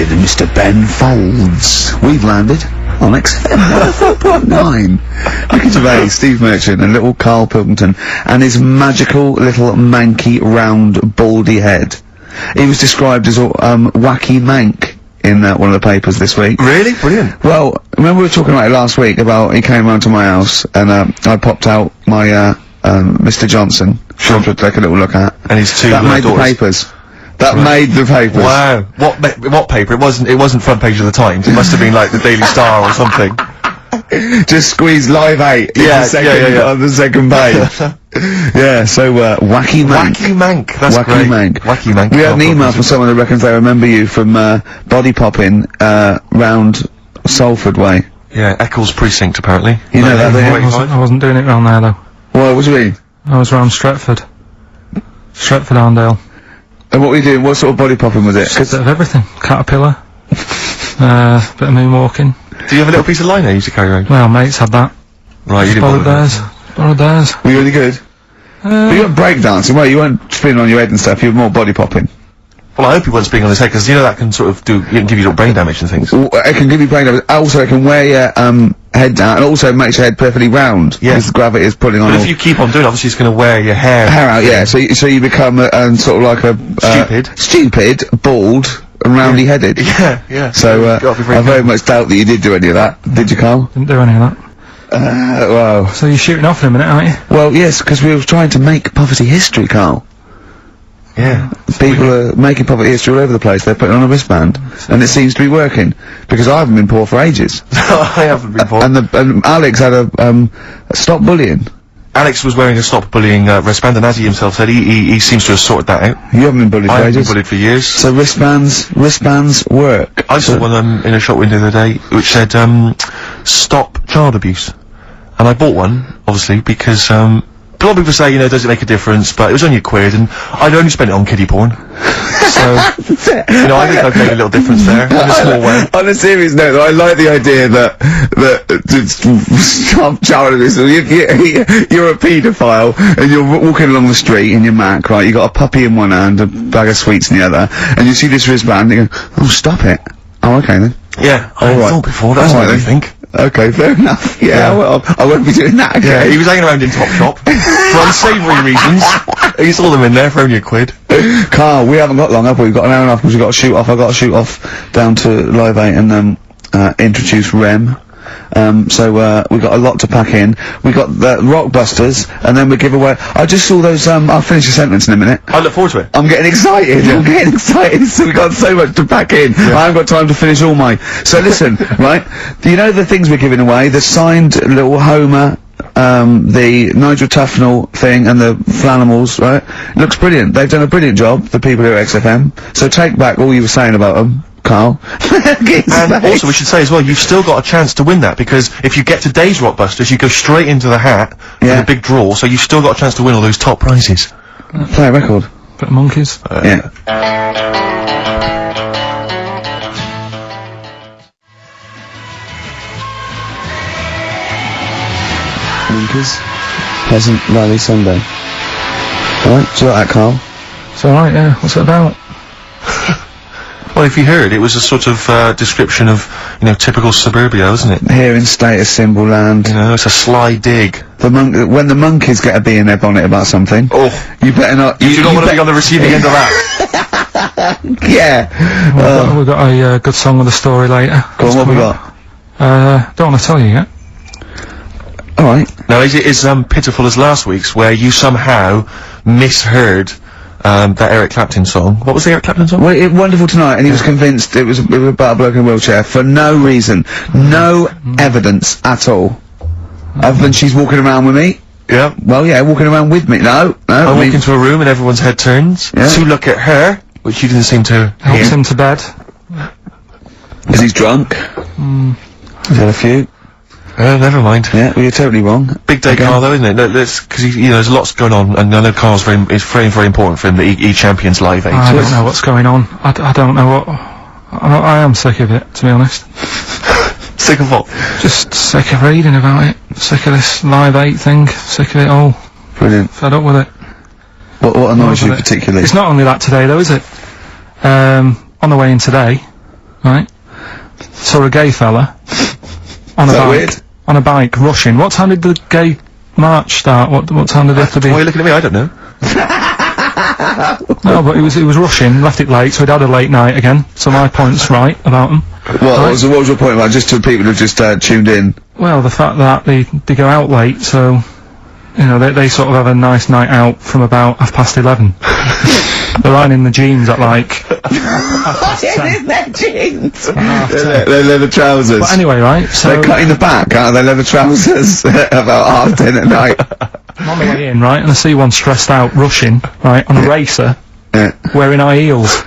with Mr. Ben Folds. We've landed on XFM 4.9. Ricky Gervais, Steve Merchant, and little Karl Pilkington, and his magical little manky, round, baldy head. He was described as wacky mank in one of the papers this week. Really? Brilliant. Well, remember we were talking about it last week, about he came round to my house, and I popped out my Mr. Johnson, sure, to take a little look at. And his two That made daughters. the papers. That made the papers. Wow. What paper? It wasn't front page of the Times. It must have been like the Daily Star or something. Just squeeze Live 8 on the second page. Yeah, so, Wacky Mank. Wacky Mank. That's Wacky great. Mank. Wacky Mank. We had an email from someone that reckons they remember you from, body popping, round Salford way. Yeah, Eccles Precinct, apparently. You know that, don't you? I wasn't doing it round there, though. Well, what do you mean? I was round Stretford. Stretford Arndale. And what were you doing? What sort of body popping was it? Just a bit of everything. Caterpillar. Bit of moonwalking. Do you have a little piece of line there you used to carry around? Well, mates had that. Right, you didn't Borrowed bother theirs. Borrowed theirs. Were you really good? But you weren't breakdancing, well, you weren't spinning on your head and stuff, you were more body popping. Well, I hope he wasn't spinning on his head, because you know that can sort of give you little brain damage and things. It can give you brain damage. Also, it can wear your, head down, and also makes your head perfectly round. Yeah. Because gravity is pulling on But all if you keep on doing it, obviously it's going to wear your hair out, yeah, so you become sort of like a... Stupid, bald, and roundy-headed. Yeah. So, I very much doubt that you did do any of that. Did you, Karl? Didn't do any of that. Well... So you're shooting off in a minute, aren't you? Well, yes, because we were trying to make poverty history, Karl. Yeah. People are making poverty history all over the place. They're putting on a wristband, and it seems to be working, because I haven't been poor for ages. I haven't been poor. And Alex had a stop bullying. Alex was wearing a stop bullying wristband, and as he himself said, he seems to have sorted that out. You haven't been bullied for I haven't been ages. bullied for years. So wristbands work. I saw one in a shop window the other day which said stop child abuse, and I bought one obviously because a lot of people say, you know, does it make a difference, but it was only £1, and I'd only spent it on kiddie porn. So, you know, I think I've made a little difference there, in a small way. On a serious note, though, I like the idea that stop child abuse. You're a paedophile, and you're walking along the street in your Mac, right? You got a puppy in one hand, a bag of sweets in the other, and you see this wristband, and you go, oh, stop it. Oh, okay then. Yeah, I thought before, that's what I think. Okay, fair enough. Yeah, well, I won't be doing that again. Yeah, he was hanging around in Topshop for unsavoury reasons. He saw them in there for only £1. Karl, we haven't got long, have we? We've got an hour and a half because we've got to shoot off. I've got to shoot off down to Live 8 and introduce Rem. So we've got a lot to pack in. We got the Rockbusters, and then we give away. I just saw those. I'll finish the sentence in a minute. I look forward to it. I'm getting excited. Yeah. I'm getting excited. So we got so much to pack in. Yeah. I haven't got time to finish all my. So listen, right? Do you know the things we're giving away? The signed little Homer. The Nigel Tufnell thing and the Flanimals, right? Looks brilliant. They've done a brilliant job, the people here at XFM. So take back all you were saying about them, Karl. And also we should say as well, you've still got a chance to win that, because if you get today's Rockbusters, you go straight into the hat for the big draw, so you've still got a chance to win all those top prizes. Play a record. Bit of monkeys. Yeah. Monkeys. Pleasant Valley Sunday. Alright, do you like that, Karl? It's alright, yeah. What's it about? Well, if you heard, it was a sort of description of, you know, typical suburbia, isn't it? Here in status symbol land. You know, it's a sly dig. When the monkeys get a bee in their bonnet about something. Oh. You better not. You do not want to be on the receiving end of that. Yeah. We've got a good song with a story later. Go on, what we got? Don't want to tell you yet. Alright. Now, is it as pitiful as last week's, where you somehow misheard that Eric Clapton song? What was the Eric Clapton song? Well, Wonderful Tonight, and he was convinced it was about a bloke in a wheelchair for no reason. No evidence at all. Other than she's walking around with me. Yeah. Well, yeah, walking around with me. No. I walk into a room and everyone's head turns to look at her, which you didn't seem to Helps him to bed. Is he drunk? He's had a few. Never mind. Yeah, well, you're totally wrong. Big day, Karl, though, isn't it? Because you know, there's lots going on, and I know Karl's it's very, very important for him that he champions Live 8. I don't know what's going on. I don't know what. I am sick of it, to be honest. Sick of what? Just sick of reading about it. Sick of this Live 8 thing. Sick of it all. Brilliant. Fed up with it. What annoys you particularly? It's not only that today, though, is it? On the way in today, right? Saw a gay fella on a that bike. weird? On a bike, rushing. What time did the gay march start? What time did it have to be? Why are you looking at me? I don't know. No, but he was rushing, left it late, so he'd had a late night again. So my point's right about him. What was your point about, just to people who just tuned in? Well, the fact that they go out late, so, you know, they sort of have a nice night out from about 11:30. They're lying in the jeans at like 10:30. In their jeans! Their leather trousers. But anyway, right, so... They're cutting the back out of their leather trousers about 10:30 at night. I'm on the way in, right, and I see one stressed out, rushing, right, on a racer, wearing high heels.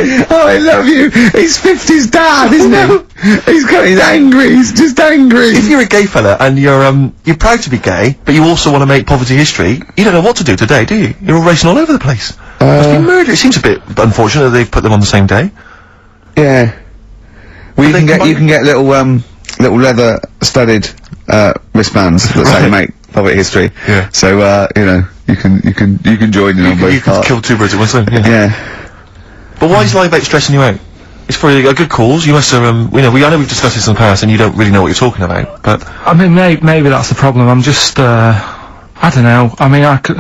Oh, I love you. He's 50's dad, isn't he? He's angry. He's just angry. If you're a gay fella and you're proud to be gay, but you also want to make poverty history, you don't know what to do today, do you? You're all racing all over the place. Must be murder. It seems a bit unfortunate that they've put them on the same day. Yeah. Well, you can get little leather studded wristbands that say make poverty history. Yeah. So you know, you can join in on both You can parts. kill two birds at one stone. Yeah. But why is lying about stressing you out? It's for a good cause. You must have, you know, I know we've discussed this in the past, and you don't really know what you're talking about. But I mean, maybe that's the problem. I'm just, I don't know. I mean, I could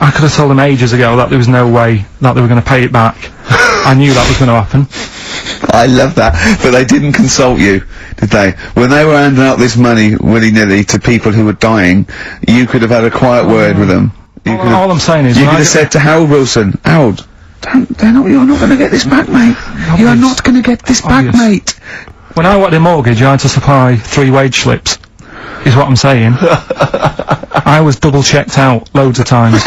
have told them ages ago that there was no way that they were going to pay it back. I knew that was going to happen. I love that. But they didn't consult you, did they? When they were handing out this money willy-nilly to people who were dying, you could have had a quiet word with them. All I'm saying is, you could have said to Harold Wilson, Harold, you're not going to get this back, mate. You are not going to get this back, mate. When I wanted a mortgage, I had to supply 3 wage slips, is what I'm saying. I was double checked out loads of times.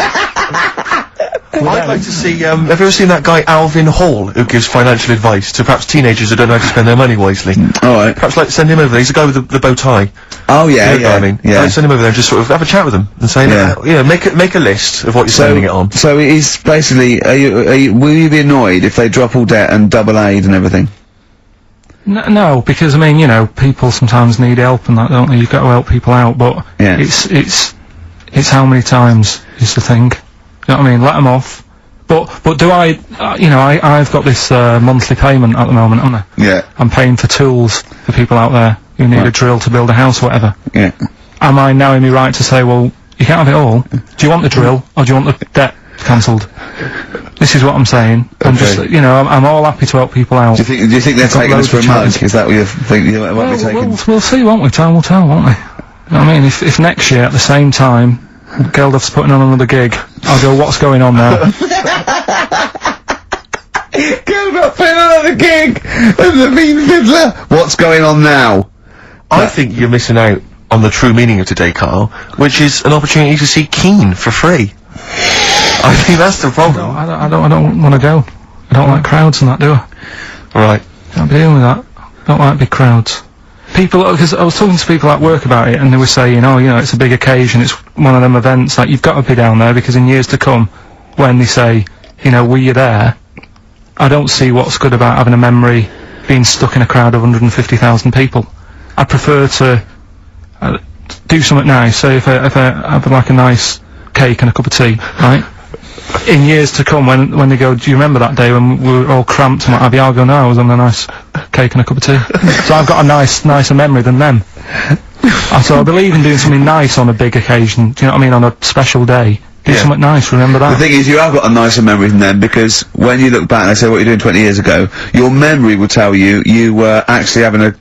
I'd like to see, have you ever seen that guy Alvin Hall, who gives financial advice to perhaps teenagers who don't know how to spend their money wisely? Alright. Perhaps like send him over there. He's the guy with the bow tie. Oh yeah, You know what I mean? yeah. Send him over there and just sort of have a chat with him and say, make a list of what you're spending it on. So it's basically, will you be annoyed if they drop all debt and double aid and everything? No, because I mean, you know, people sometimes need help and that, don't they? You've got to help people out, but it's how many times is the thing. You know what I mean? Let them off. But do I, you know, I've got this monthly payment at the moment, haven't I? Yeah. I'm paying for tools for people out there who need a drill to build a house or whatever. Yeah. Am I now in my right to say, well, you can't have it all? Do you want the drill, or do you want the debt cancelled? This is what I'm saying. I'm just, you know, I'm all happy to help people out. Do you think they're taking us for a mug? Is that what you think you might be taking? We'll see, won't we? Time will tell, won't we? You know what I mean? If next year at the same time, Geldof's putting on another gig, I'll go, what's going on now? Geldof putting on another gig! And the mean fiddler! What's going on now? I think you're missing out on the true meaning of today, Carl, which is an opportunity to see Keane for free. I think that's the problem. I don't want to go. I don't like crowds and that, do I? Right. Can't be dealing with that. Don't like big crowds. People, because I was talking to people at work about it, and they were saying, oh, you know, it's a big occasion, it's one of them events, like, you've got to be down there, because in years to come, when they say, you know, were you there, I don't see what's good about having a memory being stuck in a crowd of 150,000 people. I prefer to do something nice. So if I have like a nice cake and a cup of tea, right? In years to come, when they go, do you remember that day when we were all cramped and what have you? I'll go, no, I was on a nice cake and a cup of tea. So I've got a nicer memory than them. So I believe in doing something nice on a big occasion. Do you know what I mean? On a special day. Do something nice, remember that. The thing is, you have got a nicer memory than them, because when you look back and they say what you're doing 20 years ago, your memory will tell you you were actually having a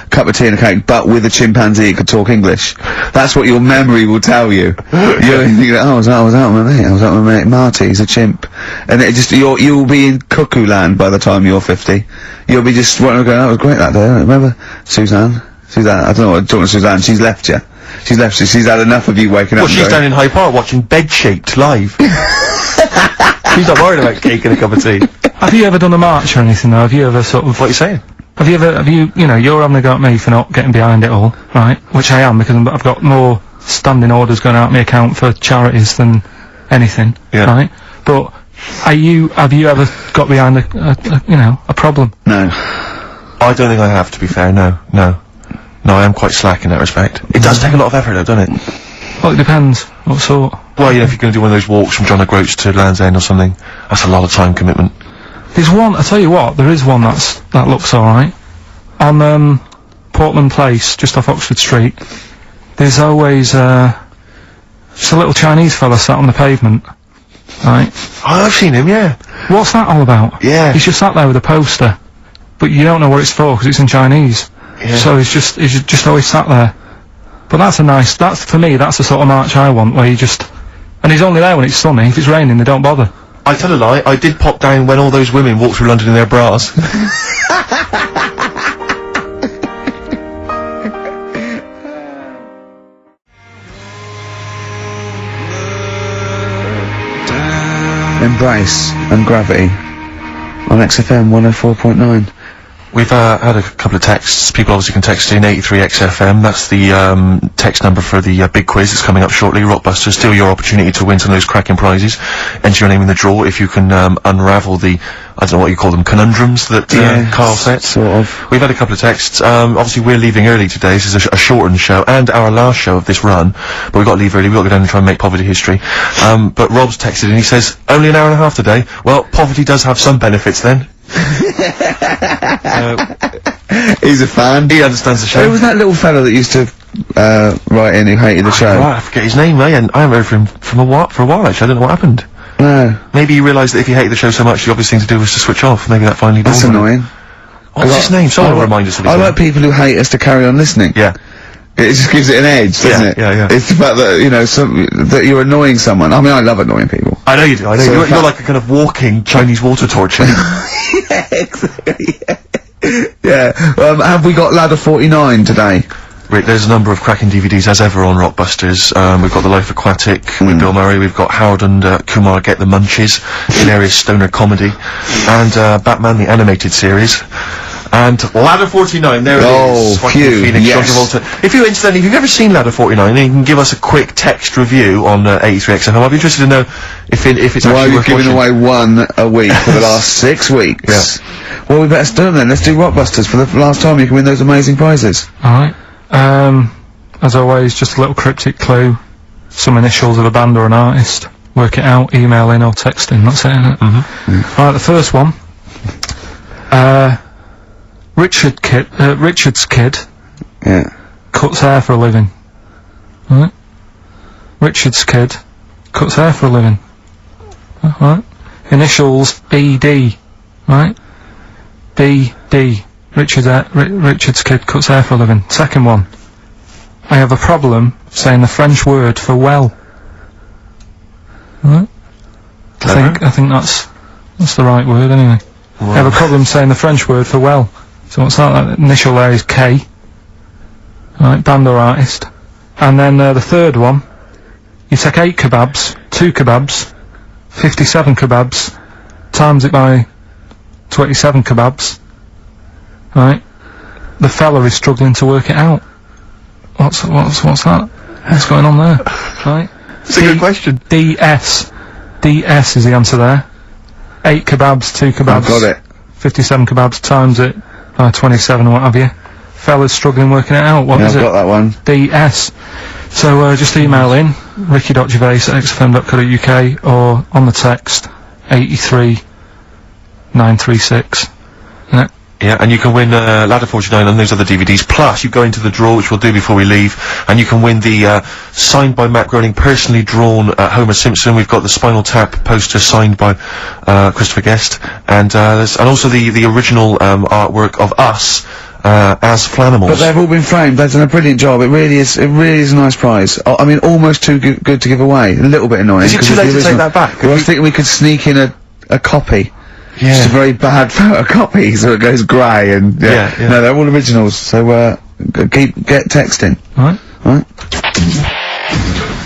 cup of tea and a cake, but with a chimpanzee that could talk English. That's what your memory will tell you. You think, oh, I was out with my mate, I was out with my mate Marty, he's a chimp. And it just, you'll be in cuckoo land by the time you're 50. You'll be just wanting to go, oh, it was great that day, remember? Suzanne, I don't know what I'm talking to Suzanne, she's left you. She's left you, she's had enough of you waking up. Well, she's down in Hyde Park watching Bed-Shaped live. She's not worried about cake and a cup of tea. Have you ever done a march or anything though? Have you ever sort of... What are you saying? You know, you're having a go at me for not getting behind it all, right? Which I am, because I've got more standing orders going out of my account for charities than anything, right? But have you ever got behind a problem? No. I don't think I have, to be fair, no. No, I am quite slack in that respect. It does take a lot of effort though, doesn't it? Well, it depends. What sort? Well, you know, if you're going to do one of those walks from John O'Groats to Land's End or something, that's a lot of time commitment. There's one, I tell you what, there is one that looks alright. On, Portland Place, just off Oxford Street, there's always, just a little Chinese fella sat on the pavement. Right? Oh, I've seen him, yeah. What's that all about? Yeah. He's just sat there with a poster, but you don't know what it's for, because it's in Chinese. Yeah. So he's just always sat there. But that's, for me, that's the sort of march I want, where you just, and he's only there when it's sunny. If it's raining, they don't bother. I tell a lie, I did pop down when all those women walked through London in their bras. Embrace and Gravity on XFM 104.9. We've had a couple of texts. People obviously can text in 83XFM. That's the text number for the big quiz that's coming up shortly. Rockbusters, still your opportunity to win some of those cracking prizes. Enter your name in the draw if you can unravel the, I don't know what you call them, conundrums that Karl set. Sort of. We've had a couple of texts. Obviously we're leaving early today. This is a shortened show and our last show of this run. But we've got to leave early. We've got to go down and try and make poverty history. But Rob's texted and he says, only an hour and a half today. Well, poverty does have some benefits then. He's a fan. He understands the show. Who was that little fella that used to write in who hated the show? Right, I forget his name, I haven't heard from him for a while actually. I don't know what happened. No. Maybe he realised that if he hated the show so much, the obvious thing to do was to switch off. Maybe that finally dawned That's on him. annoying. What's his name? Someone will remind us of his I name. like people who hate us to carry on listening. Yeah. It just gives it an edge, doesn't it? Yeah. It's the fact that, you know, that you're annoying someone. I mean, I love annoying people. I know you do. I know So you're like a kind of walking Chinese water torch. Yeah, exactly. Yeah. Have we got Ladder 49 today? Rick, there's a number of cracking DVDs as ever on Rockbusters. We've got The Life Aquatic with Bill Murray. We've got Howard and Kumar Get the Munchies, hilarious stoner comedy, and Batman the Animated Series. And Ladder 49, there it is. Joaquin phew, Phoenix, yes. John Travolta. If you've ever seen Ladder 49, then you can give us a quick text review on 83XFM. I'd be interested to know if it's Why are actually you worth giving watching. away one a week for the last 6 weeks? Yeah. Well, we better do them then. Let's do Rockbusters for the last time. You can win those amazing prizes. Alright. As always, just a little cryptic clue. Some initials of a band or an artist. Work it out, email in or text in. That's it, innit? Mm-hmm. Alright, the first one. Richard's kid Yeah. cuts hair for a living. Right? Richard's kid cuts hair for a living. Right? Initials BD. Right? BD. Richard's kid cuts hair for a living. Second one. I have a problem saying the French word for well. Right? I think that's the right word anyway. Wow. I have a problem saying the French word for well. So what's that? That initial there is K. Right, band or artist. And then the third one, you take 8 kebabs, 2 kebabs, 57 kebabs, times it by 27 kebabs. Right? The fella is struggling to work it out. What's that? What's going on there? Right? It's a good question. DS is the answer there. 8 kebabs, 2 kebabs. I've got it. 57 kebabs times it by 27 or what have you. Fella's struggling working it out. What is I've it? got that one. DS. So just email in ricky.gervais@xfm.co.uk or on the text 83936. Yeah, and you can win Ladder 49 and those other DVDs, plus you go into the draw, which we'll do before we leave, and you can win the signed by Matt Groening, personally drawn Homer Simpson. We've got the Spinal Tap poster signed by Christopher Guest, and also the original artwork of us as Flanimals. But they've all been framed. They've done a brilliant job. It really is a nice prize. I mean, almost too good to give away. A little bit annoying. Is it too late to take that back? Well, I was thinking we could sneak in a copy. Yeah. Just a very bad photocopy, so it goes grey and Yeah. No, they're all originals. So get texting. Right? Right.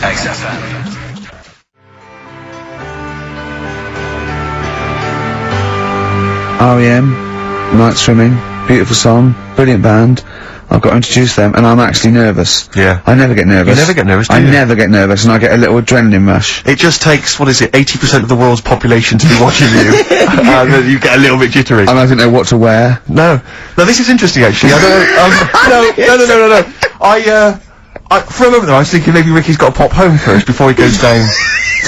XFM. REM, Night Swimming, beautiful song, brilliant band. I've got to introduce them, and I'm actually nervous. Yeah. I never get nervous. You never get nervous, do I you? never get nervous, and I get a little adrenaline rush. It just takes, 80% of the world's population to be watching you, and then you get a little bit jittery. And I don't know what to wear. No, this is interesting actually. I don't know. No. I for a moment there, I was thinking maybe Ricky's got to pop home first before he goes down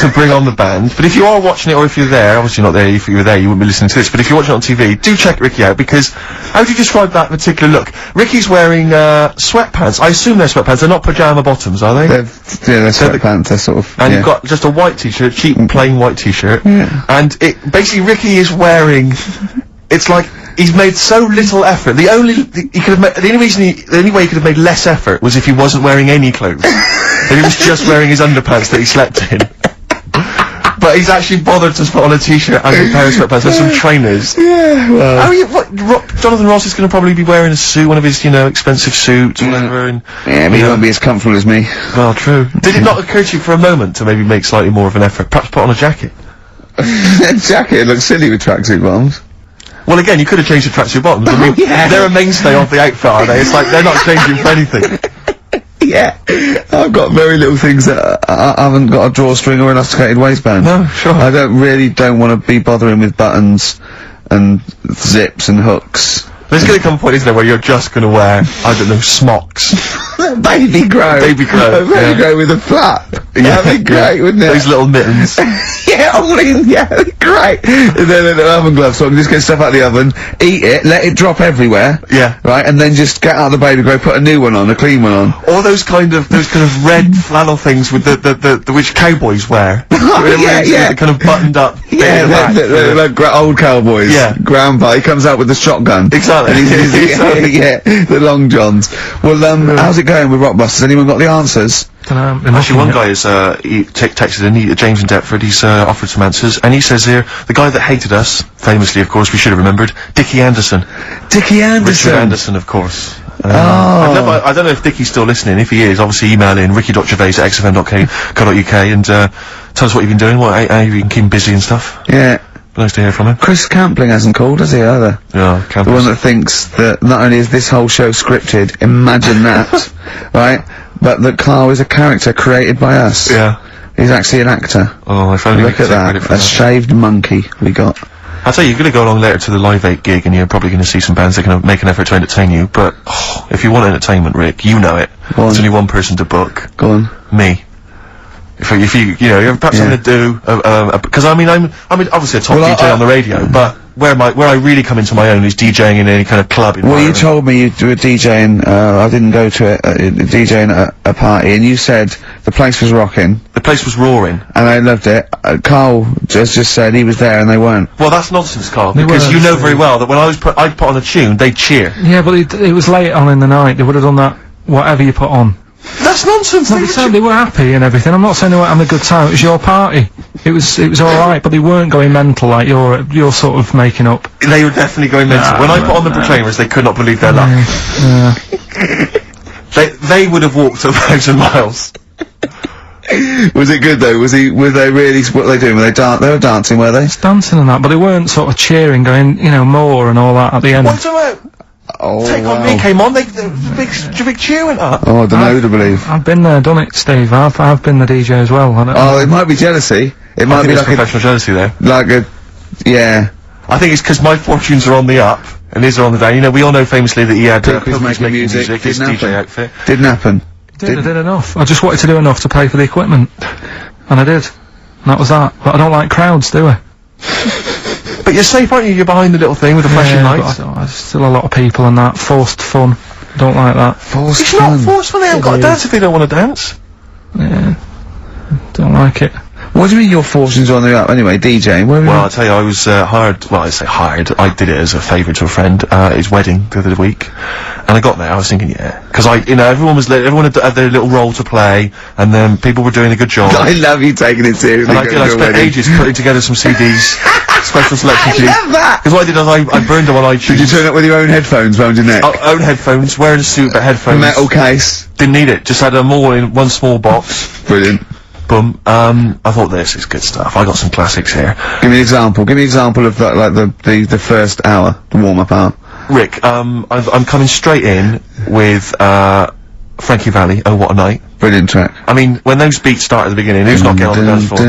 to bring on the band. But if you are watching it, or if you're there, obviously not there, if you were there you wouldn't be listening to this, but if you're watching it on TV, do check Ricky out, because how would you describe that particular look? Ricky's wearing sweatpants. I assume they're sweatpants, they're not pyjama bottoms, are they? They're sweatpants, they're sort of... And you've got just a white t-shirt, cheap and plain white t-shirt, and basically Ricky is wearing, it's like, he's made so little effort. The only way he could have made less effort was if he wasn't wearing any clothes. And he was just wearing his underpants that he slept in. But he's actually bothered to put on a t-shirt and a pair of sweatpants and some trainers. Yeah, well... Jonathan Ross is going to probably be wearing a suit, one of his, expensive suits, or whatever, and... Yeah, but he won't be as comfortable as me. Well, true. Did it not occur to you for a moment to maybe make slightly more of an effort? Perhaps put on a jacket? A jacket looks silly with tracksuit bottoms. Well, again, you could have changed the tracksuit bottoms. I mean, they're a mainstay of the outfit, are they? It's like, they're not changing for anything. Yeah, I've got very little things that I haven't got a drawstring or elasticated waistband. No, sure. I don't want to be bothering with buttons and zips and hooks. There's going to come a point, isn't there, where you're just going to wear, I don't know, smocks. Baby grow. Baby grow. Baby grow with a flap. Yeah. That'd be great, wouldn't it? Those little mittens. Yeah, that'd be great. And then an oven glove, so I can just get stuff out of the oven, eat it, let it drop everywhere. Yeah. Right, and then just get out of the baby grow, put a new one on, a clean one on. Or those kind of red flannel things with the which cowboys wear. Yeah. The kind of buttoned up. Yeah, they're like old cowboys. Yeah. Grandpa, he comes out with the shotgun. Exactly. And yeah, the long johns. Well, how's it going with Rockbusters? Anyone got the answers? Actually, one guy is, he texted in, James in Deptford, he's, offered some answers, and he says here, the guy that hated us, famously, of course, we should have remembered, Dickie Anderson. Dickie Anderson? Richard Anderson, of course. I don't know if Dickie's still listening. If he is, obviously email in ricky.gervais@xfm.co.uk and, tell us what you've been doing, how you've been keeping busy and stuff. Yeah. Nice to hear from him. Chris Campling hasn't called, has he, either? Yeah, The one that thinks that not only is this whole show scripted, imagine that, right, but that Carl is a character created by us. Yeah. He's actually an actor. Oh, if only Look at that, a shaved monkey we got. I'll tell you, you're going to go along later to the Live 8 gig, and you're probably going to see some bands that can make an effort to entertain you, but, if you want entertainment, Rick, you know it. There's only one person to book. Go on. Me. If you you're perhaps going to do, because I'm obviously a top DJ on the radio, but where I really come into my own is DJing in any kind of club environment. Well, you told me you were DJing, I didn't go to it, DJing at a party, and you said the place was rocking. The place was roaring. And I loved it. Carl just said he was there and they weren't. Well, that's nonsense, Carl, because you know very well that when I'd put on a tune, they'd cheer. Yeah, but it was late on in the night, they would have done that, whatever you put on. That's nonsense. No, they were happy and everything. I'm not saying they weren't having a good time. It was your party. It was all right, but they weren't going mental like you're sort of making up. They were definitely going mental. When I put on the Proclaimers, they could not believe their luck. They would have walked 1,000 miles. Was it good though? Were they really? What were they doing? They were dancing, were they? It's dancing and that, but they weren't sort of cheering, going, more and all that at the end. What's about? Oh, Take On Me came on, the big cheer went up. Oh, I don't know who to believe. I've been there, done it, Steve. I've been the DJ as well. It might be jealousy. It might be like professional jealousy there. Yeah. I think it's because my fortunes are on the up, and his are on the down. We all know famously that he had, Pilkey's making music, his DJ outfit. Didn't happen. I did enough. I just wanted to do enough to pay for the equipment. And I did. And that was that. But I don't like crowds, do I? But you're safe, aren't you? You're behind the little thing with the flashing lights. But there's still a lot of people and that. Forced fun. Don't like that. Forced fun? It's not forced fun. They haven't got to dance if they don't want to dance. Yeah. Don't like it. What do you mean your fortunes are on the up? Anyway, DJing. Well, I'll tell you, I was hired. Well, I say hired. I did it as a favour to a friend. His wedding the other week, and I got there. I was thinking, because everyone had their little role to play, and then people were doing a good job. I love you taking it seriously. And I spent ages putting together some CDs, special selection CDs. I love that. Because what I did is I burned them on iTunes. Did you turn up with your own headphones round your neck? Own headphones, wearing a suit, but headphones. Metal case. Didn't need it. Just had them all in one small box. Brilliant. Boom. I thought this is good stuff. I got some classics here. Give me an example. Give me an example of the first hour, the warm-up hour. Rick, I'm coming straight in with Frankie Valli. Oh, what a night! Brilliant track. I mean, when those beats start at the beginning, who's not getting on the dance floor?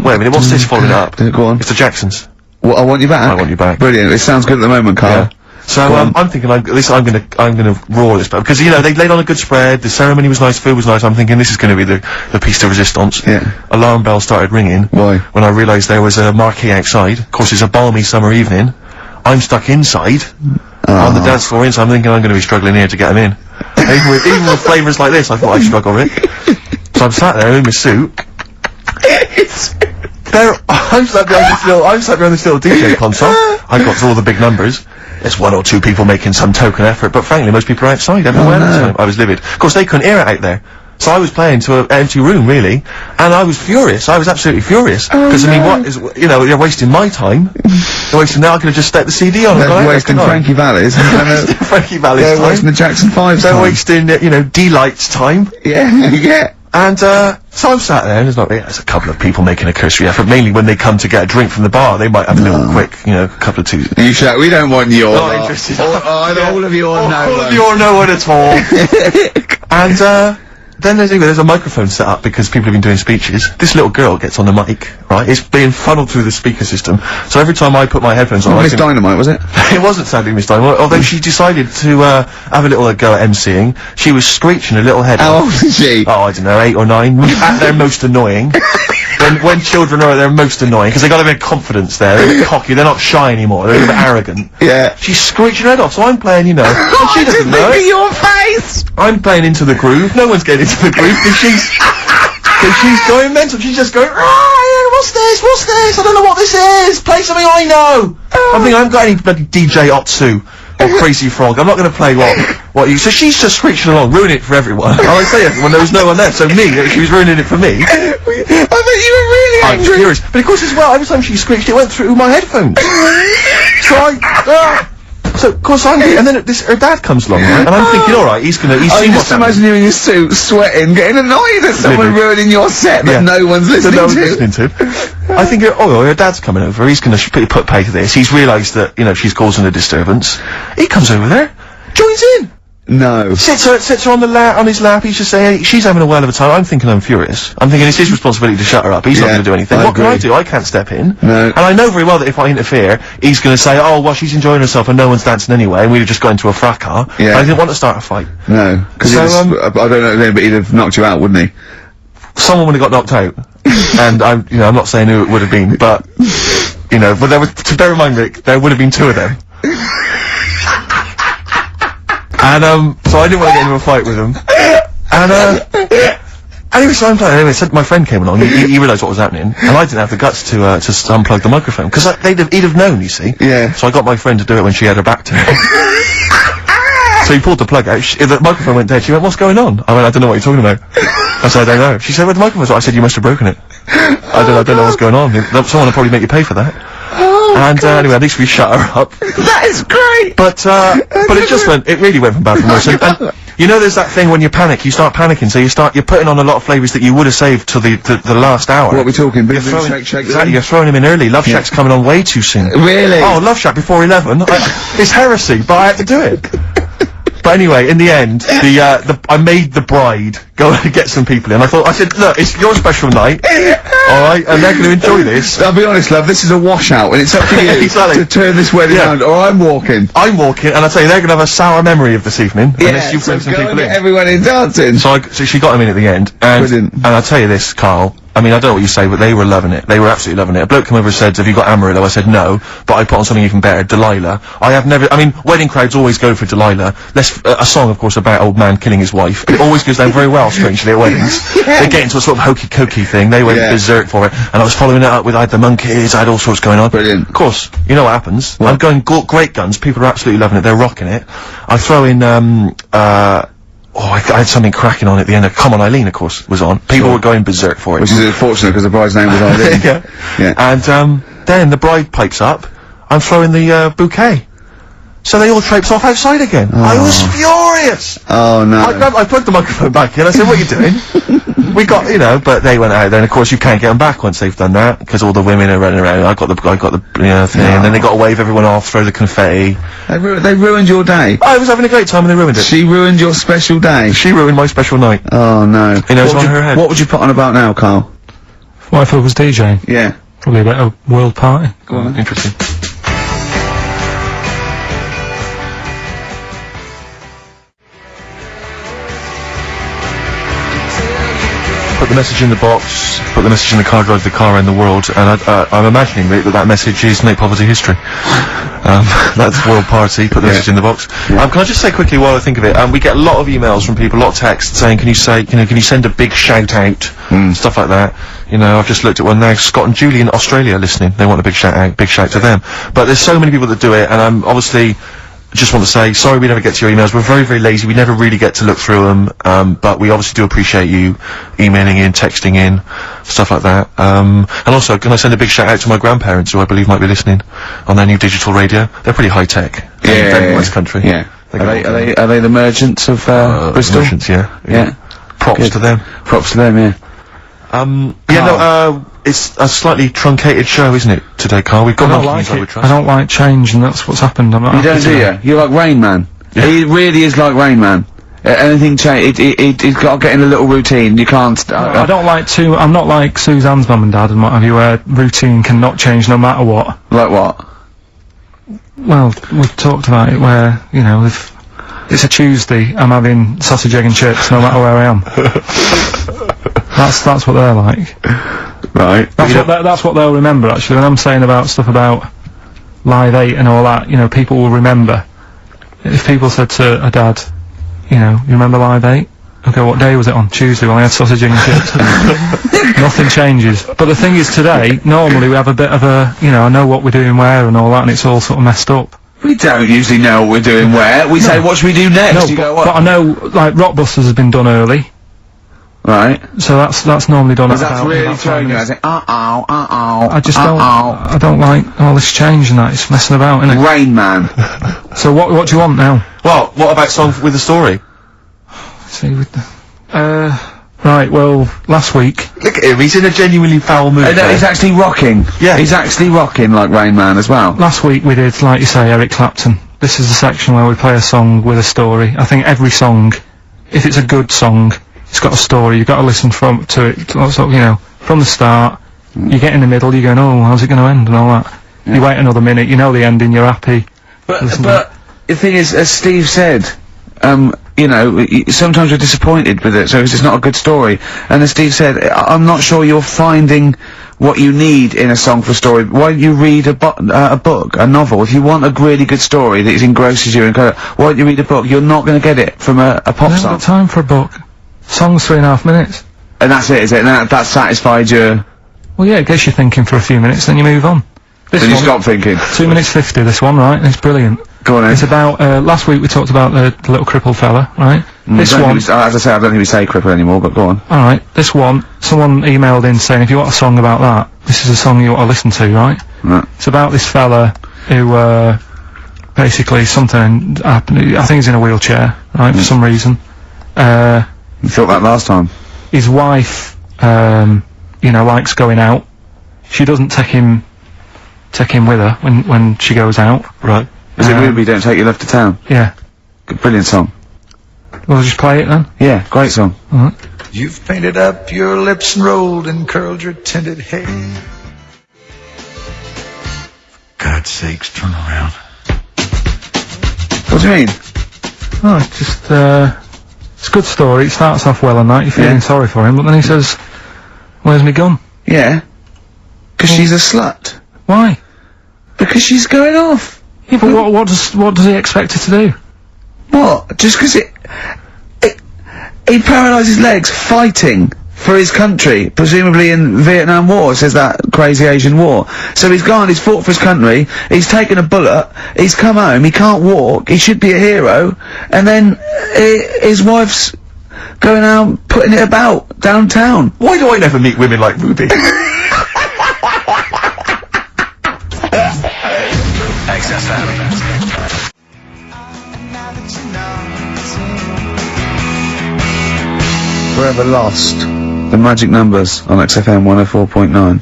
Wait a minute, what's this following up? Go on. It's the Jacksons. What, I Want You Back? I Want You Back. Brilliant. It sounds good at the moment, Carl. Yeah. So, I'm thinking, I'm gonna roar this, because, you know, they laid on a good spread, the ceremony was nice, food was nice, I'm thinking this is gonna be the piece de resistance. Yeah. Alarm bell started ringing. Why? When I realised there was a marquee outside. Of course, it's a balmy summer evening. I'm stuck inside, on the dance floor inside, I'm thinking I'm gonna be struggling here to get them in. Even with flavours like this, I thought I'd struggle with it. So I'm sat there in my suit. I'm sat behind this little DJ console. I got through all the big numbers. There's one or two people making some token effort, but frankly, most people are outside everywhere. So I was livid. Of course, they couldn't hear it out there. So I was playing to an empty room, really, and I was furious. I was absolutely furious. Because, I mean, what is, you know, you're wasting my time. You're wasting, now I could have just stuck the CD on. They're wasting Frankie Valli's. Frankie Valli's they're time. wasting the Jackson 5's They're time. wasting, you know, D-Light's time. Yeah, yeah. And, so I'm sat there, and there's a couple of people making a cursory effort, mainly when they come to get a drink from the bar, they might have a little quick, you know, couple of twos. You shout, we don't want your Not interested. all of you or no All one. of you or no one at all. And, then there's a microphone set up because people have been doing speeches. This little girl gets on the mic, right? It's being funneled through the speaker system. So every time I put my headphones on, Miss Dynamite, was it? It wasn't sadly Miss Dynamite, although she decided to have a little go at MCing. She was screeching her little head How off. old is she? Oh, I don't know, 8 or 9. At their most annoying. When children are at their most annoying, because they got a bit of confidence there, they're a bit cocky, they're not shy anymore, they're a bit arrogant. Yeah. She's screeching her head off, so I'm playing, you know, and she doesn't know it. your face! I'm playing into the groove, no one's getting into the groove, because she's going mental, she's just going, what's this, I don't know what this is, play something I know! I think I haven't got any bloody DJ Otsu, or Crazy Frog, I'm not gonna play what you, so she's just screeching along, ruining it for everyone. I say everyone, there was no one there, so she was ruining it for me. I bet you were really I'm angry. furious, but of course as well, every time she screeched, it went through my headphones. So of course and then her dad comes along, right? And I'm thinking, alright, he's seen what's just imagine you in your suit, sweating, getting annoyed at someone ruining your set that no one's listening to. I think, her dad's coming over, he's gonna put pay to this, he's realised that, you know, she's causing a disturbance. He comes over there, joins in. No. Sits her on his lap, he's just saying, she's having a whale of a time. I'm thinking I'm furious. I'm thinking it's his responsibility to shut her up, he's not gonna do anything. What can I do? I can't step in. No. And I know very well that if I interfere, he's gonna say, oh, well, she's enjoying herself and no one's dancing anyway, and we'd have just got into a fracas. Yeah. I didn't want to start a fight. No. Because I don't know, but he'd have knocked you out, wouldn't he? Someone would have got knocked out. And I'm not saying who it would have been, but, you know, but to bear in mind, Rick, there would have been 2 of them. And, so I didn't want to get into a fight with him. And, anyway, so I'm playing, anyway, so my friend came along, he realised what was happening, and I didn't have the guts to unplug the microphone, because he'd have known, you see. Yeah. So I got my friend to do it when she had her back to me. So he pulled the plug out, the microphone went dead, she went, what's going on? I went, I don't know what you're talking about. I said, I don't know. She said, where the microphone was? I said, you must have broken it. I don't know what's going on. Someone will probably make you pay for that. And anyway, at least we shut her up. That is great! But it really went from bad to worse. And you know there's that thing when you panic, you start panicking, so you're putting on a lot of flavours that you would have saved till the last hour. What are we talking? You're throwing, exactly, you're throwing them in early. Love Shack's coming on way too soon. Really? Oh, Love Shack before 11. It's heresy, but I had to do it. But anyway, in the end, I made the bride go and get some people in. I said, look, it's your special night, alright, and they're going to enjoy this. I'll be honest, love, this is a washout, and it's up to you to turn this wedding around, or I'm walking. And I tell you, they're going to have a sour memory of this evening, unless you bring some people in. Everyone in dancing. So she got them in at the end, and I'll tell you this, Carl, I mean, I don't know what you say, but they were loving it. They were absolutely loving it. A bloke came over and said, have you got Amarillo? I said, no, but I put on something even better, Delilah. Wedding crowds always go for Delilah. A song, of course, about old man killing his wife. It always goes down very well, strangely, at weddings. They get into a sort of hokey-cokey thing. They went berserk for it. And I was following it up with, I had the monkeys, I had all sorts going on. Brilliant. Of course, you know what happens. I'm going great guns. People are absolutely loving it. They're rocking it. I throw in, I had something cracking on at the end. Come On Eileen, of course, was on. People were going berserk for it. Which is unfortunate, because the bride's name was Eileen. Yeah. And, then the bride pipes up. I'm throwing the, bouquet. So they all traipse off outside again. I was furious! Oh, no. I plugged the microphone back in. I said, what are you doing? We got, but they went out there, and of course you can't get them back once they've done that, because all the women are running around. I got the thing, and then they got to wave everyone off, throw the confetti. They ruined your day. I was having a great time and they ruined it. She ruined your special day. She ruined my special night. Oh, no. You know, it's on her head. What would you put on about now, Carl? What if I was DJing? Yeah. Probably about a world party. Go on then. Interesting. put the message in the box, put the message in the car, drive the car around the world, and I'm imagining that message is make poverty history. That's World Party, put the message in the box. Can I just say quickly while I think of it, we get a lot of emails from people, a lot of texts saying, can you send a big shout out, stuff like that. You know, I've just looked at one now, Scott and Julie in Australia listening, they want a big shout out, big shout to them. But there's so many people that do it, and I'm obviously, just want to say, sorry we never get to your emails, we're very, very lazy, we never really get to look through them, but we obviously do appreciate you emailing in, texting in, stuff like that. And also, can I send a big shout out to my grandparents, who I believe might be listening on their new digital radio? They're pretty high tech. Very nice country. Yeah. Are they the merchants of, Bristol? Merchants, yeah. Props to them. Props to them, yeah. It's a slightly truncated show, isn't it, today, Carl? We've got I don't like it. I don't like change, and that's what's happened. I'm not You don't, do you? You're like Rain Man. Yeah. He really is like Rain Man. Anything change, he's got to get in a little routine. You can't. I don't like to. I'm not like Suzanne's mum and dad and what have you, where routine cannot change no matter what. Like what? Well, we've talked about it where, you know, if it's a Tuesday, I'm having sausage, egg and chips no matter where I am. That's what they're like. Right. That's what they'll remember, actually. When I'm saying about stuff about Live 8 and all that, you know, people will remember. If people said to a dad, you know, you remember Live 8? Okay, what day was it on? Tuesday, well I had sausage, egg and chips. Nothing changes. But the thing is, today, normally we have a bit of a, you know, I know what we're doing where and all that, and it's all sort of messed up. We don't usually know what we're doing where. We say, what should we do next? No, but I know, like, Rockbusters has been done early. Right. So that's normally done at that's about really throwing you. I say, I just I don't like all this change and that. It's messing about, isn't it? Rain Man. So what do you want now? Well, what about song with a story? See, with the, right, well, last week... Look at him, he's in a genuinely foul mood. No, he's actually rocking. Yeah. He's actually rocking like Rain Man as well. Last week we did, like you say, Eric Clapton. This is the section where we play a song with a story. I think every song, if it's a good song, it's got a story. You've got to listen to it, sort of, you know, from the start. You get in the middle, you're going, oh, how's it going to end, and all that. You wait another minute, you know the ending, you're happy. But the thing is, as Steve said, you know, sometimes you're disappointed with it, so it's just not a good story. And as Steve said, I'm not sure you're finding what you need in a song for a story. Why don't you read a book, a novel? If you want a really good story that engrosses you, why don't you read a book? You're not going to get it from a pop I haven't song. got time for a book. Song's 3.5 minutes. And that's it, is it? And that satisfied you? Well, yeah, it gets you thinking for a few minutes, then you move on. Then you stop thinking. 2 minutes 50, this one, right? It's brilliant. Go on then. It's about, last week we talked about the little crippled fella, right? This one... as I say, I don't think we say cripple anymore, but go on. Alright, this one, someone emailed in saying, if you want a song about that, this is a song you ought to listen to, right? Right. It's about this fella who, basically something happened, I think he's in a wheelchair, right, for some reason. You thought that last time. His wife, you know, likes going out. She doesn't take him with her when she goes out. Right. Is it Ruby, Don't Take Your Love to Town? Yeah. Good, brilliant song. We'll just play it then? Yeah, great song. Alright. You've painted up your lips and rolled and curled your tinted hair. For God's sakes, turn around. What do you mean? Oh, it's just, it's a good story. It starts off well and that, you're feeling sorry for him, but then he says, where's my gun? Yeah. Because she's a slut. Why? Because she's going off. Yeah, but what does he expect her to do? What? Just because he paralysed his legs fighting for his country, presumably in Vietnam War, says that crazy Asian war. So he's gone, he's fought for his country, he's taken a bullet, he's come home, he can't walk, he should be a hero, and then his wife's going out putting it about downtown. Why do I never meet women like Ruby? XFM. Forever Lost. The magic numbers on XFM 104.9.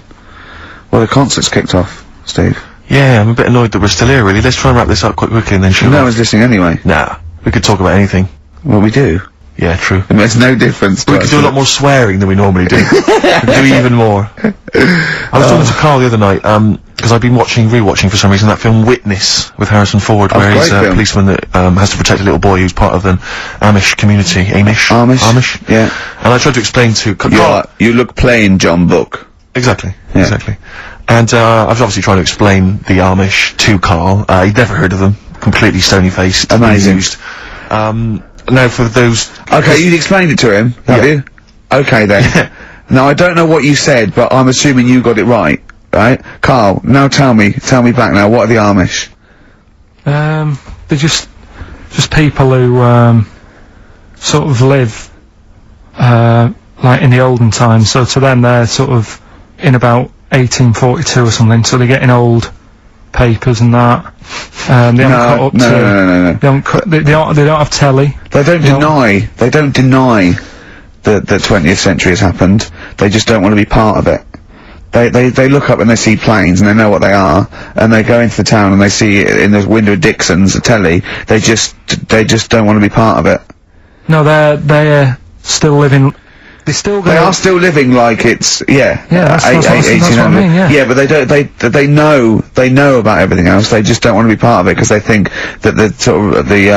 Well, the concert's kicked off, Steve. Yeah, I'm a bit annoyed that we're still here, really. Let's try and wrap this up quite quickly and then shoot No off. one's listening anyway. Nah, we could talk about anything. Well, we do. Yeah, true. It makes no difference to We us. could do a lot more swearing than we normally do. We could do even more. I was talking to Carl the other night, because I've been rewatching for some reason that film Witness with Harrison Ford, where he's a policeman that has to protect a little boy who's part of an Amish community. Amish. Yeah. And I tried to explain to Carl. You look plain, John Book. Exactly. Yeah. Exactly. And I was obviously trying to explain the Amish to Carl. He'd never heard of them. Completely stony-faced. Amazing. Amused. Now for those. Okay, you explained it to him, have you? Okay then. Now I don't know what you said, but I'm assuming you got it right. Right? Carl, now tell me back now, what are the Amish? They're just people who, sort of live, like in the olden times, so to them they're sort of in about 1842 or something, so they're getting old papers and that. They haven't caught up to... No. They don't have telly. They don't deny that the 20th century has happened, they just don't want to be part of it. They look up and they see planes and they know what they are, and they go into the town and they see in the window of Dixon's a telly. They just don't want to be part of it. No, they're still living. They are still living like it's that's what I mean. Yeah, but they know about everything else. They just don't want to be part of it because they think that the sort of the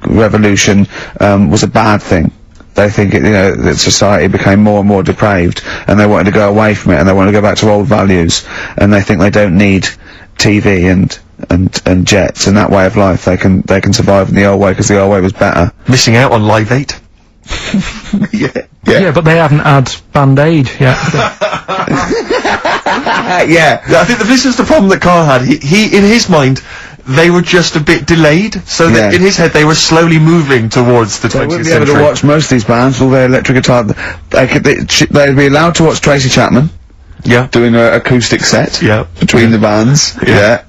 revolution was a bad thing. They think that society became more and more depraved, and they wanted to go away from it, and they want to go back to old values, and they think they don't need TV and jets and that way of life. They can survive in the old way because the old way was better. Missing out on Live 8. Yeah, but they haven't had Band-Aid yet. Yeah. I think this is the problem that Carl had. He in his mind, they were just a bit delayed, so that in his head they were slowly moving towards the 20th century. They wouldn't be able to watch most of these bands, all their electric guitar. They'd be allowed to watch Tracy Chapman. Yeah. Doing an acoustic set. Yeah. Between the bands. Yeah.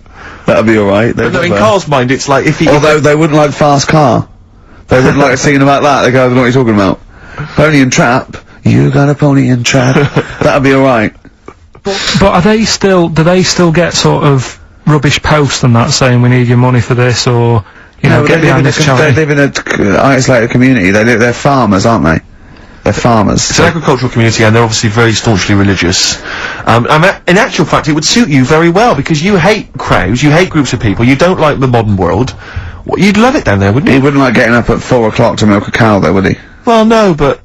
That'll be alright. But no, in Carl's mind, it's like if he... Although they wouldn't like Fast Car. They wouldn't like singing about that. They go, I don't know what you're talking about. Pony and Trap. You got a pony and trap. That'll be alright. But are they still, do they still get sort of rubbish posts and that saying we need your money for this, or, get behind this charity? They live in a isolated community. They're farmers, aren't they? They're farmers. It's an agricultural community, and they're obviously very staunchly religious. In actual fact, it would suit you very well, because you hate crowds, you hate groups of people, you don't like the modern world. Well, you'd love it down there, wouldn't you? He wouldn't like getting up at 4 o'clock to milk a cow, though, would he? Well, no, but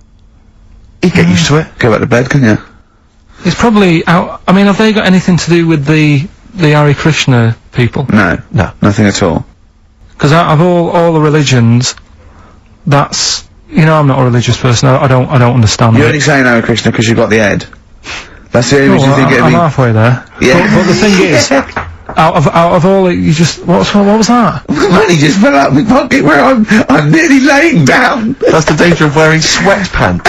he'd get used to it. Go back to bed, can you? It's probably out. I mean, have they got anything to do with the Hare Krishna people? No, nothing at all. Because out of all the religions, that's, I'm not a religious person. I don't understand. You're only saying Hare Krishna because you've got the head. That's the only reason you think it'd be... I'm halfway there. Yeah. But the thing is, out of all it, you just what was that? Well, he just fell out of my pocket where I'm nearly laying down. That's the danger of wearing sweatpants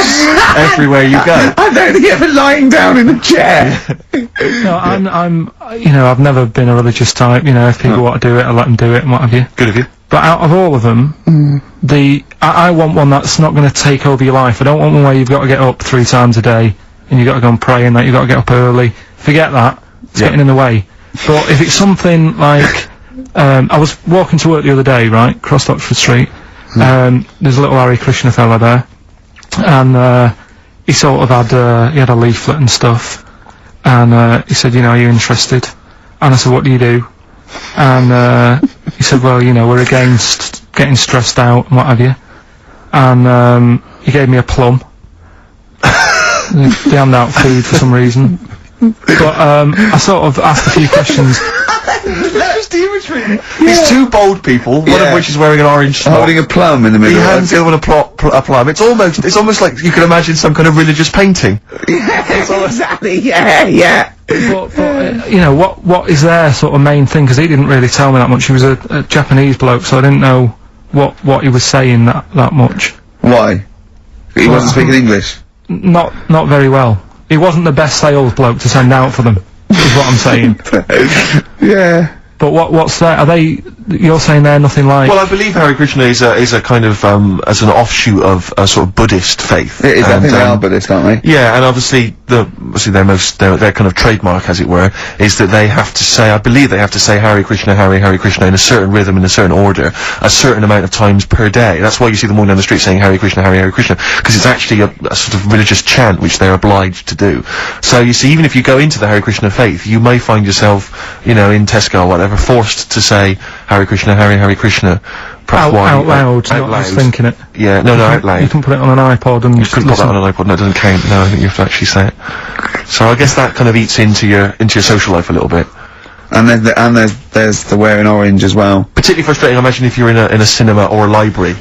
everywhere you go. I'm only ever lying down in a chair. No, I'm I've never been a religious type. If people want to do it, I let them do it and what have you. Good of you. But out of all of them, I want one that's not going to take over your life. I don't want one where you've got to get up 3 times a day and you've got to go and pray and that you've got to get up early. Forget that. It's getting in the way. But if it's something like, I was walking to work the other day, right, crossed Oxford Street, there's a little Hare Krishna fella there, and he sort of had, he had a leaflet and stuff, and he said, are you interested? And I said, what do you do? And he said, well, we're against getting stressed out and what have you. And he gave me a plum. They hand out food for some reason. But I sort of asked a few questions. Just the imagery. These 2 bold people, one of which is wearing an orange smock, holding a plum in the middle. He hands the other one a plum. It's almost like you can imagine some kind of religious painting. Exactly. Yeah. But what is their sort of main thing? Because he didn't really tell me that much. He was a Japanese bloke, so I didn't know what he was saying that much. Why? He wasn't speaking English. Not very well. He wasn't the best sales bloke to send out for them, is what I'm saying. Yeah. But what's that? Are they you're saying they're nothing like... Well, I believe Hare Krishna is a kind of, as an offshoot of a sort of Buddhist faith. It is, I think they are Buddhist, aren't they? Yeah, and obviously their kind of trademark, as it were, is that they have to say, I believe they have to say Hare Krishna, Hare Krishna in a certain rhythm, in a certain order, a certain amount of times per day. That's why you see them walking down the street saying Hare Krishna, Hare Krishna, because it's actually a sort of religious chant which they're obliged to do. So you see, even if you go into the Hare Krishna faith, you may find yourself, you know, in Tesco or whatever, forced to say Hare Krishna, Hare Krishna. Out loud, not just thinking it. Yeah, no, out loud. You can put it on an iPod and you can put that on an iPod. No, it doesn't count. No, I think you have to actually say it. So I guess that kind of eats into your social life a little bit. And there's the wearing orange as well. Particularly frustrating, I imagine, if you're in a cinema or a library.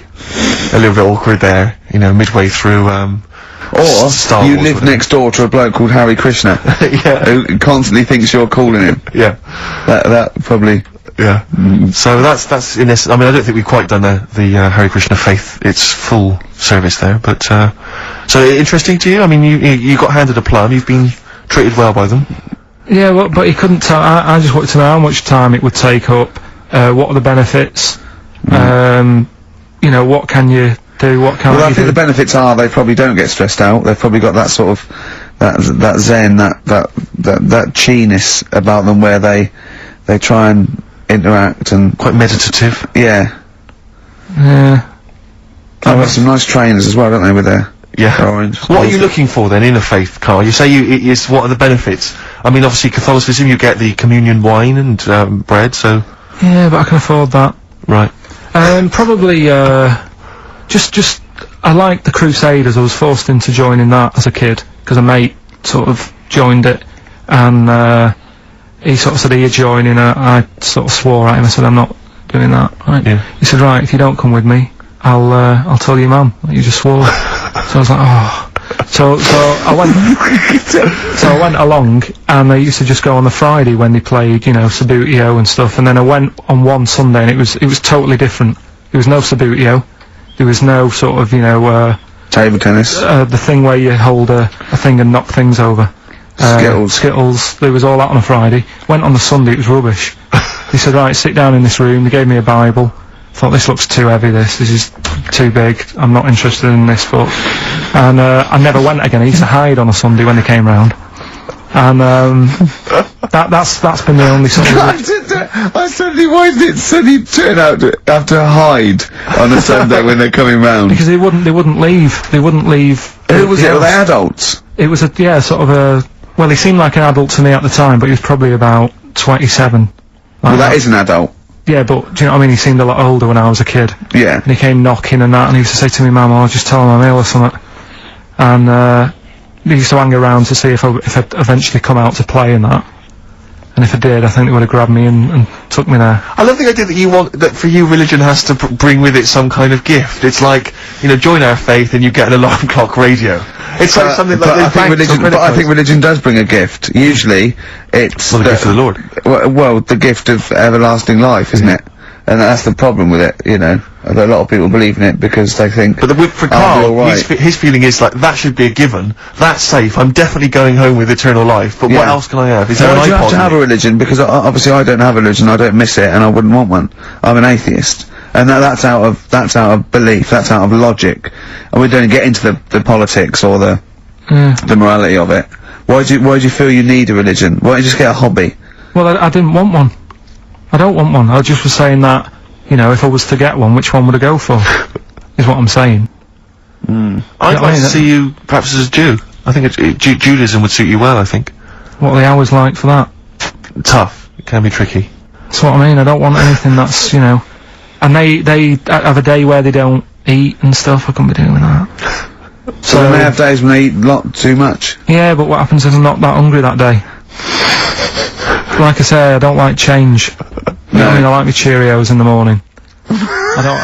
A little bit awkward there, you know, midway through, or Star you Wars, live whatever. next door to a bloke called Hare Krishna. Yeah. Who constantly thinks you're calling him. Yeah. That probably... Yeah. So that's in this. I mean, I don't think we've quite done the Hare Krishna faith its full service there, but so interesting to you. I mean, you got handed a plum. You've been treated well by them. Yeah, well, but he couldn't tell. I just wanted to know how much time it would take up. What are the benefits? You know, what can you do? What can't you do? Well, I think the benefits are they probably don't get stressed out. They've probably got that sort of that zen, that chi-ness about them, where they try and interact and Quite meditative. yeah. Yeah. They've got some nice trainers as well, don't they, with their orange. What are you looking for then in a faith, Carl? You say what are the benefits? I mean, obviously Catholicism, you get the communion wine and bread, so... Yeah, but I can afford that. Right. Probably, just, I liked the Crusaders. I was forced into joining that as a kid, because a mate sort of joined it, and, he sort of said he'd join in. I sort of swore at him. I said, I'm not doing that. Right? Yeah. He said, right, if you don't come with me, I'll tell your mum that you just swore. So I was like, oh. So I went along, and they used to just go on the Friday when they played, you know, Sabutio and stuff. And then I went on one Sunday, and it was totally different. There was no Sabutio. There was no sort of, you know, Table tennis. the thing where you hold a thing and knock things over. Skittles. There was all that on a Friday. Went on the Sunday, it was rubbish. He said, right, sit down in this room. They gave me a Bible. Thought, this looks too heavy, this is too big. I'm not interested in this book. And, I never went again. I used to hide on a Sunday when they came round. And, that's been the only sort of... I suddenly, why did it suddenly turn out to have to hide on a Sunday when they're coming round? Because they wouldn't leave. They wouldn't leave. Who was it? Were they adults? It was sort of a... Well, he seemed like an adult to me at the time, but he was probably about 27. Well, that is an adult. Yeah, but, do you know what I mean? He seemed a lot older when I was a kid. Yeah. And he came knocking and that, and he used to say to me, Mum, I'll just tell him I'm ill or something. And, he used to hang around to see if I'd eventually come out to play and that. And if I did, I think they would have grabbed me and took me there. I love the idea that for you religion has to bring with it some kind of gift. It's like, you know, join our faith and you get an alarm clock radio. It's like something like I think religion does bring a gift. Usually, it's the gift of the Lord. Well, the gift of everlasting life, isn't it? And that's the problem with it, you know. A lot of people believe in it because they think... But for Carl, his feeling is like, that should be a given. That's safe. I'm definitely going home with eternal life. But what else can I have? Is there an iPod? You have to have a religion, because obviously I don't have a religion, I don't miss it, and I wouldn't want one. I'm an atheist. And that's out of belief, that's out of logic. And we don't get into the politics or the morality of it. Why do you feel you need a religion? Why don't you just get a hobby? Well, I didn't want one. I don't want one. I just was saying that, you know, if I was to get one, which one would I go for? Is what I'm saying. I'd like to see you perhaps as a Jew. I think Judaism would suit you well, I think. What are the hours like for that? Tough. It can be tricky. That's what I mean. I don't want anything that's, you know... And they have a day where they don't eat and stuff. I couldn't be doing that. So they have days when they eat too much? Yeah, but what happens if I'm not that hungry that day? Like I say, I don't like change. You know what I mean? I like my Cheerios in the morning. I don't...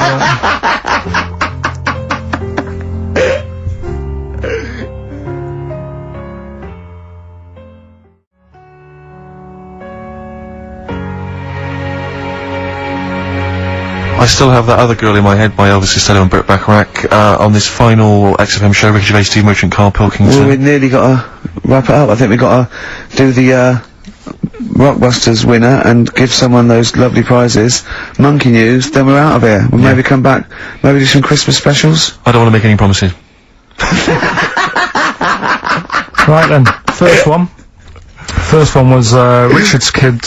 I still have that other girl in my head by Elvis Costello and Burt Bacharach on this final XFM show. Ricky Gervais, Steve Merchant, Karl Pilkington. Well, we nearly got to wrap it up. I think we got to do the Rockbusters winner and give someone those lovely prizes, Monkey News, then we're out of here. We'll maybe come back, maybe do some Christmas specials. I don't want to make any promises. Right then, first one. First one was Richard's kid.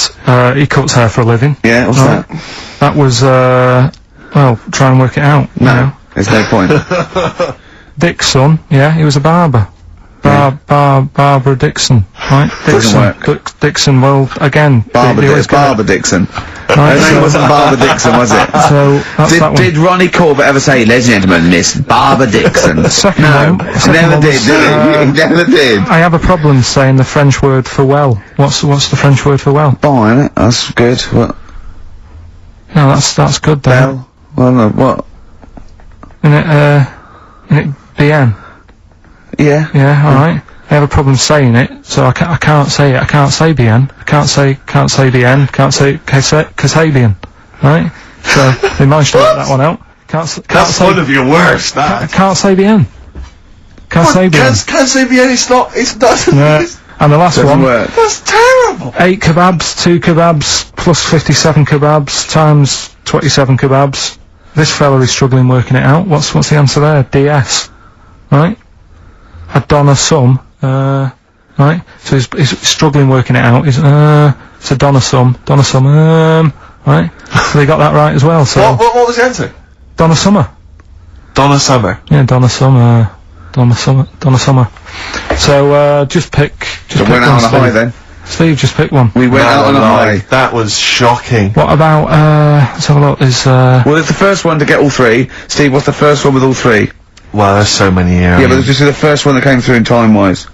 He cuts hair for a living. Yeah, what's that? That was well, try and work it out. you know. There's no point. Dick's son, yeah, he was a barber. Barbara Dixon, right? Doesn't work. Dixon, well, again, Barber Dixon. Right, Her name wasn't Barbara Dixon, was it? So that's that one. Did Ronnie Corbett ever say, ladies and gentlemen, Miss Barbara Dixon? Second No, one, he second never one did, was, did he? He never did. I have a problem saying the French word for well. What's the French word for well? Bon, innit? That's good. What? No, that's good though. Bell? Well, no, what? Isn't it bien? Yeah. Yeah, alright. I have a problem saying it, so I can't say it. I can't say bien. I can't say bien. Can't say Kasabian. Right? So they managed to work that one out. Can't That's say one of your worst, that. can't say bien. Can't say bien. Can't say bien, it's doesn't. Yeah. And the last Doesn't one. work. That's terrible. 8 kebabs, 2 kebabs, plus 57 kebabs, times 27 kebabs. This fella is struggling working it out. What's the answer there? DS. Right? A Donna sum. Right? So he's struggling working it out. It's a Donna sum. Right? So they got that right as well, so. What was the answer? Donna Summer. Donna Summer. Yeah, Donna Summer. So, just pick So pick went one, out on a Steve. high then. Steve, just pick one. We went out on a high. That was shocking. What about, let's have a look, there's, Well, it's the first one to get all three. Steve, what's the first one with all three? Well, there's so many here. Yeah, but this is the first one that came through in time-wise.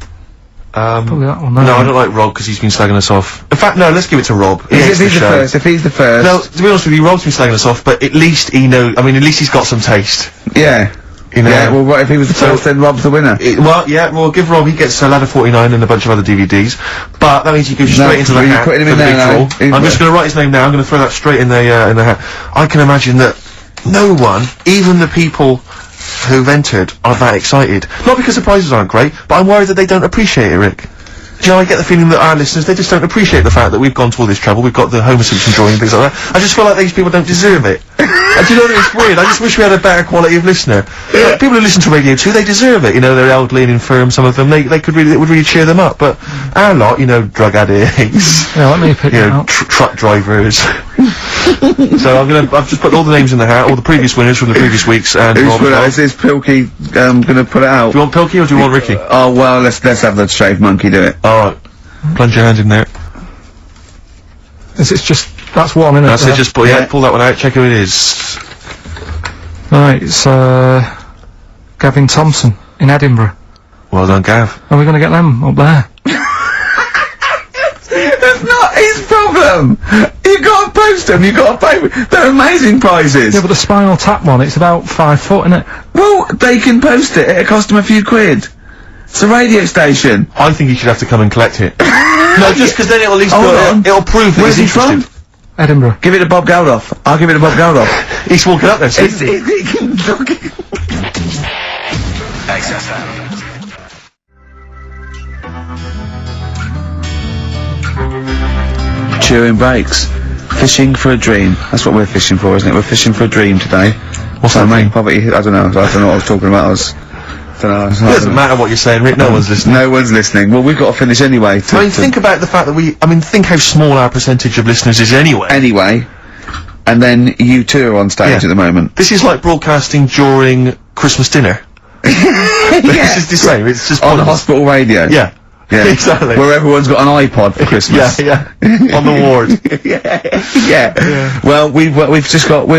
probably that one, No, I don't like Rob because he's been slagging us off. In fact, no, let's give it to Rob. He hates If he's the show. first, if he's the first. No, to be honest with you, Rob's been slagging us off, but at least he knows. I mean, at least he's got some taste. Yeah. You know. Yeah, well, what if he was the first, then Rob's the winner? Well, give Rob. He gets Ladder 49 and a bunch of other DVDs, but that means he goes straight into the you're hat putting him for in the there big now. draw. I'm just going to write his name now. I'm going to throw that straight in the hat. I can imagine that no one, even the people who've entered, are that excited. Not because the prizes aren't great, but I'm worried that they don't appreciate it, Rick. You know, I get the feeling that our listeners, they just don't appreciate the fact that we've gone to all this trouble. We've got the Homer Simpson drawing and things like that. I just feel like these people don't deserve it. And do you know what, it's weird? I just wish we had a better quality of listener. Like, people who listen to radio 2, they deserve it. You know, they're elderly and infirm, some of them. It would really cheer them up. But our lot, you know, drug addicts, yeah, let me pick you it know, out. truck drivers. So I've just put all the names in the hat, all the previous winners from the previous weeks, and Who's Rob as put well. out? Is this Pilky, gonna put it out? Do you want Pilky or do you want Ricky? Oh, well, let's have the shaved monkey do it. Alright. Plunge your hand in there. It's just, that's one, isn't it? That's it, just pull that one out, check who it is. Right, it's, Gavin Thompson in Edinburgh. Well done, Gav. Are we going to get them up there? That's not his problem! You gotta post them, you gotta pay. They're amazing prizes! Yeah, but the Spinal Tap one, it's about 5 foot, isn't it? Well, they can post it, it'll cost them a few quid. It's a radio station. I think he should have to come and collect it. No, just because then it'll at least Hold on. it'll prove that Where's he he's from? interested. Edinburgh. Give it to Bob Geldof. I'll give it to Bob Geldof. He's walking up there, see? XFM. Chewing breaks. Fishing for a dream. That's what we're fishing for, isn't it? We're fishing for a dream today. What's that mean? Poverty, I don't know what I was talking about. It doesn't matter what you're saying, Rick, no one's listening. No one's listening. Well, we've got to finish anyway. Think about the fact that think how small our percentage of listeners is anyway. Anyway. And then you two are on stage Yeah. at the moment. This is like broadcasting during Christmas dinner. This is the same, it's just On the pointless. hospital radio. Yeah. Yeah. Exactly. Where everyone's got an iPod for Christmas. Yeah. On the ward. yeah. Well, we're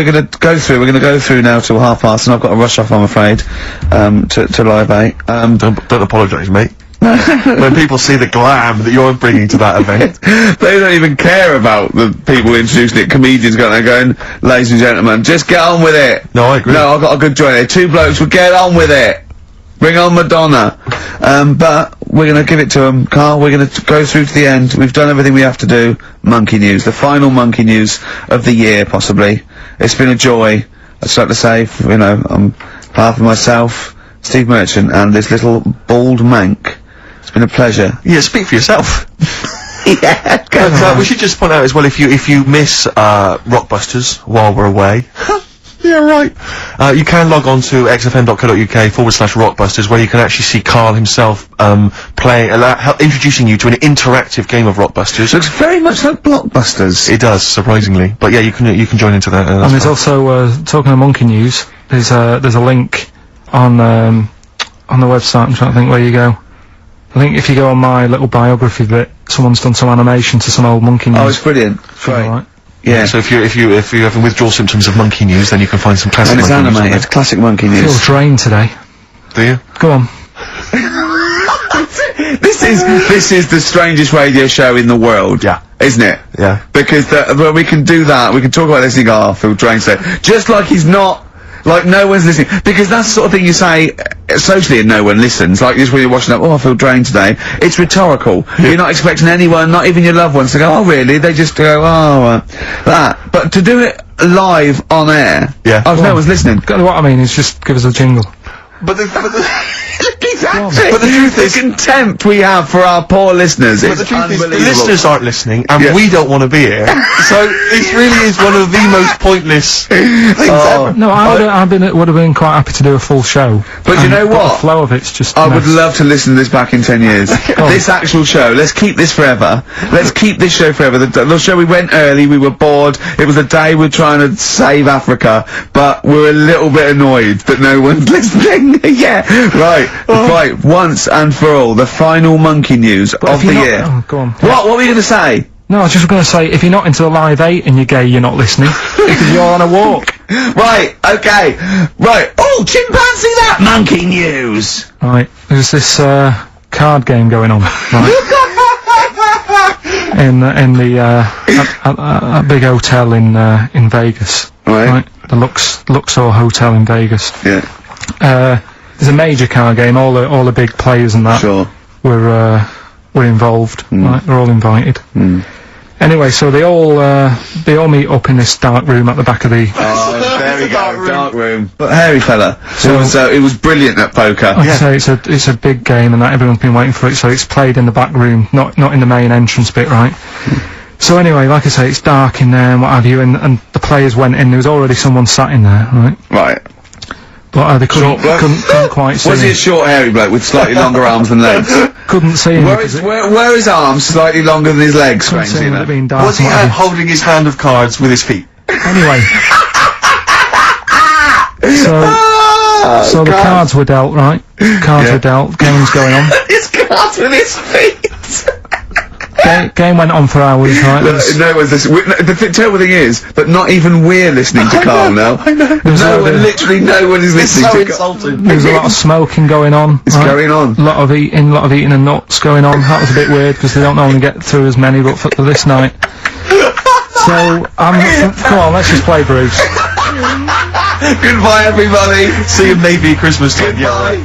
gonna go through now till 5:30, and I've got to rush off, I'm afraid, to Live 8. Don't apologise, mate. When people see the glam that you're bringing to that event. They don't even care about the people introducing it. Comedians going, ladies and gentlemen, just get on with it. No, I agree. No, I've got a good joint here. 2 blokes will get on with it. Bring on Madonna. But we're going to give it to them, Carl. We're going to go through to the end. We've done everything we have to do. Monkey News. The final Monkey News of the year, possibly. It's been a joy. I'd just like to say, on behalf of myself, Steve Merchant, and this little bald mank, it's been a pleasure. Yeah, speak for yourself. Yeah. But, we should just point out as well, if you miss Rockbusters while we're away, yeah, right. You can log on to xfm.co.uk/Rockbusters, where you can actually see Karl himself introducing you to an interactive game of Rockbusters. Looks very much like Blockbusters. It does, surprisingly. But yeah, you can join into that. And there's also talking of monkey news. There's a link on the website. I'm trying to think where you go. I think if you go on my little biography bit, someone's done some animation to some old monkey news. Oh, it's brilliant. Great. Right. Yeah. So if you're having withdrawal symptoms of monkey news, then you can find some classic. And it's monkey news on animated. Classic monkey I feel news. drained today. there. Do you? Go on. This is the strangest radio show in the world. Yeah. Isn't it? Yeah. Because well, we can do that. We can talk about this and go, oh, I feel drained today. Just like he's not. Like, no one's listening. Because that's the sort of thing you say socially and no one listens. Like, just when you're watching up, oh, I feel drained today. It's rhetorical. Yeah. You're not expecting anyone, not even your loved ones, to go, oh, really? They just go, oh, that. But to do it live on air, yeah. Oh, no one's listening. What I mean is just give us a jingle. But the Exactly. But the truth is, the contempt we have for our poor listeners is unbelievable. The listeners aren't listening, and we don't want to be here. So it really is one of the most pointless things ever. No, would have been quite happy to do a full show. But you know what? The flow of it's just. I would love to listen to this back in 10 years. This actual show. Let's keep this forever. Let's keep this show forever. The show we went early. We were bored. It was a day we're trying to save Africa, but we're a little bit annoyed that no one's listening. Yeah. Right. Right. Once and for all, the final monkey news of the year. Oh, go on. What were you going to say? No, I was just going to say, if you're not into the Live 8 and you're gay, you're not listening. Because you're on a walk. Right, okay. Right. Oh, chimpanzee that monkey news! Right, there's this, card game going on, right? in the big hotel in Vegas. Right. The Luxor Hotel in Vegas. Yeah. There's a major card game, all the big players and that. Sure. were involved, right? They're all invited. Anyway, so they all meet up in this dark room at the back of the. Oh, there we go, dark room. But hairy fella. So it was brilliant at poker. Like I say, it's a big game, and that everyone's been waiting for it. So it's played in the back room, not in the main entrance bit, right? So anyway, like I say, it's dark in there and what have you, and the players went in. There was already someone sat in there, right? Right. But they couldn't quite see Was he him. a short, hairy bloke with slightly longer arms than legs? Couldn't see him. Were his arms slightly longer than his legs, Couldn't see strangely him with it enough? being dark. Was he and what have you. holding his hand of cards with his feet? Anyway. So the cards were dealt, right? Cards were dealt, game's going on. His cards with his feet! Game went on for hours, right? No one's listening. The terrible thing is that not even we're listening to Karl now. I know. Literally no one is listening to Karl. There was a lot of smoking going on. It's going on. A lot of eating and nuts going on. That was a bit weird because they don't normally get through as many, but for this night. So, come on, let's just play Bruce. Goodbye, everybody. See you maybe Christmas time. Goodbye.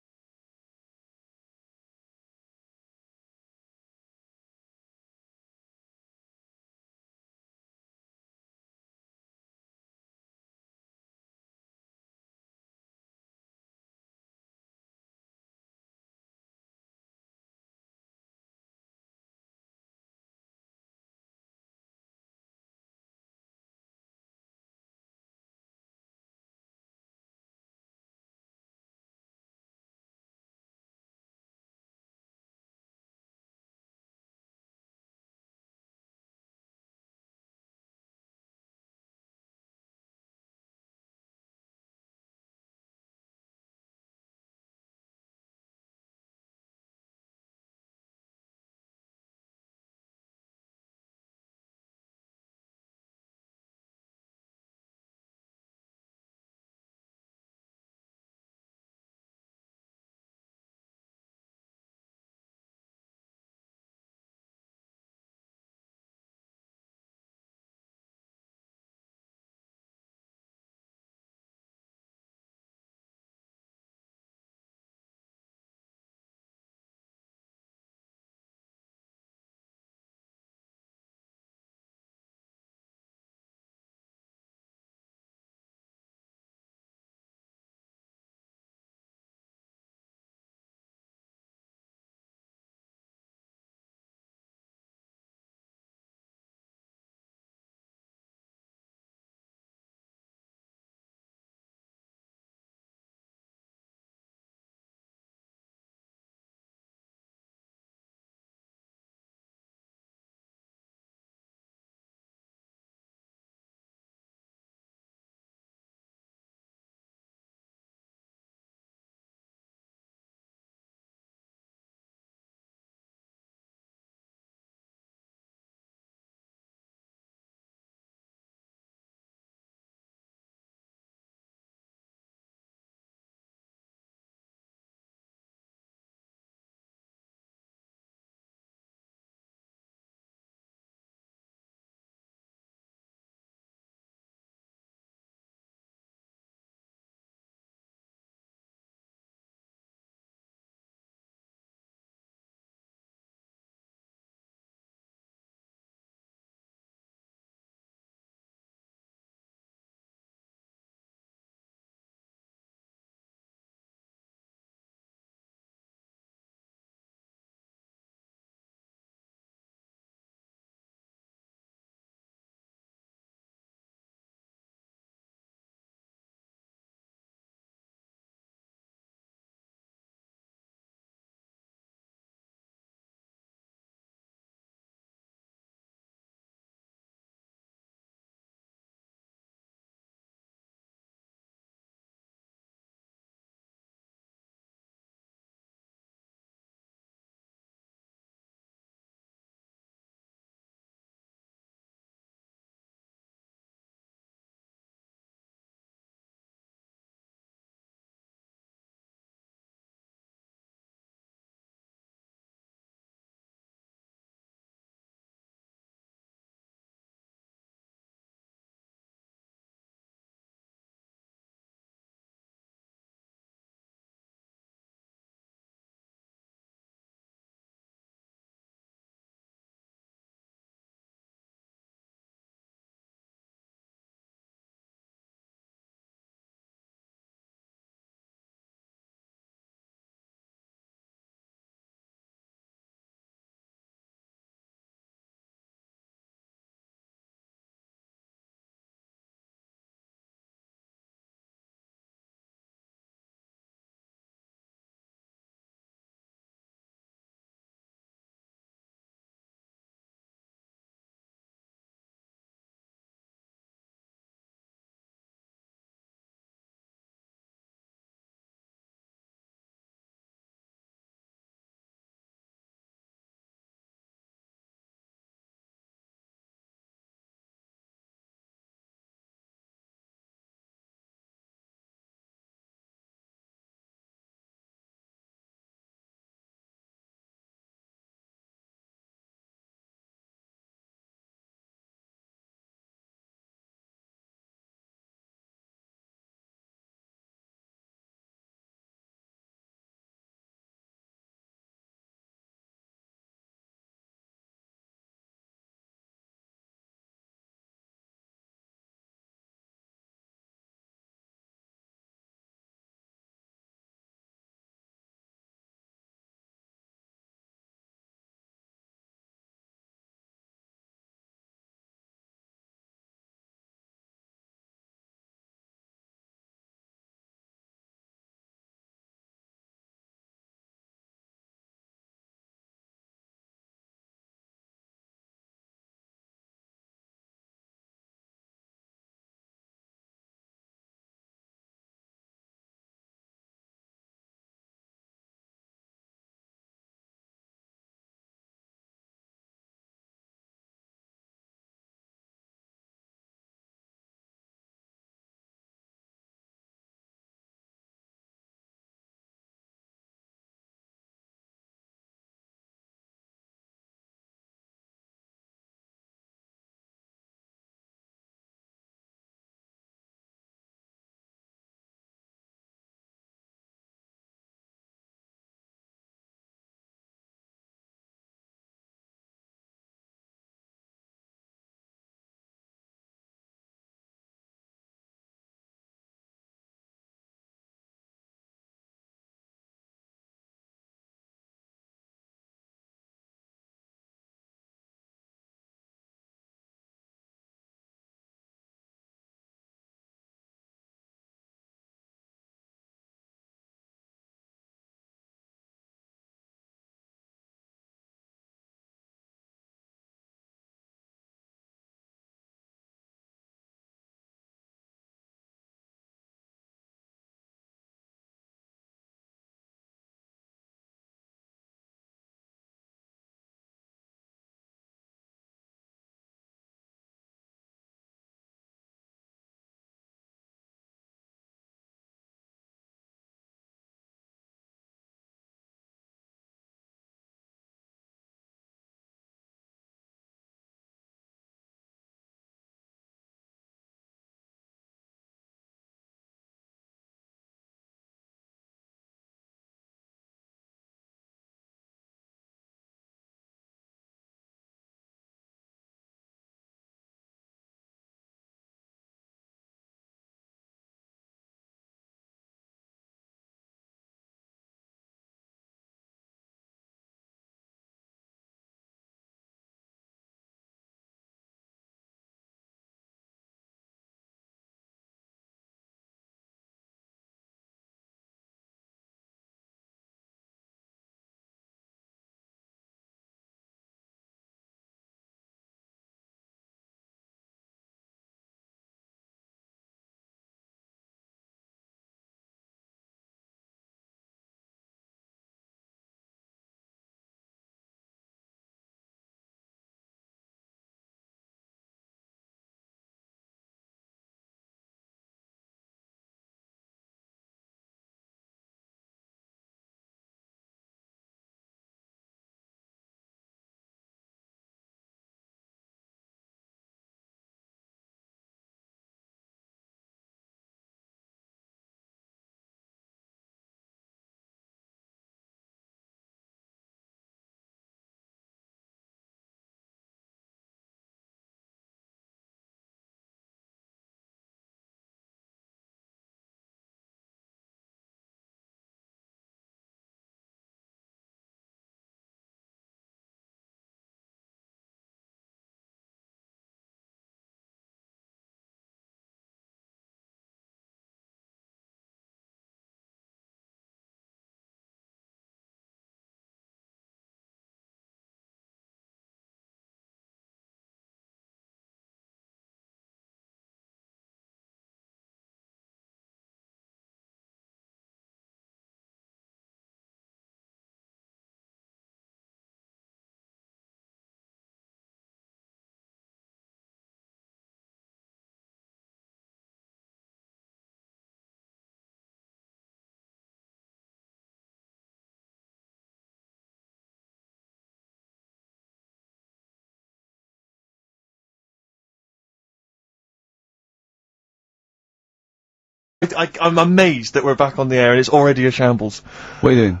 I'm amazed that we're back on the air and it's already a shambles. What are you doing?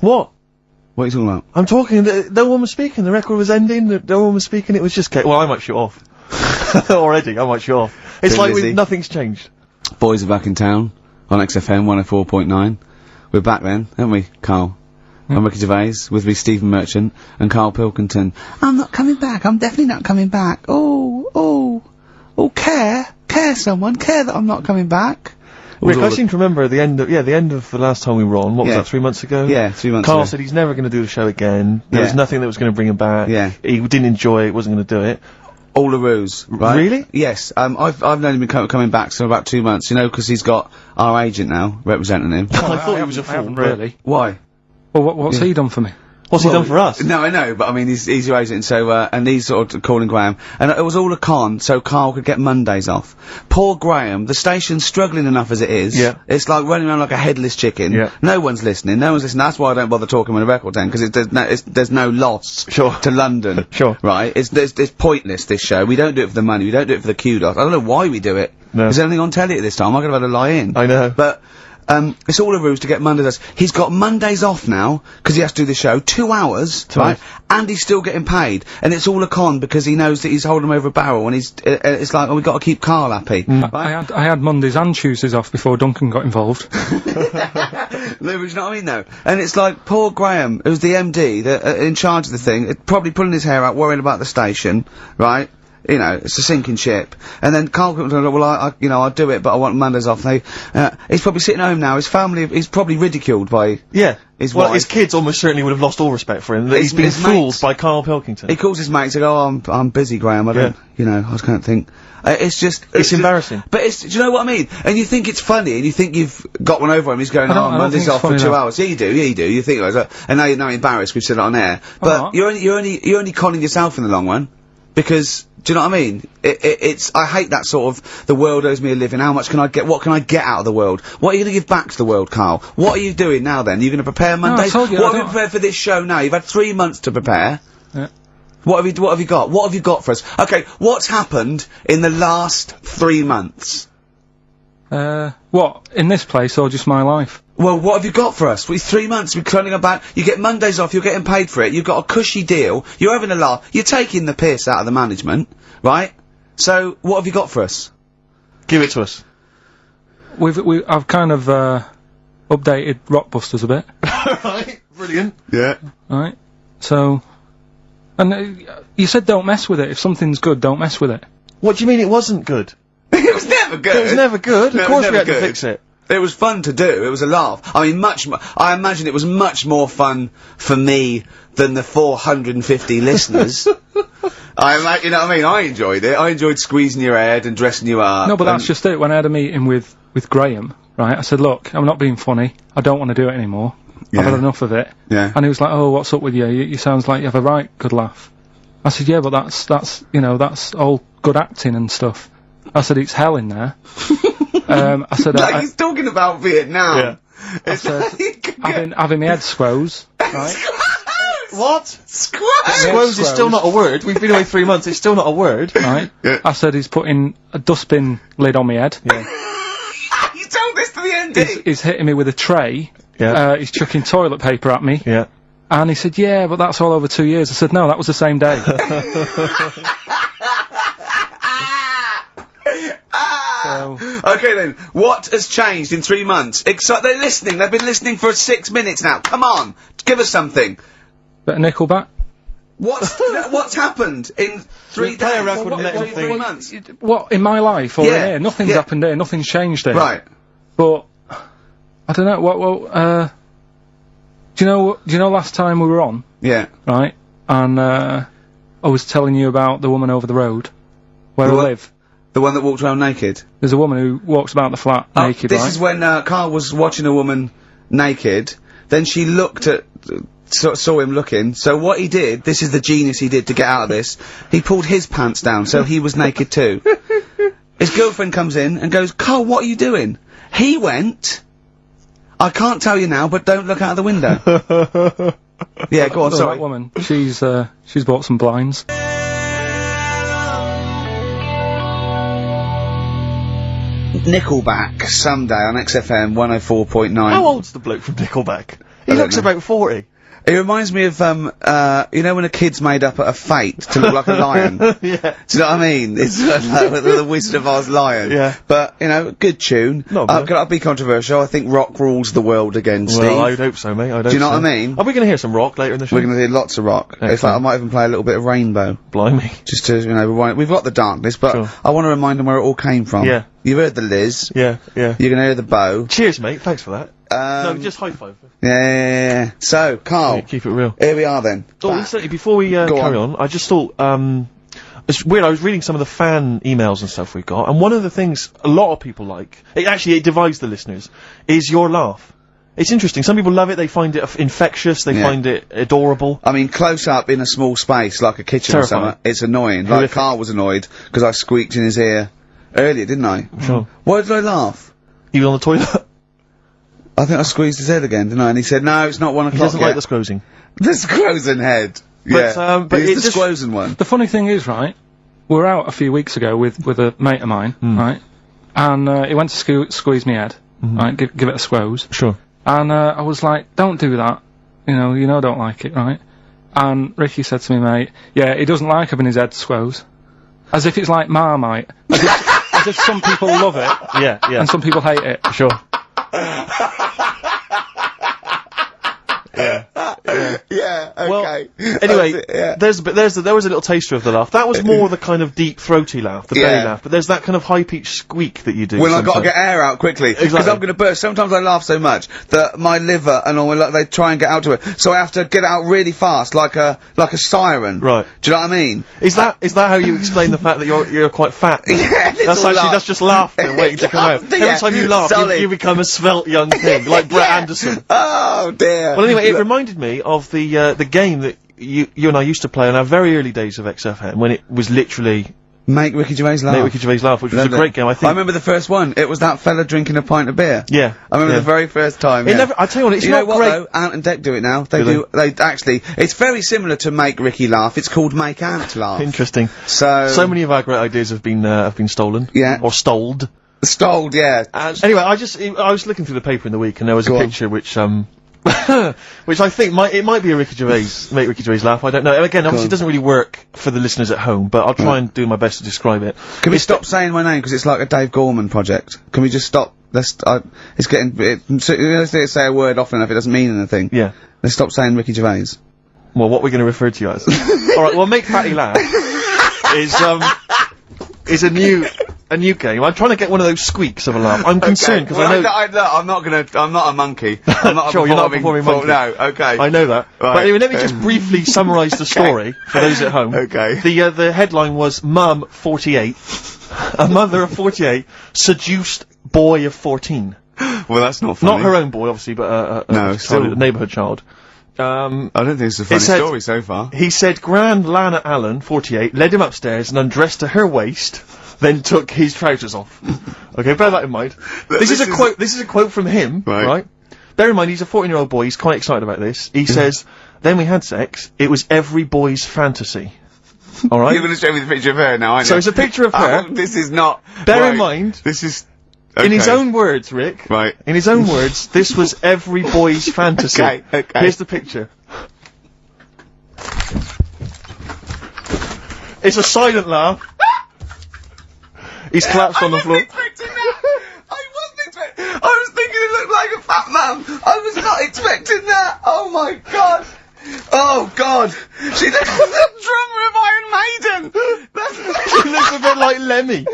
What? What are you talking about? I'm talking, no one was speaking, the record was ending, no one was speaking, it was just well, I might shut off. Already, I might shut off. It's Too like busy. nothing's changed. Boys are back in town on XFM 104.9. We're back then, aren't we, Carl? I'm Ricky Gervais, with me Stephen Merchant and Karl Pilkington. I'm not coming back, I'm definitely not coming back. Oh, care that I'm not coming back. Rick, I seem to remember the end of the last time we were on, what was that, 3 months ago? Yeah, 3 months Carl ago. said he's never going to do the show again. There was nothing that was going to bring him back. Yeah. He didn't enjoy it, wasn't going to do it. All a ruse, right? Really? Yes. I've known him coming back for about 2 months, you know, because he's got our agent now, representing him. I thought he was a I fool, haven't really. Why? Well, what's he done for me? What's he done for us? No, I know, but I mean, he's your agent, so, and he's sort of calling Graham. And it was all a con, so Carl could get Mondays off. Poor Graham, the station's struggling enough as it is. Yeah. It's like running around like a headless chicken. Yeah. No one's listening, That's why I don't bother talking on a record then, because there's no loss to London. Sure. Right? It's pointless, this show. We don't do it for the money, we don't do it for the kudos. I don't know why we do it. No. There's anything on telly at this time, I could have had a lie in. I know. But, it's all a ruse to get Mondays. He's got Mondays off now, because he has to do the show, 2 hours, right? And he's still getting paid. And it's all a con, because he knows that he's holding him over a barrel, and it's like, oh, we've got to keep Carl happy. I had Mondays and Tuesdays off before Duncan got involved. No, but you know what I mean, though? And it's like, poor Graham, who's the MD, in charge of the thing, probably pulling his hair out, worrying about the station, right? You know, it's a sinking ship. And then Karl comes along, well, I'll do it, but I want Mondays off. He's probably sitting home now, his family, he's probably ridiculed by his wife. His kids almost certainly would have lost all respect for him, that he's been his fooled mates. by Karl Pilkington. He calls his mates and go, oh, I'm busy, Graham, I don't, I can't think. It's just... It's embarrassing. But do you know what I mean? And you think it's funny, and you think you've got one over him, he's going, I don't Monday's think off it's for funny 2 now. hours. Yeah, you do, you think, and now you're now embarrassed, we've said it on air. But not. you're only conning yourself in the long run. Because, do you know what I mean? I hate that sort of, the world owes me a living, what can I get out of the world? What are you gonna give back to the world, Carl? What are you doing now then? You're gonna prepare Mondays? told you, What I have you prepared for this show now? You've had 3 months to prepare. Yeah. What have you got? What have you got for us? Okay, what's happened in the last 3 months? What? In this place or just my life? Well, what have you got for us? With 3 months, we're turning about, you get Mondays off, you're getting paid for it, you've got a cushy deal, you're having a laugh, you're taking the piss out of the management, right? So, what have you got for us? Give it to us. I've kind of, updated Rockbusters a bit. Right, brilliant. Yeah. Right? So, and you said don't mess with it. If something's good, don't mess with it. What do you mean it wasn't good? It was never good. It was never good. No, Of it was course we never had to good. fix it. It was fun to do, it was a laugh. I mean, I imagine it was much more fun for me than the 450 listeners. You know what I mean? I enjoyed it. I enjoyed squeezing your head and dressing you up. No, but that's just it. When I had a meeting with Graham, right, I said, look, I'm not being funny. I don't want to do it anymore. Yeah. I've had enough of it. Yeah. And he was like, oh, what's up with you? You sounds like you have a right good laugh. I said, yeah, but that's all good acting and stuff. I said, it's hell in there. I said, like he's talking about Vietnam. Yeah. I said, having my head squoze, right? What? Squash! Squoze is still not a word. We've been away 3 months, it's still not a word. Right? Yeah. I said, he's putting a dustbin lid on my head. Yeah. You told this to the MD! He's hitting me with a tray. Yeah. He's chucking toilet paper at me. Yeah. And he said, yeah, but that's all over 2 years. I said, no, that was the same day. So, Okay then, what has changed in 3 months? They're listening, they've been listening for 6 minutes now, come on! Give us something! bit of Nickelback. What's happened in 3 We play a days? record and let him 3 think. months? What, in my life or Yeah, in here? Nothing's yeah. happened here, nothing's changed here. Right. But, I don't know, do you know last time we were on, Yeah. right? And, I was telling you about the woman over the road, where I The what? live. The one that walked around naked? There's a woman who walks about the flat naked, This right? is when, Carl was watching a woman naked, then she looked at, saw him looking, so what he did, this is the genius he did to get out of this, he pulled his pants down, so he was naked too. His girlfriend comes in and goes, Carl, what are you doing? He went, I can't tell you now, but don't look out of the window. Yeah, go on, So sorry. that woman, she's bought some blinds. Nickelback Sunday on XFM 104.9. How old's the bloke from Nickelback? He don't looks know. about 40. It reminds me of, you know when a kid's made up a fate to look like a lion? Yeah. Do you know what I mean? It's like the Wizard of Oz lion. Yeah. But, you know, good tune. Not bad. I'll be controversial. I think rock rules the world again, Steve. Well, I'd hope so, mate. I'd hope Do you know so. what I mean? Are we going to hear some rock later in the show? We're going to hear lots of rock. In fact, I might even play a little bit of Rainbow. Blimey. Just to, you know, rewind. We've got the darkness, but Sure. I want to remind them where it all came from. Yeah. You've heard the Liz. Yeah, yeah. You're going to hear the bow. Cheers, mate. Thanks for that. No, just high five. Yeah. So, Carl. Yeah, keep it real. Here we are then. Oh, incidentally, before we carry on, I just thought, it's weird, I was reading some of the fan emails and stuff we got, and one of the things a lot of people like, it divides the listeners, is your laugh. It's interesting, some people love it, they find it infectious, they find it adorable. I mean, close up in a small space, like a kitchen or Terrifying. something, it's annoying. Like, Horrific. Carl was annoyed, because I squeaked in his ear earlier, didn't I? Sure. Why did I laugh? You on the toilet? I think I squeezed his head again, didn't I? And he said, no, it's not 1 o'clock He doesn't yet. like the squozen. The Squozen head. Yeah. but He's it the just- Squozen one. The funny thing is, right, we were out a few weeks ago with a mate of mine, right, and he went to squeeze me head, right, give it a squoze, Sure. and I was like, don't do that, you know I don't like it, right, and Ricky said to me, mate, yeah, he doesn't like having his head squoze, as if it's like Marmite, as if some people love it, Yeah, yeah. and some people hate it. Sure. Yeah, okay. Well, anyway, That's it, yeah. there was a little taster of the laugh. That was more the kind of deep throaty laugh, the belly Yeah. laugh. But there's that kind of high pitched squeak that you do. When I've got to sometimes. get air out quickly, because Exactly. I'm going to burst. Sometimes I laugh so much that my liver and all they try and get out to it, so I have to get it out really fast, like a siren. Right. Do you know what I mean? Is that how you explain the fact that you're quite fat? Yeah, That's just laughter waiting to come out. Yeah, Every time you laugh, solid. you become a svelte young thing, like Brett Anderson. Oh dear. Well, anyway, it reminded me of the game that you and I used to play in our very early days of XFM, when it was literally Make Ricky Gervais laugh. Make Ricky Gervais laugh, which was a Remember? great game. I think. I remember the first one. It was that fella drinking a pint of beer. Yeah. I remember yeah. the very first time. It yeah. never. I tell you what, it's You not know what great. though? Ant and Dec do it now. They Do do. They actually. It's very similar to Make Ricky Laugh. It's called Make Ant Laugh. Interesting. So many of our great ideas have been stolen. Yeah. Or stoled. Stoled, yeah. Anyway, I was looking through the paper in the week, and there was Go a on. picture which which I think might be a Ricky Gervais, Make Ricky Gervais laugh. I don't know. Again, obviously, on. it doesn't really work for the listeners at home, but I'll try and do my best to describe it. Can we stop saying my name because it's like a Dave Gorman project? Can we just stop? It's getting. Let's say a word often enough, it doesn't mean anything. Yeah. Let's stop saying Ricky Gervais. Well, what we're going to refer to you as. All right. Well, Make Fatty Laugh is a new game. I'm trying to get one of those squeaks of a laugh. I'm concerned because I know. I'm not a monkey. I'm not Sure, you're not a performing monkey. No, okay. I know that. Right. But anyway, let me just briefly summarise the story for those at home. Okay. The headline was Mum 48, a mother of 48 seduced boy of 14. Well, that's not funny. Not her own boy, obviously, but No, still. a neighbourhood child. I don't think it's a funny said- story so far. He said Grand Lana Allen, 48, led him upstairs and undressed to her waist, then took his trousers off. Okay, bear that in mind. This is a quote from him, Right. right? Bear in mind, he's a 14-year-old boy, he's quite excited about this. He says, then we had sex, it was every boy's fantasy. Alright? You're going to show me the picture of her now, aren't you? So it's a picture of her. Oh, this is not. Bear right. in mind, This is. in his okay. own words, Rick. Right. In his own words, this was every boy's fantasy. Okay. Here's the picture. It's a silent laugh. He's collapsed on the floor. I was thinking it looked like a fat man. I was not expecting that. Oh my god. Oh god. She looks like the drummer of Iron Maiden. She looks a bit like Lemmy.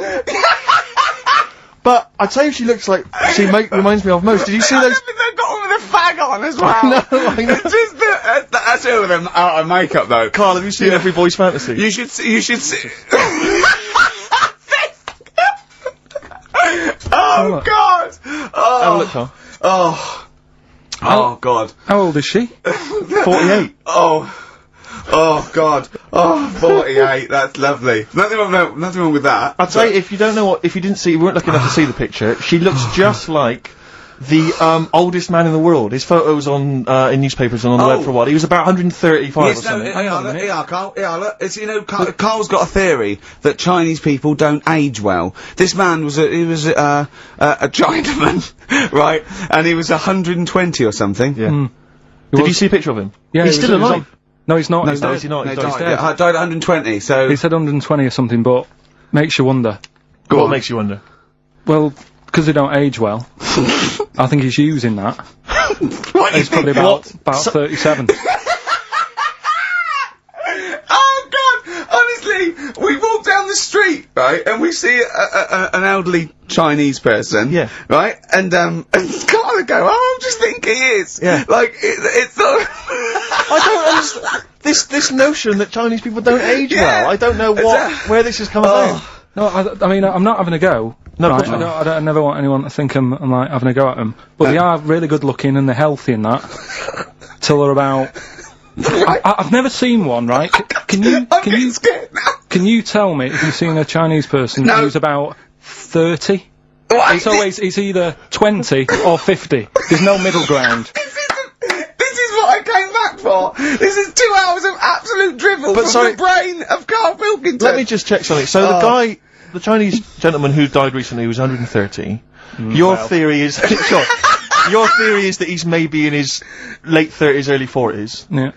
But I tell you, she looks like reminds me of most. Did you see I those? don't think they've got one with a fag on as well. No, I know. It's just that's her with them out of makeup though. Carl, have you seen Every Boy's Fantasy? You should see. Oh look. god. Have a Oh. look, Carl. Oh god. How old is she? 48. Oh god. Oh, 48. That's lovely. Nothing wrong with that. I'll tell you, if you don't know if you didn't see, you weren't lucky enough to see the picture, she looks just like the oldest man in the world. His photos on in newspapers and on the web for a while. He was about 135 or something. Carl. Look, it's, Carl's got a theory that Chinese people don't age well. This man was a Chinaman, right? And he was 120 or something. Yeah. Did you see a picture of him? Yeah, he's still alive. No, he's not. No, he's dead. is he not? No, He's died dead. at 120. So He said 120 or something, but makes you wonder. What makes you wonder? Well, because they don't age well. I think he's using that. He's probably about 37. Oh God! Honestly, we walk down the street, right, and we see an elderly Chinese person, right, and Carl would go, "Oh, I just think he is." Yeah. Like it's not. I don't understand this notion that Chinese people don't age well. I don't know where this has come about. No, I mean, I'm not having a go. No, right? I never want anyone to think I'm like having a go at them. But they are really good looking and they're healthy and that. Till they're about. I've never seen one, right? Can you tell me if you've seen a Chinese person who's about 30? It's either 20 or 50. There's no middle ground. This is what I came back for. This is 2 hours of absolute drivel from the brain of Karl Pilkington. Let me just check something. So the Chinese gentleman who died recently was 130. Your theory is your theory is that he's maybe in his late 30s, early 40s. Yeah.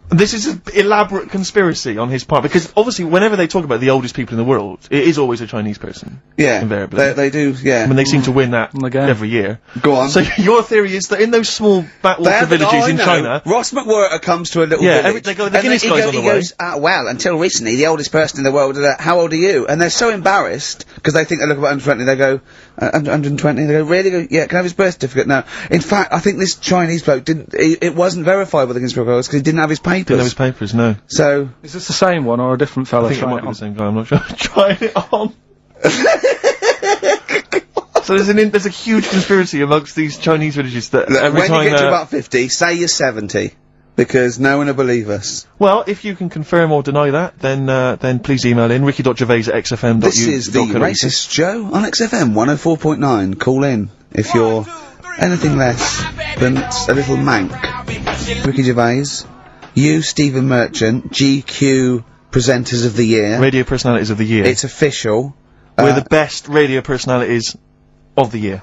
This is an elaborate conspiracy on his part, because obviously whenever they talk about the oldest people in the world, it is always a Chinese person. Yeah. Invariably. They do, yeah. I mean, they seem to win that every year. Go on. So your theory is that in those small backwater villages in China... Ross McWhirter comes to a little village. They go, the Guinness guy's on the way. He goes, well, until recently, the oldest person in the world, how old are you? And they're so embarrassed, because they think they look about 120, they go, 120, they go, really? They go, yeah, can I have his birth certificate? No. In fact, I think this Chinese bloke it wasn't verified by the conspiracy because he didn't have his papers. Didn't have his papers, no. So... Is this the same one or a different fella? I think it might be the same guy, I'm not sure. Trying it on. So there's a huge conspiracy amongst these Chinese villages that every when time... you get to about 50, say you're 70. Because no one will believe us. Well, if you can confirm or deny that, then please email in ricky.gervais@xfm.u. This is the Racist Joe on XFM 104.9. Call in if you're anything less than a little mank. Ricky Gervais, you, Stephen Merchant, GQ Presenters of the Year. Radio Personalities of the Year. It's official. We're the best radio personalities of the year.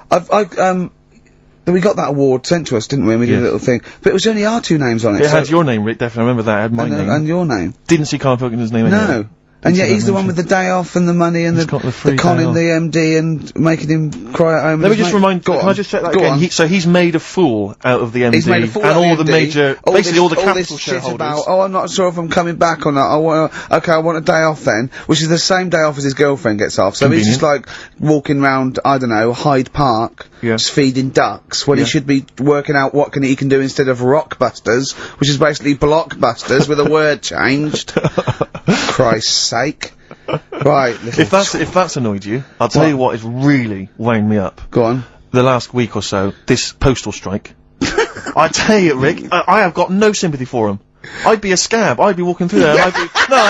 We got that award sent to us, didn't we? And we did a little thing. But it was only our two names on it. It had your name, Rick, definitely. I remember that. It had my name. And your name. Didn't see Karl Pilkington's name anyway. No. And yet he's the one with the day off and the money and the conning the MD and making him cry at home. Let me just remind. Can I just check that again? So he's made a fool out of the MD. He's made a fool and out all of the MD, major, basically all the capital shit shareholders. About, I'm not sure if I'm coming back or not. I want a day off then, which is the same day off as his girlfriend gets off. So he's just like walking round, I don't know, Hyde Park, just feeding ducks, when he should be working out what he can do instead of Rockbusters, which is basically Blockbusters with a word changed. Christ's sake. Right. If that's annoyed you, I'll tell you what is really weighing me up. Go on. The last week or so, this postal strike. I tell you, Rick, I have got no sympathy for him. I'd be a scab. I'd be walking through there, and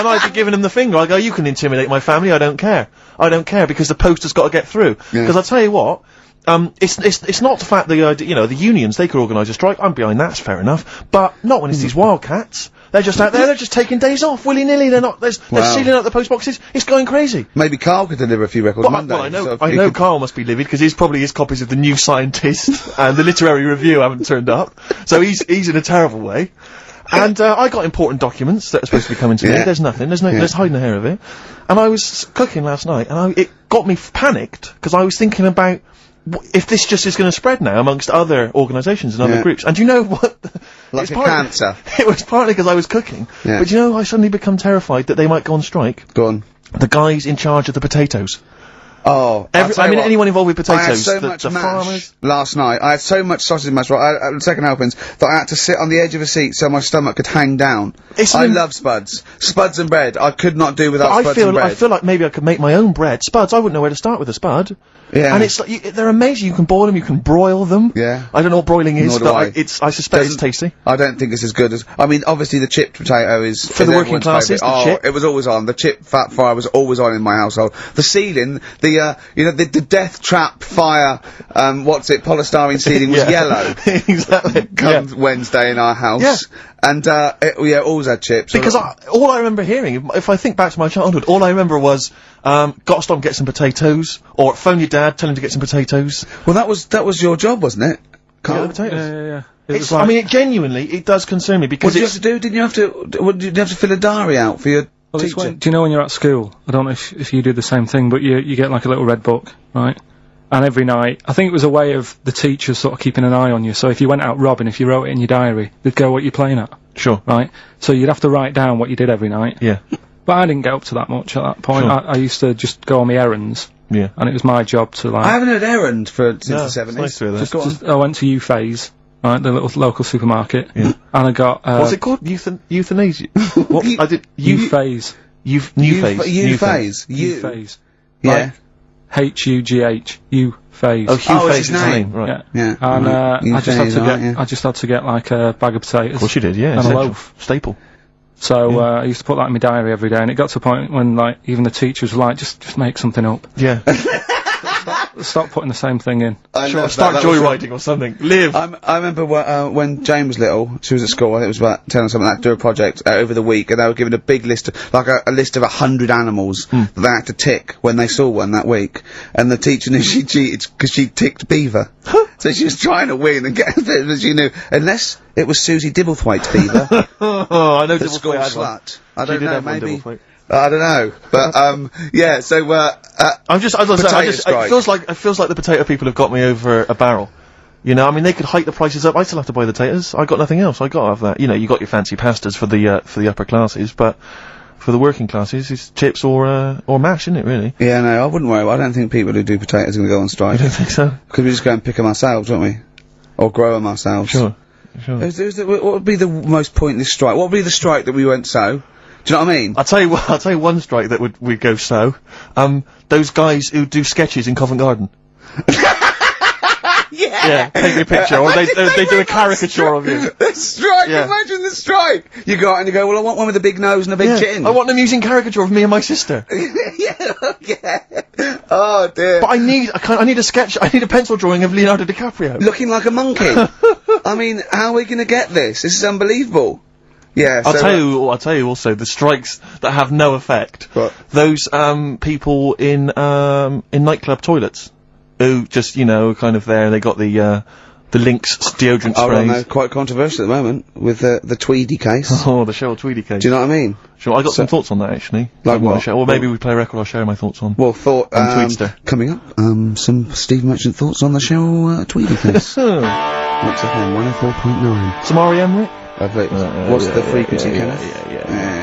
I'd be giving him the finger. I go, you can intimidate my family. I don't care. I don't care because the post has got to get through. Because I'll tell you what. It's not the fact that the unions, they could organise a strike. I'm behind that. It's fair enough. But not when it's these wildcats. They're just out there. They're just taking days off willy-nilly. They're sealing up the post boxes. It's going crazy. Maybe Carl could deliver a few records Monday. Well, I know Carl must be livid because his copies of the New Scientist and the Literary Review haven't turned up. So he's in a terrible way. And I got important documents that are supposed to be coming to me. There's nothing. There's hiding a hair of it. And I was cooking last night, and it got me panicked because I was thinking about if this just is going to spread now amongst other organisations and other groups. And you know what? Like a cancer. It was partly because I was cooking. But you know, I suddenly become terrified that they might go on strike. Go on. The guys in charge of the potatoes. Oh, anyone involved with potatoes. I had so much mash farmers. Last night. I had so much sausage mash, second helpings, that I had to sit on the edge of a seat so my stomach could hang down. I love spuds. Spuds and bread. I could not do without spuds and bread. I feel like maybe I could make my own bread. Spuds, I wouldn't know where to start with a spud. Yeah. And it's like, they're amazing. You can boil them, you can broil them. Yeah. I don't know what broiling is, but I suspect it's tasty. I don't think it's as good as, obviously the chipped potato is... For the working classes, it was always on. The chip fat fry was always on in my household. The ceiling, the the the death trap fire, polystyrene ceiling was yellow. Exactly. Come Wednesday in our house. Yeah. And, always had chips. Because all I remember hearing, if I think back to my childhood, all I remember was, gotta stop and get some potatoes, or phone your dad, tell him to get some potatoes. Well, that was your job, wasn't it? Carl? Potatoes. Yeah. It's, I mean, it does concern me because what did you have to do? Didn't you have to fill a diary out for your teacher? Do you know when you're at school? I don't know if you do the same thing, but you get like a little red book, right? And every night, I think it was a way of the teachers sort of keeping an eye on you. So if you went out robbing, if you wrote it in your diary, they'd go, what you're playing at. Sure. Right? So you'd have to write down what you did every night. Yeah. But I didn't get up to that much at that point. Sure. I used to just go on my errands. Yeah. And it was my job to like... I haven't had errand since the 70s. Nice to hear that. I went to U-Phase, right, the little local supermarket. Yeah. And I got... What's it called? Euthanasia? What? I did... U-Phase. New phase. U-Phase. U-Phase. Yeah. H-U-G-H. U-Phase. Oh, Hugh it's Phase his is his name. name, right. Yeah. And, I just had to get like a bag of potatoes. Of course you did, yeah. And a essential. loaf. Staple. So, I used to put that in my diary every day, and it got to a point when, like, even the teachers were like, just make something up. Yeah. Stop putting the same thing in. Sure, start joyriding or something. Live. I remember when Jane was little, she was at school, I think it was about 10 or something like that, do a project over the week, and they were given a big list, like a list of 100 animals that they had to tick when they saw one that week. And the teacher knew she cheated because she ticked beaver. So she was trying to win and get it, but she knew, unless it was Susie Dibblethwaite's beaver. Oh, I know the school Dibblethwaite slut. I don't know, maybe. I don't know, but yeah. So I'm just, as I say, it feels like the potato people have got me over a barrel. You know, I mean, they could hike the prices up. I still have to buy the potatoes. I got nothing else. I got to have that. You know, you got your fancy pastas for the upper classes, but for the working classes, it's chips or mash, isn't it? Really? Yeah, no, I wouldn't worry. I don't think people who do potatoes are going to go on strike. You don't think so? Because we just go and pick them ourselves, don't we? Or grow them ourselves. Sure. What would be the most pointless strike? What would be the strike that we went so? Do you know what I mean? I'll tell you one strike that would go so. Those guys who do sketches in Covent Garden. Yeah, take a picture, or they do a caricature of you. The strike, imagine the strike! You go out and you go, well, I want one with a big nose and a big chin. I want an amusing caricature of me and my sister. yeah. Oh, dear. But I need a sketch, I need a pencil drawing of Leonardo DiCaprio. Looking like a monkey. I mean, how are we gonna get this? This is unbelievable. Yeah, I'll tell you also, the strikes that have no effect. What? Those, people in nightclub toilets. Who just, you know, kind of there, they got the Lynx deodorant sprays. Oh, well, no, quite controversial at the moment, with the Tweedy case. Oh, the Cheryl Tweedy case. Do you know what I mean? Sure, I got some thoughts on that, actually. Like what? Or maybe we play a record, I'll share my thoughts on. Well, on Tweedster. Coming up, some Steve Merchant thoughts on the Cheryl Tweedy case. XFM 104.9. Some R.E.M., Rick? What's the frequency, Kenneth? Yeah.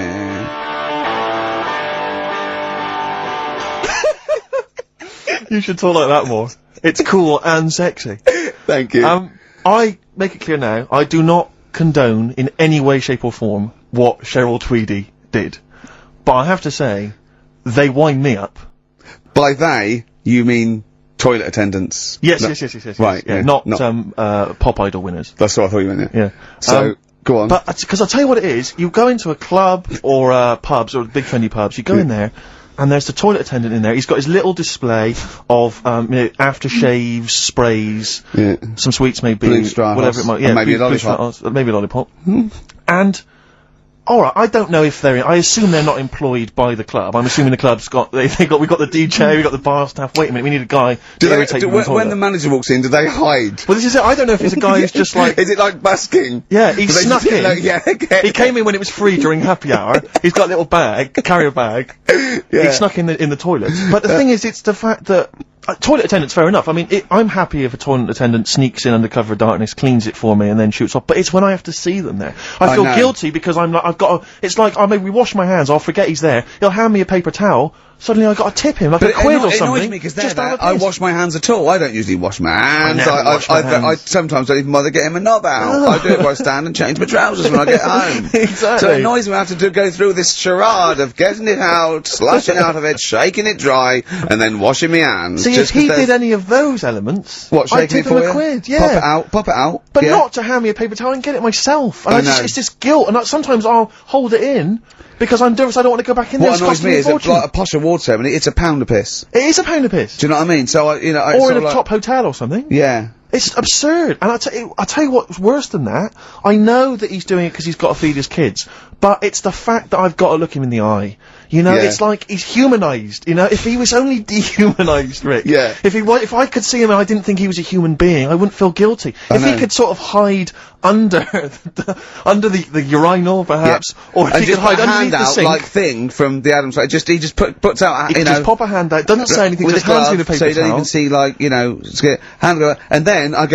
You should talk like that more. It's cool and sexy. Thank you. I make it clear now, I do not condone in any way, shape or form what Cheryl Tweedy did. But I have to say, they wind me up. By they, you mean toilet attendants? Yes. Right, yeah, yeah, not Pop Idol winners. That's what I thought you meant, Yeah. So, go on. But, because I'll tell you what it is, you go into a club, or, pubs, or big trendy pubs, you go in there, and there's the toilet attendant in there. He's got his little display of, aftershaves, sprays, some sweets maybe, blue straw whatever it might, and maybe a lollipop. Maybe a lollipop. And, alright, I don't know if I assume they're not employed by the club. I'm assuming the club's we got the DJ, we got the bar staff. Wait a minute, we need a guy to irritate people in the toilet. When the manager walks in, do they hide? Well, this is it. I don't know if it's a guy who's just like... Is it like busking? Yeah, he snuck in. Okay. He came in when it was free during happy hour. He's got a little carrier bag. He snuck in the toilet. But the thing is, it's the fact that... toilet attendants, fair enough. I mean, I'm happy if a toilet attendant sneaks in under cover of darkness, cleans it for me, and then shoots off. But it's when I have to see them there. I feel guilty because it's like, I maybe wash my hands, I'll forget he's there. He'll hand me a paper towel. Suddenly I got to tip him like a quid or something. It annoys me because I wash my hands at all. I don't usually wash my hands. I sometimes don't even bother getting my knob out. I do it while I stand and change my trousers when I get home. Exactly. So it annoys me I have to go through this charade of getting it out, slushing out of it, shaking it dry, and then washing my hands. See, if he did any of those elements, I'd tip him a quid, yeah. Pop it out. But not to hand me a paper towel and get it myself. And it's just guilt, and sometimes I'll hold it in, Because I'm nervous, I don't want to go back in there. What It's annoys costing me a is that, fortune. like, a posh award ceremony, it's a pound a piss. It is a pound a piss. Do you know what I mean? So, you know, I Or sort in of a like- top hotel or something. Yeah. It's absurd. And I'll tell you what's worse than that. I know that he's doing it because he's got to feed his kids. But it's the fact that I've got to look him in the eye. You know, Yeah. it's like he's humanised. You know, if he was only dehumanised, Rick. Yeah. If I could see him and I didn't think he was a human being, I wouldn't feel guilty. If know. he could sort of hide under the urinal, perhaps, or if And he could just put hide a hand underneath the out, sink. like thing from the Adams family. He just puts out, He you could know. just pop a hand out, doesn't say anything, with just a hands me the glove, paper so you don't towel. even see, like, you know, hand go, and then I'd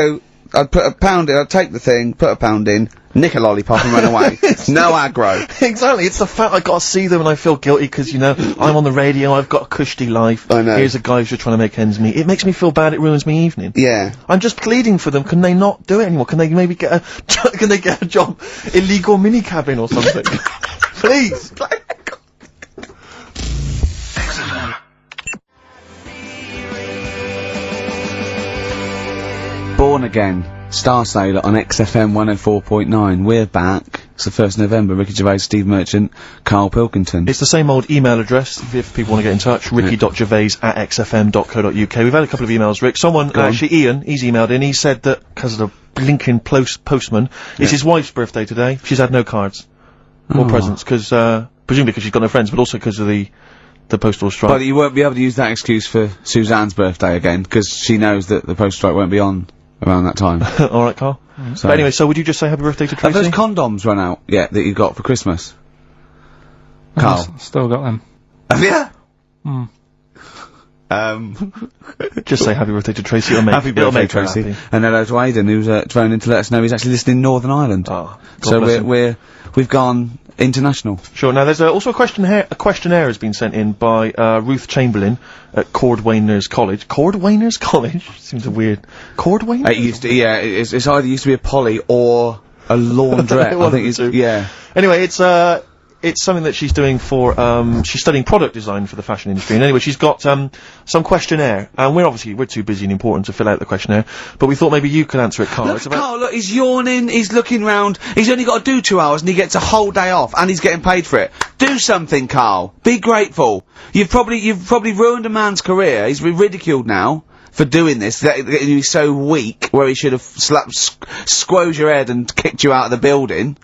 put a pound in, I'd take the thing, put a pound in, nick a lollipop and run away. No aggro. Exactly, it's the fact I gotta see them and I feel guilty because, you know, I'm on the radio, I've got a cushy life. I know. Here's a guy who's just trying to make ends meet. It makes me feel bad, it ruins my evening. Yeah. I'm just pleading for them, can they not do it anymore? Can they maybe get a job, illegal mini-cabin or something? Please! Born Again, Star Sailor on XFM 104.9. We're back. It's the 1st of November. Ricky Gervais, Steve Merchant, Karl Pilkington. It's the same old email address if people want to get in touch, ricky.gervais@xfm.co.uk. We've had a couple of emails, Rick. Someone, Go on. actually Ian, he's emailed in, he said that, because of the blinking postman, it's his wife's birthday today. She's had no cards. Or presents, because, presumably because she's got no friends, but also because of the postal strike. But you won't be able to use that excuse for Suzanne's birthday again, because she knows that the postal strike won't be on around that time. Alright, Carl. So- But anyway, so would you just say happy birthday to Have Tracy? those condoms run out yet that you got for Christmas? Carl. Still got them. Have you? Just say happy birthday to Tracy, it'll make, Happy it'll birthday, make her Tracy. happy. And hello to Aidan, who's phoned in to let us know he's actually listening in Northern Ireland. Oh, God So bless him. we've gone international. Sure. Now, there's also a questionnaire has been sent in by Ruth Chamberlain at Cordwainers College. Cordwainers College seems a weird. Cordwainers. It used to, yeah, it's either used to be a Polly or a laundrette. I think it's, yeah. Anyway, it's something that she's doing for, she's studying product design for the fashion industry. And anyway, she's got, some questionnaire. And we're too busy and important to fill out the questionnaire. But we thought maybe you could answer it, Carl. Look, Carl, look, he's yawning, he's looking round, he's only got to do 2 hours and he gets a whole day off, and he's getting paid for it. Do something, Carl. Be grateful. You've probably ruined a man's career. He's been ridiculed now for doing this, that he's so weak, where he should have squoze your head and kicked you out of the building.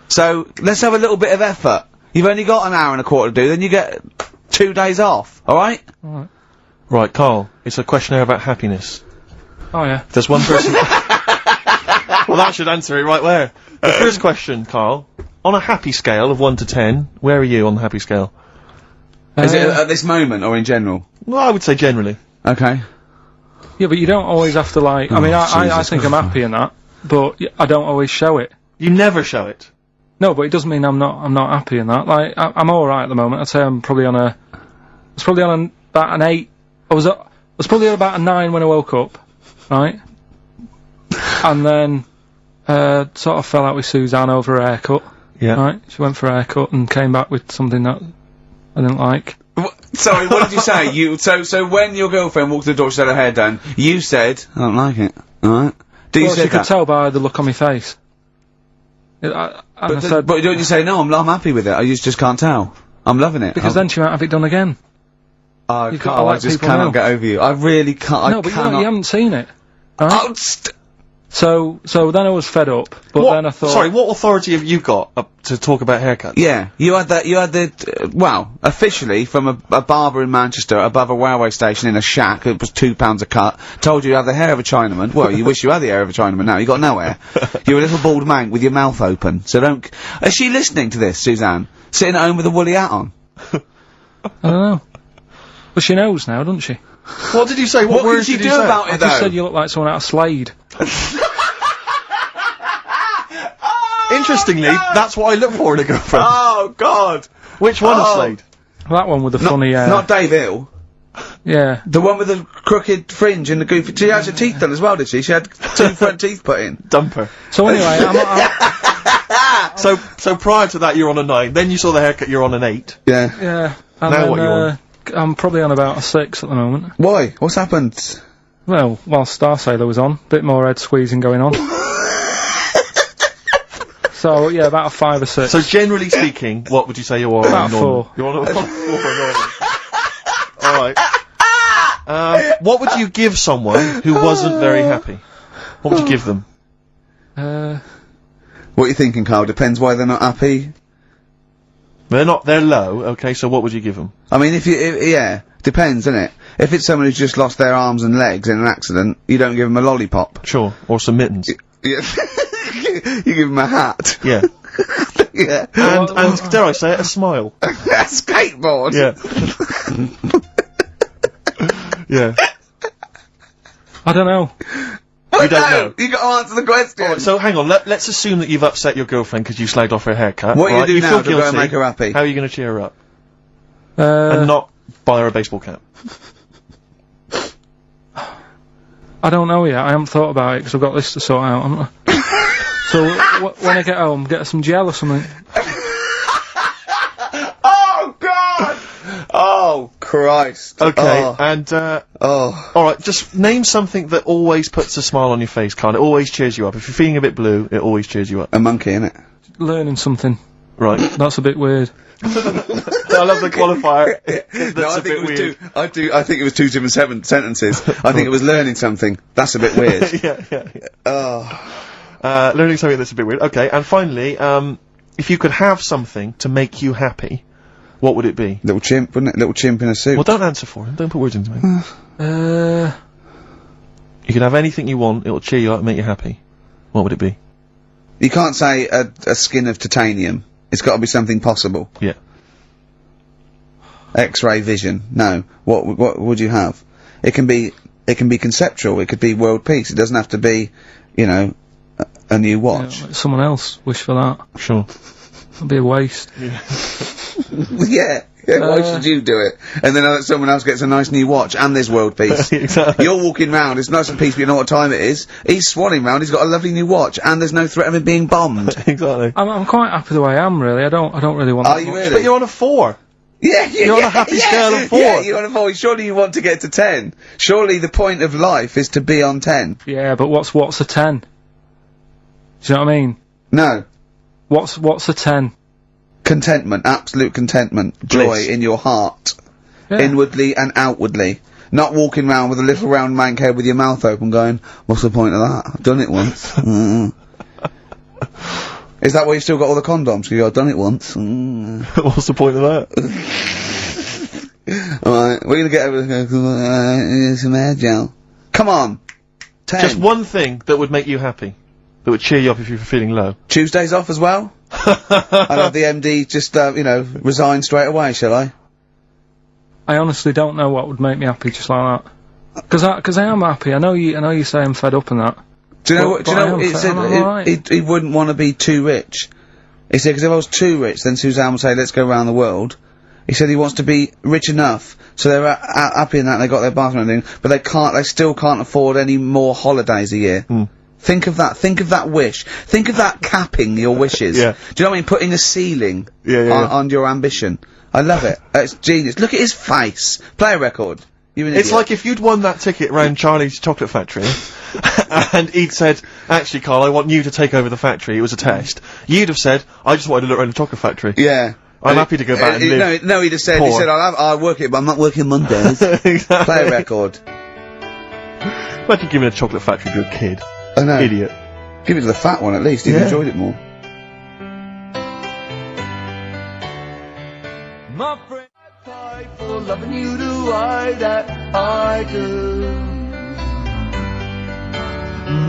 So, let's have a little bit of effort. You've only got an hour and a quarter to do, then you get 2 days off, alright? Right, Carl, it's a questionnaire about happiness. Oh yeah. There's one person. Well, that should answer it right where. The first question, Carl. On a happy scale of 1 to 10, where are you on the happy scale? Is it at this moment, or in general? Well, I would say generally. Okay. Yeah, but you don't always have to like. I mean, I Jesus think I'm happy in that, but I don't always show it. You never show it. No, but it doesn't mean I'm not happy in that. Like, I'm alright at the moment. I'd say I'm probably on a. I was probably on about an 8. I was probably on about a 9 when I woke up, right? And then, sort of fell out with Suzanne over a haircut. Yeah. Right? She went for a haircut and came back with something that I didn't like. Sorry, what did you say? So when your girlfriend walked to the door, she had her hair done, you said, I don't like it, alright? Well, say she could that? tell by the look on my face. I said, But don't you say, no, I'm happy with it, I just can't tell. I'm loving it. because then she might have it done again. Oh, you've got to Carl, I let just people cannot know. get over you. I really can't, No, I but cannot. you haven't seen it. Right? Oh, So then I was fed up, but then I thought... Sorry, what authority have you got to talk about haircuts? yeah, you had well, officially from a barber in Manchester above a railway station in a shack, it was £2 a cut, told you have the hair of a Chinaman. Well, you wish you had the hair of a Chinaman now, you got no hair. You're a little bald mank with your mouth open, so don't... Is she listening to this, Suzanne? Sitting at home with a woolly hat on? I don't know. But she knows now, doesn't she? What did you say? What What words did you did do you say? about I it, just though? said you look like someone out of Slade. Interestingly, that's what I look for in a girlfriend. Oh, God! Which one of Oh. Slade? That one with the funny hair. Not Dave Hill. Yeah. The one with the crooked fringe and the goofy... She had her teeth done as well, did she? She had 2 front teeth put in. Dumper. So anyway, So prior to that, you're on a 9. Then you saw the haircut, you're on an 8. Yeah. yeah. And Now then, what you on? I'm probably on about a 6 at the moment. Why? What's happened? Well, while Star Sailor was on, bit more head squeezing going on. So, yeah, about a 5 or 6. So generally speaking, what would you say you are? About 4. You're on a 4. Alright. What would you give someone who wasn't very happy? What would you give them? What are you thinking, Carl? Depends why they're not happy. They're low, okay, so what would you give them? I mean, yeah, depends, innit? If it's someone who's just lost their arms and legs in an accident, you don't give them a lollipop. Sure, or some mittens. Yeah. You give them a hat. Yeah. Yeah. And dare I say it, a smile. A skateboard. Yeah. Yeah. I don't know. You don't know. You got to answer the question. Alright, so hang on, let's assume that you've upset your girlfriend because you slagged off her haircut. What are you right? do now feel to go guilty. and make her happy? How are you going to cheer her up? And not buy her a baseball cap. I don't know yet. I haven't thought about it because I've got this to sort out, haven't I? So, when I get home, get her some gel or something. Oh, God! Oh, Christ. Okay, Oh. and, Oh. alright, just name something that always puts a smile on your face, Carl. It always cheers you up. If you're feeling a bit blue, it always cheers you up. A monkey, innit? Learning something. Right. That's a bit weird. I love the qualifier. No, I think it was two. I think it was 2 different sentences. I think it was learning something. That's a bit weird. yeah. Oh. Learning something that's a bit weird. Okay, and finally, if you could have something to make you happy, what would it be? Little chimp, wouldn't it? Little chimp in a suit. Well, don't answer for him. Don't put words into me. You can have anything you want. It'll cheer you up and make you happy. What would it be? You can't say a skin of titanium. It's got to be something possible. Yeah. X-ray vision. No. What would you have? It can be conceptual. It could be world peace. It doesn't have to be, you know, a new watch. Yeah, let someone else wish for that. Sure. It'd be a waste. Yeah. Why should you do it? And then someone else gets a nice new watch and there's world peace. Exactly. You're walking round, it's nice and peaceful, you know what time it is. He's swanning round, he's got a lovely new watch, and there's no threat of him being bombed. Exactly. I'm quite happy the way I am, really. I don't really want Are that you much. really? But you're on a 4. Yeah, You're on a happy scale of 4. Yeah, you're on a 4. Surely you want to get to 10. Surely the point of life is to be on 10. Yeah, but what's a 10? Do you know what I mean? No. What's a 10? Contentment, absolute contentment, joy Bliss. in your heart, Yeah. inwardly and outwardly. Not walking round with a little round mank head with your mouth open going, what's the point of that? I've done it once. Is that why you've still got all the condoms? 'Cause I've done it once. What's the point of that? Alright, we're gonna get some hair gel. Come on! 10. Just one thing that would make you happy. That would cheer you up if you were feeling low. Tuesdays off as well? I'll have the MD just, you know, resign straight away, shall I? I honestly don't know what would make me happy just like that. Because I am happy. I know you say I'm fed up and that. Do you know But- what? Do you but I know? am It fed- said I'm alright. he wouldn't want to be too rich. He said because if I was too rich, then Suzanne would say, "Let's go around the world." He said he wants to be rich enough so they're happy in that they got their bathroom and everything, but they still can't afford any more holidays a year. Think of that. Think of that wish. Think of that capping your wishes. Yeah. Do you know what I mean? Putting a ceiling Yeah. on your ambition. I love it. It's genius. Look at his face. Play a record. You're an It's idiot. like if you'd won that ticket round Charlie's Chocolate Factory, and he'd said, actually, Carl, I want you to take over the factory, it was a test. You'd have said, I just wanted to look around the chocolate factory. Yeah. I'm happy to go back and live. No, he just said, poor. I'll work it, but I'm not working Mondays. Exactly. Play a record. Imagine giving a chocolate factory to a kid. I know. Idiot. Give it to the fat one at least, he'd Yeah. enjoyed it more. My friend, I fight for loving you the way that I do.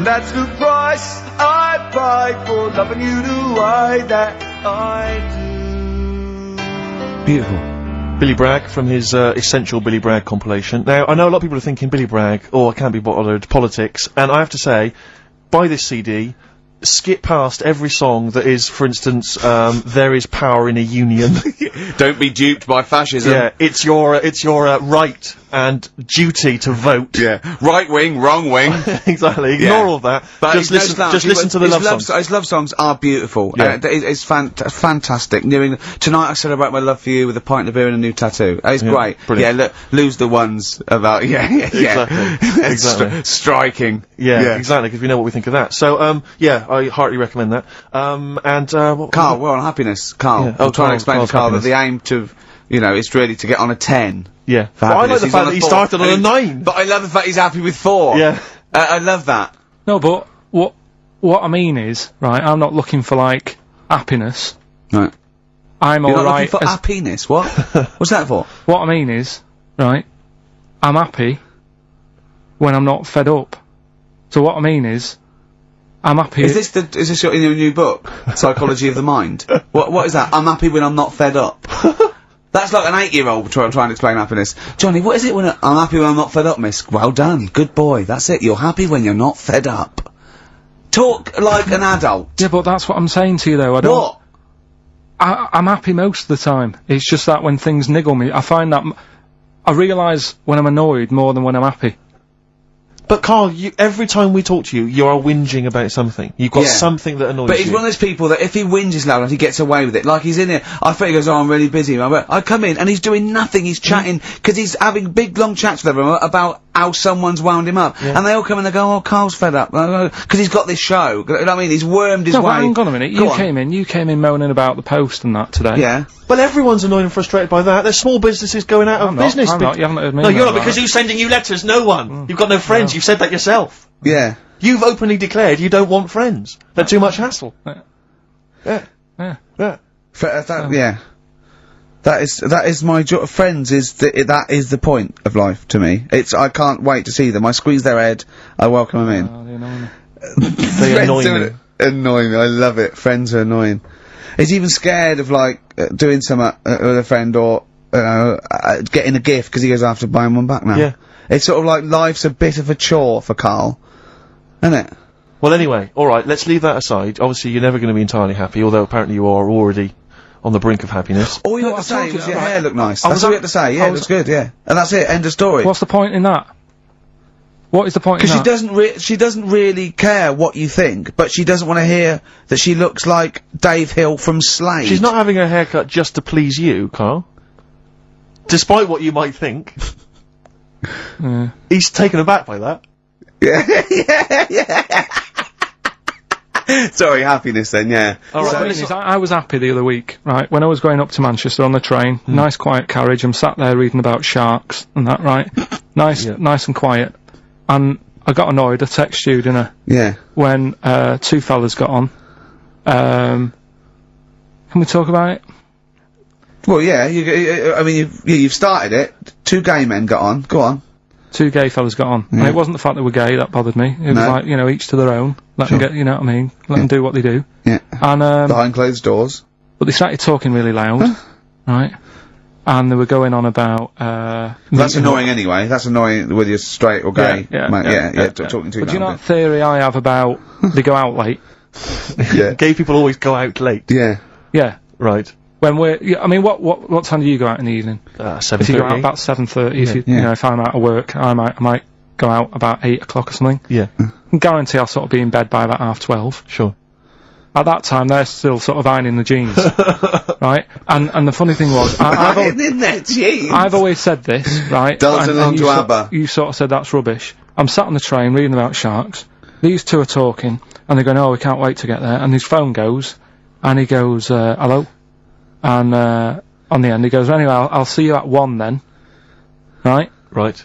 That's the price I pay for loving you the way that I do. Beautiful. Billy Bragg from his Essential Billy Bragg compilation. Now, I know a lot of people are thinking Billy Bragg, I can't be bothered, politics, and I have to say, buy this CD, skip past every song that is, for instance, There Is Power in a Union. Don't be duped by fascism. Yeah, it's your right and duty to vote. Yeah. Right wing, wrong wing. Exactly, ignore all that. But Just he's no slouch. listen to the love songs. His love songs are beautiful. Yeah. It's fantastic. Tonight I celebrate my love for you with a pint of beer and a new tattoo. It's great. brilliant. Yeah, look, lose the ones about, Exactly. Striking. Yeah, exactly, because we know what we think of that. So, yeah, I heartily recommend that. What Carl, we're on happiness. Carl, Yeah. I'm Oh, trying to explain Carl's to Carl that happiness. the aim to, is really to get on a 10. Yeah. For But I like happiness. the He's fact on that he 4, started on a and 9. But I love the fact he's happy with 4. Yeah. I love that. No, but what I mean is, right, I'm not looking for, like, happiness. Right. I'm You're not alright. looking for happiness. What? What's that for? What I mean is, right, I'm happy when I'm not fed up. So what I mean is, I'm happy... Is this your new book? Psychology of the Mind? What is that? I'm happy when I'm not fed up. That's like an 8-year-old trying to explain happiness. Johnny, what is it when I'm happy when I'm not fed up, miss? Well done. Good boy. That's it. You're happy when you're not fed up. Talk like an adult. Yeah, but that's what I'm saying to you, though. I don't... What? I'm happy most of the time. It's just that when things niggle me, I find that... I realise when I'm annoyed more than when I'm happy. But Carl, every time we talk to you, you are whinging about something. You've got Yeah. something that annoys But you. he's one of those people that if he whinges loud enough, he gets away with it. Like he's in here, I think he goes, oh, I'm really busy. I come in and he's doing nothing. He's chatting, because he's having big, long chats with everyone about how someone's wound him up. And they all come and they go, oh, Carl's fed up. Because he's got this show. You know what I mean? He's wormed his No, way. but hang on a minute. Go You on. came in moaning about the post and that today. Yeah. Well, everyone's annoyed and frustrated by that. There's small businesses going out of business. I'm not. You haven't heard me. No, you're moan not, because about who's sending you letters? No one. You've got no friends. You've said that yourself. Yeah. You've openly declared you don't want friends. They're too much hassle. Yeah. Yeah. Yeah. Yeah. Yeah. That is my friends that is the point of life to me. I can't wait to see them. I squeeze their head. I welcome them in. Oh, you know, They annoy me. Annoying me. I love it. Friends are annoying. He's even scared of doing something with a friend or getting a gift because he goes after buying one back now. Yeah. It's sort of like life's a bit of a chore for Carl, isn't it? Well, anyway, alright, let's leave that aside. Obviously, you're never going to be entirely happy, although apparently you are already on the brink of happiness. All you No, had I to say told you was your that, hair looked nice. I That's was all you at- had to say. Yeah, I it was- looks good. Yeah, and that's it. End of story. What's the point in that? What is the point in Because that? she doesn't really care what you think, but she doesn't want to hear that she looks like Dave Hill from Slade. She's not having her haircut just to please you, Carl. Despite what you might think. Yeah. He's taken aback by that. Sorry, happiness then. Yeah. What I mean is, I was happy the other week, right? When I was going up to Manchester on the train, nice quiet carriage, I'm sat there reading about sharks and that, right? Nice and quiet. And I got annoyed, I texted you, didn't I? Yeah. When, 2 fellas got on. Can we talk about it? Well, yeah. You've started it. 2 gay men got on. Go on. 2 gay fellas got on. And it wasn't the fact they were gay that bothered me. It was No. like, each to their own. Let them get, you know what I mean? Let them do what they do. Yeah. And, Behind closed doors. but they started talking really loud, right? And they were going on about, That's meeting up. annoying anyway. That's annoying whether you're straight or gay. Mate, talking to you But do you know about that theory I have about they go out late? it. Yeah. Gay people always go out late. Yeah. Yeah. Right. When what time do you go out in the evening? If you go out 7:30. about 7:30, if Yeah. if I'm out of work, I might go out about 8 o'clock or something. Yeah. I can guarantee I'll sort of be in bed by about 12:30. Sure. At that time, they're still sort of ironing the jeans, right? And the funny thing was, in their jeans. I've always said this, right? Dancing and along you to sort- ABBA. You sort of said that's rubbish. I'm sat on the train reading about sharks. These 2 are talking, and they're going, oh, we can't wait to get there. And his phone goes, and he goes, hello? And on the end, he goes, anyway, I'll see you at 1 then. Right? Right.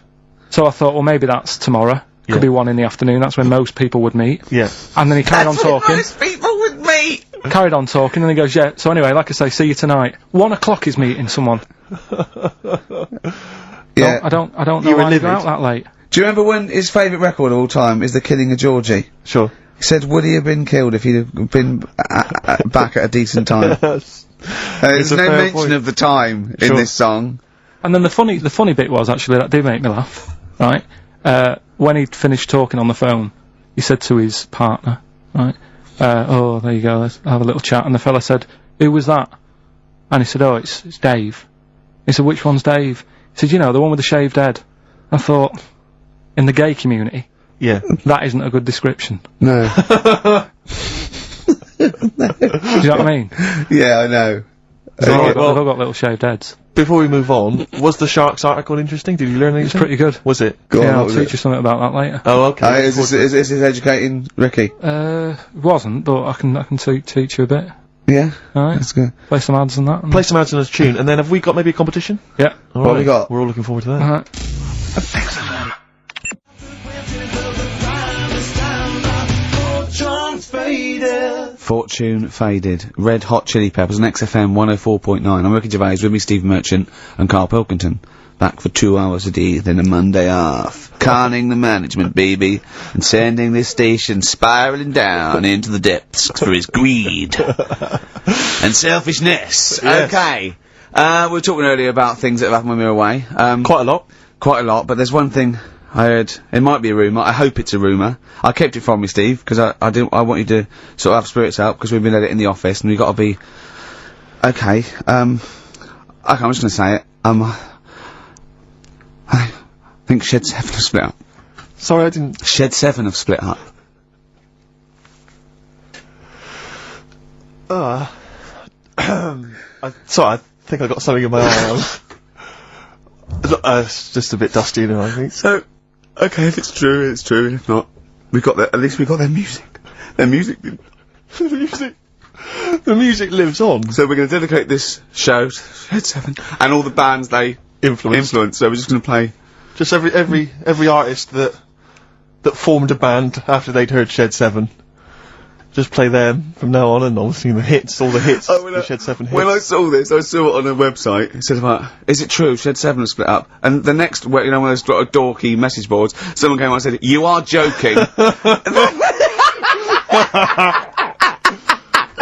So I thought, well, maybe that's tomorrow. Yeah. Could be 1 in the afternoon. That's when most people would meet. Yeah. And then he carried on talking. Most people would meet. Carried on talking, and he goes, yeah. So anyway, like I say, see you tonight. 1 o'clock is meeting someone. Yeah. I don't know You were why you go livid. out that late. Do you remember when his favourite record of all time is The Killing of Georgie? Sure. He said, would he have been killed if he'd have been back at a decent time? There's It's a no fair mention point. of the time in Sure. this song. And then the funny bit was, actually, that did make me laugh, right? When he'd finished talking on the phone, he said to his partner, right, oh, there you go, let's have a little chat. And the fella said, who was that? And he said, oh, it's Dave. He said, which one's Dave? He said, the one with the shaved head. I thought, in the gay community, Yeah. that isn't a good description. No. Do you know what I mean? Yeah, I know. They've all got little shaved heads. before we move on, was the Sharks article interesting? Did you learn anything? It's pretty good. Was it? Go on, Yeah, what I'll was teach it? you something about that later. Oh, okay. Is this educating Ricky? It wasn't, but I can teach you a bit. Yeah? Alright. That's good. Play some ads and that. And Play some ads on a tune, and then have we got maybe a competition? yeah. All What have right. we got? We're all looking forward to that. Alright. Fortune Faded. Red Hot Chili Peppers on XFM 104.9. I'm Ricky Gervais, with me Steve Merchant and Karl Pilkington. Back for 2 hours a day, then a Monday off. Conning the management, baby, and sending this station spiraling down into the depths for his greed and selfishness. Yes. Okay. We were talking earlier about things that have happened when we were away. Quite a lot. Quite a lot, but there's one thing I heard. It might be a rumour. I hope it's a rumour. I kept it from you, Steve, because I want you to sort of have spirits out, because we've been at it in the office, and we've got to be... Okay, I'm just gonna say it. I think Shed 7 have split up. Sorry, I didn't... Shed 7 have split up. Sorry, I think I got something in my eye. It's just a bit dusty now, I think. So, okay, if it's true, it's true, and if not, at least we got their music. Their music... The music lives on. So we're gonna dedicate this show to Shed 7, and all the bands they influence. So we're just gonna play... Just every artist that formed a band after they'd heard Shed 7. Just play them from now on, and obviously the hits, all the hits, the Shed 7 hits. When I saw this, I saw it on a website. It said about, is it true Shed 7 has split up? And the next, one of those dorky message boards, someone came on and said, you are joking.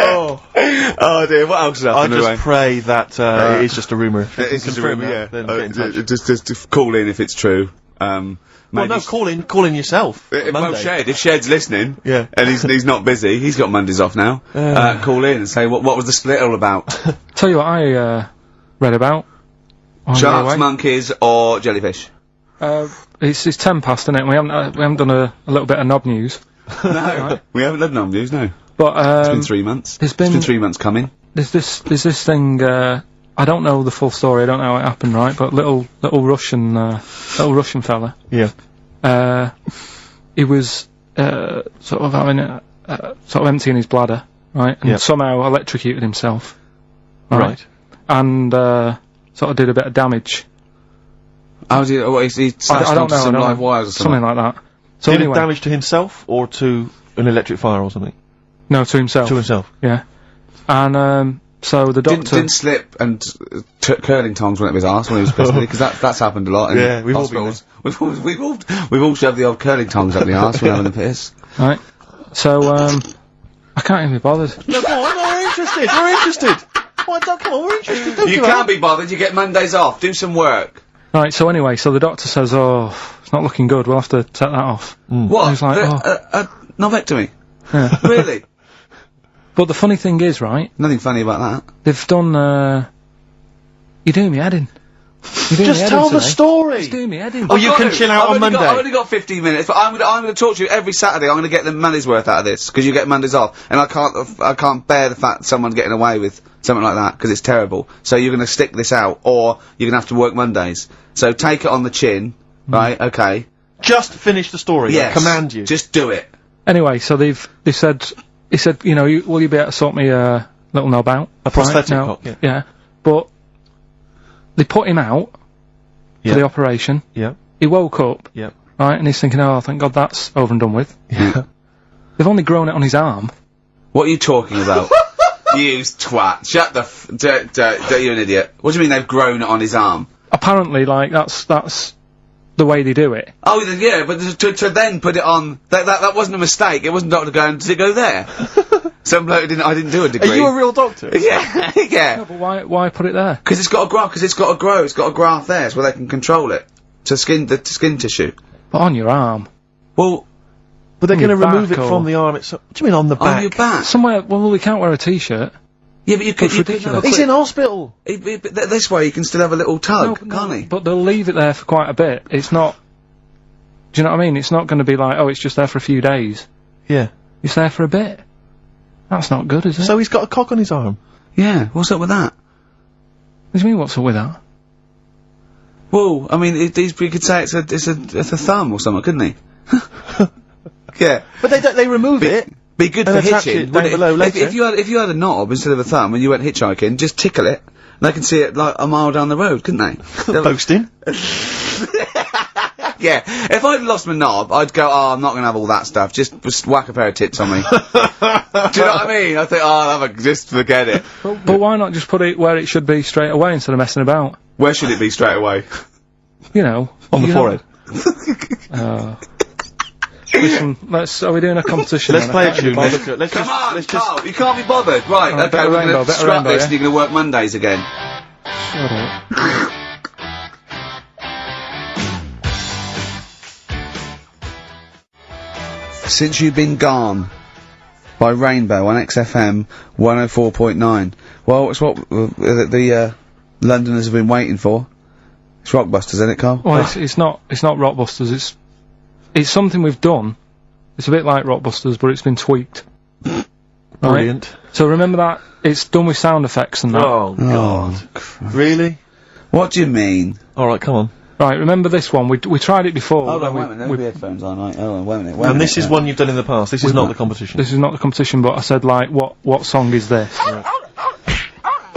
Oh dear, what else has I happened? just pray that it is just a rumour. It is just a rumour, yeah. Then get in touch. Just call in if it's true. Well, no, call in yourself. Well, Monday. Shed, if Shed's listening, Yeah. and he's not busy, he's got Mondays off now, call in and say, what was the split all about? Tell you what I read about. on the Sharks, way. monkeys, or jellyfish? It's 10 past, isn't it? We haven't done a little bit of knob news. No, we haven't done none news, no. But It's been 3 months. there's It's been been- 3 months coming. there's this thing. I don't know the full story. I don't know how it happened, right? But little Russian fella. Yeah. He was sort of having sort of emptying his bladder, right? And Yeah. somehow electrocuted himself. Right. And sort of did a bit of damage. How did he slashed I don't onto know. some I don't live know. wires or something? Something like that. So Did anyway, it damage to himself or to an electric fire or something? no, to himself. To himself. Yeah. And so the doctor. Didn't slip and curling tongs went up his arse when he was pissed, because that's happened a lot in Yeah, we've all been hospitals. We've all shoved the old curling tongs up the arse when having a piss. Right. So I can't even be bothered. No, come on, we're interested. We're interested. Come on, we're interested. Don't You give can't up. be bothered. You get Mondays off. Do some work. Right. So anyway, so the doctor says, "Oh, it's not looking good. We'll have to take that off." What? I was like, A novectomy? Yeah. Really? But the funny thing is, right? Nothing funny about that. They've done. You're doing me head in. You're doing me Just head tell in the today. story. Just doing me head in. Oh, you can chill out on Monday. I've only got 15 minutes, but I'm gonna talk to you every Saturday. I'm gonna get the money's worth out of this, because you get Mondays off, and I can't bear the fact that someone's getting away with something like that, because it's terrible. So you're gonna stick this out, or you're gonna have to work Mondays. So take it on the chin, right? Okay. Just finish the story. Yes. I command you. Just do it. Anyway, so they said, he said, you know, will you be able to sort me a little knob out? A prosthetic Right? cock, No. yeah. But they put him out Yeah. for the operation. Yeah. He woke up, Yeah. right, and he's thinking, oh, thank God that's over and done with. Yeah. They've only grown it on his arm. What are you talking about? You twat. Shut the you're an idiot. What do you mean they've grown it on his arm? Apparently, like, that's the way they do it. Oh, yeah, but to then put it on, that wasn't a mistake. It wasn't Dr. going, did it go there? Some bloke I didn't do a degree. Are you a real doctor? Yeah, yeah. No, but why put it there? Because it's got to grow, it's got a graft there, so where they can control it. To skin tissue. But on your arm. Well, But they're On your going to remove it back, from or- the arm itself. What do you mean on the back? on your back. Somewhere, well, we can't wear a t-shirt. Yeah, but you could, That's you could have a ridiculous. He's quick- in hospital. this way you can still have a little tug, can't he? But they'll leave it there for quite a bit. It's not... Do you know what I mean? It's not going to be like, oh, it's just there for a few days. Yeah. It's there for a bit. That's not good, is it? So he's got a cock on his arm. Yeah, what's up with that? What do you mean, what's up with that? Well, I mean, you could say it's a thumb or something, couldn't he? Yeah. But they remove it. Be good And for attach hitching. it down below later. If you had a knob instead of a thumb and you went hitchhiking, just tickle it, and they can see it like a mile down the road, couldn't they? Boasting. Yeah. If I'd lost my knob, I'd go, oh, I'm not gonna have all that stuff. Just whack a pair of tits on me. Do you know what I mean? I think, oh, just forget it. But why not just put it where it should be straight away instead of messing about? Where should it be straight away? You know. On the forehead. Listen, are we doing a competition? Let's then? play I a can't be tune. bothered. Let's Come on, just Carl, you can't be bothered. Right, Alright, okay, better we're rainbow, gonna better scrap rainbow, this yeah? and you're gonna work Mondays again. Shut up. Since You've Been Gone by Rainbow on XFM 104.9. Well, it's what the Londoners have been waiting for. It's Rockbusters, isn't it, Carl? Well, it's not Rockbusters. It's something we've done. It's a bit like Rockbusters, but it's been tweaked. Brilliant. Right? So remember that it's done with sound effects and that. Oh God. Really? What do you mean? Alright, come on. Right, remember this one? We tried it before. Hold on, when wait a minute, there'll be headphones on, right? Hold on, wait a minute, And this is one you've done in the past. This is not the competition. This is not the competition, but I said, like, what song is this?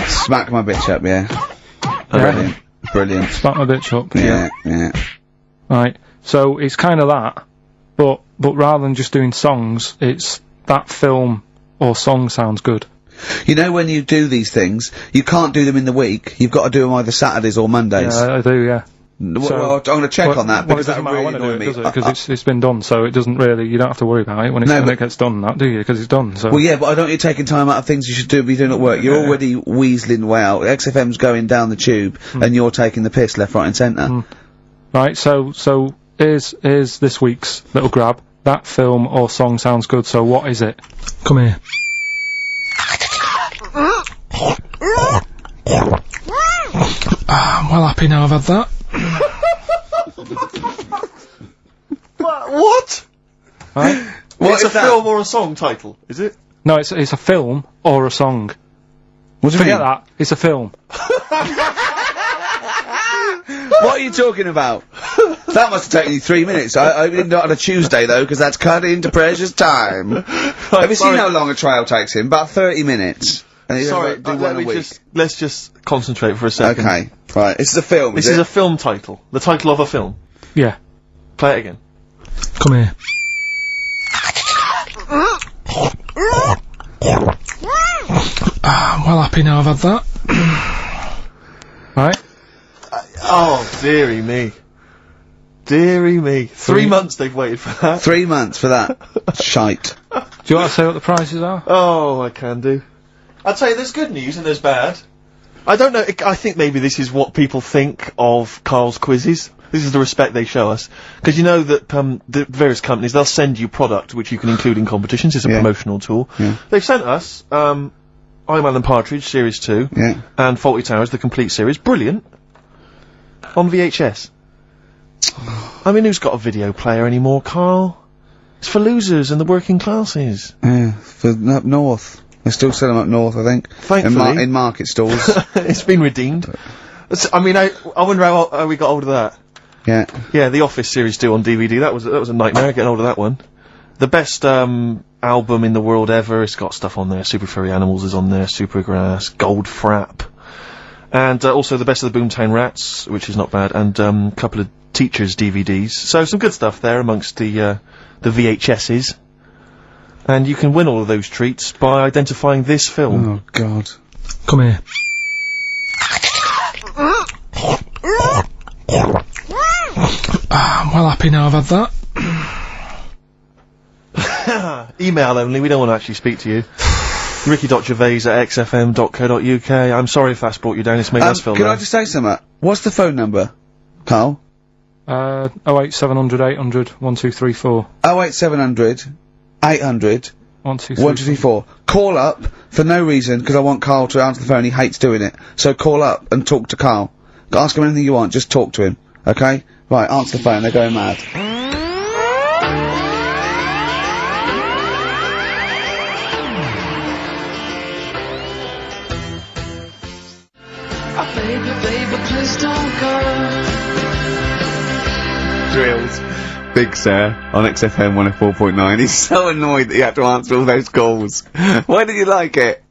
Smack my bitch up, yeah. Yeah. Brilliant. Smack my bitch up. Yeah. Right. So it's kind of that, but rather than just doing songs, it's that film or song sounds good. You know, when you do these things, you can't do them in the week. You've got to do them either Saturdays or Mondays. Yeah, I do. Yeah. Well, I'm going to check on that because that really annoyed me. Because it's been done, so it doesn't really. You don't have to worry about it when it gets done, that do you? Because it's done. So. Well, yeah, but I don't want you taking time out of things you should be doing at work. You're already weaseling way out. XFM's going down the tube, and you're taking the piss left, right, and centre. Right. So here's this week's little grab. That film or song sounds good. So what is it? Come here. I'm well happy now I've had that. What? Right? It's a film or a song title, is it? No, it's a film or a song. What do you Forget mean? that. It's a film. What are you talking about? That must have taken you 3 minutes. I didn't do it on a Tuesday, though, because that's cut into precious time. Have you seen how long a trial takes him? About 30 minutes. And he's Sorry, like, do one a week. let's just concentrate for a second. Okay, right. This is a film, This is a film title. The title of a film. Yeah. Play it again. Come here. I'm well happy now I've had that. Right? Oh, dearie me. Dearie me. 3 months they've waited for that. 3 months for that. Shite. Do you want to say what the prices are? Oh, I can do. I'll tell you, there's good news and there's bad. I don't know, I think maybe this is what people think of Carl's quizzes. This is the respect they show us. Because you know that, the various companies, they'll send you product which you can include in competitions. It's a promotional tool. Yeah. They've sent us, I'm Alan Partridge, Series 2. Yeah. And Fawlty Towers, the complete series. Brilliant. On VHS. I mean, who's got a video player anymore, Carl? It's for losers and the working classes. Yeah, for up north. They still sell them up north, I think. Thankfully. In market stalls. It's been redeemed. I mean, I wonder how we got hold of that. Yeah. Yeah, the Office Series 2 on DVD, that was a nightmare, getting hold of that one. The best, album in the world ever, it's got stuff on there, Super Furry Animals is on there, Supergrass, Gold Frap. And, also the best of the Boomtown Rats, which is not bad, and, a couple of Teachers DVDs. So some good stuff there amongst the VHSs. And you can win all of those treats by identifying this film. Oh, God. Come here. I'm well happy now I've had that. Email only, we don't want to actually speak to you. ricky.gervais@xfm.co.uk. I'm sorry if that's brought you down, it's made us feel Can I low. just say something? What's the phone number, Carl? 08700 800 1234. 08700 800 1234. Call up for no reason, because I want Carl to answer the phone. He hates doing it. So call up and talk to Carl. Ask him anything you want, just talk to him. Okay? Right, answer the phone, they're going mad. Baby, baby, please don't go. Drills. Big Sir on XFM 104.9. He's so annoyed that you have to answer all those calls. Why did you like it?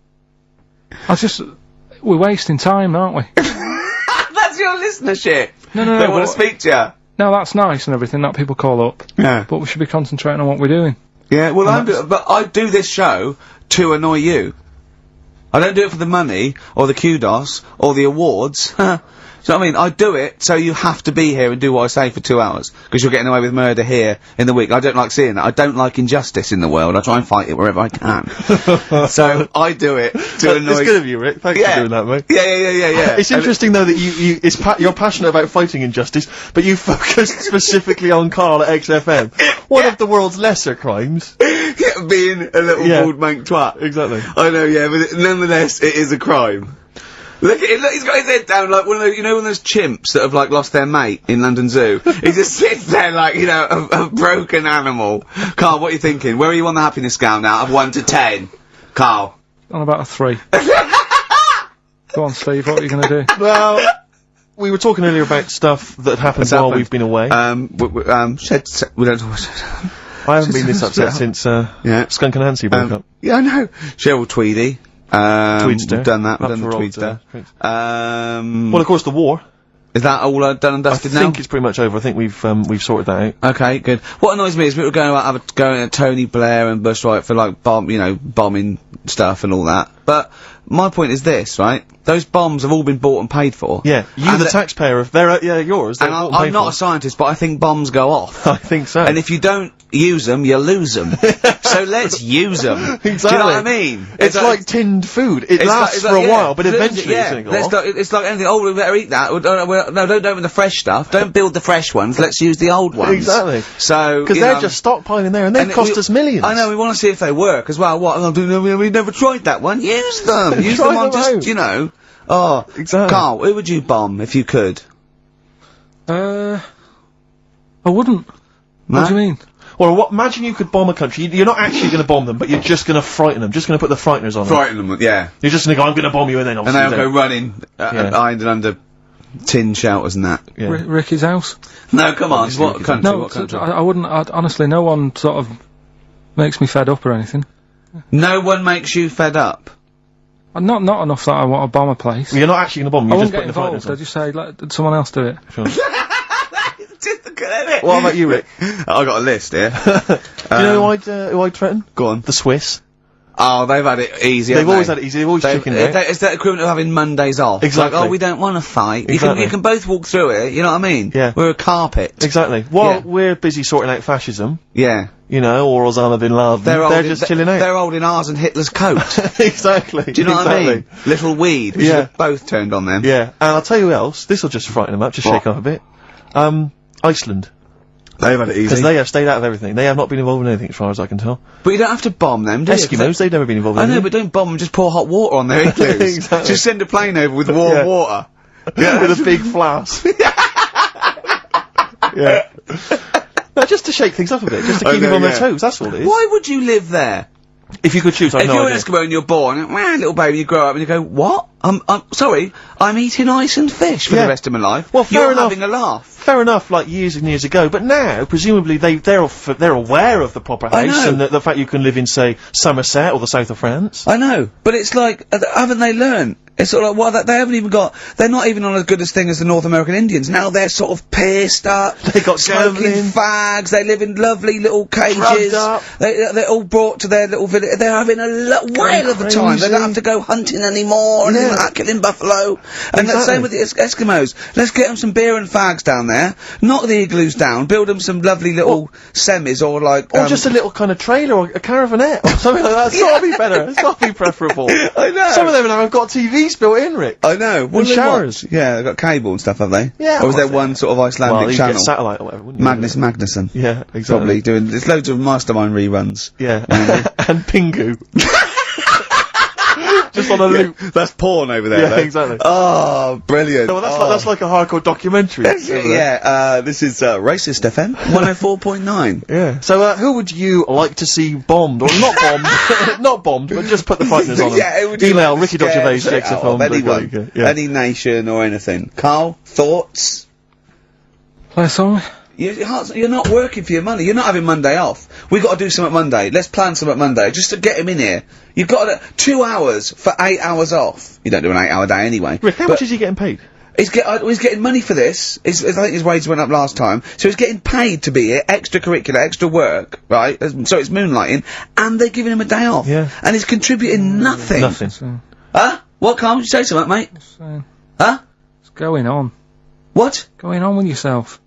We're wasting time, aren't we? That's your listenership. No, They want to speak to you. No, that's nice and everything that people call up. Yeah. But we should be concentrating on what we're doing. Yeah, well, but I do this show to annoy you. I don't do it for the money, or the kudos, or the awards. So I mean, I do it so you have to be here and do what I say for 2 hours, because you're getting away with murder here in the week. I don't like seeing that. I don't like injustice in the world. I try and fight it wherever I can. So I do it to annoy. It's good of you, Rick. Thanks for doing that, mate. Yeah. It's interesting though that you're passionate about fighting injustice, but you focus specifically on Karl at XFM. One of the world's lesser crimes. Being a little bald mank twat. Exactly. I know, yeah, but nonetheless, it is a crime. Look at it, look, he's got his head down like one of those, you know, one of those chimps that have, like, lost their mate in London Zoo? He just sits there like, you know, a broken animal. Carl, what are you thinking? Where are you on the happiness scale now, of 1 to 10? Carl? On about a 3. Go on, Steve, what are you gonna do? Well, we were talking earlier about stuff that happened while we've been away. we don't talk I haven't been this upset since, Skunk and Nancy broke up. Yeah, I know. Cheryl Tweedy. Tweedster. We've done that. We've Up done the for old, Tweedster. Well, of course, the war. Is that all done and dusted now? I think it's pretty much over. I think we've sorted that out. Okay, good. What annoys me is we were going at Tony Blair and Bush, right, for like bombing stuff and all that. But my point is this, right? Those bombs have all been bought and paid for. Yeah, the taxpayer, they're yours. And I'm not a scientist, but I think bombs go off. I think so. And if you don't use them, you lose them. So let's use them. Exactly. Do you know what I mean? It's like tinned food. It lasts for a while, but eventually it's gonna go off. It's like anything. Oh, we better eat that. No, don't open the fresh stuff. Don't build the fresh ones. Let's use the old ones. Exactly. So because they're just stockpiling there, and they've cost us millions. I know. We want to see if they work as well. What? We never tried that one. Use them. Use them on just, you know. Oh, exactly. Carl, who would you bomb if you could? I wouldn't. No? What do you mean? Well, imagine you could bomb a country. You're not actually going to bomb them, but you're just going to frighten them. Just going to put the frighteners on them. Frighten them, yeah. You're just going to go, I'm going to bomb you, and then obviously they'll go running, hiding under tin shelters and that. Yeah. Ricky's house? No, come on. What country? No, what country? I wouldn't. Honestly, no one sort of makes me fed up or anything. No one makes you fed up? Not enough that I want to bomb a place. Well, you're not actually going to bomb them. I You wouldn't just get put the involved. frighteners I'd just say, let someone else do it. Sure. Just look at it. What about you, Rick? I got a list here. Do you know who I'd threaten? Go on. The Swiss. Oh, they've had it easy. They've always had it easy. They've always chickened out. It's that equivalent of having Mondays off. Exactly. Like, oh, we don't want to fight. Exactly. You can both walk through it. You know what I mean? Yeah. We're a carpet. Exactly. While we're busy sorting out fascism, Yeah. you know, or Osama bin Laden, they're just chilling out. They're holding ours and Hitler's coat. Exactly. Do you know what I mean? Little weed. We should have both turned on them. Yeah. And I'll tell you who else. This will just frighten them up. Just shake them up a bit. Iceland. They've had it easy. Because they have stayed out of everything. They have not been involved in anything, as far as I can tell. But you don't have to bomb them, do you? Eskimos, they've never been involved in I know, anything. but don't bomb them, just pour hot water on their igloos. Exactly. Just send a plane over with warm water. Yeah, with a big flask. Yeah. No, just to shake things up a bit, just to keep them on their toes, that's all it is. Why would you live there? If you could choose, I've If no you're idea. an Eskimo and you're born, little baby, you grow up and you go, what? I'm sorry, I'm eating ice and fish for the rest of my life. Well, fair you're enough. having a laugh. Fair enough, like years and years ago, but now, presumably, they're aware of the proper I house know. and the fact you can live in, say, Somerset or the south of France. I know, but it's like, haven't they learned? It's sort of like, they haven't even got, they're not even on as good a thing as the North American Indians. Now they're sort of pierced up, They got smoking gambling. fags, they live in lovely little cages, Drugged up. they're all brought to their little village, they're having a whale of a time, they don't have to go hunting anymore, and Yeah. killing buffalo, and the same with the Eskimos. Let's get them some beer and fags down there, knock the igloos down, build them some lovely little semis, or like, Or just a little kind of trailer or a caravanette or something like that. It's gotta be better. It's gotta be preferable. I know. Some of them now have got TVs built in, Rick. I know. What do they showers. watch? Yeah, they've got cable and stuff, have they? Yeah, Or is there well, one sort of Icelandic Well, you channel? get satellite or whatever, wouldn't you? Magnus Magnuson. Yeah, exactly. Probably doing. There's loads of Mastermind reruns. Yeah. And Pingu. Just on a loop. That's porn over there. Yeah, though. exactly. Oh, brilliant. No, well, that's like a hardcore documentary. This is Racist FM 104.9. Yeah. So, who would you like to see bombed, or not bombed, not bombed, but just put the frighteners on them? Yeah, it would Email Ricky.Gervais, XFM. Anyone, any nation or anything. Carl, thoughts? Play a song? You're not working for your money. You're not having Monday off. We've got to do something Monday. Let's plan something Monday, just to get him in here. You've got 2 hours for 8 hours off. You don't do an 8-hour day anyway. Rick, how much is he getting paid? He's getting money for this. I think his wages went up last time, so he's getting paid to be here, extracurricular, extra work, right? So it's moonlighting, and they're giving him a day off. Yeah. And he's contributing nothing. Nothing. Huh? What, Carl? Did you say something, mate? Huh? What's going on? What? Going on with yourself?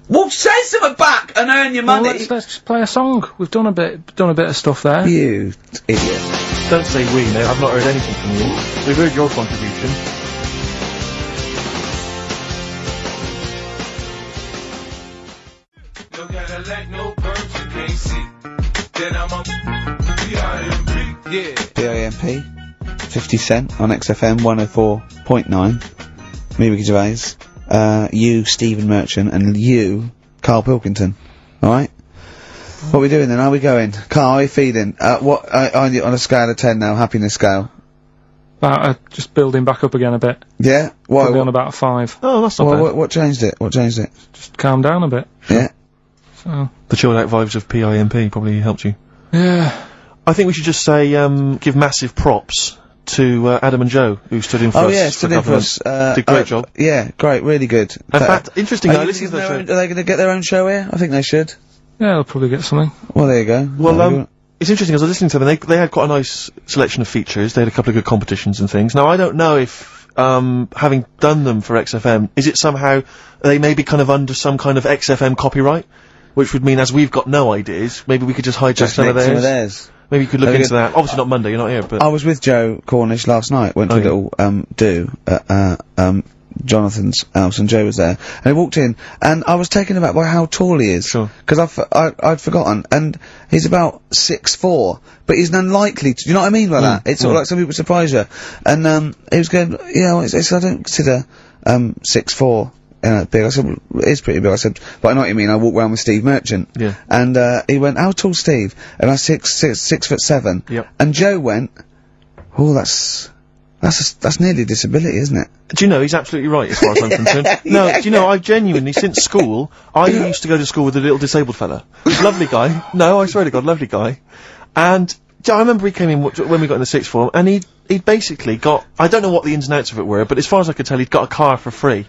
Well, say something back and earn your money. Well, let's just play a song. We've done a bit of stuff there. You idiot. Don't say we, no. I've not heard anything from you. We've heard your contribution. No Cadillac, no birds you can't see. Then I'm on PIMP. Yeah. PIMP, 50 Cent on XFM 104.9. Me, Ricky Gervais. You, Stephen Merchant, and you, Karl Pilkington. Alright? What are we doing then? How are we going? Carl, how are you feeling? What, on a scale of 10 now, happiness scale? About, just building back up again a bit. Yeah? Probably on about 5. Oh, that's not bad. What changed it? What changed it? Just calm down a bit. Yeah? So. The chilled out vibes of PIMP probably helped you. Yeah. I think we should just say, give massive props to Adam and Joe, who stood in for us. Oh yeah, stood in for us. Did a great job. Yeah, great, really good. In fact, interesting. Are they going to get their own show here? I think they should. Yeah, they'll probably get something. Well, there you go. Well, it's interesting, as I was listening to them, they had quite a nice selection of features. They had a couple of good competitions and things. Now, I don't know if, having done them for XFM, is it somehow, they may be kind of under some kind of XFM copyright? Which would mean, as we've got no ideas, maybe we could just hijack some of theirs. Maybe you could look into that. Obviously not Monday, you're not here, but... I was with Joe Cornish last night, went to a little, do, at, Jonathan's house, and Joe was there, and he walked in, and I was taken aback by how tall he is. Sure. Because I'd forgotten, and he's about 6'4", but he's unlikely to, do you know what I mean by that? It's sort of like some people surprise you. And, he was going, yeah, I don't consider, 6'4", big. I said, well, it is pretty big. I said, but I know what you mean. I walk around with Steve Merchant. Yeah. And, he went, how tall's Steve? And I 6'7". Yep. And Joe went, oh, that's nearly a disability, isn't it? Do you know, he's absolutely right, as far as I'm concerned. No, do you know, I've genuinely, since school, I used to go to school with a little disabled fella. Lovely guy. No, I swear to God, lovely guy. And, I remember he came in when we got in the 6th form, and he'd basically got, I don't know what the ins and outs of it were, but as far as I could tell, he'd got a car for free.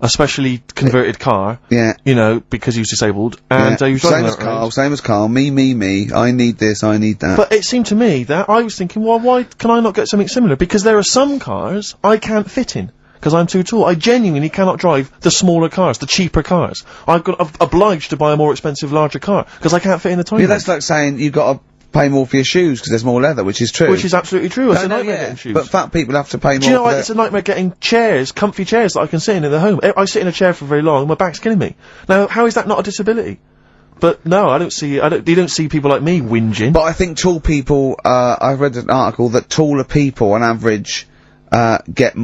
A specially converted car. Yeah. You know, because he was disabled. And, he was driving that around. Same as Carl. Me. I need this, I need that. But it seemed to me that I was thinking, well, why can I not get something similar? Because there are some cars I can't fit in. Because I'm too tall. I genuinely cannot drive the smaller cars, the cheaper cars. I'm obliged to buy a more expensive, larger car. Because I can't fit in the tiny Yeah, that's like saying you've got to pay more for your shoes because there's more leather, which is true. Which is absolutely true. It's a nightmare getting shoes. But fat people have to pay more. Do you know what? It's a nightmare getting chairs, comfy chairs that I can sit in the home. I sit in a chair for very long and my back's killing me. Now, how is that not a disability? But no, you don't see people like me whinging. But I think tall people, I've read an article that taller people on average, get,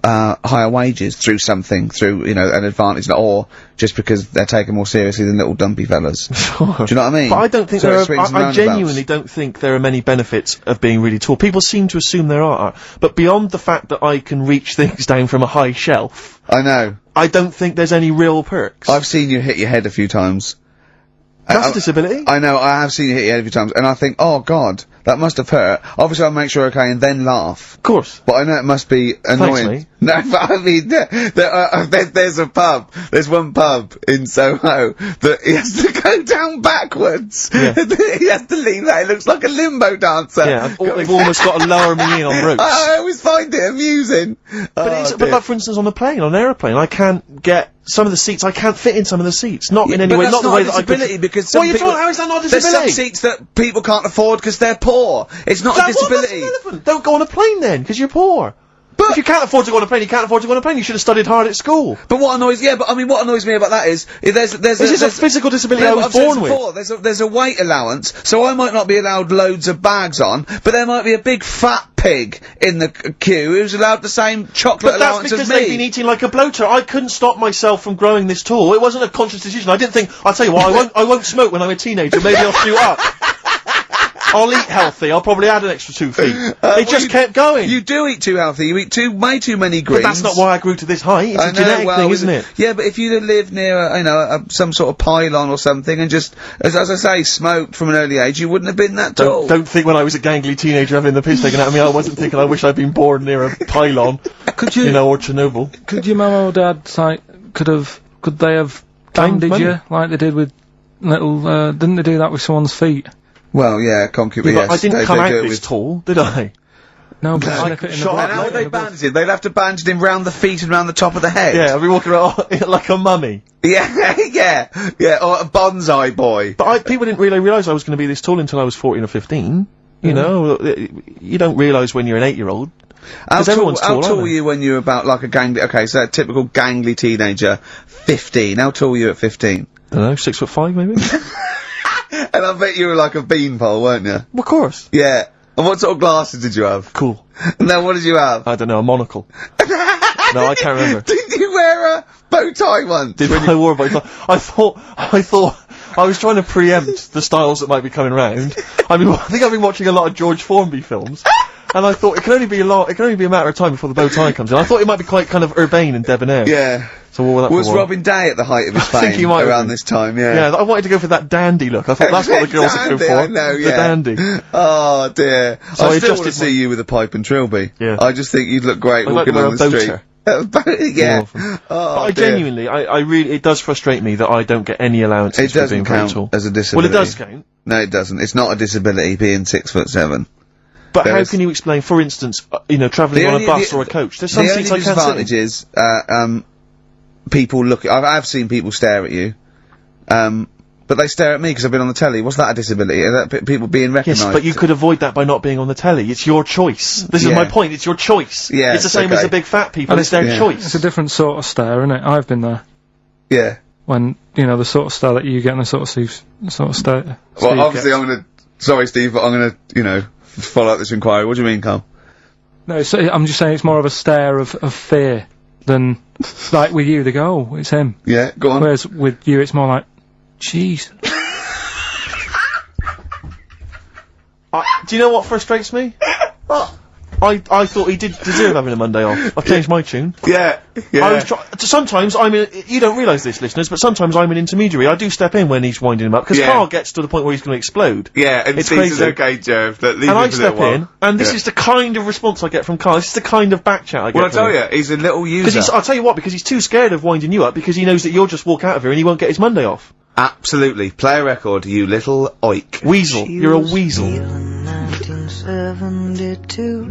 higher wages through an advantage, or just because they're taken more seriously than little dumpy fellas. Sure. Do you know what I mean? But I don't think I genuinely don't think there are many benefits of being really tall. People seem to assume there are, but beyond the fact that I can reach things down from a high shelf, I know. I don't think there's any real perks. I've seen you hit your head a few times. That's a disability. I know, I have seen you hit your head a few times, and I think, oh god, that must have hurt. Obviously I'll make sure okay and then laugh. Of course. But I know it must be annoying. Thanks, mate. No, but I mean, there's a pub, there's one pub in Soho that he has to go down backwards. Yeah. He has to lean that, it looks like a limbo dancer. Yeah, they've almost got to lower me in on routes. I always find it amusing. But like, for instance, on an aeroplane, I can't get some of the seats, I can't fit in some of the seats. Not in any way, not the way that I could. Because some people, how is that not a disability? There's some seats that people can't afford because they're poor. It's not a disability. That's irrelevant. Don't go on a plane then, because you're poor. But if you can't afford to go on a plane, you can't afford to go on a plane. You should have studied hard at school. But what annoys me about that is there's This is a physical disability I was born with. There's a weight allowance, so I might not be allowed loads of bags on, but there might be a big fat pig in the queue who's allowed the same chocolate But that's allowance because as me. they've been eating like a bloater. I couldn't stop myself from growing this tall. It wasn't a conscious decision. I didn't think, I'll tell you what, I won't smoke when I'm a teenager. Maybe I'll shoot up. I'll eat healthy. I'll probably add an extra 2 feet. It just kept going. You do eat too healthy. You eat way too many greens. But that's not why I grew to this height. It's a genetic thing, isn't it? Yeah, but if you'd lived near, some sort of pylon or something and just, as I say, smoked from an early age, you wouldn't have been that tall. Don't think when I was a gangly teenager having the piss taken out of me, I wasn't thinking I wish I'd been born near a pylon. Could you, or Chernobyl. Could your mum or dad, could they have bandaged you like they did with little, didn't they do that with someone's feet? Well, yeah, concubine, yes. I didn't come out this tall, did I? No, but slip it in the blood. And how would they bandage him? They'd have to bandage him round the feet and round the top of the head. Yeah, I'd be walking around like a mummy. Yeah, yeah, or a bonsai boy. But people didn't really realise I was going to be this tall until I was 14 or 15. You know, you don't realise when you're an 8-year-old. How everyone's tall, tall were you when you were about like a gangly, okay, so a typical gangly teenager, 15. How tall were you at 15? I don't know, 6'5" maybe? And I bet you were like a beanpole, weren't you? Well, of course. Yeah. And what sort of glasses did you have? Cool. No, what did you have? I don't know, a monocle. No, I can't remember. Didn't you wear a bow tie once? I wore a bow tie. I thought I was trying to preempt the styles that might be coming round. I think I've been watching a lot of George Formby films. And I thought it can only be a matter of time before the bow tie comes in. I thought it might be quite kind of urbane and debonair. Yeah. So what that was Robin Day at the height of his fame? I think he might around this time, yeah. Yeah, I wanted to go for that dandy look. I thought that's what the girls would go for. I know, yeah. The dandy. Oh dear. So I still want to see you with a pipe and trilby. Yeah. I just think you'd look great walking on the street. Yeah. Oh, but I genuinely, I really, it does frustrate me that I don't get any allowances for being very tall. It doesn't count as a disability. Well, it does count. No, it doesn't. It's not a disability being 6'7". But how can you explain, for instance, travelling on a bus or a coach? There's some seats I can't sit in. The only disadvantage is, people look. I've seen people stare at you, but they stare at me because I've been on the telly. Was that a disability? Are that people being recognised? Yes, but you could avoid that by not being on the telly. It's your choice. This is my point. It's your choice. Yeah, it's the same as the big fat people. It's their choice. It's a different sort of stare, isn't it? I've been there. Yeah. When the sort of stare that you get and the sort of stare. Well, obviously, sorry, Steve, but I'm gonna, follow up this inquiry. What do you mean, Carl? No, I'm just saying it's more of a stare of fear than, like with you, they go, oh, it's him. Yeah, go on. Whereas with you, it's more like, jeez. Do you know what frustrates me? What? I thought he did deserve having a Monday off. I've changed my tune. Yeah. Sometimes you don't realise this, listeners, but sometimes I'm an intermediary. I do step in when he's winding him up, because Carl gets to the point where he's going to explode. Yeah, and it's crazy. Okay, Jerv, and I step in, and this is the kind of response I get from Carl. This is the kind of back chat I get Well, I tell you, he's a little user. I'll tell you what, because he's too scared of winding you up, because he knows that you'll just walk out of here and he won't get his Monday off. Absolutely. Play a record, you little oik. Weasel. You're a weasel. 1972,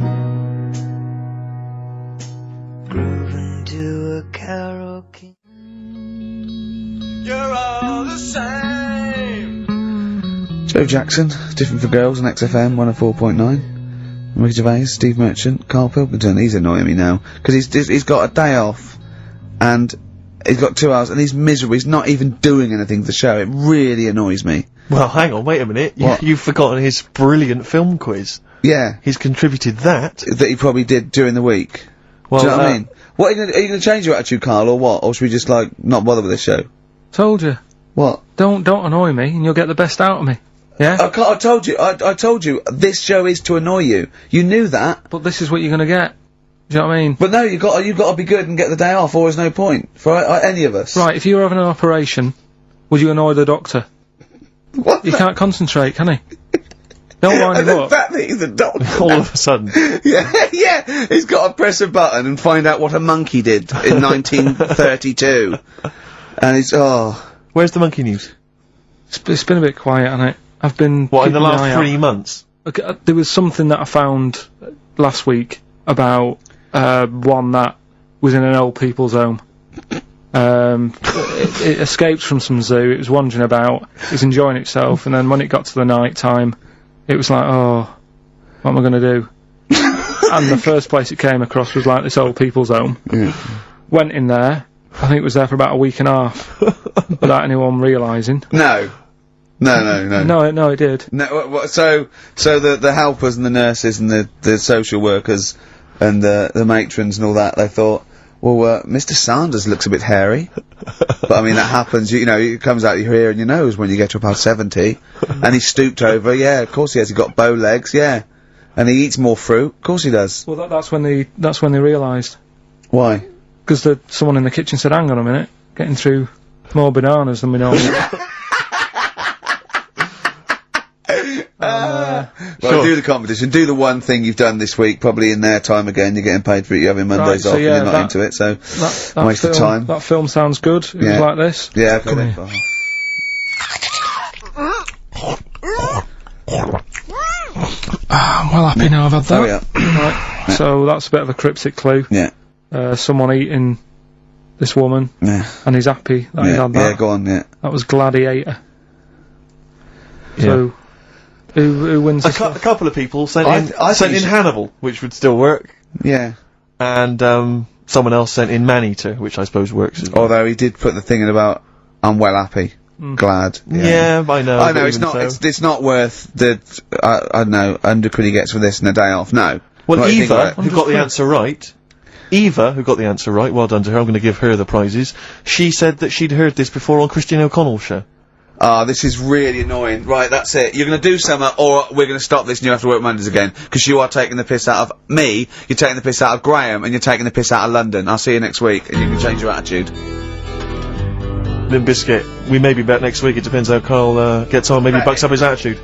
grooving to a karaoke. You're all the same. Joe Jackson, Different for Girls on XFM 104.9. Ricky Gervais, Steve Merchant, Karl Pilkington. He's annoying me now because he's got a day off and he's got 2 hours and he's miserable. He's not even doing anything to the show. It really annoys me. Well, hang on, wait a minute. You've forgotten his brilliant film quiz. Yeah. He's contributed that. That he probably did during the week. Well, do you know what I mean? What, are you going to change your attitude, Carl, or what? Or should we just, not bother with this show? Told you. What? Don't annoy me and you'll get the best out of me. Yeah? I told you, I told you, this show is to annoy you. You knew that. But this is what you're going to get. Do you know what I mean? But no, you've got to be good and get the day off, or there's no point. For any of us. Right, if you were having an operation, would you annoy the doctor? What? You can't concentrate, can he? Don't wind him up. The fact that he's a doctor. All of a sudden. Yeah, he's got to press a button and find out what a monkey did in 1932. And it's, Where's the monkey news? It's been a bit quiet, hasn't it? I've been... What, in the last 3 months? Okay, there was something that I found last week about, one that was in an old people's home. It escaped from some zoo, it was wandering about, it was enjoying itself, and then when it got to the night time, it was like, oh, what am I gonna do? and the first place it came across was like this old people's home. Went in there. I think it was there for about a week and a half without anyone realising. No, No, it did. No, so the helpers and the nurses and the social workers and the matrons and all that, they thought, well, Mr. Sanders looks a bit hairy. But I mean, that happens, you know, it comes out your ear and your nose when you get to about 70. And he stooped over, yeah, of course he has, he got bow legs, yeah. And he eats more fruit, of course he does. Well, that's when they realised. Why? Because someone in the kitchen said, hang on a minute, getting through more bananas than we normally do. Well, do the competition, do the one thing you've done this week, probably in their time again, you're getting paid for it, you're having Mondays off, and you're not into it, so, waste of time. That film sounds good, it was like this. Yeah, Come here. I'm well happy now I've had that. Hurry up. Right, so that's a bit of a cryptic clue. Yeah. Someone eating this woman, and he's happy that he's had that. Yeah, go on, yeah. That was Gladiator. So, who wins a couple of people sent in Hannibal, which would still work. Yeah. And, someone else sent in Maneater, which I suppose works as well. Although he did put the thing in about, I'm well happy. Glad. Yeah, I know. I know, it's not worth the, I don't know, 100 quid he gets for this and a day off, no. Well, Eva, who got the answer right, well done to her, I'm going to give her the prizes. She said that she'd heard this before on Christine O'Connell's show. Ah, this is really annoying. Right, that's it. You're gonna do something, or we're gonna stop this and you have to work Mondays again. Because you are taking the piss out of me, you're taking the piss out of Graham, and you're taking the piss out of London. I'll see you next week, and you can change your attitude. Limp Bizkit, we may be back next week, it depends how Carl, gets on, maybe bucks up his attitude.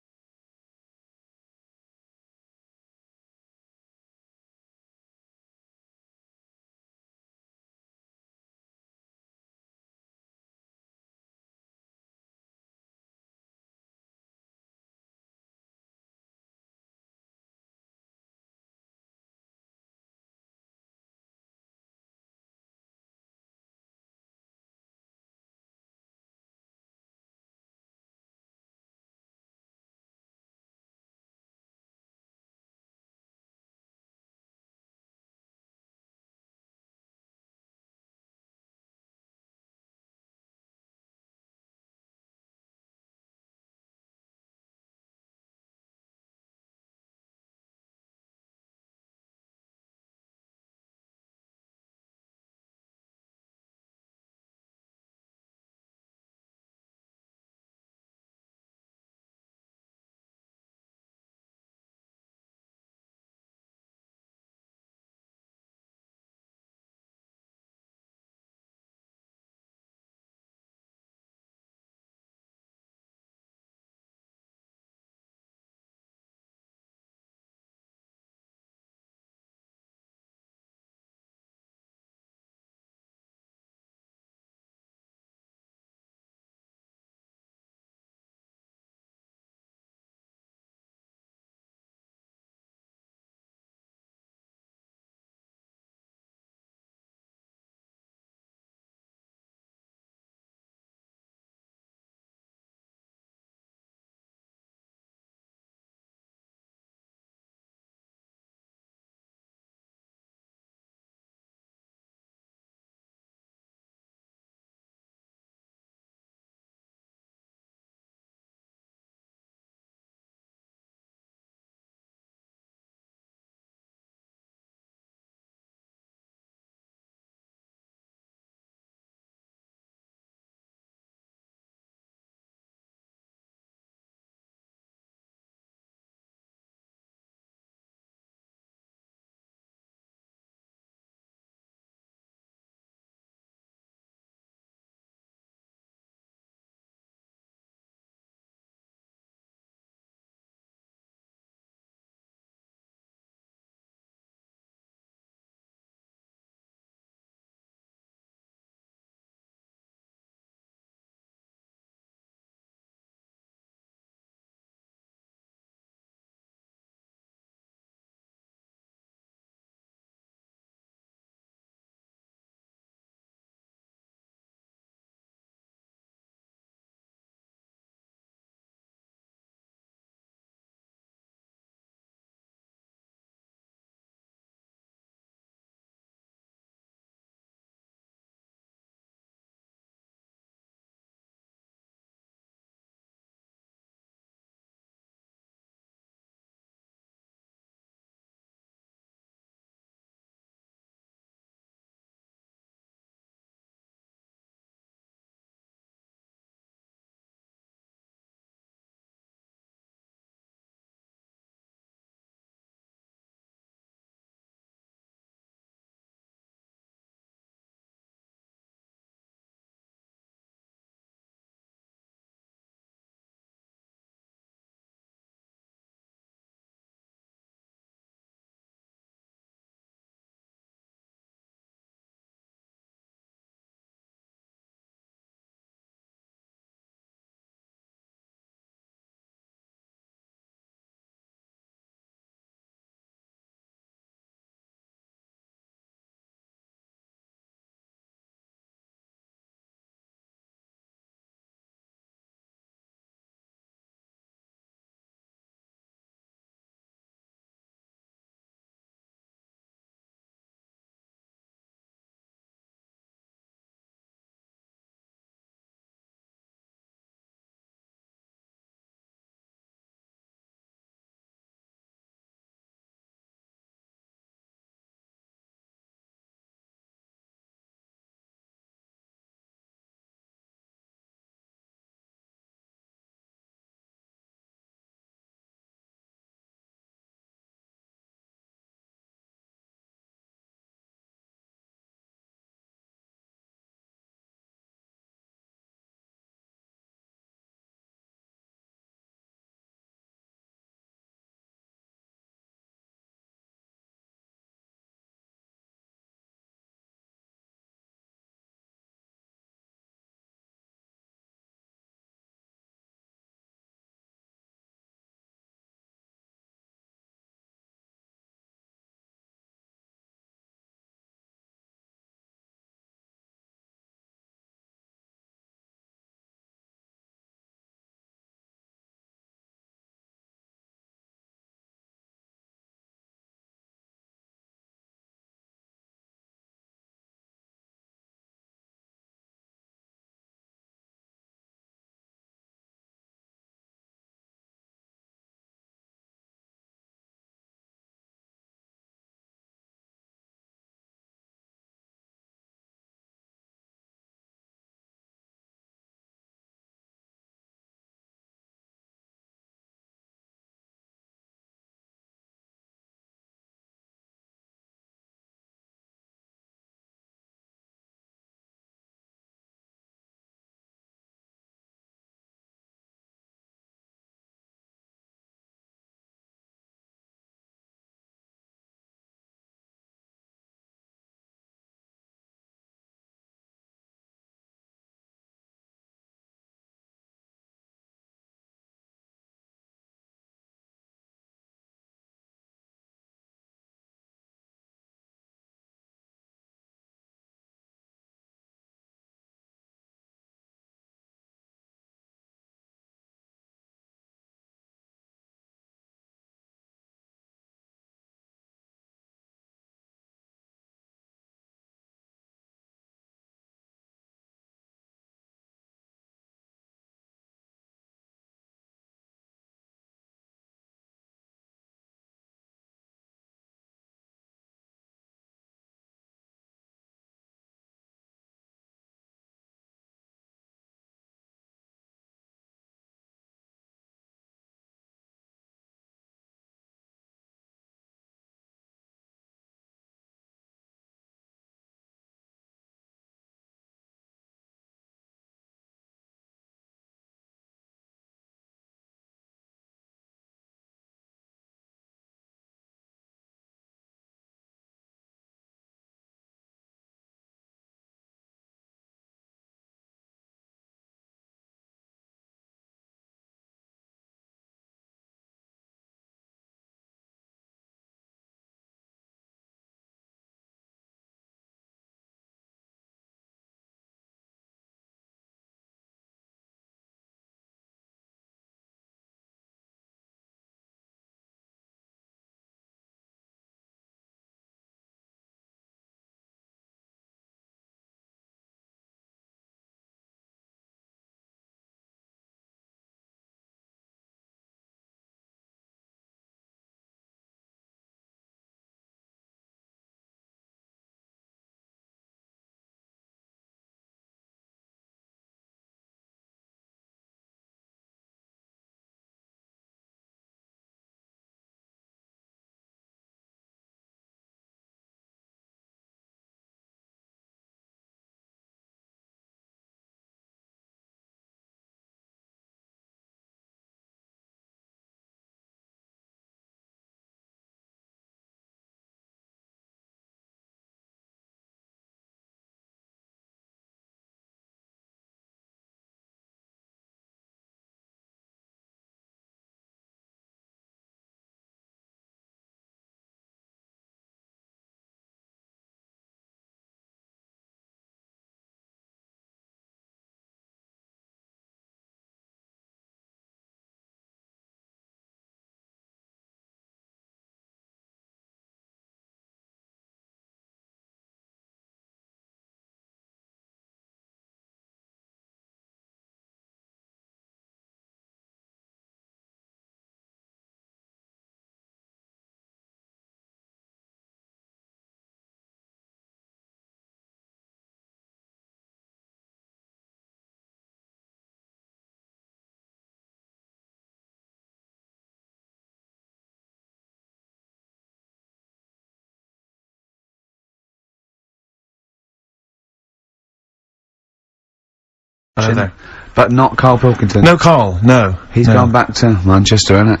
there. But not Karl Pilkington. No, Carl. No. He's gone back to Manchester, innit?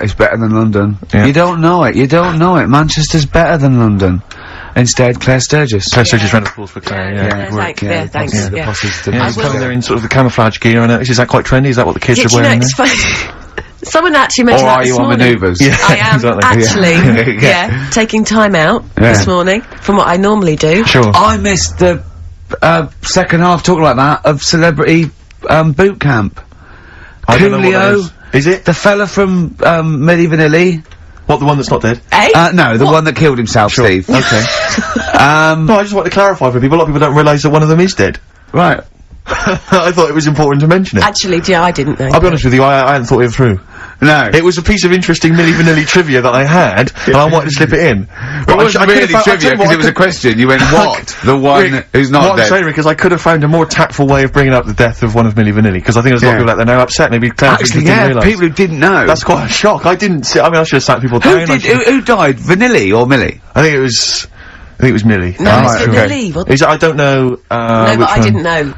It's better than London. Yeah. You don't know it. Manchester's better than London. Instead, Claire Sturgis. Claire Sturgis round of applause for Claire, Thanks. The posses, Yeah, he's coming there in sort of the camouflage gear, and is that quite trendy? Is that what the kids are Do you know, wearing? it's funny. Someone actually mentioned Or that are this you on morning. manoeuvres? Yeah, I am exactly. actually, taking time out this morning from what I normally do. Sure. I missed the second half, talking like that, of Celebrity Boot Camp. I don't know what that Coolio. is it? The fella from Milli Vanilli. What, the one that's not dead? Eh? No, the one that killed himself, Steve. Okay. No, I just want to clarify for people. A lot of people don't realise that one of them is dead. Right. I thought it was important to mention it. Actually, I didn't know. I'll be honest with you, I hadn't thought it through. No. It was a piece of interesting Milli Vanilli trivia that I had, and I wanted to slip it in. It wasn't really trivia, because it was a question. You went, what? The one Rick, who's not what dead. I'm saying, Rick, is I could have found a more tactful way of bringing up the death of one of Milli Vanilli, because I think there's a lot of people out there now upset, maybe Claire Actually, didn't realise. people who didn't know. That's quite a shock. I didn't see, I mean, I should have sat people Who down. who died? Vanilli or Millie? I think it was Millie. No, Right, it's okay. Vanilli. What? Is it, I don't know, No, but which I one. didn't know. I'm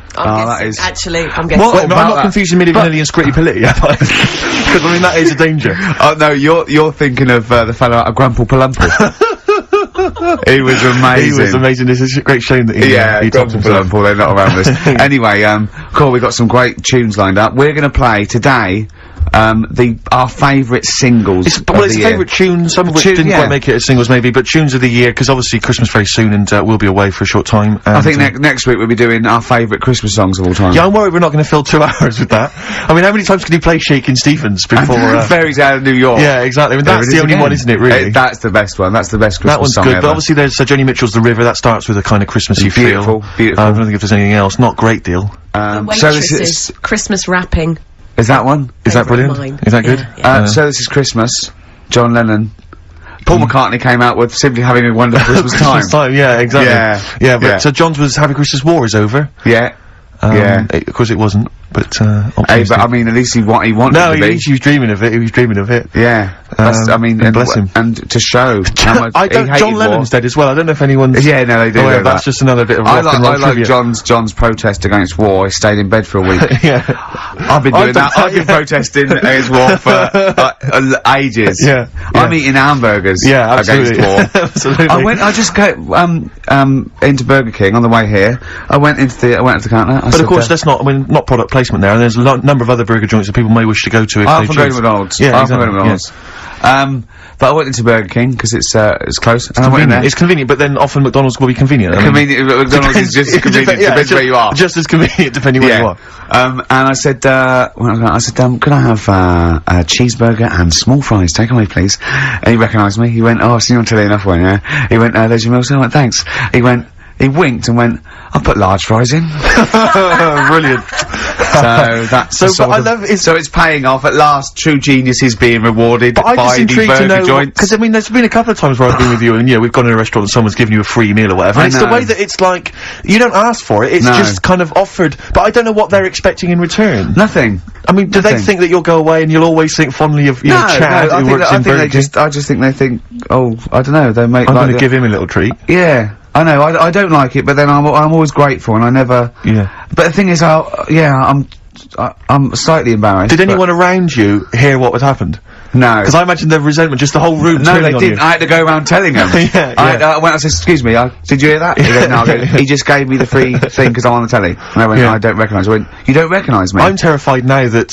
that guessing. is- Actually, I'm guessing. Wait, I'm about not that? confusing Milli Vanilli and Scritti Politti, because I mean, that is a danger. Oh no, you're thinking of the fellow out of Grumple Palumple. He was amazing. He was amazing. It's a great shame that he topped Grumple himself. Palumple, they're not around this. Anyway, cool, we've got some great tunes lined up. We're gonna play today, our favourite singles It's of the year. favourite tunes, some of which didn't quite make it as singles maybe, but tunes of the year, because obviously Christmas very soon and we'll be away for a short time. And I think next week we'll be doing our favourite Christmas songs of all time. yeah, I'm worried we're not going to fill 2 hours with that. I mean, how many times can you play Shakin' Stevens before... Fairy Tale of New York. yeah, exactly. I mean, that's the only one, isn't it, really? That's the best one. That's the best Christmas That one's song good, ever. but obviously there's Joni Mitchell's The River, that starts with a kind of Christmassy Beautiful, feel. beautiful. I don't think if there's anything else. Not great deal. The so this Waitresses, Christmas wrapping. is that one? Is that Favourite brilliant? of mine. Is that good? Yeah. So this is Christmas. John Lennon. Paul McCartnney came out with Simply Having a Wonderful Christmas Time. Christmas time, yeah, exactly. Yeah, but yeah. so John's was Happy Christmas War is over. Yeah. Yeah. Of course it wasn't, but Hey, but I mean, at least he wanted no, to be. he was dreaming of it. He was dreaming of it. Yeah. That's, I mean, and bless him. And to show how much I don't. he hated John war. Lennon's dead as well. I don't know if anyone's. Yeah, no, they do. Oh, yeah, know that's that. just another bit of I rock and roll like trivia. John's protest against war. He stayed in bed for a week. yeah. I've been doing that. I've been protesting against war for ages. Yeah. I'm eating hamburgers Yeah, absolutely. against war. Absolutely. I just go into Burger King on the way here. I went to the counter. But of course, that's not. I mean, not product placement there. And there's a number of other burger joints that people may wish to go to if I they often go to choose. McDonald's. Yeah, I often exactly. go to McDonald's. But I went into Burger King because it's close. And I went in there. It's convenient, but then often McDonald's will be convenient. I mean, Convenient. McDonald's is just convenient. Depends where you are. Just as convenient depending where you are. And I said, could I have a cheeseburger and small fries? Take away, please. And he recognised me. He went, oh, I've seen you on telly enough, one, yeah. He went, there's your meal, sir. I went, thanks. He winked and went, I'll put large fries in. Brilliant. So that's So, the sort but I of- love it. So it's paying off at last. True genius is being rewarded But I'm by just the intrigued to burger know, joints. because I mean, there's been a couple of times where I've been with you, and we've gone to a restaurant and someone's given you a free meal or whatever. I And it's the know. way that it's like you don't ask for it; it's No. just kind of offered. But I don't know what they're expecting in return. Nothing. I mean, do they Nothing. think that you'll go away and you'll always think fondly of Chad I who think, works I in think Burger they King? I just think they think, oh, I don't know, they make I'm like going to the- give him a little treat. Yeah, I know. I don't like it, but then I'm always grateful, and I never. Yeah. But the thing is, I'm slightly embarrassed. Did but- anyone around you hear what had happened? No. Because I imagine the resentment, just the whole room No, turning they on didn't. you. I had to go around telling them. Yeah, I went. I said, "Excuse me, did you hear that?" He goes, "No." I go, he just gave me the free thing because I'm on the telly. And I went, Yeah. "I don't recognise." I went, "You don't recognise me?" I'm terrified now that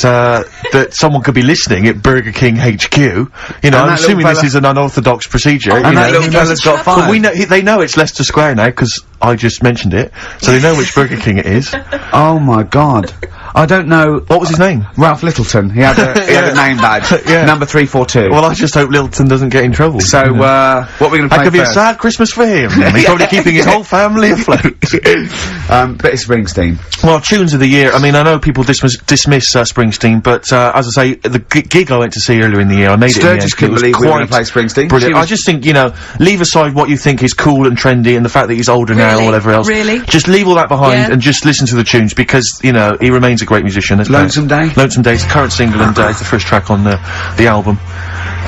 that someone could be listening at Burger King HQ. You know, And I'm that little assuming this fella- is an unorthodox procedure. and you that know. little fella's got But fired. we know they know it's Leicester Square now because I just mentioned it, so they know which Burger King it is. Oh my god. I don't know. What was his name? Ralph Littleton. He had a name badge. Yeah. Number 342. Well, I just hope Littleton doesn't get in trouble. so you know. what we're gonna play That could be a first? sad Christmas for him. He's probably keeping his whole family afloat. Bit of Springsteen. Well, tunes of the year. I mean, I know people dismiss Springsteen, but as I say, the gig I went to see earlier in the year, I made it. Sturgis in the end. couldn't It was believe we were quite gonna play Springsteen. Brilliant. She was- I just think, you know, leave aside what you think is cool and trendy, and the fact that he's older now or Really? whatever else. Really? Just leave all that behind Yeah. and just listen to the tunes because you know he remains a great musician. Let's play it. Lonesome Day? Lonesome Day. It's the current single and it's the first track on the album.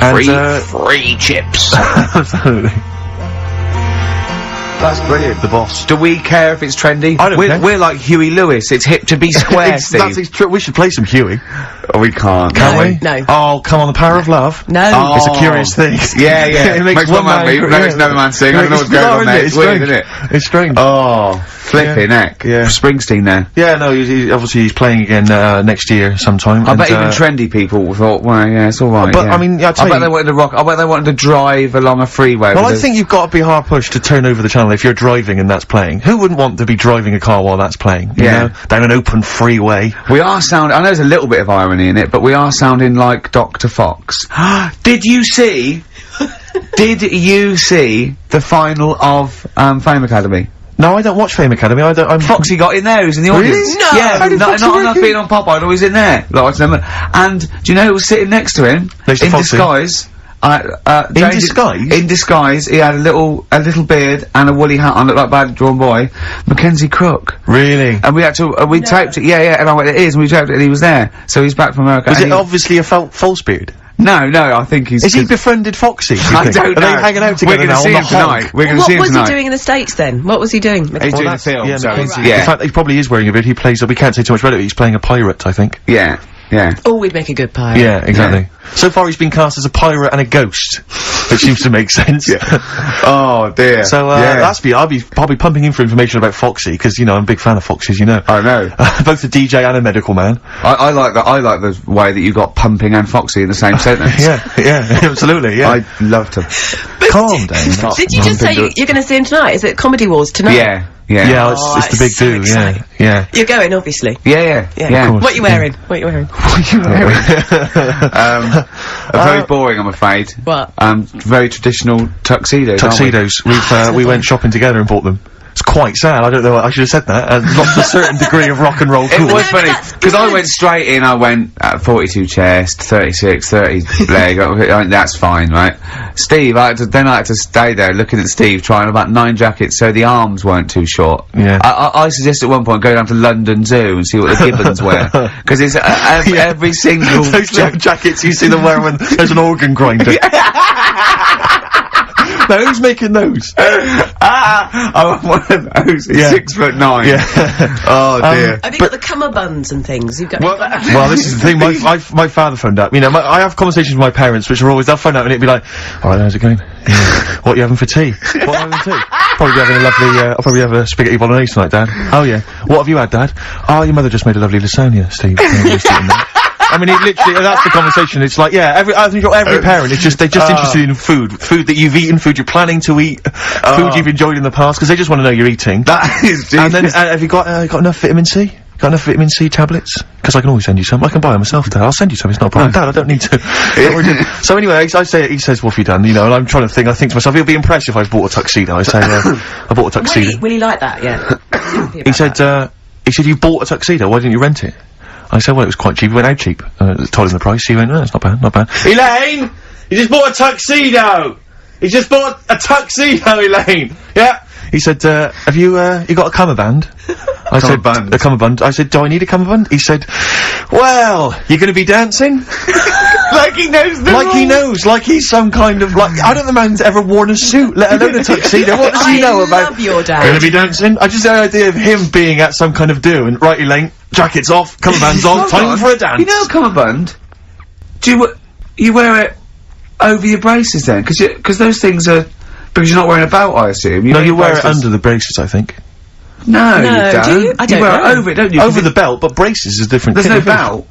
And, Free chips. absolutely. That's brilliant. The boss. Do we care if it's trendy? I don't care. We're like Huey Lewis. It's hip to be square, Steve. That's true. We should play some Huey. Oh, we can't. Can we? No. Oh, come on, the power of love. No. Oh. It's a curious thing. Yeah, yeah. It makes one man weep, makes another man sing. I don't know what's going on there. It's weird, isn't it? It's strange. Oh, flipping heck. Yeah. Springsteen there. Yeah, no, obviously he's playing again next year sometime. I bet even trendy people thought, well, yeah, it's alright. But, yeah. I mean, I bet they wanted to rock. I bet they wanted to drive along a freeway. Well, I think you've got to be hard pushed to turn over the channel if you're driving and that's playing. Who wouldn't want to be driving a car while that's playing? You know? Down an open freeway. We are sounding, I know there's a little bit of irony in it, but we are sounding like Dr. Fox. Did you see the final of, Fame Academy? No, I don't watch Fame Academy. Foxy got in there, he was in the audience. Really? No. Yeah, How did not Foxy enough being on Pop Idol, he's in there. And, do you know who was sitting next to him? Next to in Foxy? disguise. In disguise? In disguise, he had a little beard and a woolly hat on, looked like a bad drawn boy. Mackenzie Crook. Really? And we had to, we taped it, yeah, and I went, it is, and we taped it, and he was there. So he's back from America. Is and it obviously a false beard? No, I think he's... Is he befriended Foxy? I don't know. Are they hanging out together We're now gonna see on him the tonight. hog? We're gonna see him What was tonight. he doing in the States then? What was he doing? He's doing a film, Yeah, so Mackenzie. yeah. In fact, he probably is wearing a beard. He plays, we can't say too much about it, but he's playing a pirate, I think. Yeah. Oh, we'd make a good pirate. Yeah, exactly. So far he's been cast as a pirate and a ghost, which seems to make sense. Oh dear. So, I'll be probably pumping in for information about Foxy, because, you know, I'm a big fan of Foxy's, you know. I know. Both a DJ and a medical man. I like the way that you got pumping and Foxy in the same sentence. yeah, absolutely, yeah. I loved him. Calm down. Did you just say you're going to see him tonight? Is it Comedy Wars tonight? Yeah. Yeah, it's the big so do, exciting. yeah. You're going, obviously. Yeah. Of course. What are you wearing? What are you wearing? Very boring, I'm afraid. What? Very traditional tuxedos. Tuxedos. We went shopping together and bought them. It's quite sad. I don't know. I should have said that. Lost a certain degree of rock and roll cool. It was funny because I went straight in. I went 42 chest, 36, 30 leg. That's fine, right? Steve, I had to stay there looking at Steve trying about 9 jackets so the arms weren't too short. Yeah. I suggested at one point go down to London Zoo and see what the gibbons wear because it's every single those little jackets you see them wear when there's an organ grinder. Now, who's making those? I want one of those. It's 6'9". Yeah. Oh dear. Have you got the cummerbuns and things? You've got. Well, this is the thing. My father phoned up. You know, I have conversations with my parents, which are always they'll phone up and it'd be like, "All right, how's it going? Yeah. What are you having for tea? What are you having for tea? Probably having a lovely. I'll probably have a spaghetti bolognese tonight, Dad. Oh yeah. What have you had, Dad? Oh, your mother just made a lovely lasagna, Steve. I mean, it literally, that's the conversation. It's like, yeah, I think every parent is just, they're just interested in food that you've eaten, food you're planning to eat, food you've enjoyed in the past, because they just want to know you're eating. That is And then, have you got enough vitamin C? Got enough vitamin C tablets? Because I can always send you some. I can buy them myself, Dad. I'll send you some. It's not a problem. Dad, I don't need to. So anyway, he says, what have you done? You know, and I'm trying to think. I think to myself, he'll be impressed if I bought a tuxedo. I say, I bought a tuxedo. Will he like that? Yeah. He said, you bought a tuxedo. Why didn't you rent it? I said, well, it was quite cheap. He went out cheap. Told him the price. He went, no, it's not bad, not bad. Elaine! You just bought a tuxedo! He just bought a tuxedo, Elaine! Yeah! He said, have you got a cummerbund? I said, a cummerbund. I said, do I need a cummerbund? He said, well, you're gonna be dancing? Like he knows the Like he knows, like he's some kind of, like, I don't know the man's ever worn a suit, let alone a tuxedo. What does he know about? I love your dad. Gonna be dancing? I just had the idea of him being at some kind of do, and right, Elaine, jackets off, cummerbunds on, time for a dance. You know a cummerbund? Do you wear it over your braces then? Because those things are, because you're not wearing a belt, I assume. No, you wear it under the braces, I think. No, you don't. Do you? I don't wear know. it over it, don't you? Over the belt, but braces is different. There's no belt.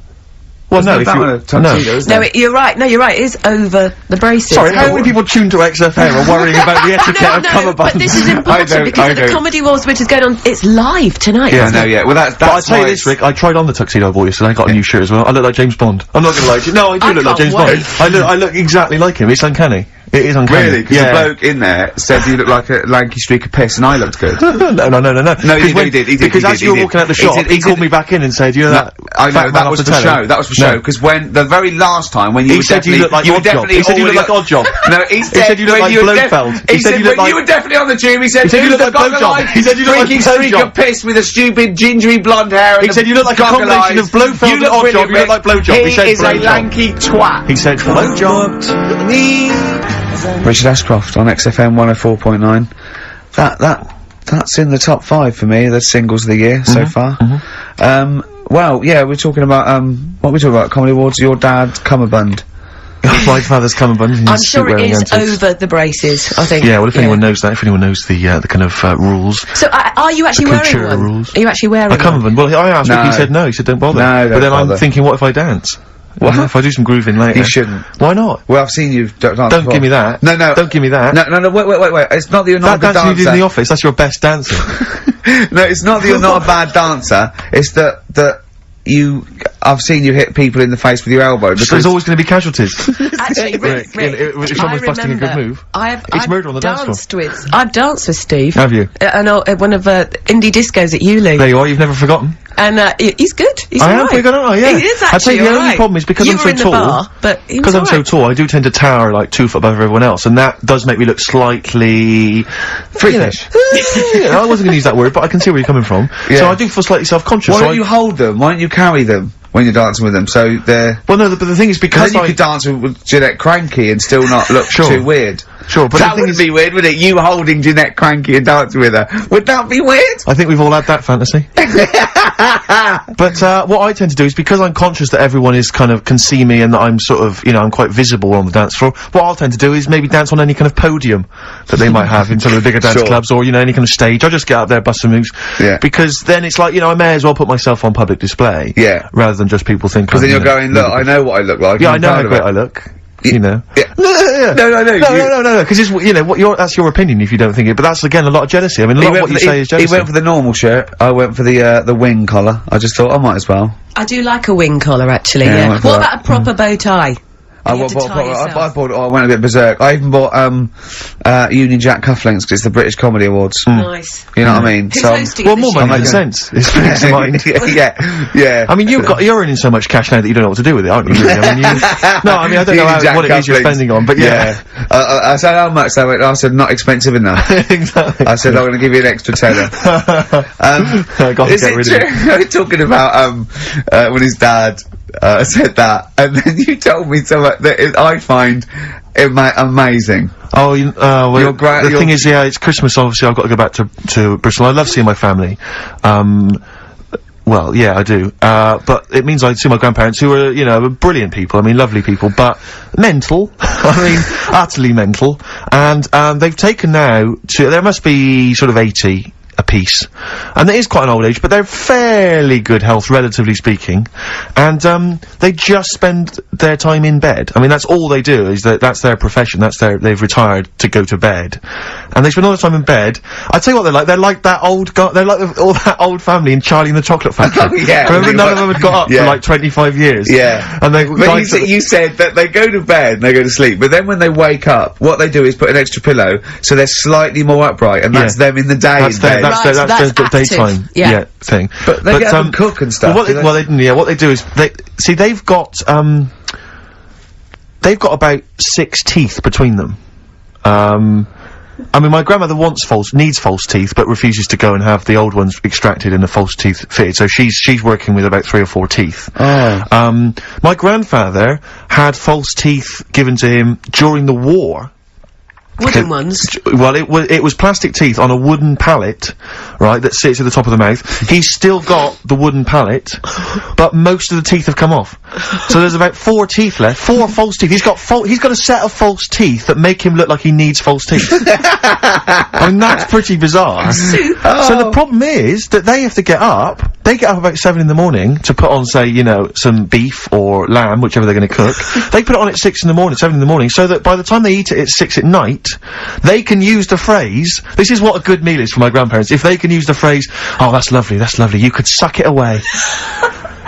Well, no, There's if no you... belt on a tuxedo, is No, there? you're right. No, you're right. It is over the braces. Sorry, how many people tuned to XFM are worrying about the etiquette of No, cummerbunds? but this is important because the Comedy Wars, which is going on, it's live tonight. Yeah, isn't no, it? yeah. Well, that's But I'll tell you why this, Rick, I tried on the tuxedo I bought yesterday, I got a new shirt as well. I look like James Bond. I'm not gonna lie to you. No, I do I look like can't James wait. Bond. I look exactly like him. It's uncanny. It is uncanny. Really? Because the bloke in there said you looked like a lanky streak of piss, and I looked good. No. No, he did. Because as you were walking out the shop, he called me back in and said, you know that... I know, fat man that off was the for telly? show. That was for show. Because when the very last time when you He were said you definitely, looked like you were Odd Job. definitely He said you looked already like Odd Job. No, he said you looked like Blofeld. He said when you were definitely on the tube. He said you who's looked the like Blowjob. He said you looked like freaking streak Blowjob. of piss with a stupid gingery blonde hair. And He said you look like a combination of Blofeld and Odd Job. You look like Blowjob. He said He is a Blowjob. lanky twat. He said Blowjob. Richard Ashcroft on XFM 104.9. that's in the top 5 for me, the singles of the year so far. Well, yeah, we're talking about, what are we talking about? Comedy Awards, your dad, Cummerbund. My father's Cummerbund. I'm sure it is over the braces, I think. Yeah, well, if anyone knows that, if anyone knows the kind of, rules. So, are you actually wearing one? Rules. Are you actually wearing a Cummerbund? Well, I asked him, he said no, he said don't bother. No, but then bother. I'm thinking, what if I dance? What? If I do some grooving later? You shouldn't. Why not? Well, I've seen you dance Don't before. give me that. No, no. Don't give me that. No, wait. It's not that you're not a That good dancing you did in dancer. the office, that's your best dancing. No, it's not that you're not a bad dancer. It's that I've seen you hit people in the face with your elbow. Because There's always going to be casualties. Actually, Rick, if someone's busting a good move, it's murder on the dance floor. I've danced with Steve. Have you? I know, at one of indie discos at Uli. There you are, you've never forgotten. And he's good. He's I am alright. pretty good, aren't I? Yeah. He is I'd say actually the only alright. problem is because You I'm were so in the tall. bar, but he was Because I'm so alright. tall, I do tend to tower like 2 foot above everyone else, and that does make me look slightly freakish. I wasn't going to use that word, but I can see where you're coming from. Yeah. So I do feel slightly self-conscious. Why so don't you hold them? Why don't you carry them when you're dancing with them? So they're... Well, no, but the thing is because then you could dance with Jeanette Cranky and still not look Sure. too weird. Sure, but that the thing would is, be weird, wouldn't it? You holding Jeanette Cranky and dancing with her. Would that be weird? I think we've all had that fantasy. But what I tend to do is because I'm conscious that everyone is can see me and that I'm sort of, I'm quite visible on the dance floor, what I'll tend to do is maybe dance on any kind of podium that they might have in some of the bigger dance Sure. clubs or, any kind of stage. I'll just get up there, bust some moves. Yeah. Because then it's like, I may as well put myself on public display. Yeah. Rather than just people think Because then you're going, look, I know what I look like. Yeah, I'm I know proud how of great it. I look. Yeah. No, Because it's, what that's your opinion if you don't think it, but that's again a lot of jealousy. I mean, a lot of what you say is jealousy. He went for the normal shirt, I went for the wing collar. I just thought I might as well. I do like a wing collar, actually, Yeah, I yeah. went for What that. about a proper bow tie? I You had to tie yourself. went a bit berserk. I even bought, Union Jack cufflinks, 'cause it's the British Comedy Awards. Nice. You know what I mean? Who's So, hosting Well, this more year? money than sense. It's brings to mind. yeah. I mean, you're earning so much cash now that you don't know what to do with it, aren't you? Really? I mean, I don't know what it is you're spending on, but yeah. I said how much. I said not expensive enough. Exactly. I said I'm going to give you an extra tenner. Got to Is get it rid of it. true? We're talking about when his dad said that, and then you told me something that I find amazing. Oh, well, Your the thing is, it's Christmas, obviously I've got to go back to Bristol. I love seeing my family. Well, yeah, I do. But it means I see my grandparents who are, brilliant people. I mean, lovely people, but mental. I mean, utterly mental. And, they've taken now there must be sort of 80 a piece. And it is quite an old age, but they're fairly good health, relatively speaking. And, they just spend their time in bed. I mean, that's all they do, that's their profession, they've retired to go to bed. And they spend all their time in bed. I tell you what they're like that old they're like all that old family in Charlie and the Chocolate Factory. Oh, yeah. Remember none of them had got up for like 25 years? Yeah. And they, But you said that they go to bed and they go to sleep, but then when they wake up, what they do is put an extra pillow, so they're slightly more upright, and that's them in the day in bed. That's Right, their that's daytime active. Yeah. thing. But they get up and cook and stuff. What they do is they've got about 6 teeth between them. I mean, my grandmother needs false teeth, but refuses to go and have the old ones extracted and the false teeth fitted. So she's working with about 3 or 4 teeth. Oh. My grandfather had false teeth given to him during the war. Wooden ones. Well, it was plastic teeth on a wooden pallet, right, that sits at the top of the mouth. He's still got the wooden pallet, but most of the teeth have come off. So there's about 4 teeth left, 4 false teeth. He's got a set of false teeth that make him look like he needs false teeth. I mean, that's pretty bizarre. So the problem is that they have to get up. They get up about 7 in the morning to put on, say, some beef or lamb, whichever they're going to cook. They put it on at 6 in the morning, 7 in the morning, so that by the time they eat it at 6 at night, they can use the phrase, this is what a good meal is for my grandparents, if they can use the phrase, oh, that's lovely, you could suck it away.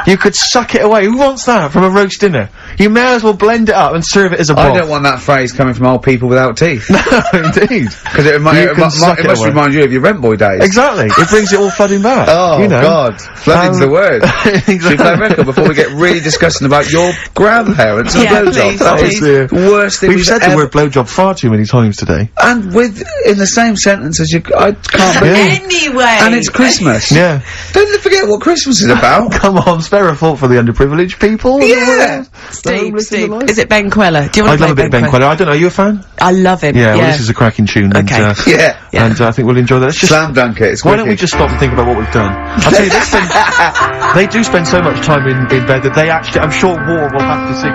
You could suck it away. Who wants that from a roast dinner? You may as well blend it up and serve it as a broth. I don't want that phrase coming from old people without teeth. No, indeed. Because it must remind you of your rent boy days. Exactly. It brings it all flooding back. Oh, God. Flooding's the word. Exactly. Should we play a record before we get really discussing about your grandparents and Yeah, blowjobs? please, That please. was the worst thing We've said the word blowjob far too many times today. And in the same sentence as I can't believe. Anyway. And it's Christmas. Yeah. Don't forget what Christmas is about. Come on, there a fault for the underprivileged people? Yeah. Steve, is it Ben Queller? Do you want I'd to love a bit of Ben Queller. I don't know, are you a fan? I love him. Yeah, well, this is a cracking tune. Okay. And, Yeah. and I think we'll enjoy that. Let's just Slam dunk it. It's why don't we wicked. just stop and think about what we've done? I'll tell you, they do spend so much time in bed that they actually, I'm sure War will have to sing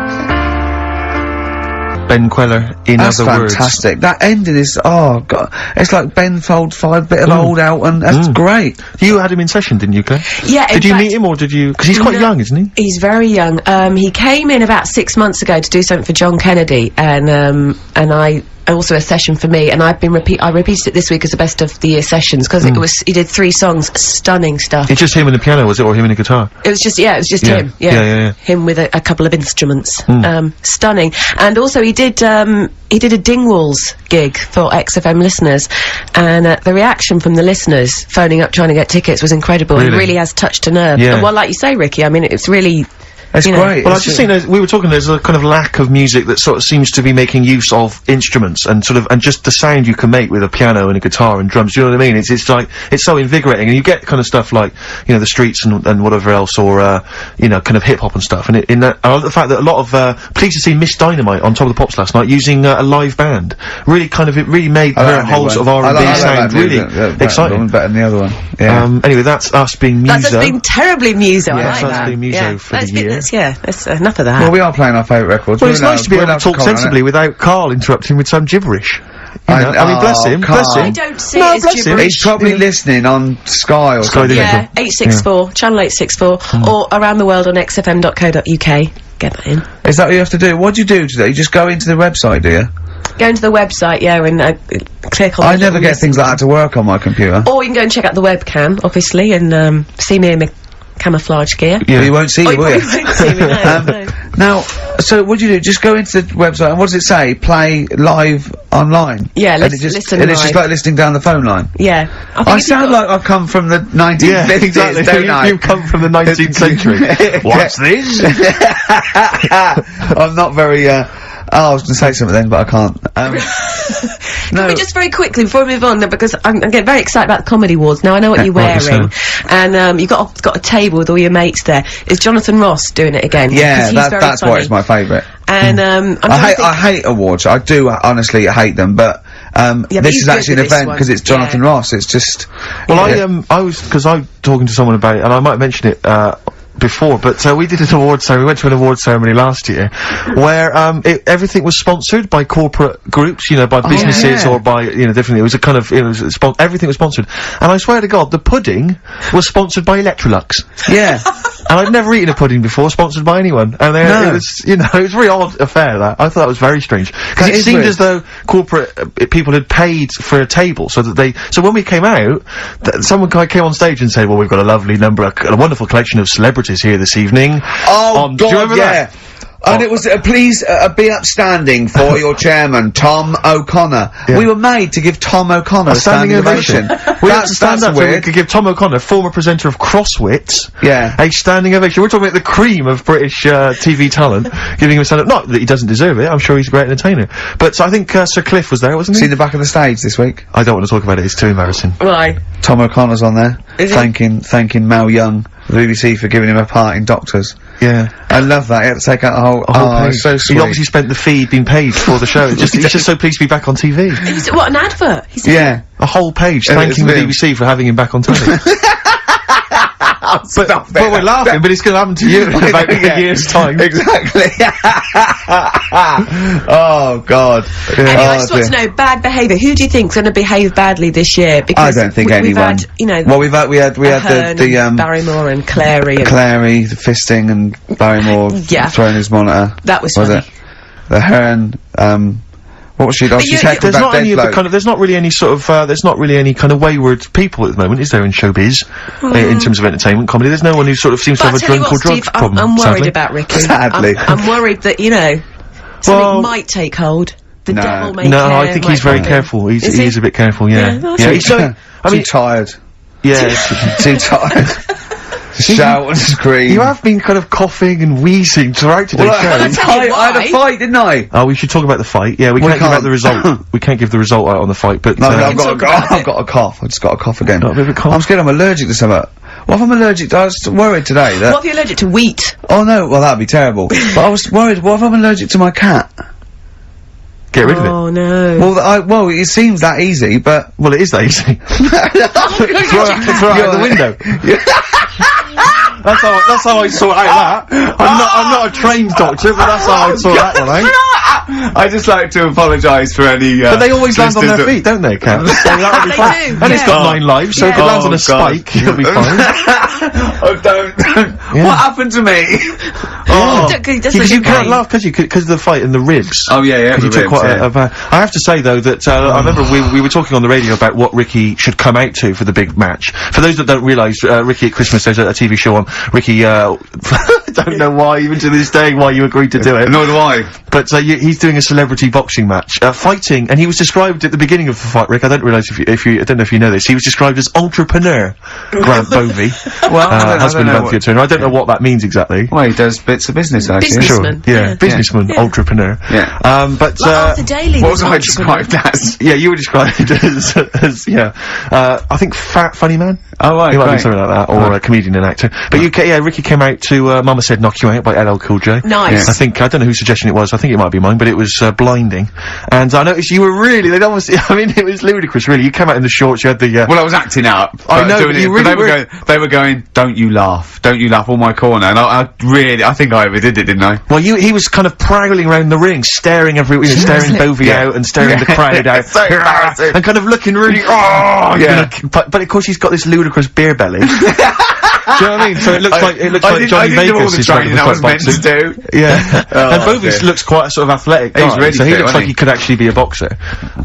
Ben Queller, in That's other words. fantastic. That ending is, oh god, it's like Ben Folds 5, bit of old out, and that's great. You had him in session, didn't you, Claire? Yeah, Did you meet him, or did you? Because he's quite young, isn't he? He's very young. He came in about 6 months ago to do something for John Kennedy, and also a session for me, and I repeated it this week as the best of the year sessions, because he did 3 songs, stunning stuff. It's just him and the piano, was it, or him and a guitar? It was just him. Yeah. Him with a couple of instruments. Stunning. And also he did a Dingwalls gig for XFM listeners, and the reaction from the listeners phoning up trying to get tickets was incredible. Really? It really has touched a nerve. Yeah. And well, like you say, Ricky, I mean, it's really... It's great. Well, I just think we were talking, there's a kind of lack of music that sort of seems to be making use of instruments and and just the sound you can make with a piano and a guitar and drums. Do you know what I mean? It's like, it's so invigorating, and you get kind of stuff like, you know, the Streets and whatever else, or, you know, kind of hip-hop and stuff. And I love the fact that a lot of, pleased to see Miss Dynamite on Top of the Pops last night using a live band. Really it really made her whole sort of R&B sound really exciting. Better than the other one. Yeah. Anyway, that's us being Muso. That's us being terribly Muso, I like that's us that. being Muso for the year. That's enough of that. Well, we are playing our favourite records. Well, it's nice to be able to talk sensibly without Carl interrupting with some gibberish. You know? I mean, bless him, Carl. bless him. I don't see it as bless him. gibberish. He's probably listening on Sky or something. Yeah, 864, channel 864, or around the world on xfm.co.uk. Get that in. Is that what you have to do? What do you do today? You just go into the website, do you? Go into the website, yeah, and click on... I never get things like that to work on my computer. Or you can go and check out the webcam, obviously, and see me in my camouflage gear. Yeah. But you won't see you, will you? You won't see me, no. Now, so what do you do? Just go into the website, and what does it say? Play live online? Yeah, and listen and it's just live. like listening down the phone line? Yeah. I sound like I've come from the 1950s, Yeah, exactly. don't I? You've come from the 19th century. What's this? I'm not very, I was going to say something then, but I can't. Can we just very quickly, before we move on, because I'm getting very excited about the Comedy Awards. Now, I know what you're wearing, and you've got a table with all your mates there. Is Jonathan Ross doing it again? Yeah, he's very that's funny. why it's my favourite. And, I hate awards. I do honestly hate them, but this he's is good actually with an this event one. because it's Jonathan Ross. It's just. Well, I was, because I'm talking to someone about it, and I might mention it, before, but we did an award ceremony. We went to an award ceremony last year, where everything was sponsored by corporate groups, you know, by businesses or by different. It was a kind of everything was sponsored, and I swear to God, the pudding was sponsored by Electrolux. Yeah. And I'd never eaten a pudding before sponsored by anyone, and it was, it was a very odd affair. That I thought that was very strange because it seemed as though corporate people had paid for a table so that so when we came out, someone came on stage and said, "Well, we've got a lovely a wonderful collection of celebrities here this evening." Oh, God, do you remember yeah. that? And it was, please be upstanding for your chairman, Tom O'Connor. Yeah. We were made to give Tom O'Connor a standing ovation. We had to stand up so we weird. could give Tom O'Connor, former presenter of Crosswits, Yeah. a standing ovation. We're talking about the cream of British TV talent, giving him a stand-up. Not that he doesn't deserve it, I'm sure he's a great entertainer. But I think Sir Cliff was there, wasn't he? Seen the back of the stage this week? I don't want to talk about it, it's too embarrassing. Right. Tom O'Connor's on there, Is he? thanking Mel Young, the BBC, for giving him a part in Doctors. Yeah. I love that. He had to take out the whole page. it's so sweet. He obviously spent the fee being paid for the show. He's just so pleased to be back on TV. What, an advert? Yeah. A whole page And thanking the it's BBC for having him back on telly. Stop it. But we're laughing, but it's going to happen to you in about a year's time. Exactly. Oh, God. Anyway, I Oh, just want to know, bad behaviour. Who do you think's going to behave badly this year? Because I don't think we've anyone. had, Well, we had Ahern the and Barrymore and Clary and... Clary, the fisting, and Barrymore Yeah. throwing his monitor. That was Was funny. it? The Hearn, what was she? Oh, she's heckled There's that not dead any of the bloke. kind of, there's not really any sort of, there's not really any kind of wayward people at the moment, is there, in showbiz? In terms of entertainment comedy, there's no one who sort of seems to have a drunk or drugs Steve, problem. I'm worried sadly. about Ricky. Sadly. I'm worried that, something might take hold. The No. devil may No, care, I think he's might very happen. careful. He Is is he? a bit careful, yeah. Yeah, that's Yeah, okay. he's so, I mean, Too tired. yeah. Too tired. To shout and scream. You have been kind of coughing and wheezing throughout today's Well, show. I had a fight, didn't I? Oh, we should talk about the fight. Yeah, we can't give out the result. We can't give the result out on the fight, but No, uh, I've got a cough. I just got a cough again. Got a bit of a cough? I'm scared I'm allergic to something. What if I'm allergic? I was worried today that. What if you're allergic to wheat? Oh no, well that'd be terrible. But I was worried. What if I'm allergic to my cat? Get rid of it. Oh no. Well, it seems that easy, but Well, it is that easy. Throw it out the window. That's how I sort out that. I'm not a trained doctor, but that's how I sort that one out. I just like to apologise for any. But they always land on their listeners feet, don't they, cats? So that'll be They fine. do, And it's got yeah. 9 lives, so if it Yeah. lands on a God. spike, it'll be fine. Oh, don't. What happened to me? Oh. Because you can't laugh, because of the fight in the ribs. Oh yeah, Because you the took ribs, quite yeah. a bad. I have to say though that I remember we were talking on the radio about what Ricky should come out to for the big match. For those that don't realise, Ricky at Christmas, there's a TV show on. Ricky, I don't know why, even to this day, why you agreed to do it. Nor do I. But he's doing a celebrity boxing match, fighting, and he was described at the beginning of the fight. Rick, I don't realise I don't know if you know this. He was described as entrepreneur, Grant Bovey, husband of Anthea Turner. I don't know what that means exactly. Well, he does bits of business, actually. Businessman. Yeah, businessman, entrepreneur. Yeah. But Arthur Daly What was was I entrepreneur. described as? yeah, you were described as I think fat funny man. Oh right, He might be great. something like that, or a comedian and actor. But Ricky came out to Mama Said Knock You Out by LL Cool J. Nice. I don't know whose suggestion it was, I think it might be mine, but it was blinding. And I noticed you were really, it was ludicrous really. You came out in the shorts, you had the, Well, I was acting up. I know, doing but you it, really were. they were going, don't you laugh, on my corner, and I think I overdid it, didn't I? well, he was kind of prowling around the ring, staring staring Bovey out and staring the crowd out. So embarrassing. And kind of looking really, but of course he's got this ludicrous beer belly. Do you know what I mean? So it looks like Johnny I did all Vegas the is training I was meant to do. Yeah. And Bovey dear. looks quite a sort of athletic guy, He's really so he fit, looks wasn't like he? he could actually be a boxer.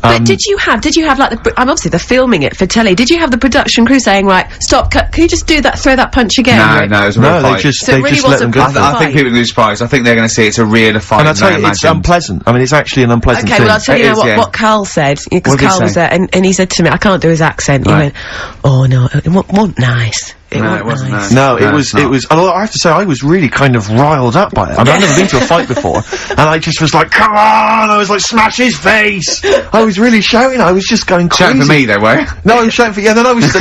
But did you have like I'm obviously they're filming it for telly. Did you have the production crew saying, right, stop, cut, can you just throw that punch again? No, it was a real No, fight. they just So it really let them wasn't go. proper for it. I think people are going to be surprised. I think they're going to see it's a real fight. And I tell you, it's imagined. unpleasant. I mean, it's actually an unpleasant Okay, thing. well I'll tell you It now is, yeah. what Karl said, because What did he Karl was say? there, and he said to me, I can't do his accent. He Right. went, oh no, it wasn't nice. No, it wasn't nice. No, No, it it's not. was, although I have to say, I was really kind of riled up by it. I mean, I've never been to a fight before, and I just was like, come on! I was like, smash his face! I was really shouting, I was just going crazy. Shouting for me, though, were you? No, I was shouting for, then I just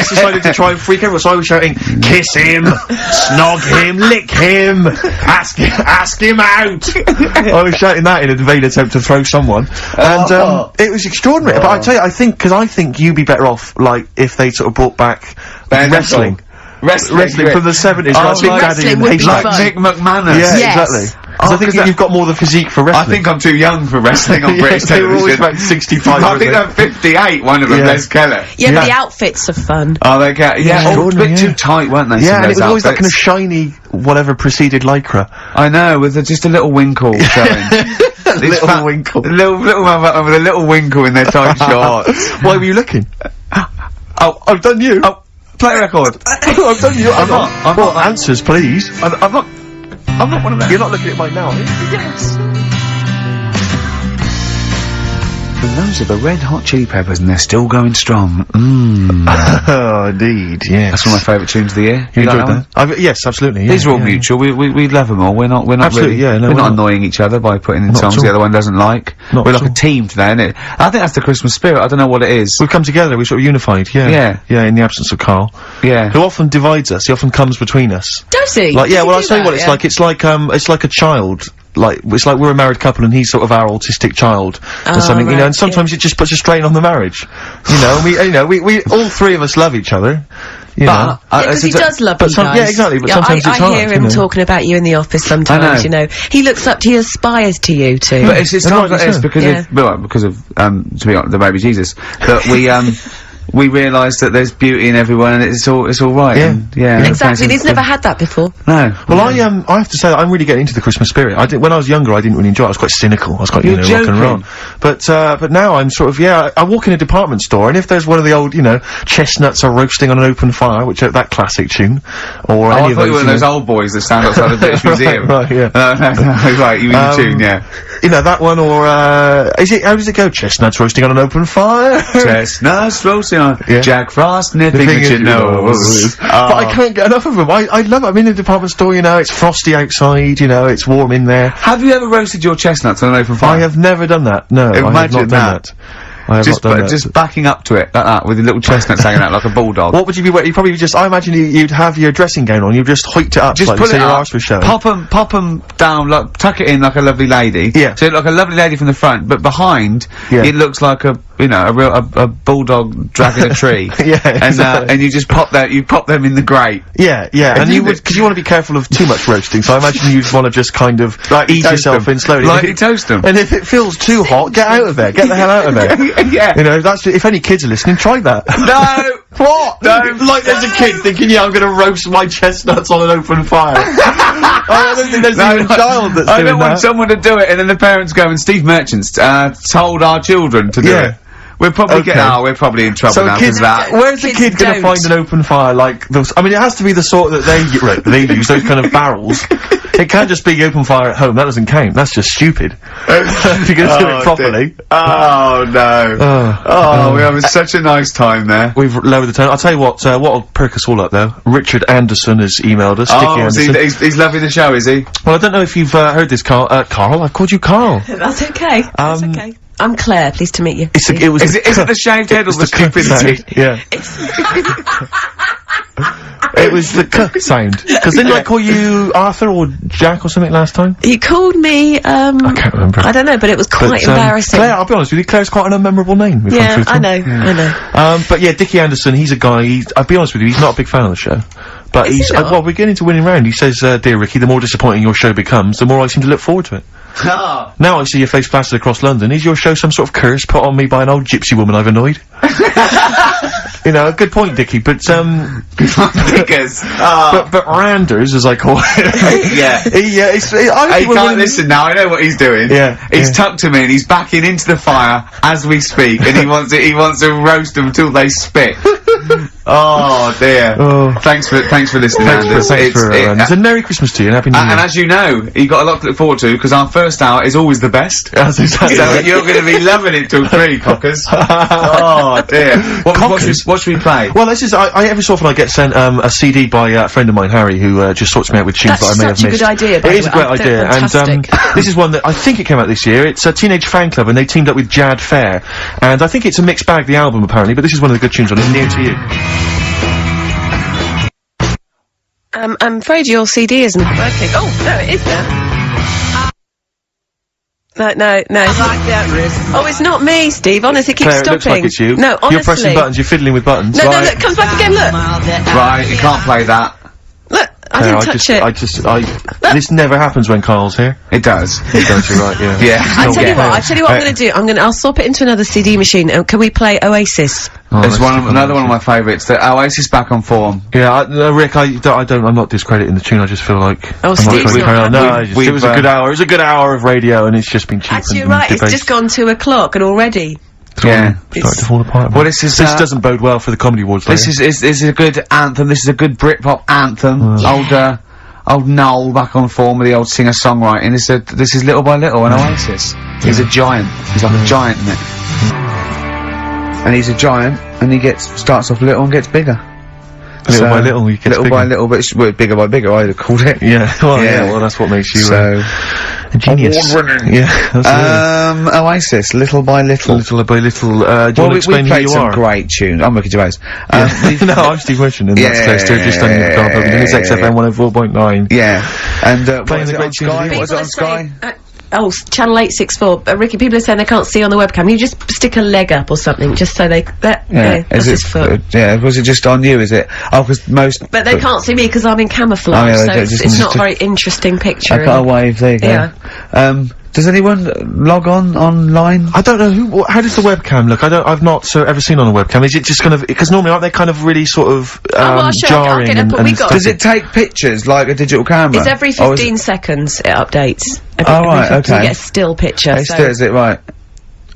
decided to try and freak everyone, so I was shouting, kiss him! Snog him! Lick him! Ask him out! I was shouting that in a vain attempt to throw someone, and, it was extraordinary, but I tell you, I think you'd be better off, like, if they sort of brought back wrestling. Wrestling from the 70s, like Big Daddy wrestling and would be Haystack. fun. Nick McManus. Yeah, Yes. exactly. 'Cause I think 'cause you've got more the physique for I wrestling. think I'm too young for wrestling on Yeah, British they were always television. about 65, I weren't think they? they're 58, one of them, Yeah. Les Keller. Yeah, but Yeah. the outfits are fun. Oh, they get, all a extraordinary, bit yeah. too tight, weren't they? Yeah, some and of it was those always that kind of outfits? shiny, whatever preceded lycra. I know, with just a little winkle showing. Little winkle. Little motherfucker with a little winkle in their tight shorts. Why were you looking? Oh, I've done you. Oh, play a record. I've done you. I'm not. not. Answers, please. I'm not one of them. You're not looking at mine now, are you? And those are the Red Hot Chili Peppers, and they're still going strong. Oh, indeed, yes. That's one of my favourite tunes of the year. You like enjoyed that? Yes, absolutely. Yeah, These are all yeah, mutual. We love them all. We're not Absolutely, really. yeah, no, we're we're not not. annoying each other by putting in Not songs at the all. other one doesn't like. Not We're at like a all. team today, isn't it? I think that's the Christmas spirit. I don't know what it is. We've come together, we're sort of unified, yeah. Yeah. Yeah, in the absence of Carl. Yeah. Who often divides us, he often comes between us. Does he? Like, yeah, Does he well, I'll do tell you that? what, it's Yeah. like, it's like a child. Like, it's like we're a married couple and he's sort of our autistic child or something, you know, right, and sometimes it just puts a strain on the marriage. You know, and we all three of us love each other. You know. Yeah, 'cause he does love but you some- guys. yeah, exactly, but sometimes it's I hard, hear you him know. talking about you in the office sometimes, know. you know. He aspires to you too. But it's And times like rightly this so. because Yeah. because of to be honest, the baby Jesus that we realise that there's beauty in everyone and it's all right. Yeah. And, yeah. Exactly, he's never had that before. No. Well, I have to say that I'm really getting into the Christmas spirit. When I was younger, I didn't really enjoy it. I was quite cynical. I was quite, You're rock and roll. joking. But now I'm sort of, I walk in a department store, and if there's one of the old, chestnuts are roasting on an open fire, which that classic tune, or I any of thought you were those, one of those old boys that stand outside the British Museum. Right, yeah. No, right, you mean the tune, yeah. That one, or, how does it go? Chestnuts roasting on an open fire? Chestnuts roasting on Yeah. Jack Frost nipping at your nose. But I can't get enough of them. I love it. I'm in a department store, it's frosty outside, it's warm in there. Have you ever roasted your chestnuts on an open fire? I have never done that. No, I have Imagine not done that. that. I have not done that. Just backing up to it like that with your little chestnuts hanging out like a bulldog. What would you be wearing? You probably just, I imagine you'd have your dressing gown on, you'd just hoiked it up Just slightly pull so it your up, arse was showing. pop them down, like, tuck it in like a lovely lady. Yeah. So like a lovely lady from the front, but behind, it looks like a bulldog dragging a tree. Yeah, And you just pop them in the grate. Yeah, and you would, because you want to be careful of too much roasting, so I imagine you'd want to just kind of ease yourself in slowly. Lightly toast them. And if it feels too hot, get out of there. Get the hell out of there. Yeah. You know, that's, if any kids are listening, try that. No! What? No. Like there's a kid thinking, yeah, I'm gonna roast my chestnuts on an open fire. I don't think there's even a child that's doing that. I don't want someone to do it and then the parents go, and Steve Merchant's told our children to do it. We're probably we're probably in trouble now because of that. Where's the kid gonna find an open fire like those? I mean, it has to be the sort that they use, those kind of barrels. It can't just be open fire at home. That doesn't count. That's just stupid. If you're gonna do it properly. Oh no. We're having such a nice time there. We've lowered the tone. I'll tell you what'll perk us all up though. Richard Anderson has emailed us. He's loving the show, is he? Well, I don't know if you've heard this, Carl. Carl, I've called you Carl. That's okay. That's okay. I'm Claire, pleased to meet you. Is it the shaved head or the stupidity? Yeah. It was the k sound. Because didn't I call you Arthur or Jack or something last time? You called me, I can't remember. I don't know, but it was quite embarrassing. Claire, I'll be honest with you, Claire's quite an unmemorable name. Yeah, I know. But yeah, Dickie Anderson, he's a guy, I'll be honest with you, he's not a big fan of the show. But well, we're getting to winning round. He says, dear Ricky, the more disappointing your show becomes, the more I seem to look forward to it. Now I see your face plastered across London. Is your show some sort of curse put on me by an old gypsy woman I've annoyed? You know, a good point, Dickie, but, Dickers. But Randers, as I call it. Yeah. He can't listen now, I know what he's doing. Yeah. He's tucked him in, he's backing into the fire as we speak, and he wants to roast them until they spit. Oh dear. Thanks for listening, Anders. It's a Merry Christmas to you and Happy New Year. And as you know, you've got a lot to look forward to, because our first hour is always the best. That's exactly So you're going to be loving it till 3, cockers. Oh dear. What should we play? Well, this is, every so often I get sent, a CD by a friend of mine, Harry, who, just sorts me out with tunes that I may have missed. That's such a good idea, by It the is a way. great idea, and, this is one that I think it came out this year. It's a Teenage Fan Club, and they teamed up with Jad Fair, and I think it's a mixed bag, the album, apparently, but this is one of the good tunes on it, Near to You. I'm afraid your CD isn't working. Oh, no, it is there. No. Oh, it's not me, Steve. Honestly, it keeps Claire, stopping. it looks like it's you. No, honestly. You're pressing buttons, you're fiddling with buttons. No, right? look, it comes back again, look. Right, you can't play that. Look, I didn't touch it. This never happens when Carl's here. It does. It does, you're right, yeah. Yeah. I tell you what I'm going to do. I'll swap it into another CD machine. Can we play Oasis? It's another one of my favourites. The Oasis Back on Form. Yeah, Rick, I'm not discrediting the tune, I just feel like... Oh, Steve's not happy. It was a good hour. It was a good hour of radio, and it's just been cheap. Actually, you're right, it's just gone 2 o'clock, and already... Yeah. Starting to fall apart. Well, this doesn't bode well for the Comedy Awards, though. This is a good anthem. This is a good Britpop anthem. Old Noel back on form with the old singer-songwriting. This is Little by Little, and Oasis. He's a giant. He's like a giant, isn't it? And he's a giant, and he starts off little and gets bigger. Little by little, he gets little bigger. by little, but it's bigger by bigger, I'd have called it. Yeah, well, that's what makes you, a genius. Award-winning. Yeah, that's it. Oasis, Little by Little. Little by Little, do you want to explain who you are? We played some great tunes. I'm Ricky Gervais. No, I'm Steve Merchant, and that's Claire Stewart, just standing in the Karl Pilkington. It's XFM 104.9. Yeah. And, playing the great tunes. What is it on Sky? Channel 864. Ricky, people are saying they can't see on the webcam. You just stick a leg up or something, just so they... that's his foot. Was it just on you, is it? Oh, because most... But they can't see me because I'm in camouflage, so it's not a very interesting picture. I got a wave, there you go. Yeah. Does anyone log online? I don't know how does the webcam look? I've not ever seen on a webcam. Is it just kind of, because normally aren't they kind of really sort of, jarring and stuff? Does it take pictures like a digital camera? It's every 15 seconds it updates. Right, okay. You get a still picture. Is it right?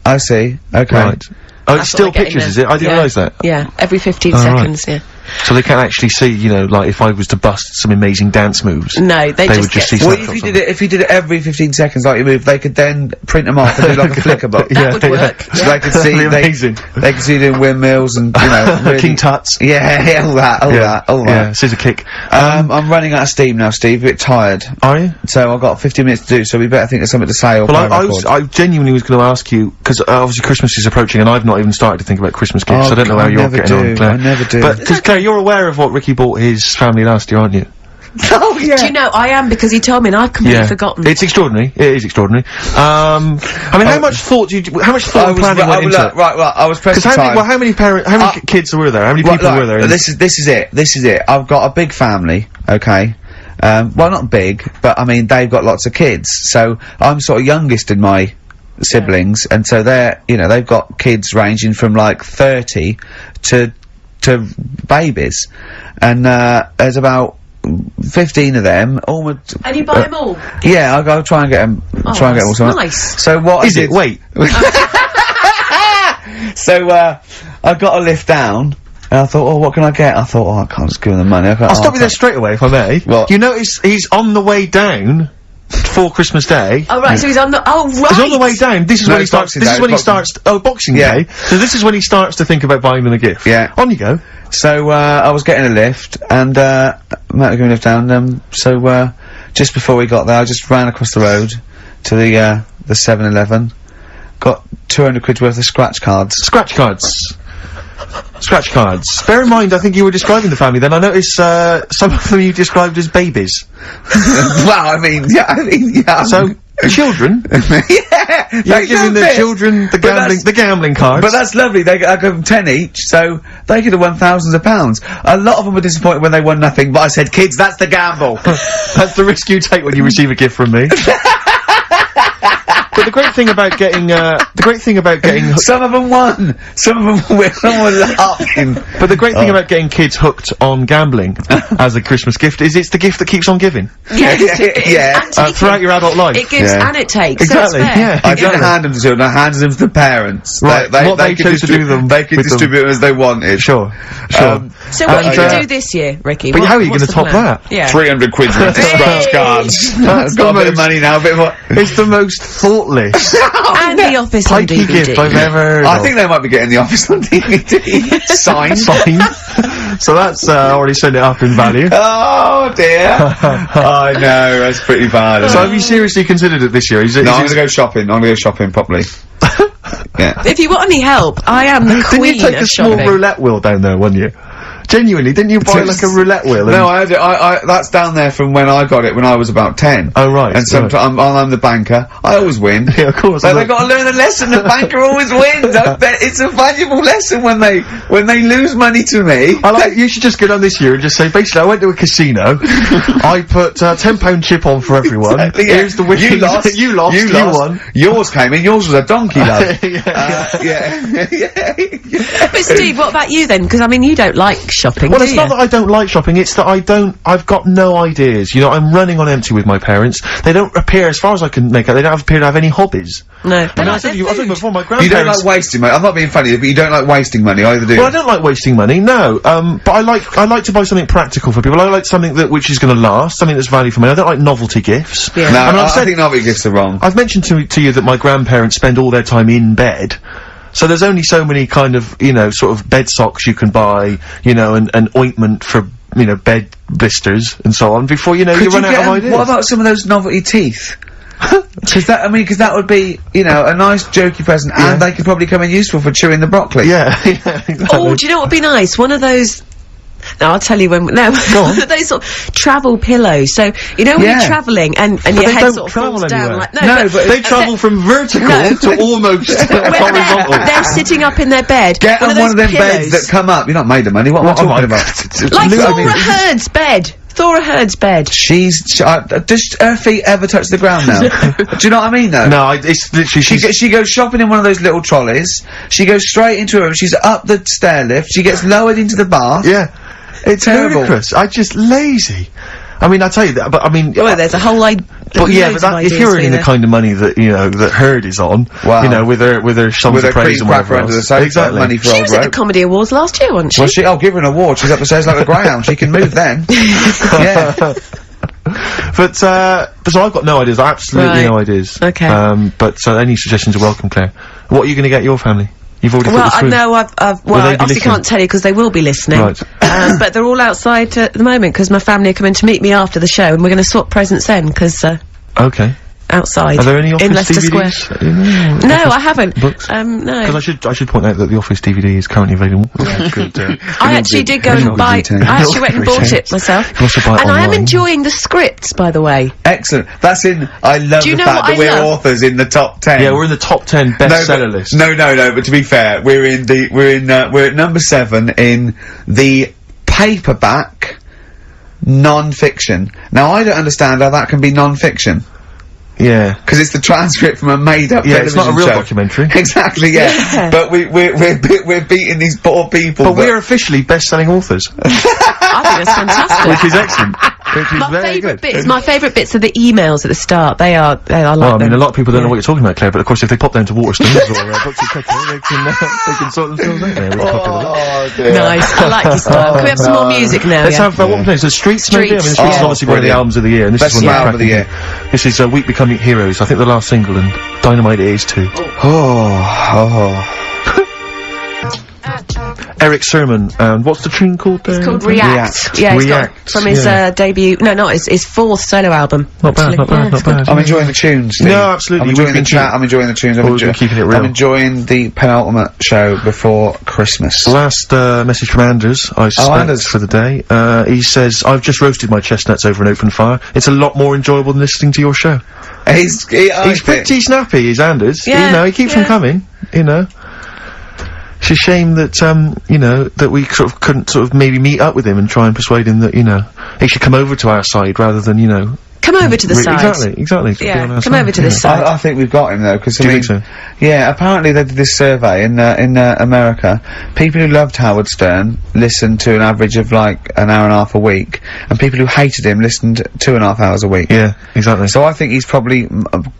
I see. Okay. Right. Oh, it's still pictures, is it? I didn't realise that. Yeah, every 15 seconds, yeah. So they can't actually see, you know, like if I was to bust some amazing dance moves. No, they would just see Well, snapshots if you did it every 15 seconds like you move, they could then print them off and do like a flicker book. That would work. So they could see, amazing. they could see you doing windmills and, you know, really, King Tuts. yeah, all that. Yeah, scissor kick. I'm running out of steam now, Steve, a bit tired. Are you? So I've got 15 minutes to do, so we better think of something to say or Well, play a record. I genuinely was going to ask you, because obviously Christmas is approaching and I've not even started to think about Christmas gifts. Oh, I don't know how I you're never getting do, on, Claire. I never do. But, because Claire, you're aware of what Ricky bought his family last year, aren't you? Oh, yeah. Do you know, I am, because he told me and I've completely forgotten. It's extraordinary. It is extraordinary. I mean, how much thought how much thought and planning went into it? Right, I was pressed for time. How many kids were there? How many people were there? This is it. I've got a big family, okay? Well, not big, but I mean, they've got lots of kids, so I'm sort of youngest in my siblings, and so they're, you know, they've got kids ranging from like 30 to babies, and there's about 15 of them. And you buy them all? Yeah, I'll try and get them. Try and get them all. Something. Nice. So what Is it? Wait. So I got a lift down. And I thought, oh, what can I get? I thought, oh, I can't just give him the money. I'll stop you there straight away, if I may. What? You notice he's on the way down for Christmas Day. Oh, right, so he's on the, right! He's on the way down. This is No, when he it's starts, Boxing Day, Boxing Yeah. Day. So this is when he starts to think about buying them a gift. Yeah. On you go. So, I was getting a lift, and, Matt was giving a lift down, so, just before we got there, I just ran across the road to the 7-Eleven, got 200 quid worth of scratch cards. Scratch cards. Scratch cards. Bear in mind, I think you were describing the family then. I noticed, some of them you described as babies. Well, I mean, yeah. So, children. Yeah! You're giving the children the gambling cards. But that's lovely. I give them 10 each, so they could have won thousands of pounds. A lot of them were disappointed when they won nothing, but I said, kids, that's the gamble. That's the risk you take when you receive a gift from me. But the great thing about getting, Some of them won. Some of them were laughing. But the great thing about getting kids hooked on gambling as a Christmas gift is it's the gift that keeps on giving. Yes, it is. Yeah. And taking. Throughout your adult life. It gives and it takes. Exactly, So it's fair. yeah. I didn't hand them to children, I handed them to the parents. Right, what they could chose to do them They could with them. distribute them as they wanted. Sure. So what are you And, going to do this year, Ricky? but how are you What's going to the top plan? that? Yeah. 300 quid worth of scratch cards. That's Got a the bit of most- money now, a bit more. It's the most thoughtless, And the Office on pikey DVD. gift I've ever heard I of. think they might be getting the Office on DVD. Signed. Fine. So that's, already sent it up in value. Oh dear. I know, that's pretty bad. So have you seriously considered it this year? No, I'm gonna go shopping. I'm gonna go shopping properly. Yeah. If you want any help, I am the Didn't queen you take of a small shopping. roulette wheel down there one year? Genuinely, didn't you buy like a roulette wheel? And No, I had it. That's down there from when I got it when I was about 10. Oh, right, And sometimes I'm the banker. I always win. Yeah, of course. But they've got to learn a lesson. The banker always wins. I bet it's a valuable lesson when they lose money to me. You should just go down this year and just say, basically, I went to a casino, I put £10 chip on for everyone, Exactly, yeah. here's the winnings, You lost. you won. Yours came in. Yours was a donkey, love. Yeah. But Steve, what about you then? Because I mean, you don't like shopping, Well, do it's you? not that I don't like shopping, it's that I've got no ideas. You know, I'm running on empty with my parents. They don't appear, as far as I can make out, they don't appear to have any hobbies. No. I mean, I said to you before, my You grandparents... don't like wasting money. I'm not being funny, but you don't like wasting money either, do you? Well, I don't like wasting money, no. But I like to buy something practical for people. I like something which is gonna last, something that's value for money. I don't like novelty gifts. Yeah. No, I mean, I think novelty gifts are wrong. I've mentioned to you that my grandparents spend all their time in bed. So there's only so many kind of, you know, sort of bed socks you can buy, you know, and ointment for, you know, bed blisters and so on before, you know, you run out of ideas. What about some of those novelty teeth? Because that would be, you know, a nice jokey present, and they could probably come in useful for chewing the broccoli. Yeah, yeah, exactly. Oh, do you know what would be nice? One of those. No, I'll tell you when. No, Go on. those sort of travel pillows. So you know when Yeah. you're travelling and your they head don't sort of travel falls down. anywhere. Like, No, but They travel from vertical to almost horizontal. they're sitting up in their bed. Get on one of them those beds pillows. that come up. You're not made of money. What am I talking about? Like Lose- Thora Hurd's bed. Thora Hurd's bed. Does her feet ever touch the ground now? Do you know what I mean, though? No, it's literally She goes shopping in one of those little trolleys. She goes straight into her room. She's up the stair lift. She gets lowered into the bath. yeah. It's Terrible. ludicrous. I just lazy. I mean, I tell you that, but I mean... Well, there's a whole But yeah, but that, if you're earning the kind of money that, you know, that Heard is on, Wow. you know, with her songs of praise and whatever under the else. sofa, Exactly. money for She old was at the rope. Comedy Awards last year, wasn't she? Well, I'll give her an award. She's up the stairs like a greyhound. She can move then. Yeah. But so I've got no ideas, absolutely no ideas. Okay. But any suggestions are welcome, Claire. What are you gonna get your family? You've already Well, put this I through. know I Will they be obviously listening? can't tell you because they will be listening. Right. But they're all outside at the moment because my family are coming to meet me after the show and we're going to swap presents then because, Okay. outside. Are there any in Office Leicester DVDs? Square. No, I haven't. Books? No. Because I should point out that the Office DVD is currently available. I actually did go and buy. I actually went and bought it myself. You also buy it And I am online. enjoying the scripts, by the way. Excellent. That's in. I love Do you the know fact what that I we're love? authors in the top 10. Yeah, we're in the top 10 bestseller list. No. But to be fair, we're at number 7 in the paperback non-fiction. Now I don't understand how that can be non-fiction. Yeah. Because it's the transcript from a made-up Yeah, television it's not a real show. documentary. Exactly, yeah. But we're beating these poor people. But we're officially best-selling authors, I think that's fantastic. which is excellent. Which is My very favourite good. bits. My favourite bits are the emails at the start. I like Well, I mean, them. a lot of people don't know what you're talking about, Claire, but of course if they pop down to Waterstones or Books and Petrol, they can sort themselves out there with a copy of that. Oh, dear. Nice. I like your style. Can we have some more music now? Let's yeah? have, what plays? The Streets, maybe? I mean, the Streets. Streets is Oh, obviously one of the brilliant. albums of the year, and this Best is one album of the year. This is Week Becoming Heroes, I think the last single, and Dynamite it is too. Oh. Eric Sermon, and what's the tune called there? It's called React. Yeah, it's got React, from his yeah. debut. No, not his fourth solo album. Not bad, actually. not bad, Yeah, not it's good. bad. I'm enjoying the tunes. Steve. No, absolutely. I'm enjoying We've the been chat. keep- I'm enjoying the tunes. We've been keeping it real. I'm enjoying the penultimate show before Christmas. Last message from Anders, I suspect, Anders. for the day. He says, I've just roasted my chestnuts over an open fire. It's a lot more enjoyable than listening to your show. He's Pretty snappy, is Anders. Yeah, You know, he keeps them yeah. coming, you know. It's a shame that, you know, that we sort of couldn't sort of maybe meet up with him and try and persuade him that, you know, he should come over to our side rather than, you know... Come over to the side. Exactly. Be on Yeah, our come side, over to yeah. this side. I think we've got him though, because Do you think so? yeah, apparently they did this survey in America. People who loved Howard Stern listened to an average of like an hour and a half a week, and people who hated him listened 2.5 hours a week. Yeah, exactly. So I think he's probably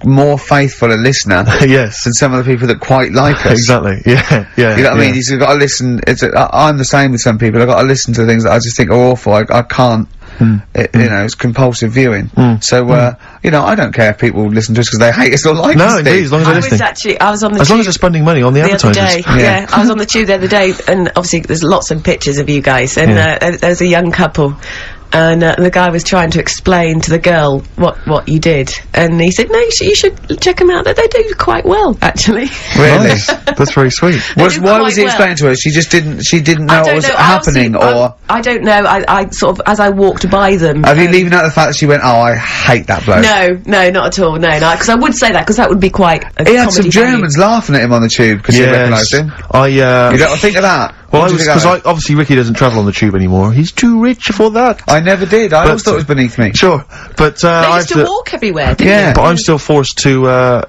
more faithful a listener yes. than some of the people that quite like us. Exactly, yeah. You know what I mean? He's got to listen. I'm the same with some people. I've got to listen to things that I just think are awful. I can't. You know, it's compulsive viewing. So, you know, I don't care if people listen to us because they hate us or like us. No, indeed, as long as they're listening. I was on the As long as tube they're spending money on the the other advertisers. day. Yeah, I was on the tube the other day, and obviously there's lots of pictures of you guys, and there's a young couple. And the guy was trying to explain to the girl what you did, and he said, "No, you should check them out. That they do quite well, actually." Really? Nice. That's very sweet. They Why do was quite he well. explaining to her? She didn't know I what don't was know. happening, or I don't know. I sort of, as I walked by them. are you leaving out the fact that she went, "Oh, I hate that bloke"? No, not at all. No, because I would say that because that would be quite. He had some Germans laughing at him on the tube because he recognised him. You don't think of that? Well, What do you think of that? obviously Ricky doesn't travel on the tube anymore. He's too rich for that. I never did. I But- always thought it was beneath me. Sure, but They I used to walk everywhere, didn't Yeah. they? But I'm still forced to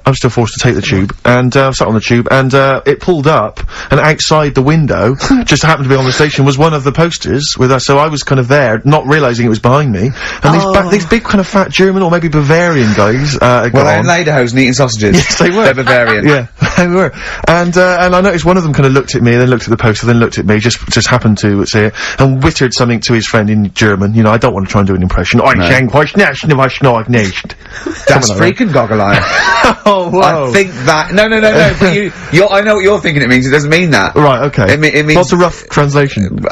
take the tube, and I sat on the tube, and it pulled up, and outside the window, just happened to be on the station, was one of the posters with us. So I was kind of there, not realising it was behind me, and these big kind of fat German or maybe Bavarian guys had Well, got they're on. in lederhosen eating sausages. Yes, they were. They're Bavarian. Yeah, they were. And I noticed one of them kind of looked at me, then looked at the poster, then looked at me, just happened to say it, and wittered something to his friend in German. You know, I don't want to try and do an impression. That's freaking goggle-eye. Oh, whoa. I think that. No. But I know what you're thinking. It means it doesn't mean that. Right, okay. It means What's a rough translation?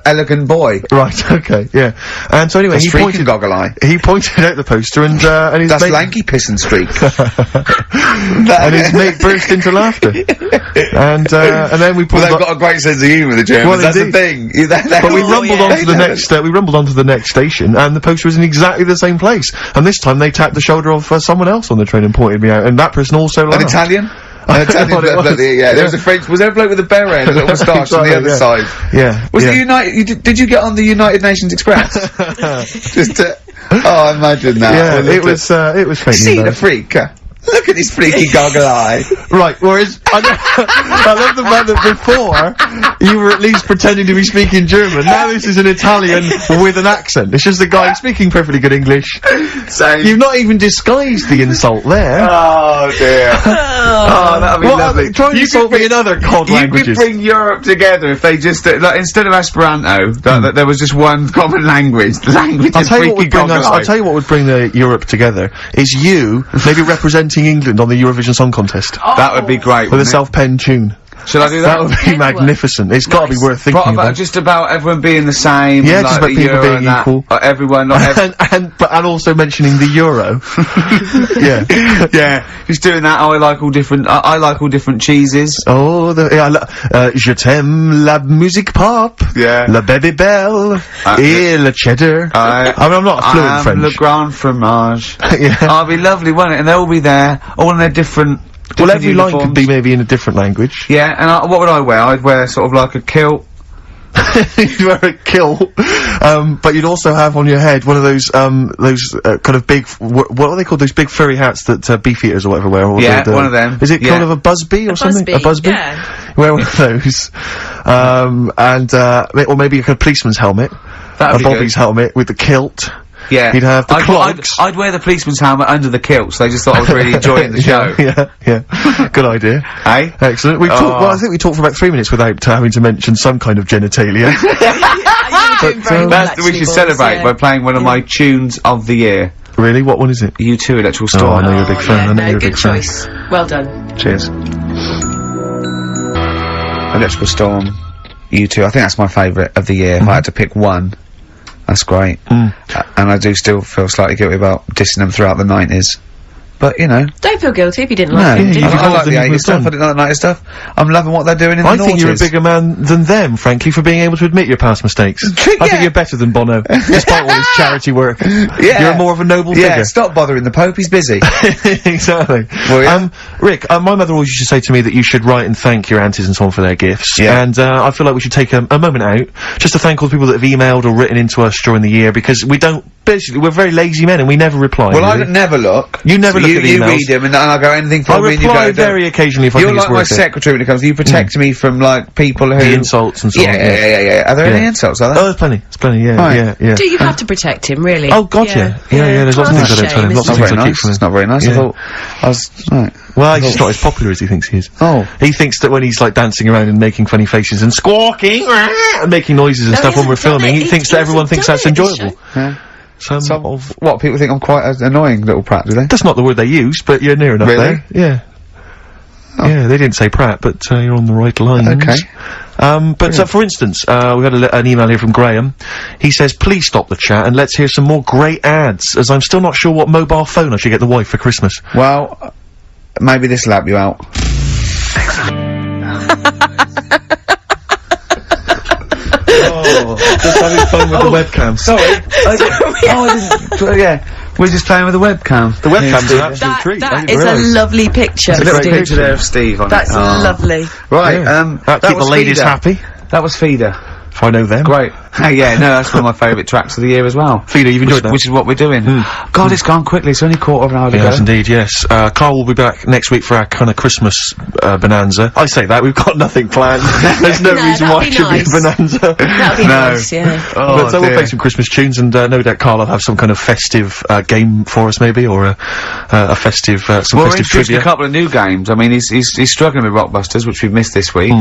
elegant boy. Right, okay, yeah. And so anyway, That's he freaking pointed goggle-eye. out the poster, and his That's mate, lanky piss and streak. and his mate burst into laughter. And then we pulled Well, they've up, got a great sense of humour, the Germans. Well, That's indeed. the thing. but we rumbled onto the They next, we rumbled onto the next station, and the poster was in exactly the same place. And this time they tapped the shoulder of someone else on the train and pointed me out, and that person also An laughed. Italian? An Italian what it bloke, was. yeah. There was a French. Was there a bloke with a beret and a little moustache on the other Exactly, side? Yeah. Was yeah. the United? Did you get on the United Nations Express? Just to. Oh, imagine that. Yeah, it was faintly Seen a embarrassing. freak. Look at this freaky goggle eye. Right, whereas, I love the fact that before, you were at least pretending to be speaking German. Now this is an Italian with an accent. It's just a guy speaking perfectly good English. You've not even disguised the insult there. Oh dear. Oh, that'd be lovely. Try and insult me in other cod languages. You could bring Europe together if they just, like, instead of Esperanto, that there was just one common language. The language I'll of tell you what freaky goggle eye. I'll tell you what would bring Europe together, is you maybe representing England on the Eurovision Song Contest. That would be great, With a wouldn't it? self-penned tune. Shall I do that? That would be magnificent. It's gotta be worth thinking What about about. just about everyone being the same? Yeah, and, just like, about the people euro being and that, equal. Everyone, not and also mentioning the euro. Yeah. yeah, just doing that. I like all different. I like all different cheeses. Oh, je t'aime la musique pop. Yeah. La baby belle. Et le cheddar. I mean, I'm not fluent in French. Le grand fromage. Yeah. Oh, it'd be lovely, wouldn't it? And they'll all be there, all in their different. Well, every line uniforms. could be maybe in a different language. Yeah, and what would I wear? I'd wear sort of like a kilt. You'd wear a kilt, but you'd also have on your head one of those kind of big, what are they called? Those big furry hats that beefeaters or whatever wear. Or Yeah, one of them. Is it Yeah. kind of a busby or something? A busby. Yeah. Wear one of those, or maybe like a policeman's helmet, That'd a be Bobby's good. helmet with the kilt. Yeah. You'd have the clogs. I'd wear the policeman's helmet under the kilt, so they just thought I was really enjoying the show. Yeah. Good idea. Hey? Excellent. We've talked, well, I think we talked for about 3 minutes without having to mention some kind of genitalia. We should celebrate by playing one of my tunes of the year. Really? What one is it? U2 Electrical Oh, I Storm. know you're a big fan. I know you're a good big fan. choice. Well done. Cheers. Electrical Storm, U2. I think that's my favourite of the year. If I had to pick one, that's great. And I do still feel slightly guilty about dissing them throughout the 90s. But, you know. Don't feel guilty if you didn't No, like it, did I you? like the them 80s with stuff, them. I didn't like the 90s stuff. I'm loving what they're doing in the I think you're a noughties. bigger man than them, frankly, for being able to admit your past mistakes. I think you're better than Bono, despite all his charity work. Yeah. You're more of a noble Yeah, figure. stop bothering the Pope, he's busy. Exactly. Well, yeah. Rick, my mother always used to say to me that you should write and thank your aunties and so on for their gifts. Yeah. And, I feel like we should take a moment out, just to thank all the people that have emailed or written into us during the year, because basically, we're very lazy men and we never reply. Well, really. I never look. You never look at the You emails. read them and I go anything I from me and you reply go, very occasionally if I you're think like it's my worth it. secretary when it comes. You protect me from like people who The insults and so on. Yeah. Are there any Yeah. insults? Are Oh, there? there's plenty. There's plenty, yeah, Right. yeah. Do you have to protect him, really? Oh, God, yeah. There's lots of Well, things I don't that's tell him, a lots of shame, things Not I very keep nice. from him. It's not very nice. Yeah. I thought I was right. Well, he's just not as popular as he thinks he is. Oh. He thinks that when he's like dancing around and making funny faces and squawking and making noises and No, stuff he when we're hasn't done filming, it. he He thinks that everyone hasn't thinks that's done it this enjoyable. Yeah. Some of What people think I'm quite an annoying little prat, do they? that's not the word they use, but you're near enough Really? there. Yeah. Yeah, they didn't say prat, but you're on the right lines. Okay. For instance, we got an email here from Graham. He says, please stop the chat and let's hear some more great ads, as I'm still not sure what mobile phone I should get the wife for Christmas. Well, maybe this will help you out. Just having fun with the webcam. Sorry. Yeah. We're just playing with the webcam. The webcam's an absolute treat. I That didn't is a realise. lovely picture, There's a little Steve. picture there of Steve on That's it. Oh. lovely. Right, Yeah. that keep was the ladies Feeder. happy, That was Feeder. if I know them. Great. Yeah, no, that's one of my favourite tracks of the year as well. Feeder, you've enjoyed that? Which is what we're doing. God, it's gone quickly. It's only quarter of an hour to Yes, go. indeed, yes. Carl will be back next week for our kind of Christmas bonanza. I say that, we've got nothing planned. There's no No, reason that'd why be it should nice. be a bonanza. That would be nice, yeah. But so we'll play some Christmas tunes, and no doubt Carl will have some kind of festive game for us, maybe, or a festive, some Well, we're festive introducing trivia. a couple of new games. I mean, he's struggling with Rockbusters, which we've missed this week.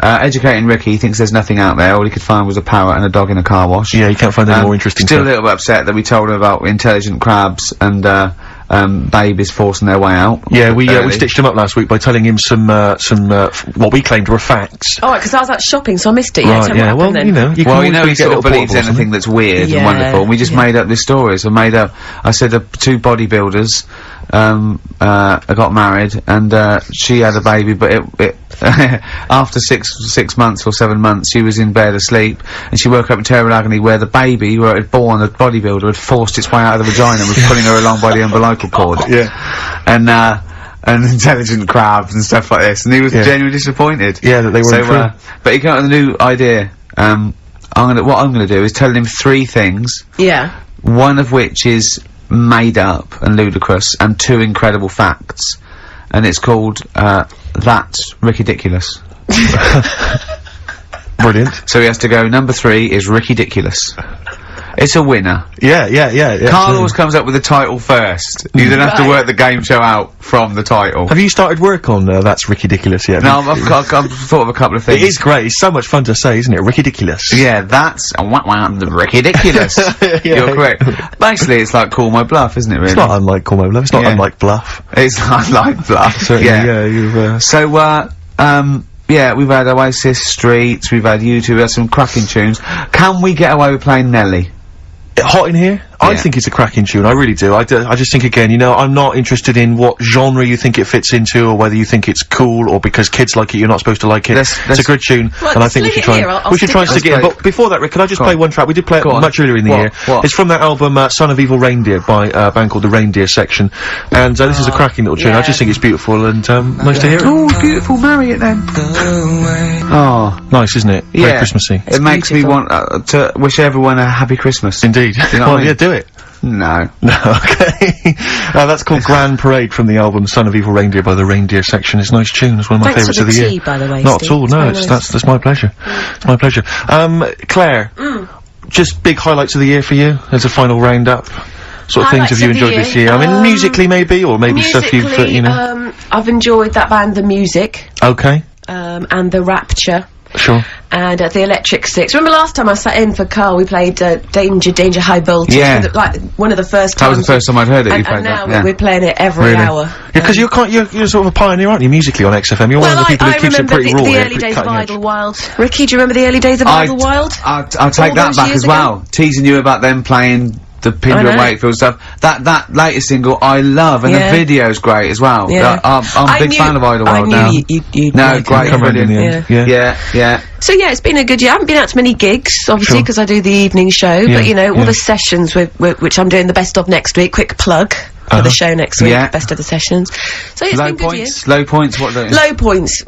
Educating Ricky, he thinks there's nothing out there. All he could find was a parrot and a dog in a car wash. Yeah, you can't find any more interesting Still stuff. a little bit upset that we told him about intelligent crabs and babies forcing their way out. Yeah, we early. stitched him up last week by telling him some what we claimed were facts. Oh, because I was out shopping, so I missed it. Yeah, Right, tell me yeah, what well, happened then. you know, you can Well, always you know, go he get a sort of little believes portable or anything that's weird and Yeah, wonderful. And we just yeah. made up this story. So I said two bodybuilders got married and she had a baby, but it after 6 months or 7 months she was in bed asleep and she woke up in terrible agony where the baby, where it had born, the bodybuilder had forced its way out of the vagina and was pulling her along by the umbilical cord. Yeah. And intelligent crabs and stuff like this, and he was genuinely disappointed. Yeah, that they weren't true. But he came up with a new idea. What I'm gonna do is tell him 3 things, Yeah. one of which is made up and ludicrous, and 2 incredible facts. And it's called, That's Ridiculous. Brilliant. So he has to go, number 3 is Ridiculous. It's a winner. Yeah. Carl always comes up with the title first. You then have to work the game show out from the title. Have you started work on That's Ridiculous yet? No, I've thought of a couple of things. It is great. It's so much fun to say, isn't it? Ridiculous. Yeah, that's the Ridiculous. Yeah. You're correct. Basically, it's like Call My Bluff, isn't it? Really? It's not unlike Call My Bluff. It's not unlike Bluff. It's unlike Bluff. Certainly, yeah. You've. So, yeah, we've had Oasis, Streets, we've had U2, we had some cracking tunes. Can we get away with playing Nelly? Hot in Here? I think it's a cracking tune, I really do. I just think, again, you know, I'm not interested in what genre you think it fits into, or whether you think it's cool, or because kids like it, you're not supposed to like it. It's a good tune, and I think we should try and stick it in. But before that, Rick, could I just play one track? We did play it much earlier in the year. It's from that album, Son of Evil Reindeer, by a band called The Reindeer Section, and this is a cracking little tune. I just think it's beautiful, and nice to hear it. Oh, beautiful, marry it then. Oh, nice, isn't it? Very Christmassy. It makes me want to wish everyone a happy Christmas. Indeed. You know what I mean? Yeah, do it. No. No, okay. That's called Grand Parade from the album Son of Evil Reindeer by The Reindeer Section. It's a nice tune. It's one of my favourites of the year. By the way, not Steve. at all, no, that's my pleasure. It's my pleasure. Claire, just big highlights of the year for you as a final roundup. Sort of things have you enjoyed this year? I mean, musically maybe, or maybe stuff you've, you know. I've enjoyed that band, The Music. Okay. And The Rapture. Sure. And the Electric Six. Remember last time I sat in for Carl, we played Danger High Voltage. Yeah. Like one of the first times. That was the first time I'd heard it. You played and now that. we're playing it every hour. Yeah, because you're sort of a pioneer, aren't you, musically on XFM? You're one of the people who keeps it pretty raw. I remember the early days of Idlewild. Ricky, do you remember the early days of Idlewild? I'll take that back as well. Teasing you about them playing the Pinder and Wakefield stuff. That latest single I love, and the video's great as well. Yeah. I'm a big fan of Idlewild now. You'd no, like great, brilliant. Yeah. So yeah, it's been a good year. I haven't been out to many gigs, obviously, because I do the evening show. But you know, all the sessions which I'm doing the best of next week. Quick plug for the show next week. Best of the sessions. So it's been a good year. Low points. What are they? Low points.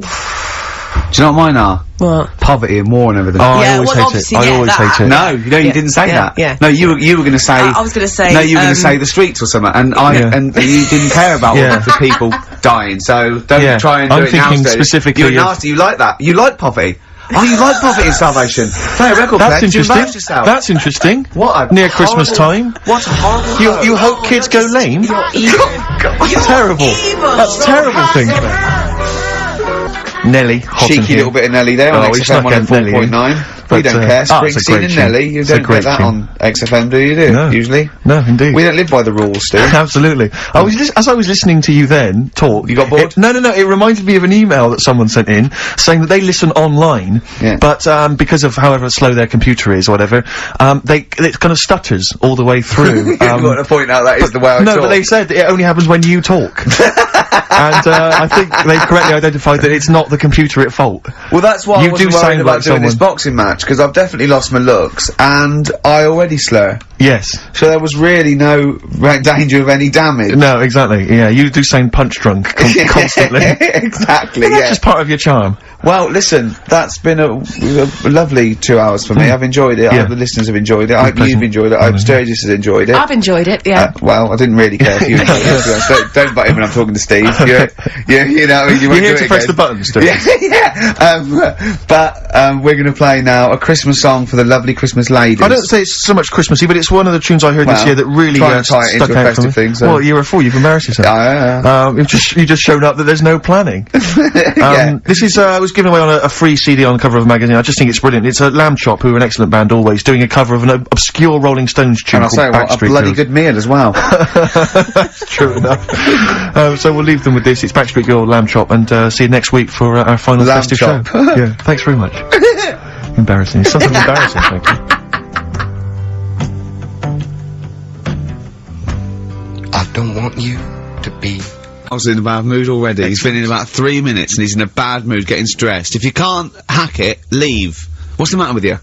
Do you know what mine are? What? Poverty and war and everything. Oh, I always hate it. I always hate it. No, you didn't say that. Yeah. No, you were going to say. I was going to say. No, you were going to say the streets or something, and and you didn't care about all the people dying. So don't try and do it now. I'm thinking specifically. You're nasty. You like that. You like poverty. Oh, you like poverty and starvation. Play a record. That's interesting. That's interesting. What? Near Christmas time. What a horrible. You hope kids go lame? You're evil. That's terrible. That's a terrible thing. Nelly, cheeky little bit of Nelly there on XFM 104.9. We don't care. Springsteen and Nelly, you don't get that on XFM, do you? No. Usually? No, indeed. We don't live by the rules, Stu. Absolutely. As I was listening to you then talk, you got bored? No. It reminded me of an email that someone sent in saying that they listen online, but because of however slow their computer is or whatever, it kind of stutters all the way through. You've got to point out that is the way I talk. No, but they said it only happens when you talk. And I think they've correctly identified that it's not the computer at fault. Well, that's why I wasn't worried about doing someone. This boxing match, because I've definitely lost my looks, and I already slur. Yes. So there was really no danger of any damage. No, exactly. Yeah, you do sound punch drunk constantly. Exactly. That's just part of your charm. Well, listen, that's been a lovely 2 hours for me. I've enjoyed it. I hope the listeners have enjoyed it. I hope you've enjoyed it. I hope Sturgis has enjoyed it. I've enjoyed it, yeah. Well, I didn't really care if you enjoyed it. Don't butt in when I'm talking to Steve. You know, you won't You're here do to it press again. the button, Steve. But we're going to play now a Christmas song for the lovely Christmas ladies. I don't say it's so much Christmassy, but it's one of the tunes I heard this year that really try and tie it stuck into a out for me. festive thing. So. Well, year before you've embarrassed yourself. You just showed up that there's no planning. This is was given away on a free CD on the cover of a magazine. I just think it's brilliant. It's a Lamb Chop, who are an excellent band always, doing a cover of an obscure Rolling Stones tune and called I'll say what, a bloody good meal as well. True enough. So we'll leave them with this. It's Backstreet Girl, Lamb Chop, and see you next week for our final Lamb festive Chop. show. Yeah, thanks very much. Embarrassing. It's something embarrassing, thank you. I don't want you to be. I was in a bad mood already. He's been in about 3 minutes and he's in a bad mood, getting stressed. If you can't hack it, leave. What's the matter with you?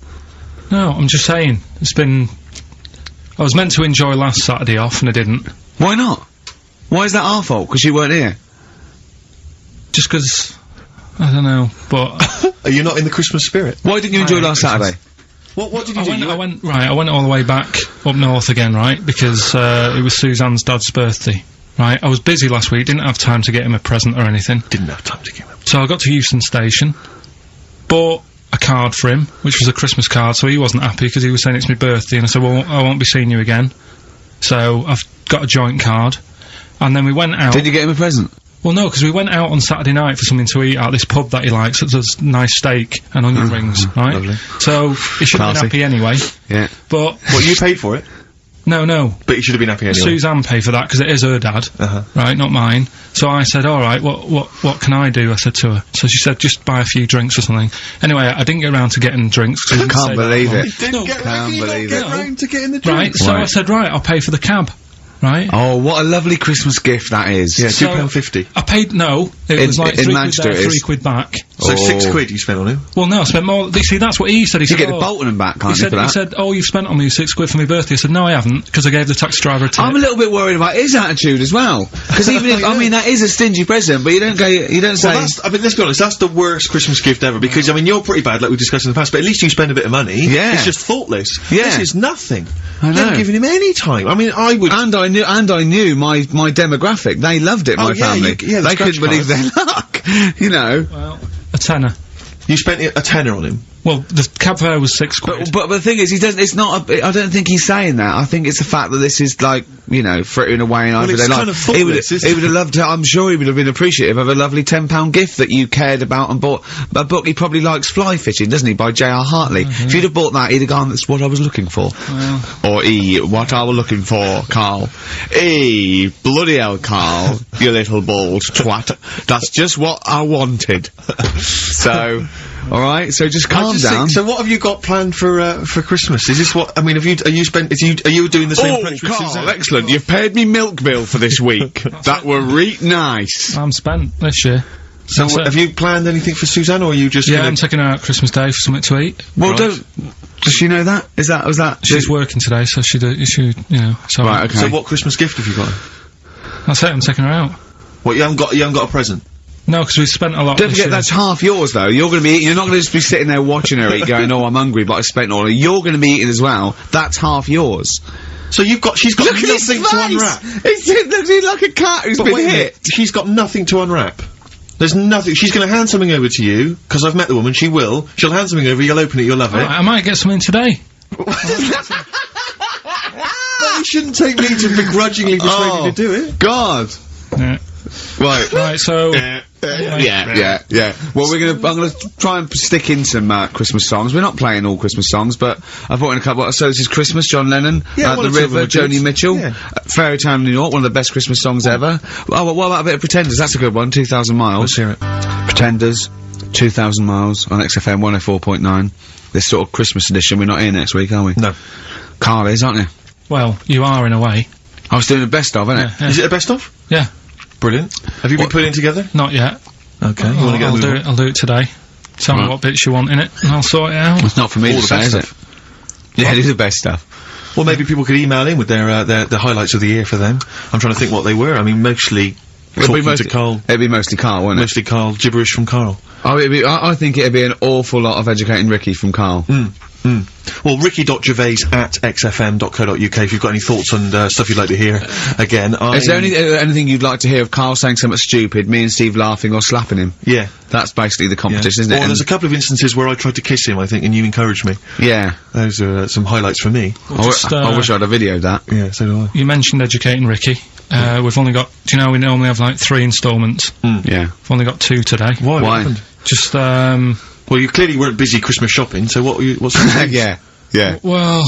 No, I'm just saying. I was meant to enjoy last Saturday off and I didn't. Why not? Why is that our fault? Because you weren't here? Just because, I don't know, but... Are you not in the Christmas spirit? Why didn't you enjoy last Saturday? What did you do? I went all the way back up north again, right? Because, it was Suzanne's dad's birthday. Right? I was busy last week, didn't have time to get him a present or anything. Didn't have time to get him. So I got to Euston Station, bought a card for him, which was a Christmas card, so he wasn't happy because he was saying it's my birthday, and I said, well, I won't be seeing you again. So I've got a joint card. And then we went out. Did you get him a present? Well, no, because we went out on Saturday night for something to eat at this pub that he likes. It does nice steak and onion rings, right? Lovely. So he should have been happy anyway. Yeah. But What, you paid for it? no. But you should have been happy anyway. Suzanne paid for that because it is her dad, right, not mine. So I said, all right, what can I do? I said to her. So she said, just buy a few drinks or something. Anyway, I didn't get around to getting drinks. I can't believe it. Can't believe it. round to getting the drinks. Right, so I said, right, I'll pay for the cab. Right? Oh, what a lovely Christmas gift that is. Yeah, So- £2.50. I paid, no, it was like in 3 Manchester quid it there, is. 3 quid back. So Oh. £6 you spent on him. Well, no, I spent more. See, that's what he said. He You said, get the oh, Bolton and back, can't he you, for that? said, oh, you've spent on me 6 quid for my birthday. I said, no, I haven't, because I gave the taxi driver a tip. I'm a little bit worried about his attitude as well. Because even if, I mean, that is a stingy present, but you don't say... Well, I mean, let's be honest, that's the worst Christmas gift ever, because, I mean, you're pretty bad, like we discussed in the past, but at least you spend a bit of money. Yeah. It's just thoughtless. Yeah. This is nothing. I You know. haven't given him any time. I mean, I would... And I knew my demographic. They loved it, my yeah, family. the They scratch couldn't believe their luck. You know. Well, a tenner. You spent a tenner on him. Well, the cab fare was 6 quid. But the thing is, he doesn't. It's not. I don't think he's saying that. I think it's the fact that this is like, you know, frittering away in everyday it's life. kind of he would thoughtless, isn't have loved to. I'm sure he would have been appreciative of a lovely £10 gift that you cared about and bought. A book he probably likes, Fly Fishing, doesn't he, by J.R. Hartley? If you'd have bought that, he'd have gone, "That's what I was looking for." Or what I was looking for, Carl. Bloody hell, Carl, you little bald twat. That's just what I wanted. So. All right, so just calm down. So what have you got planned for Christmas? Is this what, I mean, are you doing the same approach with Carl, Suzanne? excellent. You've paid me milk bill for this week. That were nice. I'm spent this year. So That's it. have you planned anything for Suzanne, or are you just Yeah, gonna... I'm taking her out Christmas Day for something to eat. Well, does she know that? Was that? She's working today, so she, you know, so... Right, okay. So what Christmas gift have you got? That's it, I'm taking her out. What, you haven't got a present? No, because we spent a lot Don't this forget, year. that's half yours, though. You're gonna be eating, you're not gonna just be sitting there watching her eat, going, "Oh, I'm hungry, but I spent all of it." You're gonna be eating as well. That's half yours. So she's got Look at his nothing face! to unwrap. It looks like a cat who's But been wait a hit. minute, she's got nothing to unwrap. There's nothing. She's going to hand something over to you, because I've met the woman. She will. She'll hand something over. You'll open it. You'll love it. I might get something today. But you shouldn't take me to begrudgingly persuade you to do it. God. Yeah. Right. Right, so... Yeah. Well, I'm gonna try and stick in some Christmas songs. We're not playing all Christmas songs, but I brought in a couple. So this is Christmas, John Lennon, Yeah, one The or two of them River, are good. Joni Mitchell, Yeah. Fairy Tale in New York, one of the best Christmas songs ever. Oh, what about a bit of Pretenders? That's a good one. 2,000 Miles. Let's hear it. Pretenders, 2,000 Miles on XFM 104.9. This sort of Christmas edition. We're not here next week, are we? No. Carl is, aren't you? Well, you are in a way. I was doing the best of, innit? Yeah. Is it a best of? Yeah. Brilliant. Have you been putting together? Not yet. Okay. You want to get a I'll do it today. Tell me Right. what bits you want in it, and I'll sort it out. It's not for me All to the say, best is it? Yeah, it is the best stuff. Well, maybe people could email in with the highlights of the year for them. I'm trying to think what they were. I mean, mostly talking to Carl. It'd be mostly Carl, wouldn't it? Mostly Carl. Gibberish from Carl. Oh, I think it'd be an awful lot of educating Ricky from Carl. Well, ricky.gervais@xfm.co.uk if you've got any thoughts on stuff you'd like to hear. Again, Is there anything you'd like to hear of Carl saying something stupid, me and Steve laughing or slapping him? Yeah. That's basically the competition, isn't it? Well, there's a couple of instances where I tried to kiss him, I think, and you encouraged me. Yeah. Those are some highlights for me. I wish I'd have videoed that. Yeah, so do I. You mentioned educating Ricky. We've only got, do you know, we normally have like 3 installments. Yeah. We've only got 2 today. Why? What Why? happened? Just, Well, you clearly weren't busy Christmas shopping, so what's the Yeah. well,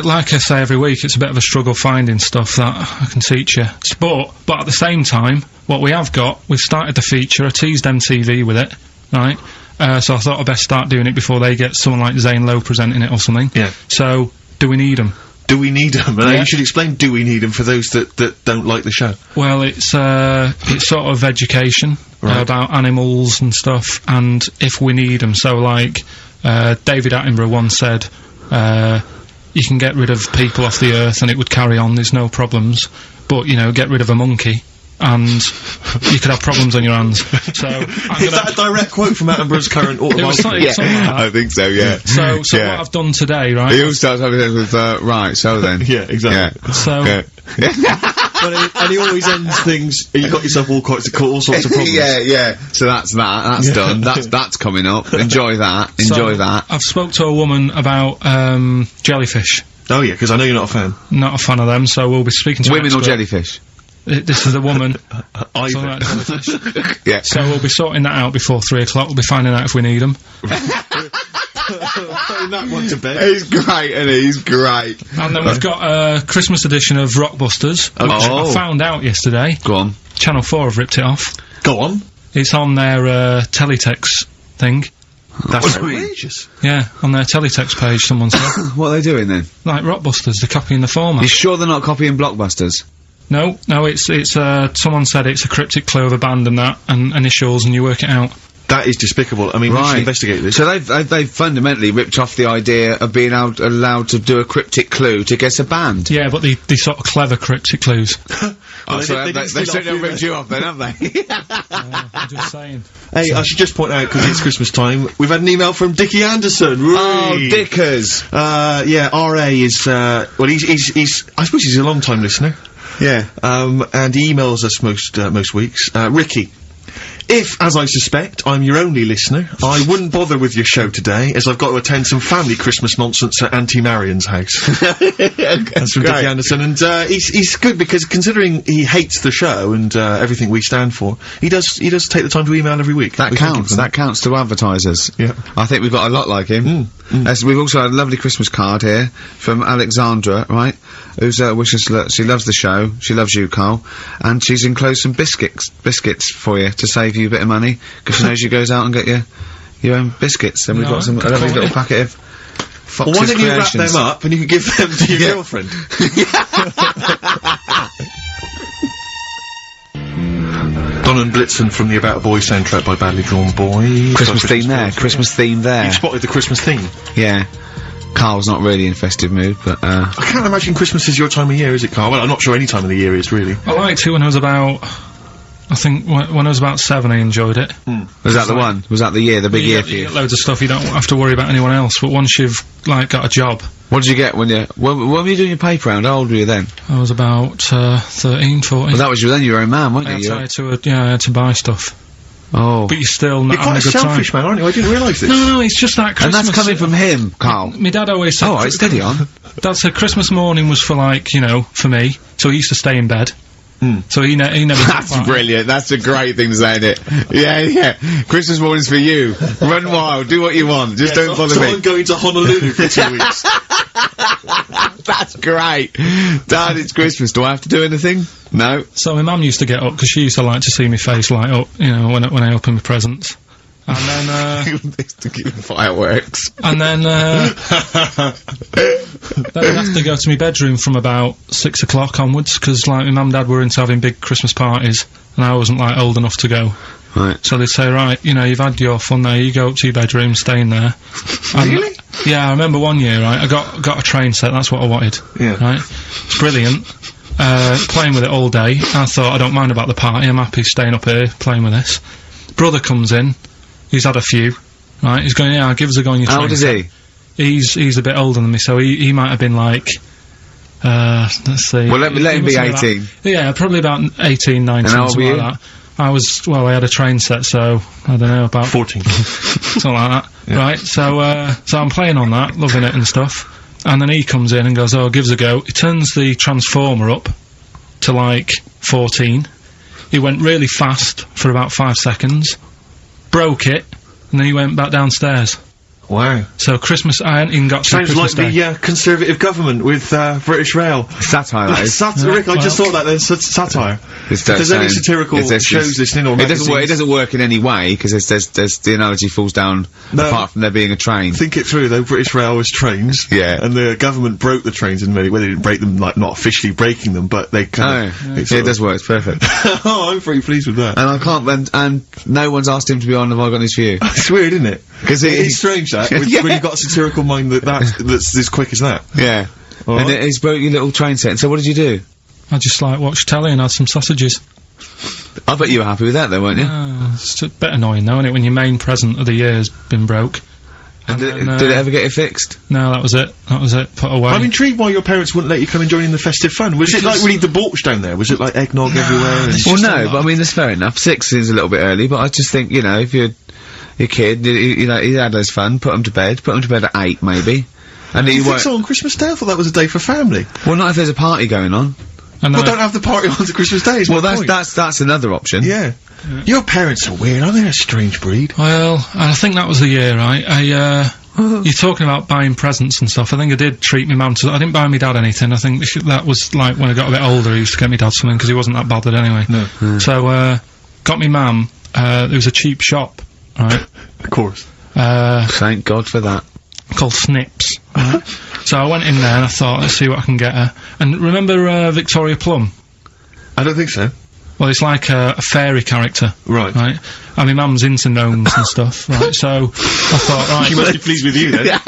like I say every week, it's a bit of a struggle finding stuff that I can teach you. But at the same time, what we have got, we've started the feature, I teased MTV with it, right? So I thought I'd best start doing it before they get someone like Zane Lowe presenting it or something. Yeah. So, do we need them? Do we need them? Yeah. You should explain do we need them for those that don't like the show. Well, it's sort of education Right. about animals and stuff, and if we need them. So, like, David Attenborough once said, you can get rid of people off the earth and it would carry on, there's no problems, but, you know, get rid of a monkey, and you could have problems on your hands. So I'm Is that a direct quote from Attenborough's current It was something like that. I think so, yeah. So what I've done today, right? He always starts having it with, right, so then. Yeah, exactly. Yeah. So And he always ends things, you got yourself all sorts of problems. yeah. So that's that. That's done. That's coming up. Enjoy that. Enjoy that. I've spoke to a woman about jellyfish. Oh yeah, because I know you're not a fan. Not a fan of them, so we'll be speaking to an Women or expert. jellyfish? This is a woman. Either. Talking about jellyfish. Yeah. So we'll be sorting that out before 3 o'clock. We'll be finding out if we need them. Throwing that one to bed. He's great, and he's great. And then we've got a Christmas edition of Rockbusters, which I found out yesterday. Go on. Channel 4 have ripped it off. Go on. It's on their teletext thing. That's outrageous. Yeah, on their teletext page, someone said. What are they doing then? Like Rockbusters, they're copying the format. You sure they're not copying Blockbusters? No, it's someone said it's a cryptic clue of a band and that, and initials, and you work it out. That is despicable. I mean, we should investigate this. So they've fundamentally ripped off the idea of being allowed to do a cryptic clue to guess a band. Yeah, but they sort of clever cryptic clues. Oh, so they certainly ripped you off then, have they? I'm just saying. Hey, I should just point out, because it's Christmas time, we've had an email from Dickie Anderson. Oh, Dickers! Yeah, RA is, well, he's, I suppose he's a long-time listener. Yeah. And he emails us most weeks. Ricky. If, as I suspect, I'm your only listener, I wouldn't bother with your show today, as I've got to attend some family Christmas nonsense at Auntie Marion's house. That's from Dickie Anderson, and he's good because considering he hates the show and everything we stand for, he does take the time to email every week. That counts. That counts to advertisers. Yeah. I think we've got a lot like him. We've also had a lovely Christmas card here from Alexandra, right? Who's wishes she loves the show. She loves you, Carl, and she's enclosed some biscuits for you to save you a bit of money because she knows you goes out and get your own biscuits. And we've got a lovely little packet of Fox's Well, why don't you wrap Creations. them up and you can give them to your girlfriend? Don and Blitzen from the About a Boy soundtrack by Badly Drawn Boy. Christmas theme there. Christmas theme there. You spotted the Christmas theme. Yeah. Carl's not really in festive mood, but I can't imagine Christmas is your time of year, is it, Carl? Well, I'm not sure any time of the year is, really. I liked it when I was about, I think, when I was about 7 I enjoyed it. was that the one? Was that the year, the big year for You you? get loads of stuff, you don't have to worry about anyone else, but once you've, like, got a job. What did you get when when were you doing your paper round? How old were you then? I was about 13, 14. Well, that was then you were a man, weren't you? I had to buy stuff. Oh. But you're still not You're quite having a a good selfish time. man, aren't you? I didn't realise this. No, it's just that And Christmas. that's coming from him, Carl. My dad always said... Oh, right, steady on. Dad said Christmas morning was for, like, you know, for me, so he used to stay in bed. So he never... That's brilliant. That's a great thing to say, isn't it? Yeah. Christmas morning's for you. Run wild. Do what you want. Just don't bother so me. I'm going to Honolulu for 2 weeks. That's great. Dad, it's Christmas. Do I have to do anything? No. So my mum used to get up, because she used to like to see my face light up, you know, when I open my presents. And then, to keep fireworks. and then I'd have to go to my bedroom from about 6 o'clock onwards, because, like, my mum and dad were into having big Christmas parties, and I wasn't, like, old enough to go. Right. So they'd say, right, you know, you've had your fun there, you go up to your bedroom, stay in there. Really? Yeah, I remember one year, right, I got a train set, that's what I wanted. Yeah. Right? It's brilliant. Playing with it all day. I thought, I don't mind about the party, I'm happy staying up here, playing with this. Brother comes in, he's had a few, right, he's going, yeah, give us a go on your train. How old is he? He's a bit older than me, so he might have been like, let's see. Well, let him be must have been 18. yeah, probably about 18, 19, And how old something were like that. I had a train set, so, I don't know, about 14. something like that. Right, so I'm playing on that, loving it and stuff. And then he comes in and goes, oh, give us a go. He turns the transformer up to, like, 14. He went really fast for about 5 seconds, broke it, and then he went back downstairs. Wow. So Christmas, I hadn't even got to Sounds Christmas like Day. the Conservative government with British Rail. Satire, that is. Rick, I just thought that there's satire. If there's any satirical shows listening or it doesn't work. It magazines. doesn't work in any way because there's the analogy falls down. No. Apart from there being a train. Think it through though. British Rail was trains. Yeah. And the government broke the trains in many. Well, they didn't break them, like not officially breaking them, but they kind of. Yeah, it does work. It's perfect. Oh, I'm pretty pleased with that. And I can't. And no one's asked him to be on. Have I got this for you? It's weird, isn't it? Because It's strange that when you've got a satirical mind that's as quick as that. Yeah. All And right. he's broke your little train set. So what did you do? I just, like, watched telly and had some sausages. I bet you were happy with that though, weren't you? It's a bit annoying though, isn't it, when your main present of the year's been broke. And did it ever get it fixed? No, that was it. That was it. Put away. I'm intrigued why your parents wouldn't let you come and join in the festive fun. Was it like really debauched down there? Was it like eggnog everywhere? Well, no, but I mean, that's fair enough. 6 is a little bit early, but I just think, you know, if you're your kid, you know, he had his fun, put him to bed at 8 maybe. And you think so on Christmas Day? I thought that was a day for family. Well, not if there's a party going on. Well, don't have the party on Christmas Day. Well, that's another option. Yeah. Your parents are weird, aren't they? A strange breed. Well, I think that was the year, right? You're talking about buying presents and stuff. I think I did treat my mum to. I didn't buy my dad anything. I think that was like when I got a bit older. I used to get my dad something because he wasn't that bothered anyway. No. So got me mum. There was a cheap shop, right? Of course. Thank God for that. Called Snips. Right? So I went in there and I thought, let's see what I can get her. And remember Victoria Plum? I don't think so. Well, it's like a fairy character. Right. Right? And my mum's into gnomes and stuff, right? So I thought, right. She must be pleased with you then.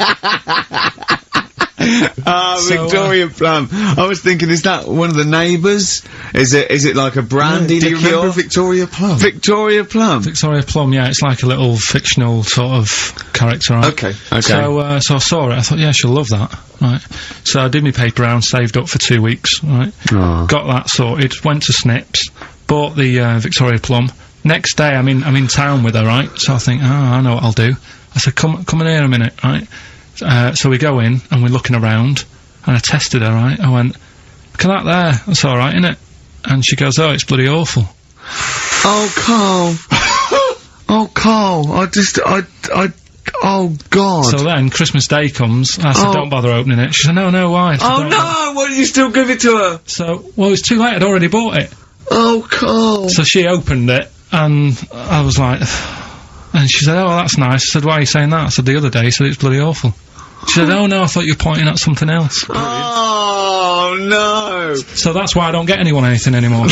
Victoria Plum. I was thinking, is that one of the neighbours? Is it like a brandy liqueur? Do you remember Victoria Plum? Victoria Plum? Victoria Plum, yeah, it's like a little fictional sort of character, right? Okay. So I saw it, I thought, yeah, she'll love that, right? So I did my paper round, saved up for 2 weeks, right? Oh. Got that sorted, went to Snips, bought the Victoria Plum. Next day, I'm in town with her, right? So I think, I know what I'll do. I said, come in here a minute, right? So we go in, and we're looking around, and I tested her, right? I went, look at that there, that's alright, innit? And she goes, oh, it's bloody awful. Oh, Carl. Oh, Carl, oh, God. So then, Christmas Day comes, I said, don't bother opening it. She said, no, why? I said, Oh, no, why did you still give it to her? So, well, it's too late, I'd already bought it. Oh, Carl. So she opened it, and I was like, and she said, oh, that's nice. I said, why are you saying that? I said, the other day, you said it's bloody awful. She said, oh, no, I thought you were pointing at something else. Oh, no. So that's why I don't get anyone anything anymore.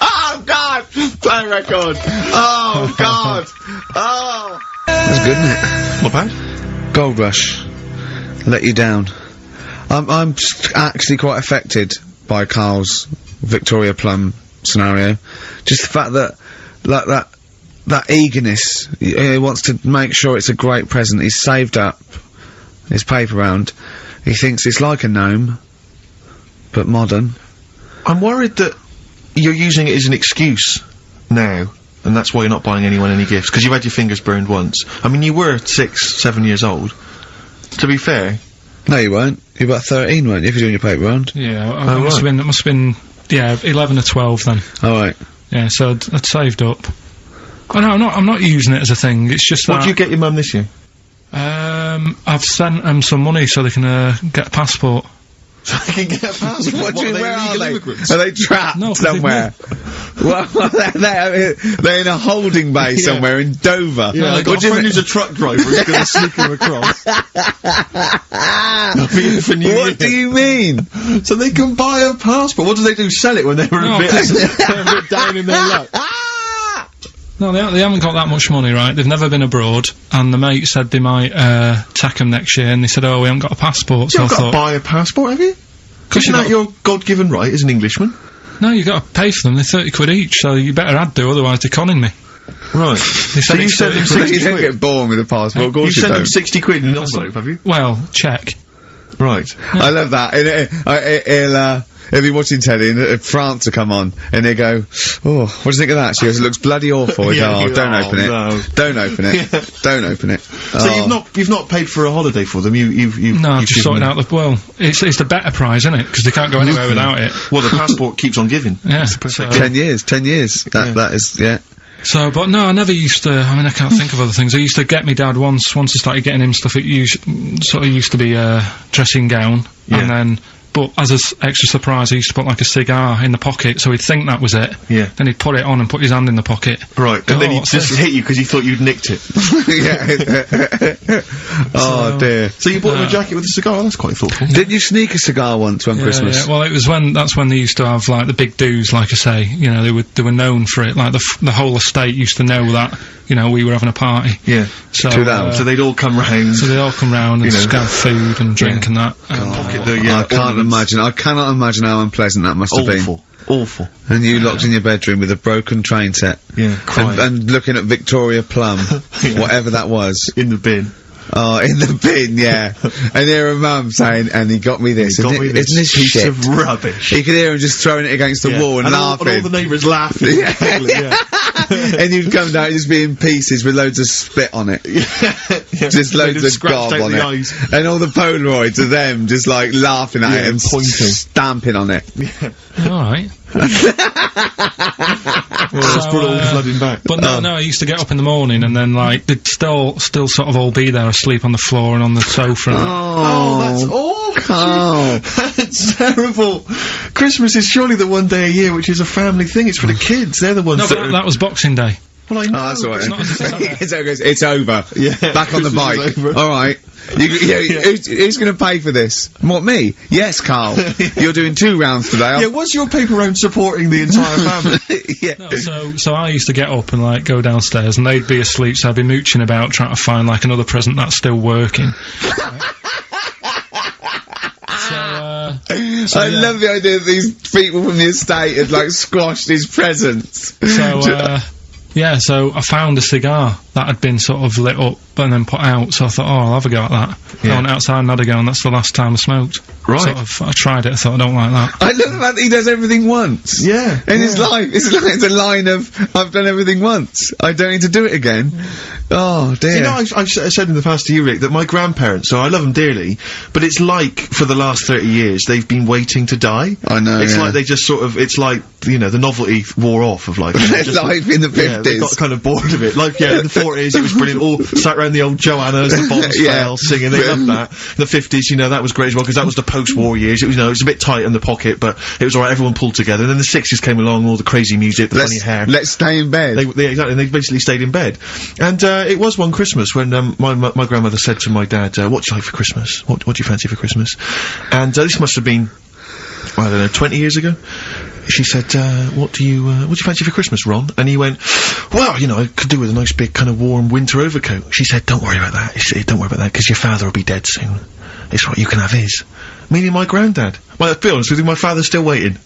Oh, God. Play record. Oh, God. Oh. That's good, isn't it? Not bad. Gold Rush. Let you down. I'm actually quite affected by Carl's Victoria Plum scenario. Just the fact that, like, that eagerness, he wants to make sure it's a great present. He's saved up his paper round. He thinks it's like a gnome, but modern. I'm worried that you're using it as an excuse now, and that's why you're not buying anyone any gifts, because you've had your fingers burned once. I mean, you were 6, 7 years old. To be fair. No, you weren't. You were about 13, weren't you, if you're doing your paper round? Yeah, it must have been, yeah, 11 or 12 then. Alright. Yeah, so I'd saved up. Oh no, I'm not using it as a thing, it's just What did you get your mum this year? I've sent them some money so they can, get a passport. So they can get a passport? What do you mean, where are they? Immigrants? Are they trapped somewhere? Well, they're in a holding bay somewhere in Dover. Yeah, I got a friend who's a truck driver who's gonna sneak him across. What do you mean? So they can buy a passport. What do they do? Sell it when they're a bit down in their luck? No, they haven't got that much money, right? They've never been abroad, and the mate said they might, take them next year, and they said, oh, we haven't got a passport, so I thought... You've got to buy a passport, have you? Isn't that your God-given right as an Englishman? No, you've got to pay for them, they're 30 quid each, so you better had to, otherwise they're conning me. Right. So you sent them 60 You don't quid? get born with a passport, of course you you sent don't. them 60 quid in an envelope, have you? Well, check. Right. I love that. He'll be watching telly and France will come on and he'll go, oh, what do you think of that? She goes, it looks bloody awful. Yeah, Oh, don't open it. no. Don't open it. Don't open it. So you've not paid for a holiday for them, you've No, I've just sorted out the, well, it's the better prize, isn't it? Because they can't go anywhere without it. Well, the passport keeps on giving. Yeah. 10 years. That is, yeah. So, but no, I never used to, I mean, I can't think of other things. I used to get me dad once I started getting him stuff, it sort of used to be a dressing gown, and then, but as an extra surprise, I used to put like a cigar in the pocket, so he'd think that was it. Yeah. Then he'd put it on and put his hand in the pocket. Right, Go, and then "Oh, he'd what's just this?" hit you because he thought you'd nicked it. Oh dear. So you bought him a jacket with a cigar? That's quite thoughtful. Didn't you sneak a cigar once one Christmas? Yeah, well, it was that's when they used to have, like, the big do's, like I say, you know, they were known for it, like, the whole estate used to know that, you know, we were having a party. Yeah. So, So they'd all come round. So they all come round and just have food and drink and that. Pocket I can't I cannot imagine how unpleasant that must have been. Awful. And you locked in your bedroom with a broken train set. Yeah, crying. And looking at Victoria Plum, whatever that was. In the bin. Oh, in the bin, yeah. And hear a mum saying, and he got me this. Isn't this piece shit? of rubbish. You could hear him just throwing it against the wall and laughing. And all the neighbours laughing. And you'd come down and just be in pieces with loads of spit on it. Just loads of gob on it. Eyes. And all the Polaroids of them just like laughing at it and pointing. Stamping on it. Alright. It's brought it all flooding back. But no, I used to get up in the morning and then, like, they'd still sort of all be there asleep on the floor and on the sofa. That's awful. Oh. That's terrible. Christmas is surely the one day a year which is a family thing. It's for the kids. They're the ones No, but that was Boxing Day. Well, I know. Oh, that's alright. It's It's over. Yeah. Back on the Christmas bike. is over. Alright. Who's gonna pay for this? What, me? Yes, Carl. You're doing 2 rounds today. Yeah, was your paper round supporting the entire family? Yeah. No, so I used to get up and, like, go downstairs and they'd be asleep, so I'd be mooching about trying to find, like, another present that's still working. I love the idea that these people from the estate had, like, squashed his presents. So I found a cigar that had been sort of lit up and then put out, so I thought, I'll have a go at that. I went outside and had a go, and that's the last time I smoked. Right. Sort of, I tried it, I thought, I don't like that. I love the fact that he does everything once. Yeah. In his life. It's a line of, I've done everything once. I don't need to do it again. Oh, dear. You know, I've said in the past to you, Rick, that my grandparents, so I love them dearly, but it's like, for the last 30 years, they've been waiting to die. I know, It's yeah. like they just sort of, it's like, you know, the novelty wore off of life. Life in the 50s. Yeah, they got kind of bored of it. Like, in the 40s, it was brilliant. All sat around the old Joannas, the bombs fell, singing. They loved that. The 50s, you know, that was great as well, because that was the post-war years. It was, you know, it was a bit tight in the pocket, but it was alright, everyone pulled together. And then the 60s came along, all the crazy music, the funny hair. Let's stay in bed. Exactly, and they basically stayed in bed. And, it was one Christmas when, my grandmother said to my dad, what do you like for Christmas? What do you fancy for Christmas? And, this must have been, I don't know, 20 years ago. She said, what do you fancy for Christmas, Ron? And he went, well, you know, I could do with a nice big kind of warm winter overcoat. She said, don't worry about that. He said, don't worry about that, because your father will be dead soon. It's right, you can have his. Meaning my granddad. Well, to be honest with you, my father's still waiting.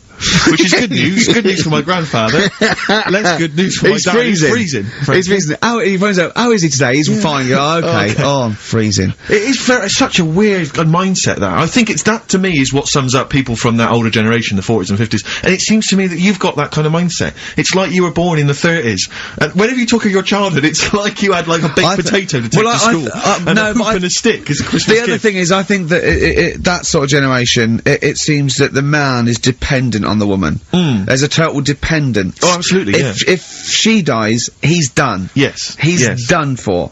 Which is good news. Good news for my grandfather. Less good news for my dad. He's freezing. He's freezing. He phones out, how is he today? He's fine. Oh, okay. Oh, I'm freezing. It is it's such a weird mindset, that. I think that, to me, is what sums up people from that older generation, the 40s and 50s. And it seems to me that you've got that kind of mindset. It's like you were born in the 30s. And whenever you talk of your childhood, it's like you had, like, a baked potato to take to school. And a hoop and a stick as a Christmas gift. The other thing is, I think that that sort of generation, it seems that the man is dependent on the woman. There's a total dependence. Oh, absolutely, If she dies, he's done. Yes. He's done for.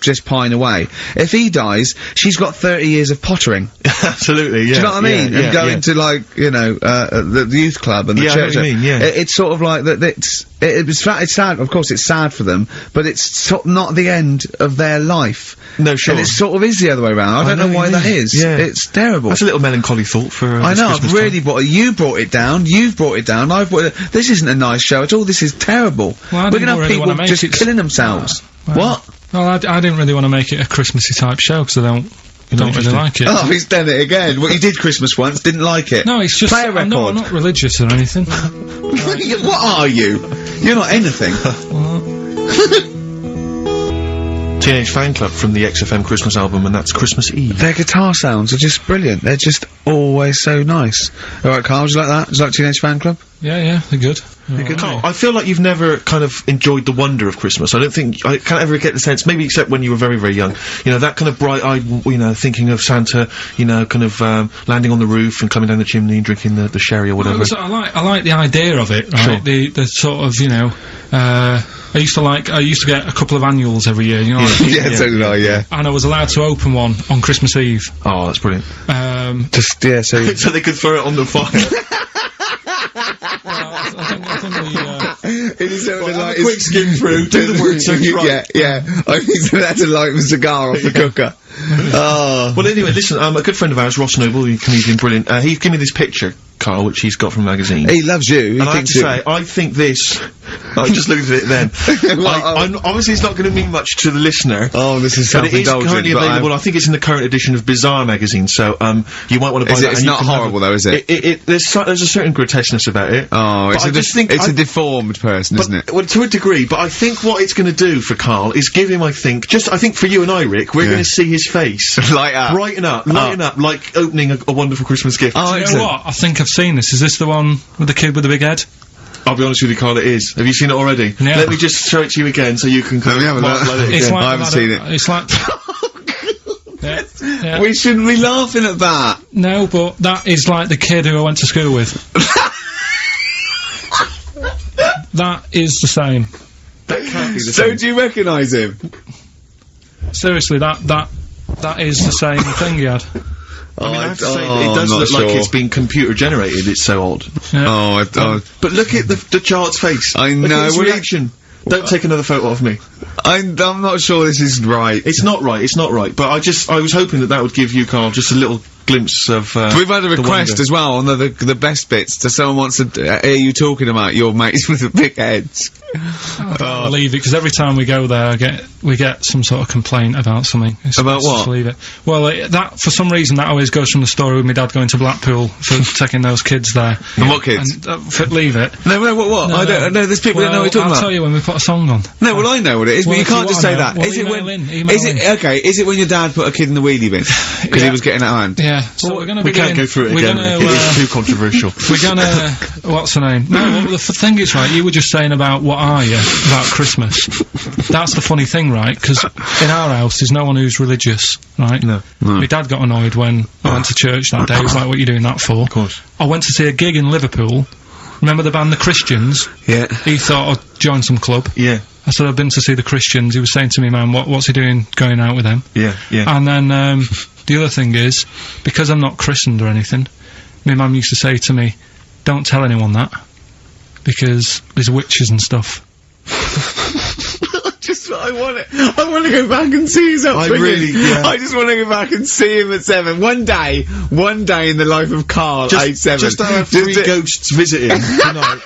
Just pine away. If he dies, she's got 30 years of pottering. Absolutely, yeah. Do you know what I mean? And going to, like, you know, the youth club and the church. I know what you mean, yeah. It's sort of like that. It's sad. Of course, it's sad for them, but it's not the end of their life. No, sure. And it sort of is the other way around. I don't know why that is. Yeah. It's terrible. That's a little melancholy thought for. I know. I've really brought it. You brought it down. You've brought it down. I've brought it. This isn't a nice show at all. This is terrible. Well, we're gonna have people just killing themselves. What? Well, I didn't really want to make it a Christmassy type show, because I don't really like it. Oh, he's done it again. Well, you did Christmas once, didn't like it. No, it's just, Play a record. I'm not religious or anything. What are you? You're not anything. Teenage Fan Club from the XFM Christmas album, and that's Christmas Eve. Their guitar sounds are just brilliant. They're just always so nice. Alright, Carl, do you like that? Do you like Teenage Fan Club? Yeah, they're good. Carl, I feel like you've never kind of enjoyed the wonder of Christmas. I can't ever get the sense, maybe except when you were very, very young, you know, that kind of bright-eyed, you know, thinking of Santa, you know, kind of, landing on the roof and coming down the chimney and drinking the sherry or whatever. Well, I like the idea of it, right? Sure. The sort of, you know, I used to get a couple of annuals every year, you know. Yeah, so did I, yeah. And I was allowed to open one on Christmas Eve. Oh, that's brilliant. Just, yeah, so... So they could throw it on the fire. I think It is sort of like... quick skim through, do the word search right. Yeah. I think so that's to light the cigar off the cooker. Oh. Well, anyway, listen, a good friend of ours, Ross Noble, the comedian, brilliant, he gave me this picture, Carl, which he's got from a magazine. He loves you. He And I have thinks to say, I think this... I just looked at it then. Obviously, it's not going to mean much to the listener. Oh, this is but it is self-indulgent, currently but available. I think it's in the current edition of Bizarre magazine, so you might want to buy that. It's and you not can have horrible, though, is it? There's a certain grotesqueness about it. Oh, But I just think it's a deformed person, isn't it? Well, to a degree, but I think what it's going to do for Carl is give him, I think for you and I, Rick, we're going to see his face. Light up. Lighten up, like opening a wonderful Christmas gift. Do you know what? I think I've seen this. Is this the one with the kid with the big head? I'll be honest with you, Carl, it is. Have you seen it already? Yeah. Let me just show it to you again so you can Let me have a look. mark it It's again. like I haven't seen it. It's like. Yeah. We shouldn't be laughing at that. No, but that is like the kid who I went to school with. That is the same. That can't be the So same. do you recognise him? Seriously, that is the same thing he had. I mean, I have to say, it does I'm look not like sure. it's been computer generated, it's so odd. Yeah. But look at the child's face. I Look know, at his well, reaction. Don't take another photo of me. I'm not sure this is right. It's not right, but I was hoping that would give you, Carl, just a little glimpse of, We've had a the request wonder. as well on the best bits. Someone wants to hear you talking about your mates with the big heads. I don't believe it, because every time we go there, we get some sort of complaint about something. About what? Just leave it. Well, that for some reason that always goes from the story with my dad going to Blackpool for taking those kids there. And what kids? And, leave it. No, what? No, I don't know. There's people that know what you're talking I'll about. tell you when we put a song on. No, well, I know what it is, Well, but you if you can't just wanna say know, that. well, Is it email when? in, email Is it okay? Is it when your dad put a kid in the wheelie bin because he was getting out of hand? Yeah. So we're gonna We can't go through it again. It's too controversial. We're gonna. What's the name? No, well, the thing is, right, you were just saying about what are you about Christmas. That's the funny thing, right? Because in our house, there's no one who's religious, right? No. My dad got annoyed when I went to church that day. He was like, what are you doing that for? Of course. I went to see a gig in Liverpool. Remember the band The Christians? Yeah. He thought I'd join some club. Yeah. I said, I've been to see The Christians. He was saying to me, man, what's he doing going out with them? Yeah. And then, the other thing is, because I'm not christened or anything, my mum used to say to me, don't tell anyone that, because there's witches and stuff. I want to go back and see his upbringing. I just want to go back and see him at 7. One day in the life of Carl, age 7. Just to have 3 ghosts visit him tonight.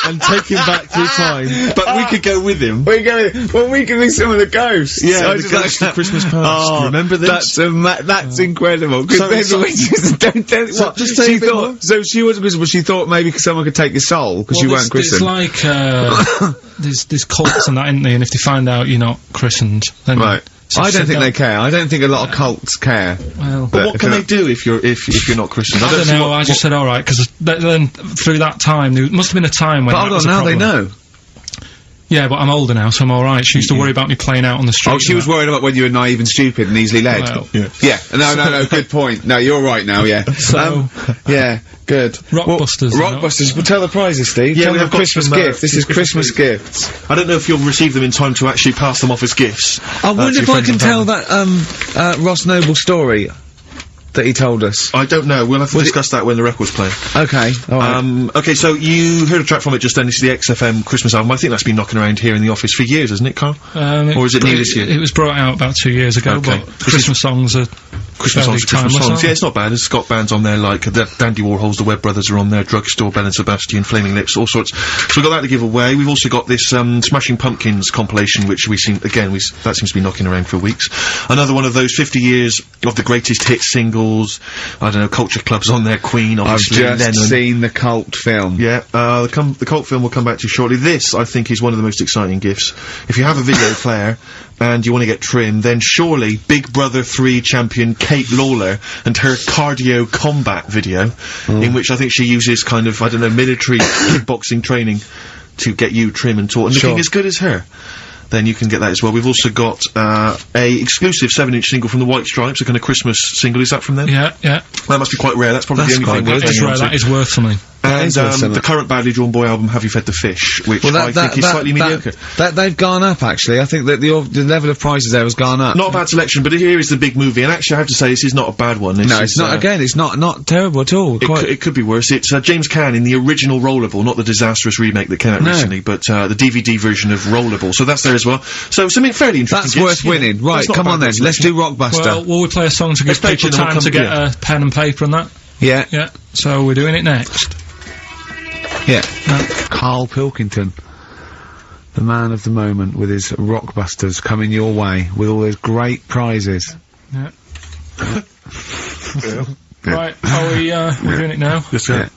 And take him back through time. But we could go with him. We could be some of the ghosts. Yeah, I the just ghosts of Christmas past. Remember this? That's incredible. Because then the witches don't tell what? Just say She a bit thought, more. so she wasn't Christian, but she thought maybe someone could take your soul because you weren't It's christened. like, there's cults and that, isn't there? And if they find out you're not christened, then... Right. So I don't sit think down- they care. I don't think a lot of cults care. Well... But what can they do if you're not Christian? I don't know, I just said alright, because then through that time, there must have been a time when But that hold was on, a now they problem. know. Yeah, but I'm older now, so I'm alright. She used to worry about me playing out on the street. Oh, she was worried about when you were naive and stupid and easily led. Well, Yeah. No, good point. No, you're right now, yeah. So- yeah, good. Rockbusters, you know. Rockbusters. Well, tell the prizes, Steve. Yeah, tell we them have got Christmas some, gift. This is Christmas Christmas gifts. I don't know if you'll receive them in time to actually pass them off as gifts. I wonder to if your I friends can and tell family. that, Ross Noble story that he told us. I don't know. We'll have to discuss that when the record's playing. Okay, alright. Okay, so you heard a track from it just then. This is the XFM Christmas album. I think that's been knocking around here in the office for years, hasn't it, Carl? Or is it new this year? It was brought out about 2 years ago, Okay. but Christmas songs are Christmas fairly songs, Christmas timeless, songs. aren't Yeah, they? it's not bad. There's Scott bands on there like Dandy Warhols, the Webb Brothers are on there, Drugstore, Bell and Sebastian, Flaming Lips, all sorts. So we've got that to give away. We've also got this Smashing Pumpkins compilation, which we've seen again. That seems to be knocking around for weeks. Another one of those 50 years of the greatest hit singles. I don't know, Culture Club's on there, Queen, I've obviously, just Lennon. seen the cult film. Yeah, the cult film will come back to you shortly. This, I think, is one of the most exciting gifts. If you have a video player and you want to get trim, then surely Big Brother 3 champion Kate Lawler and her cardio combat video, in which I think she uses kind of, I don't know, military kickboxing training to get you trim and taut and looking as good as her. Then you can get that as well. We've also got a exclusive 7-inch single from the White Stripes, a kind of Christmas single. Is that from them? Yeah. That must be quite rare. That's probably the only thing That is rare, that is worth something. And is worth some. the current Badly Drawn Boy album, Have You Fed the Fish, which Well, I think is slightly mediocre. They've gone up, actually. I think that the level of prices there has gone up. Not a bad selection, but here is the big movie, and actually I have to say this is not a bad one. No, it's not, again, it's not terrible at all. It could be worse. It's James Caan in the original Rollerball, not the disastrous remake that came out recently, but the DVD version of Rollerball. So that's there as well. So something fairly interesting. That's worth winning. Right, come on then, let's do Rockbuster. Well, will we play a song to give people time to get a pen and paper and that? Yeah. Yeah, so we're doing it next. Yeah. Karl Pilkington, the man of the moment, with his Rockbusters coming your way with all those great prizes. Yeah. Right, we're doing it now? Yes, sir.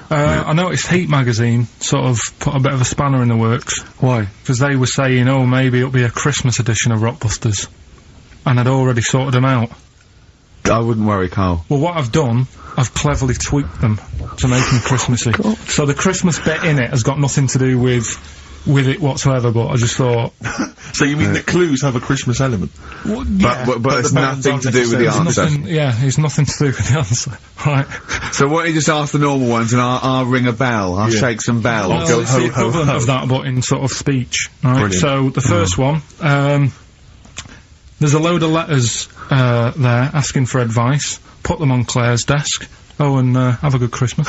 I noticed Heat magazine sort of put a bit of a spanner in the works. Why? Because they were saying, oh, maybe it'll be a Christmas edition of Rockbusters. And I'd already sorted them out. I wouldn't worry, Karl. Well, what I've done, I've cleverly tweaked them to make them Christmassy. So the Christmas bit in it has got nothing to do with it whatsoever, but I just thought... So you mean the clues have a Christmas element? Well, yeah. But it's nothing to do with the answer. It's nothing to do with the answer. Right. So why don't you just ask the normal ones and I'll ring a bell, I'll shake some bells. Well, Go it's ho, the ho, equivalent ho. of that, but in sort of speech. Right. Brilliant. So the first one, there's a load of letters there asking for advice. Put them on Claire's desk. Oh, and have a good Christmas.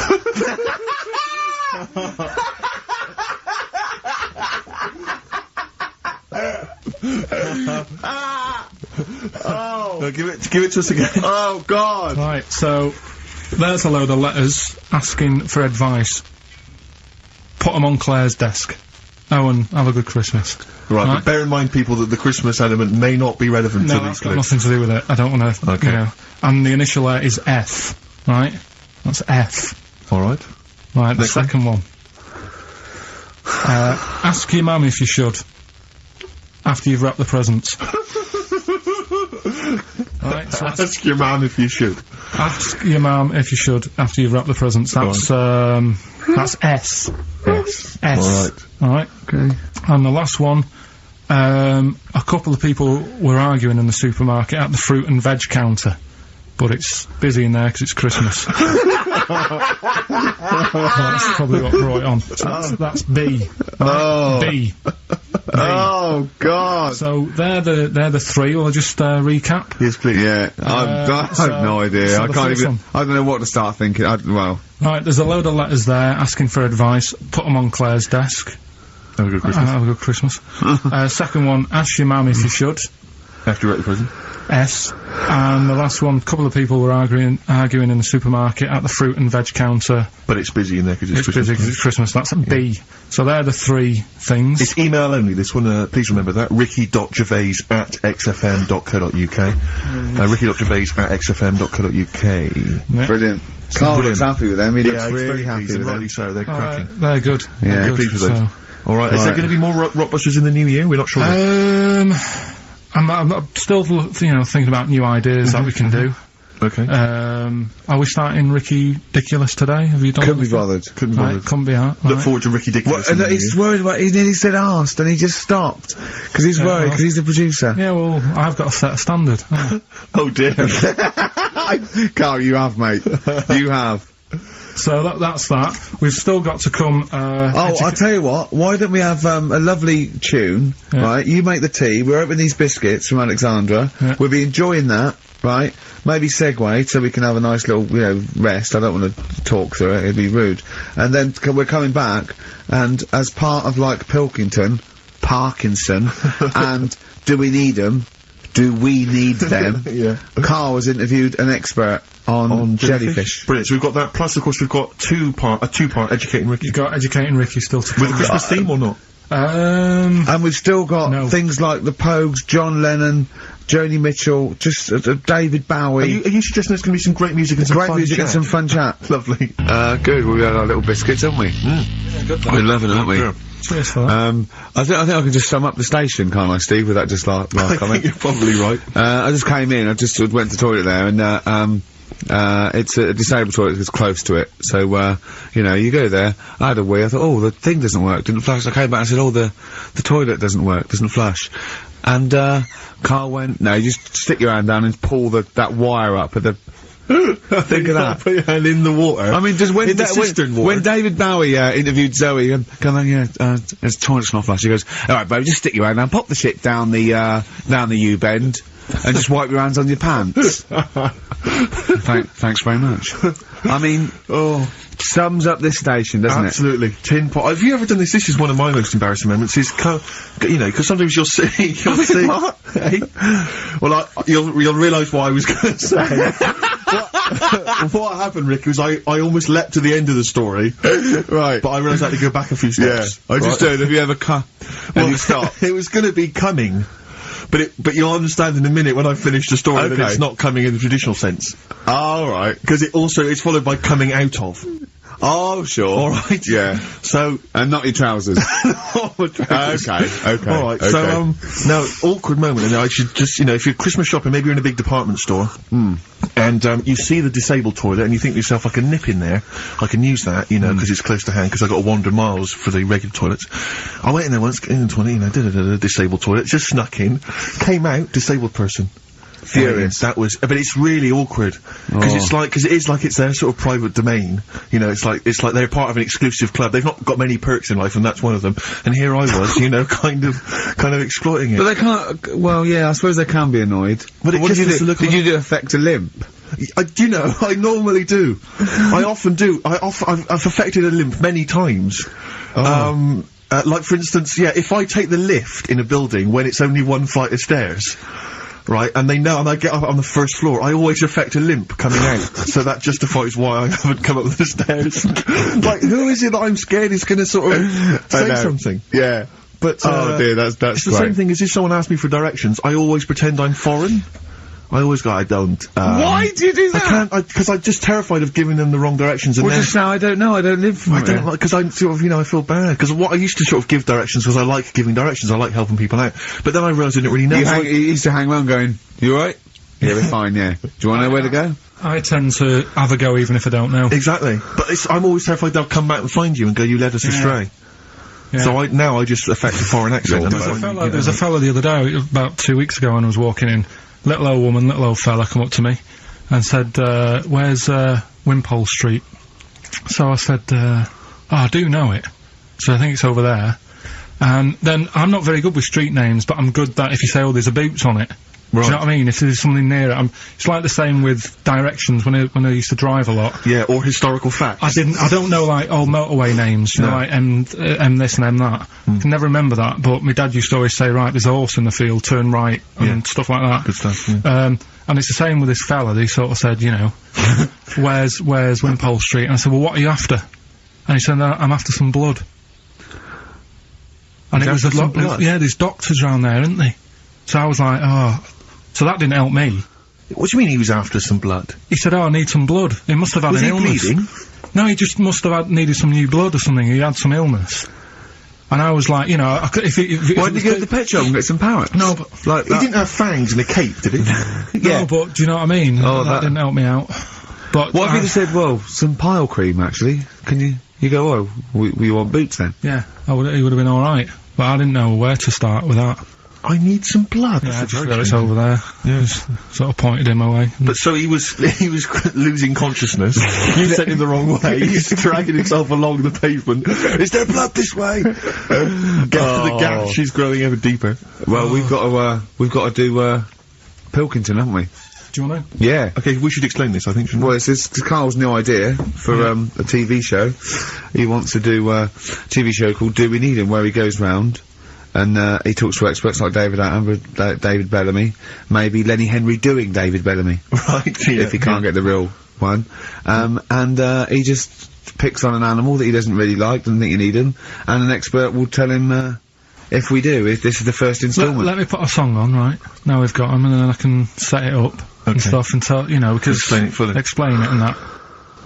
Give it to us again. Oh, God! Right, so there's a load of letters asking for advice. Put them on Claire's desk. Oh, and have a good Christmas. Right, but bear in mind, people, that the Christmas element may not be relevant to No, these that's got clues. nothing to do with it. I don't want to, Okay. you know. And the initial there is F, right? That's F. Alright. Right, the Next one. second one. Ask your mum if you should. After you've wrapped the presents. Right, so Ask your man if you should. ask your mum if you should after you've wrapped the presents. That's S. Yes. S. Alright. Alright. Okay. And the last one, a couple of people were arguing in the supermarket at the fruit and veg counter. But it's busy in there because it's Christmas. That's probably what brought it on. So that's B. Oh. B. Oh, God! So they're the three. Will I just recap? Yes, please. Yeah, I so- have no idea. so I the can't first even. one. I don't know what to start thinking. Well, Right, there's a load of letters there asking for advice. Put them on Claire's desk. Have a good Christmas. Have a good Christmas. Second one, ask your mum if you should. After you write the present. S. And the last one, a couple of people were arguing in the supermarket at the fruit and veg counter. But it's busy in there because it's It's Christmas. busy because it's Christmas. That's a B. So they're the three things. It's email only, this one, please remember that. ricky.gervais@xfm.co.uk. ricky.gervais@xfm.co.uk. Yeah. brilliant. Carl looks happy with them. He looks he's really very happy pleased, with and them. rightly so, they're cracking. They're good. Yeah, They're good. pleased with those. So, Alright, is there Right. going to be more Rockbusters in the new year? We're not sure. I'm still, thinking about new ideas that we can do. Okay. Are we starting Ricky Ridiculous today? Have you done Couldn't be anything? bothered. Couldn't Right, bother. couldn't be hard. Look Right. forward to Ricky Dickinson. in the new He's year. worried about. He nearly said asked, and he just stopped because he's worried because he's the producer. Yeah, well, I've got to set a standard. Oh dear. Carl, you have, mate. You have. So that's that. We've still got to come. Oh, I'll tell you what. Why don't we have a lovely tune, Yeah. right? You make the tea. We're opening these biscuits from Alexandra. Yeah. We'll be enjoying that, right? Maybe segue so we can have a nice little, rest. I don't want to talk through it. It'd be rude. And then we're coming back, and as part of like Parkinson, and Do We Need 'Em? Do we need them? Yeah. Carl has interviewed an expert on jellyfish. Brilliant. So we've got that. Plus, of course, we've got a two-part Educating Ricky. You've got Educating Ricky still to come. With a Christmas theme or not? And we've still got No. things like the Pogues, John Lennon, Joni Mitchell, just David Bowie. Are you suggesting there's going to be some great music and some Great fun music and chat? some fun chat. Lovely. Good. Well, we had our little biscuits, haven't we? We're loving it, aren't we? Yeah. Cheers for that. I think I can just sum up the station, can't I, Steve? With that just last I think comment. you're probably right. I just came in. I just went to the toilet there, and it's a disabled toilet that's close to it. So you go there. I had a wee. I thought, oh, the thing doesn't work. Didn't flush. I came back and said, oh, the toilet doesn't work. Doesn't flush. And Carl went, no, you just stick your hand down and pull that wire up at the Think of that. Put your hand in the water. I mean, just when, in the cistern water. when David Bowie interviewed Zoe, come on, there's toilets not flush. He goes, all right, babe, just stick your hand down, pop the shit down the U-bend, and just wipe your hands on your pants. Thanks very much. I mean, sums up this station, doesn't Absolutely. Tin pot. Have you ever done this? This is one of my most embarrassing moments. Is you know, because sometimes you'll see. Hey? Well, you'll realise what I was going to say. What happened, Rick, was I almost leapt to the end of the story. Right. But I realised I had to go back a few steps. Yeah. I just did. Have you ever Well, you stopped. It was going to be coming. But you'll understand in a minute when I finish the story that it's not coming in the traditional sense. Oh, right. Because it's followed by coming out of. Oh, sure. Alright. Yeah. So. And not your trousers. Okay. Alright, so, now, awkward moment, and I should just, you know, if you're Christmas shopping, maybe you're in a big department store, and, you see the disabled toilet, and you think to yourself, I can nip in there, I can use that, you know, because it's close to hand, because I've got to wander miles for the regular toilets. I went in there once, in the toilet, you know, disabled toilet, just snuck in, came out, disabled person. Furious. That was, but it's really awkward because it's their sort of private domain. You know, it's like they're part of an exclusive club. They've not got many perks in life, and that's one of them. And here I was, you know, kind of exploiting it. But they can't. Well, yeah, I suppose they can be annoyed. But what did you do? Did you affect a limp? You know, I normally do. I often do. I've affected a limp many times. Like for instance, if I take the lift in a building when it's only one flight of stairs. Right, and they know, and I get up on the first floor, I always affect a limp coming out, so that justifies why I haven't come up the stairs. Like, who is it that I'm scared is gonna sort of say something? Yeah. But, oh dear, that's it's the same thing as if someone asks me for directions, I always pretend I'm foreign. I always go, I don't, Why do you do that? I can't, because I'm just terrified of giving them the wrong directions, and well, just now, I don't know, I don't live from I don't like, because I sort of, you know, I feel bad, because what I used to sort of give directions was I like giving directions, I like helping people out, but then I realised I didn't really know. You used to hang around going, you alright? Yeah, we're fine, yeah. Do you wanna know where to go? I tend to have a go even if I don't know. Exactly. But I'm always terrified they'll come back and find you and go, you led us astray. Yeah. So I just affect a foreign accent. There was a fella the other day, about 2 weeks ago, when I was walking in. Little old woman, little old fella come up to me and said, where's, Wimpole Street? So I said, I do know it. So I think it's over there. And then, I'm not very good with street names, but I'm good that if you say, there's a Boots on it. Right. Do you know what I mean? If there's something near it, it's like the same with directions when I used to drive a lot. Yeah, or historical facts. I don't know, like, old motorway names, you know, like M this and M that. I can never remember that, but my dad used to always say, right, there's a horse in the field, turn right, and stuff like that. Good stuff, yeah. And it's the same with this fella, he sort of said, you know, where's Wimpole Street? And I said, well, what are you after? And he said, I'm after some blood. And it was a lot, yeah, there's doctors around there, isn't they? So I was like, so that didn't help me. What do you mean he was after some blood? He said, I need some blood. He must have had an illness. Bleeding? No, he just must have needed some new blood or something. He had some illness. And I was like, you know, why didn't you go to the pet shop and get some parrots? No, but like he didn't have fangs and a cape, did he? Yeah. No, but do you know what I mean? That didn't help me out. But what if you just said, well, some pile cream actually? Can you go, we want Boots then? Yeah, he would have been alright. But I didn't know where to start with that. I need some blood. Yeah, it's over there. Yeah, sort of pointed him away. But so he was losing consciousness. You sent him the wrong way. He's dragging himself along the pavement. Is there blood this way? The gash is growing ever deeper. Well, we've got to do Pilkington, haven't we? Do you want to? Yeah. Okay, we should explain this, I think. Well, it's Carl's new idea for a TV show. He wants to do a TV show called Do We Need Him, where he goes round and he talks to experts like David Attenborough, David Bellamy, maybe Lenny Henry doing David Bellamy. Right, yeah. If he can't get the real one. And he just picks on an animal that he doesn't really like, doesn't think you need him, and an expert will tell him, if we do, if this is the first instalment. Let me put a song on, right? Now we've got him, and then I can set it up and stuff, and tell, you know, because explain it fully. Explain it and that.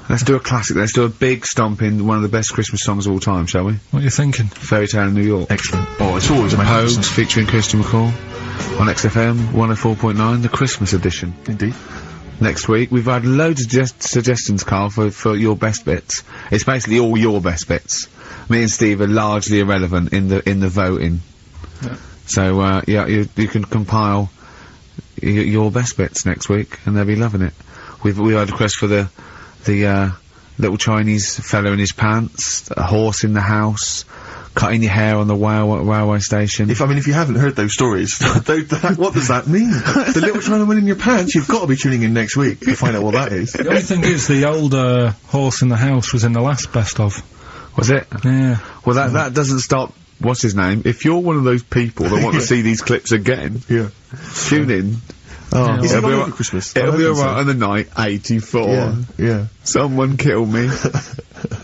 Let's do a classic. Let's do a big stomp in one of the best Christmas songs of all time, shall we? What are you thinking? Fairy Tale in New York. Excellent. Oh, it's always amazing. Hoax featuring Christian McCall on XFM 104.9, the Christmas edition. Indeed. Next week, we've had loads of suggestions, Carl, for your best bits. It's basically all your best bits. Me and Steve are largely irrelevant in the voting. Yeah. So, you can compile your best bits next week, and they'll be loving it. we had a request for the little Chinese fella in his pants, a horse in the house, cutting your hair on the railway station. If you haven't heard those stories, what does that mean? The little Chinaman in your pants, you've got to be tuning in next week to find out what that is. The only thing is, the old horse in the house was in the last best of. Was it? Yeah. Well, that doesn't stop. What's his name? If you're one of those people that want to see these clips again, tune in. Oh, Yeah, it'll be over Christmas. It'll be alright on the night 84. Yeah. Someone kill me.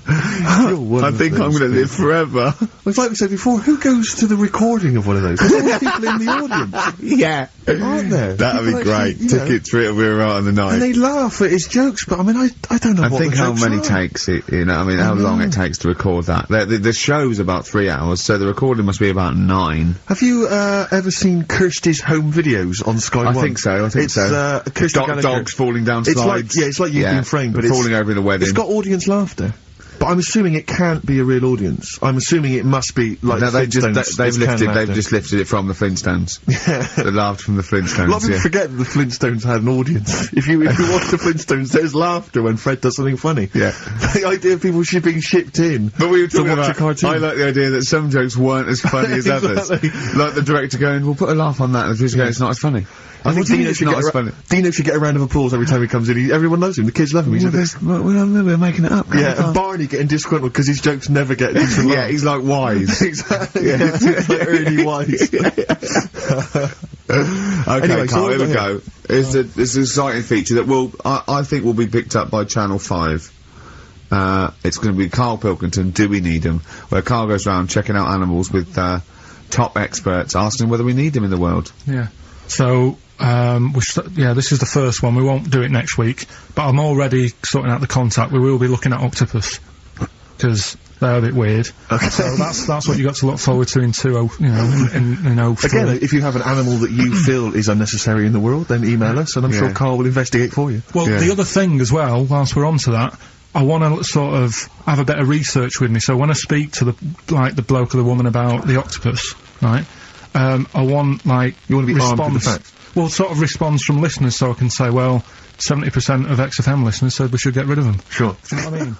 I think I'm gonna live forever. It's like we said before, who goes to the recording of one of those? There's always people in the audience. Yeah. Aren't there? That'd be People great. actually, you know, Tickets for It'll Be Alright on the night. and they laugh at his jokes, but I mean, I don't know I what think the how jokes many are. takes it, how long it takes to record that. The show's about 3 hours, so the recording must be about 9. Have you ever seen Kirsty's home videos on Sky I One? think so, It's Kirsty Gallagher. dogs falling down slides. It's like you've been framed, but falling over in a wedding. It's got audience laughter. But I'm assuming it can't be a real audience. I'm assuming it must be like No, they've Flintstones. just lifted it from the Flintstones. Yeah. They laughed from the Flintstones. A lot of people forget that the Flintstones had an audience. If you watch the Flintstones, there's laughter when Fred does something funny. Yeah. The idea of people being shipped in. But we were talking watch a about, cartoon. I like the idea that some jokes weren't as funny as others. Exactly. Like the director going, we'll put a laugh on that, and the producer going, it's not as funny. I think Dino should, Dino should get a round of applause every time he comes in. Everyone knows him. The kids love him. We're making it up. Yeah, and Barney getting disgruntled because his jokes never get decent Yeah, he's like wise. Exactly. Yeah, he's like really wise. Okay, Anyway, Carl, so here we go. It's an exciting feature that I think will be picked up by Channel 5. It's going to be Karl Pilkington, Do We Need Him? Where Karl goes around checking out animals with top experts, asking whether we need them in the world. Yeah. So, this is the first one. We won't do it next week, but I'm already sorting out the contact. We will be looking at octopus, because they're a bit weird. Okay. So that's what you got to look forward to in 03. Again, if you have an animal that you feel is unnecessary in the world, then email us, and I'm sure Karl will investigate for you. Well, the other thing as well, whilst we're on to that, I want to sort of have a bit of research with me, so when I speak to the bloke or the woman about the octopus, right, I want, You want to be armed with the facts? Well, sort of response from listeners, so I can say, well, 70% of XFM listeners said we should get rid of them. Sure. Do you know what I mean?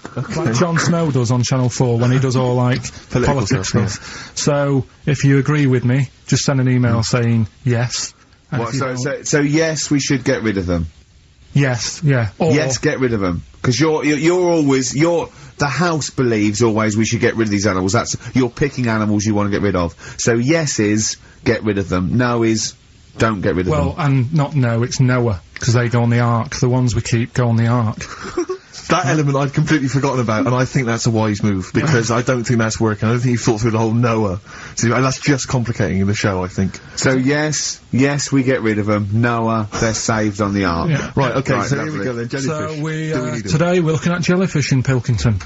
Like Jon Snow does on Channel 4 when he does all, politics stuff. So, if you agree with me, just send an email saying yes. So yes, we should get rid of them. Yes, yeah. Or Yes, get rid of them. Because the house believes always we should get rid of these animals. You're picking animals you want to get rid of. So yes is, get rid of them. No is, don't get rid of them. Well, and not no, it's Noah, because they go on the Ark. The ones we keep go on the Ark. That element I'd completely forgotten about, and I think that's a wise move, because I don't think that's working. I don't think you've thought through the whole Noah. So that's just complicating the show, I think. So yes, we get rid of them. Noah, they're saved on the Ark. Yeah. Right, okay, Right, so lovely. here we go then, jellyfish. So we Do need 'em? today we're looking at jellyfish in Pilkington.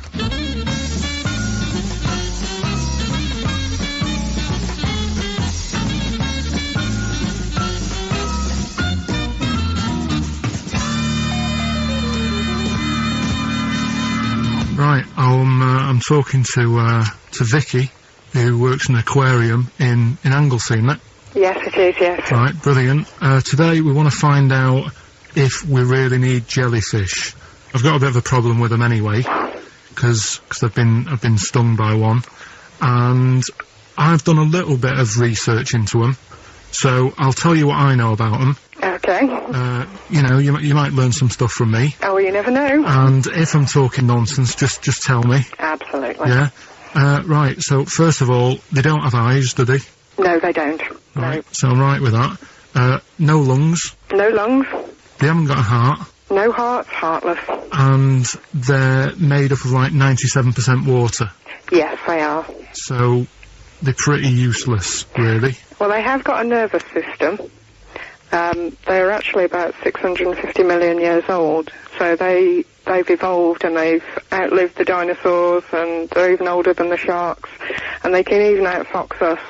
Right, I'm talking to Vicky, who works in an aquarium in Anglesey, isn't it? Yes, it is, yes. Right, brilliant. Today we want to find out if we really need jellyfish. I've got a bit of a problem with them anyway, because I've been stung by one, and I've done a little bit of research into them, so I'll tell you what I know about them. Okay. You might learn some stuff from me, Oh, well, you never know. and if I'm talking nonsense, just tell me. Absolutely. Yeah? Right, so first of all, they don't have eyes, do they? No, they don't. Right, so I'm right with that. No lungs, No lungs, they haven't got a heart, no hearts, heartless. and they're made up of 97% water, Yes, they are. so they're pretty useless, really. Well, they have got a nervous system. They're actually about 650 million years old, so they've evolved and they've outlived the dinosaurs, and they're even older than the sharks, and they can even outfox us,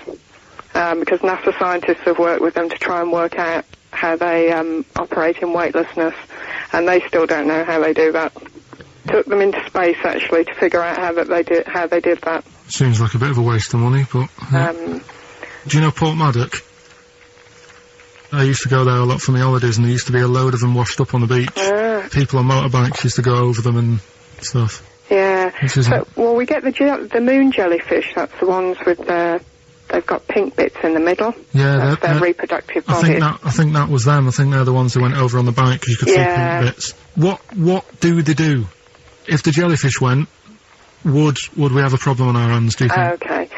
because NASA scientists have worked with them to try and work out how they operate in weightlessness, and they still don't know how they do that. Took them into space actually to figure out how they did that. Seems like a bit of a waste of money, but... Do you know Port Maddock? I used to go there a lot for my holidays, and there used to be a load of them washed up on the beach. people on motorbikes used to go over them and stuff. Yeah. Which isn't- So, well, we get the moon jellyfish. That's the ones with they've got pink bits in the middle. Yeah, That's their reproductive bodies. I think that was them. I think they're the ones who went over on the bike because you could see pink bits. What do they do? If the jellyfish went, would we have a problem on our hands, do you think? Okay.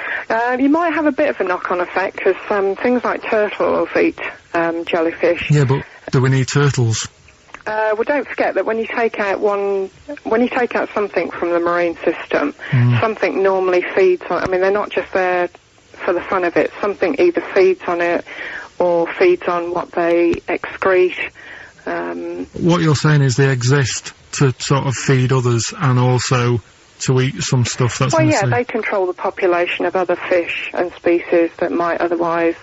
You might have a bit of a knock-on effect because things like turtles eat jellyfish. Yeah, but do we need turtles? Well, don't forget that when you take out something from the marine system, something normally feeds on. I mean, they're not just there for the fun of it. Something either feeds on it or feeds on what they excrete. What you're saying is they exist to sort of feed others and also to eat some stuff that's in the sea. They control the population of other fish and species that might otherwise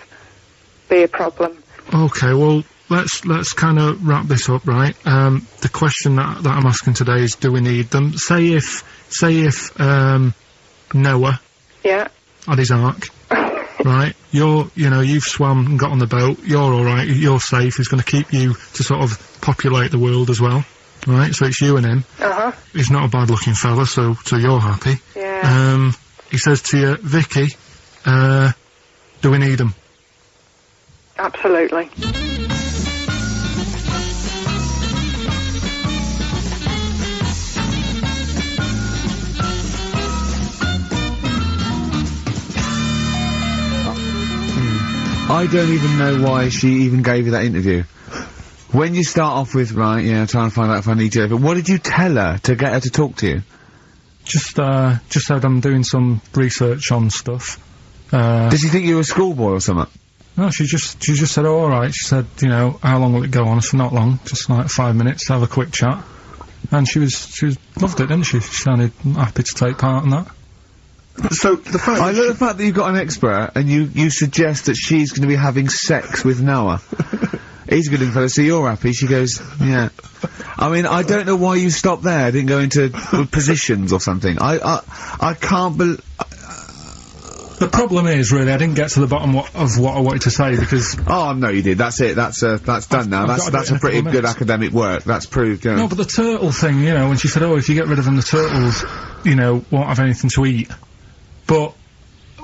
be a problem. Okay, well, let's kind of wrap this up, right? The question that I'm asking today is, do we need them? Say if Noah had his ark, right? You've swum and got on the boat, you're alright, you're safe, he's going to keep you to sort of populate the world as well, right? So it's you and him. He's not a bad looking fella, so you're happy. Yeah. He says to you, Vicky, do we need them? Absolutely. I don't even know why she even gave you that interview. When you start off with, right, trying to find out if I need you, but what did you tell her to get her to talk to you? Just said I'm doing some research on stuff. Did she think you were a schoolboy or something? No, she just said, oh, alright. She said, how long will it go on? I said, not long, just like 5 minutes to have a quick chat. And she loved it, didn't she? She sounded happy to take part in that. So, the fact I love the fact that you've got an expert and you suggest that she's going to be having sex with Noah. He's a good fella, so you're happy. She goes, yeah. I mean, I don't know why you stopped there, didn't go into positions or something. I can't believe... The problem is, really, I didn't get to the bottom of what I wanted to say, because... Oh, no, you did. That's it. That's done now. That's a pretty good academic work. That's proved, No, but the turtle thing, when she said, oh, if you get rid of them, the turtles, won't have anything to eat. But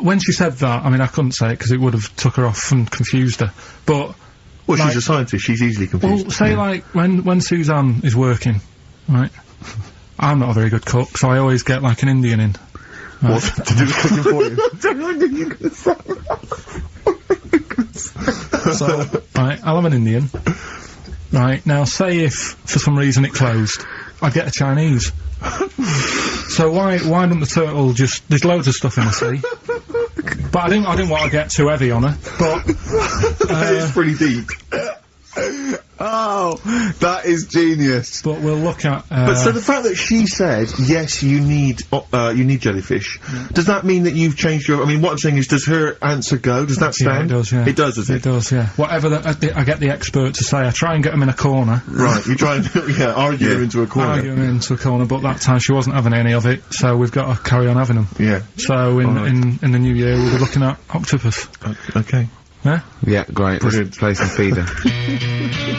when she said that, I mean, I couldn't say it because it would have took her off and confused her. But... Well, she's a scientist. She's easily confused. Well, say, like, when Suzanne is working, right? I'm not a very good cook, so I always get, like, an Indian in. Right? What? To do the cooking for you? So, right, I'll have an Indian. Right, now, say if, for some reason, it closed, I'd get a Chinese. So why don't the turtle just... There's loads of stuff in the sea. But I didn't want to get too heavy on her, but... That is pretty deep. Oh, that is genius. But we'll look at... But so the fact that she said, yes, you need jellyfish, does that mean that you've changed your... I mean, what I'm saying is, does her answer go? Does that stand? Yeah, it does, yeah. It does, does it? It does, yeah. Whatever I get the expert to say, I try and get them in a corner. Right, you try and, argue her into a corner. Argue them into a corner, but that time she wasn't having any of it, so we've got to carry on having them. Yeah. So in the new year, we'll be looking at octopus. Okay. Yeah? Yeah, great. Brilliant. Let's play some feeder.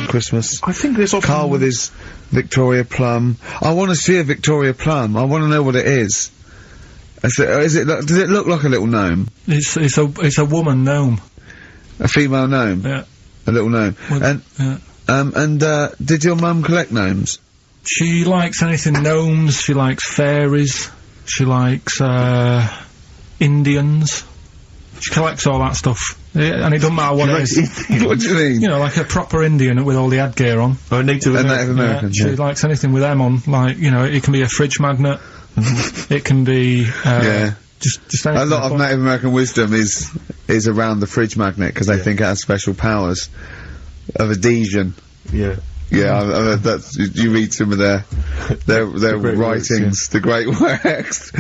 Christmas. I think there's often... Carl with his Victoria Plum. I want to see a Victoria Plum. I want to know what it is. Does it look like a little gnome? It's a woman gnome. A female gnome? Yeah. A little gnome. Did your mum collect gnomes? She likes anything gnomes, she likes fairies, she likes, Indians. She collects all that stuff. Yeah, and it doesn't matter what it is. What do you mean? Like a proper Indian with all the headgear on. Or a Native American. She likes anything with them on, like, it can be a fridge magnet, it can be, just anything. A lot of Native American wisdom is around the fridge magnet, because they think it has special powers of adhesion. Yeah. Yeah, that's, you read some of their writings, the great works.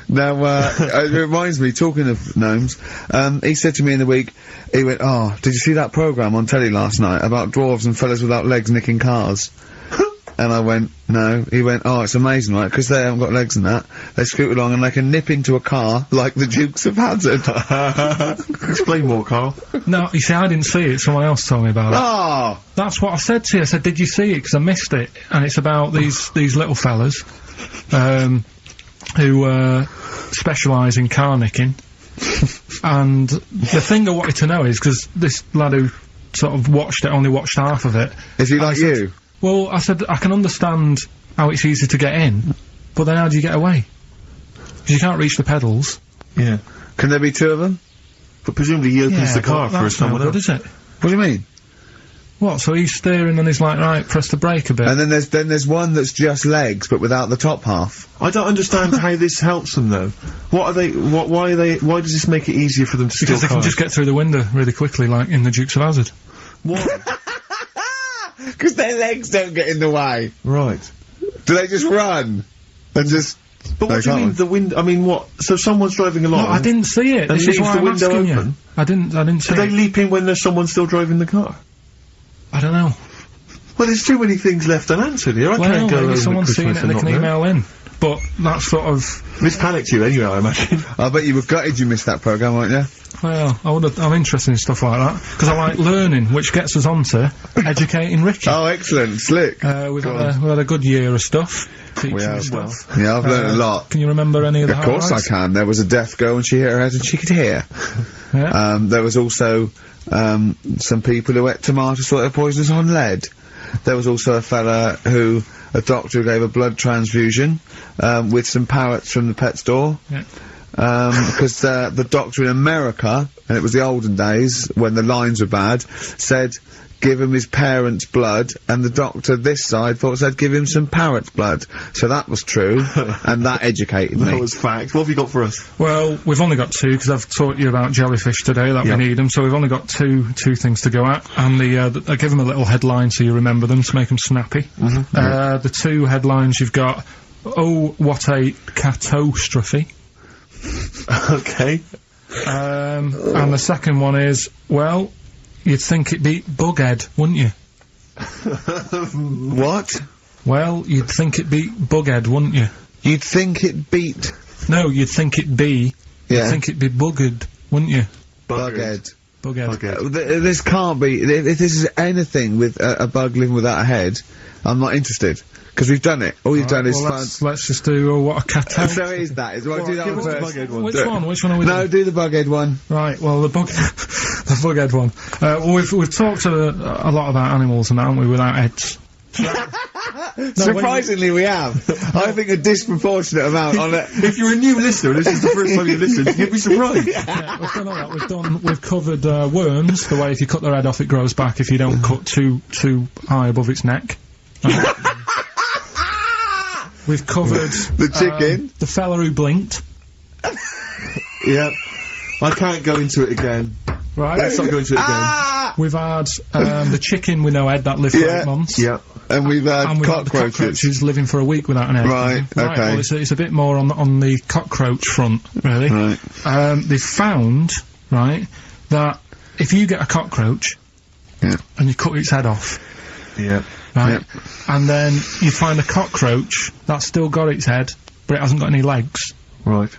It reminds me, talking of gnomes, he said to me in the week, he went, oh, did you see that programme on telly last night about dwarves and fellas without legs nicking cars? And I went, no. He went, oh, it's amazing, right? Because they haven't got legs and that. They scoot along and they can nip into a car like the Dukes of Hazzard. Explain more, Carl. No, you see, I didn't see it. Someone else told me about it. Oh! That's what I said to you. I said, did you see it? Because I missed it. And it's about these little fellas, who, specialise in car nicking. And the thing I wanted to know is, because this lad who sort of only watched half of it. Is he like you? Well, I said, I can understand how it's easy to get in, but then how do you get away? Because you can't reach the pedals. Yeah. Can there be two of them? But presumably he opens the car for someone else. Is it? What do you mean? What, so he's steering and he's like, right, press the brake a bit. And then there's one that's just legs, but without the top half. I don't understand how this helps them, though. Why does this make it easier for them to steal Because they can cars? just get through the window really quickly, like in the Dukes of Hazzard. What? Because their legs don't get in the way. Right. Do they just run? And just... But what do you mean, the window? I mean, what? So someone's driving along... No, I didn't see it. And This is leaves why the I'm window asking open? you. I didn't see Do it. they leap in when there's someone still driving the car? I don't know. Well, there's too many things left unanswered here. I can't go maybe over someone's seen Christmas it and they and can not know. email in. But that's sort of... This panicked you anyway, I imagine. I bet you were gutted you missed that programme, weren't you? Well, I'm interested in stuff like that. Because I like learning, which gets us on to educating Ricky. Oh, excellent. Slick. We've had a good year of stuff. Teaching have. stuff. Yeah, I've learned a lot. Can you remember any of the Of course I highlights? can. There was a deaf girl and she hit her head and she could hear. Yeah. There was also, some people who ate tomatoes thought they were poisonous on lead. There was also a doctor who gave a blood transfusion, with some parrots from the pet store. Yeah. Because the doctor in America, and it was the olden days when the lines were bad, said give him his parents' blood, and the doctor this side thought said give him some parrot's blood. So that was true, and that educated me. That was fact. What have you got for us? Well, we've only got two, because I've taught you about jellyfish today, that we need them, so we've only got two things to go at, and I give them a little headline so you remember them, to make them snappy. The two headlines you've got, oh, what a catastrophe. Okay. And the second one is, well, you'd think it'd be Bughead, wouldn't you? What? Well, you'd think it'd be Bughead, wouldn't you? You'd think it beat... No, you'd think it'd be... Yeah. You'd think it'd be Buggered, wouldn't you? Bughead. Bughead. This can't be... If this is anything with a bug living without a head, I'm not interested. Because we've done it. All you've done is... Well, let's just do, oh, what a catastrophe. So it is that. Do that one first. Which one are we doing? No, do the Bughead one. Right, well, the Bughead one. Well, we've talked a lot about animals and that, haven't we, without heads. Surprisingly, we have. I think a disproportionate amount on it. If you're a new listener and this is the first time you listened, you'd be surprised. Yeah, we've done all that. We've covered worms, the way if you cut their head off it grows back if you don't cut too high above its neck. We've covered the chicken, the fella who blinked. Yeah, I can't go into it again. Right, let's not go into it again. We've had the chicken with no head that lived for 8 months. Yeah, and we've had the cockroaches living for a week without an head. Right, okay. Well, it's a bit more on the cockroach front, really. Right. They've found, right, that if you get a cockroach and you cut its head off, right, and then you find a cockroach that's still got its head, but it hasn't got any legs. Right.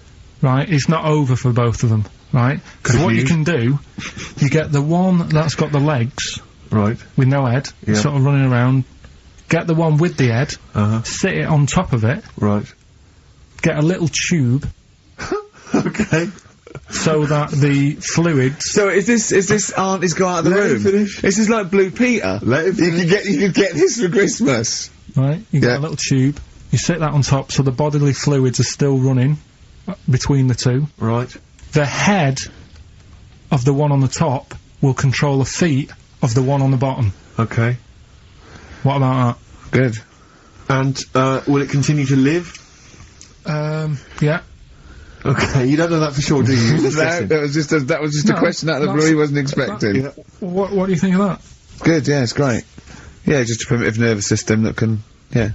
Right, it's not over for both of them, right? Because what you can do, you get the one that's got the legs, right, with no head, sort of running around, get the one with the head, sit it on top of it, right, get a little tube, okay, so that the fluids... So is this Auntie's go out of the room? Finish. This is like Blue Peter. Let him finish. You could get this for Christmas. Right, you get a little tube, you sit that on top so the bodily fluids are still running between the two. Right. The head of the one on the top will control the feet of the one on the bottom. Okay. What about that? Good. And, will it continue to live? Yeah. Okay, you don't know that for sure, do you? No, that was just a question out of the blue he wasn't expecting. What do you think of that? Good, yeah, it's great. Yeah, just a primitive nervous system that can, yeah.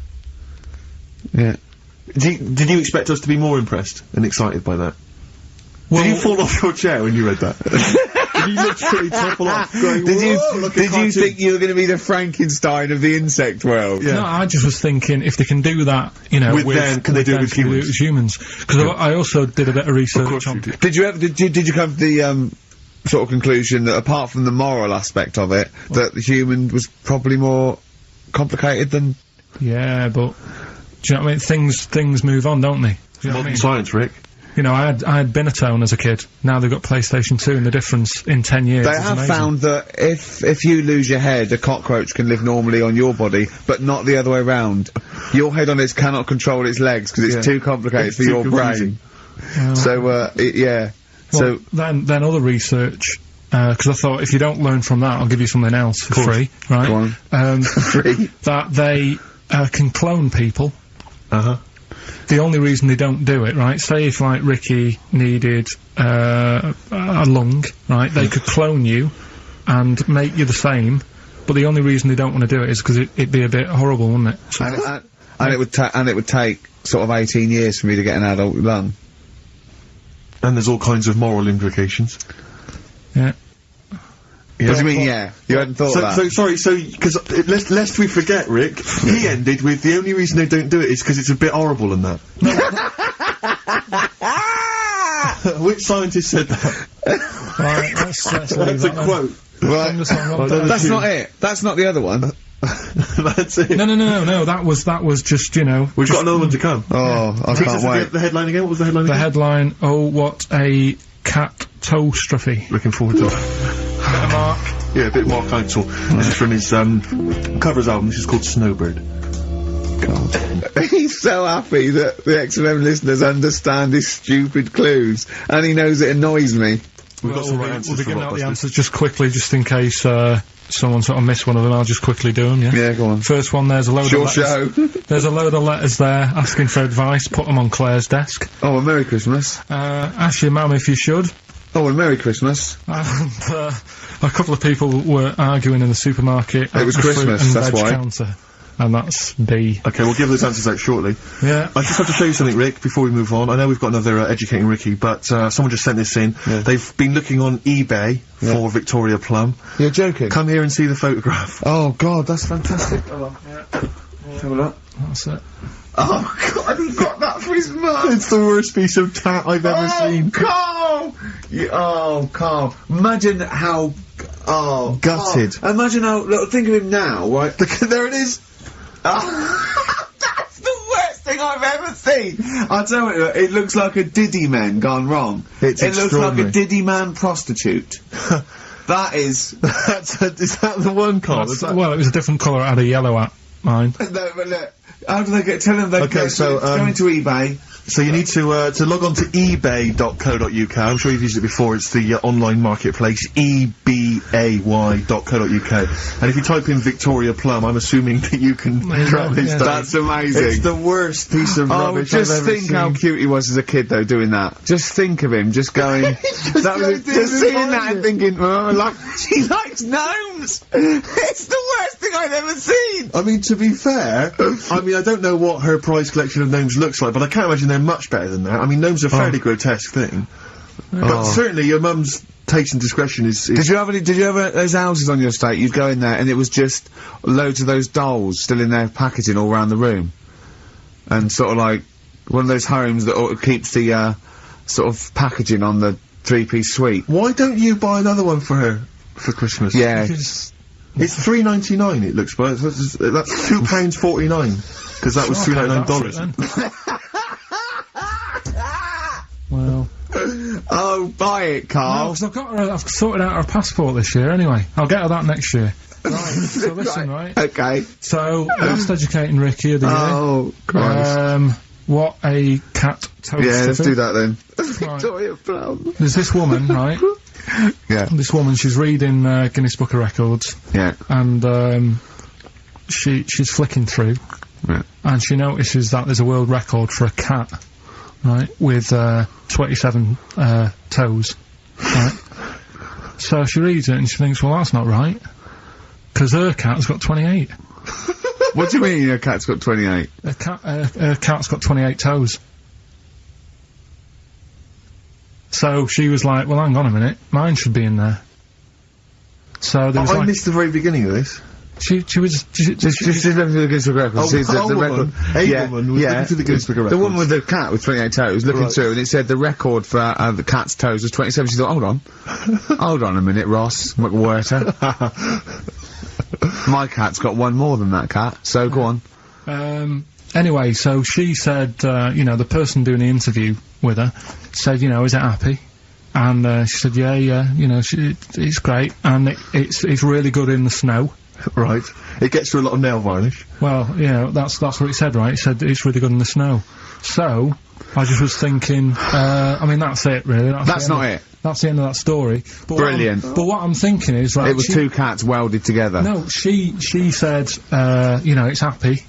Did you expect us to be more impressed and excited by that? Well, did you fall off your chair when you read that? He looks pretty topple off. Going, Did you look at think you were going to be the Frankenstein of the insect world? Yeah. No, I just was thinking if they can do that, you know, With them, can they do it with them, humans? humans? Because I also did a bit of research on. Did you come to the sort of conclusion that apart from the moral aspect of it, that the human was probably more complicated than? Yeah, but do you know what I mean? Things move on, don't they? Do you know what I mean? Science, Rick. You know, I had Binatone as a kid. Now they've got PlayStation 2, and the difference in 10 years They is have amazing. found that if you lose your head, a cockroach can live normally on your body, but not the other way round. Your head on it cannot control its legs because it's too complicated It's for too your confusing. brain. So, yeah. Well, then other research, because I thought if you don't learn from that, I'll give you something else for free, right? Go on. Free. That they can clone people. The only reason they don't do it, right? Say if like Ricky needed a lung, right? They could clone you and make you the same, but the only reason they don't want to do it is because it'd be a bit horrible, wouldn't it? So And it would take sort of 18 years for me to get an adult lung. And there's all kinds of moral implications. yeah. What do you mean, yeah? You hadn't thought of that? So sorry, because lest we forget, Rick, he ended with the only reason they don't do it is because it's a bit horrible and that. Which scientist said that? Right, let's leave That's a that then. quote. Right. That's not it. That's not the other one. That's it. No, that was just, you know... We've got another one to come. Oh, I can't wait. The headline again? What was the headline The again? headline, oh, what a catastrophe. Looking forward to it. Mark. Yeah, a bit Mark Heinzel. This is from his covers album. This is called Snowbird. He's so happy that the XFM listeners understand his stupid clues, and he knows it annoys me. We've got some right We'll answers be for giving out the Blockbusters. answers just quickly, just in case someone sort of missed one of them. I'll just quickly do them, yeah? Yeah, go on. First one, there's a load Sure of letters. show. There's a load of letters there asking for advice. Put them on Claire's desk. Oh, and Merry Christmas. Ask your mum if you should. Oh, and Merry Christmas. And a couple of people were arguing in the supermarket. It was at the fruit Christmas, and that's veg why. counter. And that's B. Okay, we'll give those answers out shortly. Yeah. I just have to show you something, Rick, before we move on. I know we've got another Educating Ricky, but someone just sent this in. Yeah. They've been looking on eBay for Victoria Plum. You're joking? Come here and see the photograph. Oh, God, that's fantastic. Have a look. That's it. Oh, God, he got that for his mum. It's the worst piece of tat I've ever seen. Carl! Carl. Imagine how... Oh, Gutted. Carl. Imagine how... Look, think of him now, right? There it is. That's the worst thing I've ever seen. I'll tell you, it looks like a Diddy man gone wrong. It's it looks like a extraordinary. Diddy man prostitute. That is... Is that the one, Carl? Is that- Well, it was a different colour. It had a yellow at mine. No, but look, how do they get... Tell them they Okay, so, go into eBay. So you need to log on to ebay.co.uk. I'm sure you've used it before. It's the online marketplace, ebay.co.uk. And if you type in Victoria Plum, I'm assuming that you can track this down. That's amazing. It's the worst piece of rubbish I've just ever think seen. how cute he was as a kid, though, doing that. Just think of him, just going... just seeing that and thinking, oh, he likes gnomes! It's the worst thing I've ever seen! I mean, to be fair, I don't know what her prize collection of gnomes looks like, but I can't imagine they're much better than that. I mean, gnomes are a fairly grotesque thing. But certainly your mum's taste and discretion is... Did you have those houses on your estate? You'd go in there and it was just loads of those dolls still in their packaging all around the room. And sort of like one of those homes that keeps the sort of packaging on the three-piece suite. Why don't you buy another one for her for Christmas? Yeah. It's $3.99 it looks, but that's £2.49. Because that was $3.99. Well... Oh, buy it, Carl. No, 'cause I've sorted out her passport this year anyway. I'll get her that next year. Right, so listen, right? Okay. So, last Educating Ricky of the year. Oh, Christ. What a catastrophe. Yeah, let's do that then. Right. Victoria Plum. There's this woman, right? Yeah. This woman, she's reading Guinness Book of Records, Yeah. and she's flicking through, Yeah. and she notices that there's a world record for a cat, right, with 27 toes, right? So she reads it and she thinks, well, that's not right, because her cat's got 28. What do you mean your cat's got 28? Her cat's got 28 toes. So she was like, well, hang on a minute, mine should be in there. So there was I like, missed the very beginning of this. she was, Just looking for the Guinness Book of Records. Oh, She's the woman was looking through the Guinness Book of The Records. woman with the cat with 28 toes looking Right. through, and it said the record for the cat's toes was 27. She thought, hold on. Hold on a minute, Ross McWhirter. My cat's got one more than that cat, so go on. Anyway, so she said, you know, the person doing the interview with her said, you know, is it happy? And she said, yeah, you know, it's great, and it's really good in the snow. Right. It gets through a lot of nail varnish. Well, you know, that's what it said, right? It said it's really good in the snow. So, I just was thinking, I mean, that's it, really. That's not it. That's the end of that story. But Brilliant. But what I'm thinking is, right... It was two cats welded together. No, she said, you know, it's happy.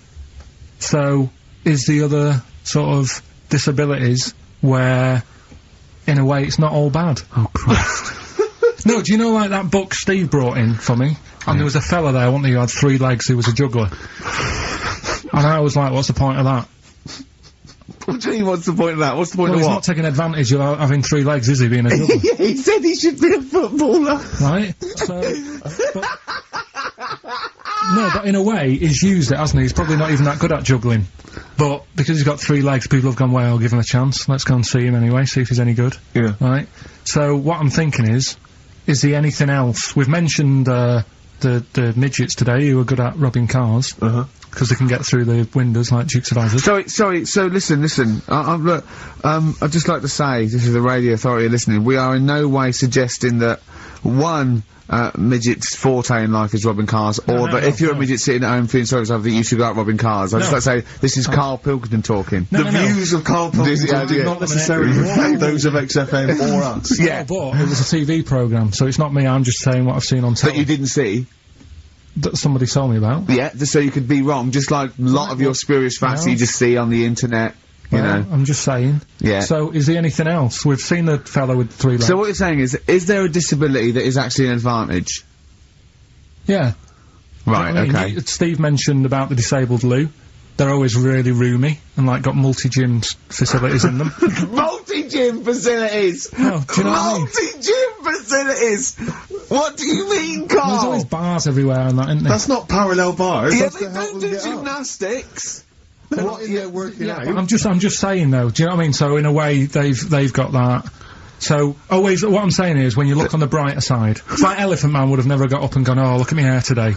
So, is the other sort of disabilities where, in a way, it's not all bad? Oh, Christ. No, do you know, like, that book Steve brought in for me? And there was a fella there, wasn't there, who had 3 legs, who was a juggler. And I was like, what's the point of that? What do you mean, what's the point of that? What's the point Well, of he's what? not taking advantage of having 3 legs, is he, being a juggler? Yeah, he said he should be a footballer. Right? So, no, but in a way, he's used it, hasn't he? He's probably not even that good at juggling. But, because he's got 3 legs, people have gone, well, I'll give him a chance. Let's go and see him anyway, see if he's any good. Yeah. Right? So, what I'm thinking is he anything else? We've mentioned, the midgets today who are good at robbing cars. Because they can get through the windows like Dukes of Hazzard. Sorry, so listen, look, I'd just like to say, this is the Radio Authority listening, we are in no way suggesting that one, midget's forte in life is robbing cars, or that if you're a midget sitting at home feeling sorry for yourself, that you should go out robbing cars. I'd just like to say, this is Karl Pilkington talking. The views of Karl Pilkington do not necessarily reflect those of XFM or us. Yeah. But it was a TV programme, so it's not me, I'm just saying what I've seen on That telly. you didn't see. That somebody told me about. Yeah, just so you could be wrong, just like a lot of your spurious facts you just see on the internet, you know. I'm just saying. Yeah. So, is there anything else? We've seen the fellow with 3 legs. So what you're saying is there a disability that is actually an advantage? Yeah. Right, I mean, okay. Steve mentioned about the disabled loo. They're always really roomy, and like got multi-gym facilities in them. Multi-gym facilities! Oh, do you know what I mean? Multi-gym facilities! What do you mean, Carl? There's always bars everywhere and that, isn't there? That's not parallel bars. Yeah, That's they to help don't them do get up. gymnastics! They're not in there working out. I'm just saying though, do you know what I mean? So in a way, they've got that. So, always, what I'm saying is, when you look on the brighter side, it's like Elephant Man would have never got up and gone, oh, look at my hair today.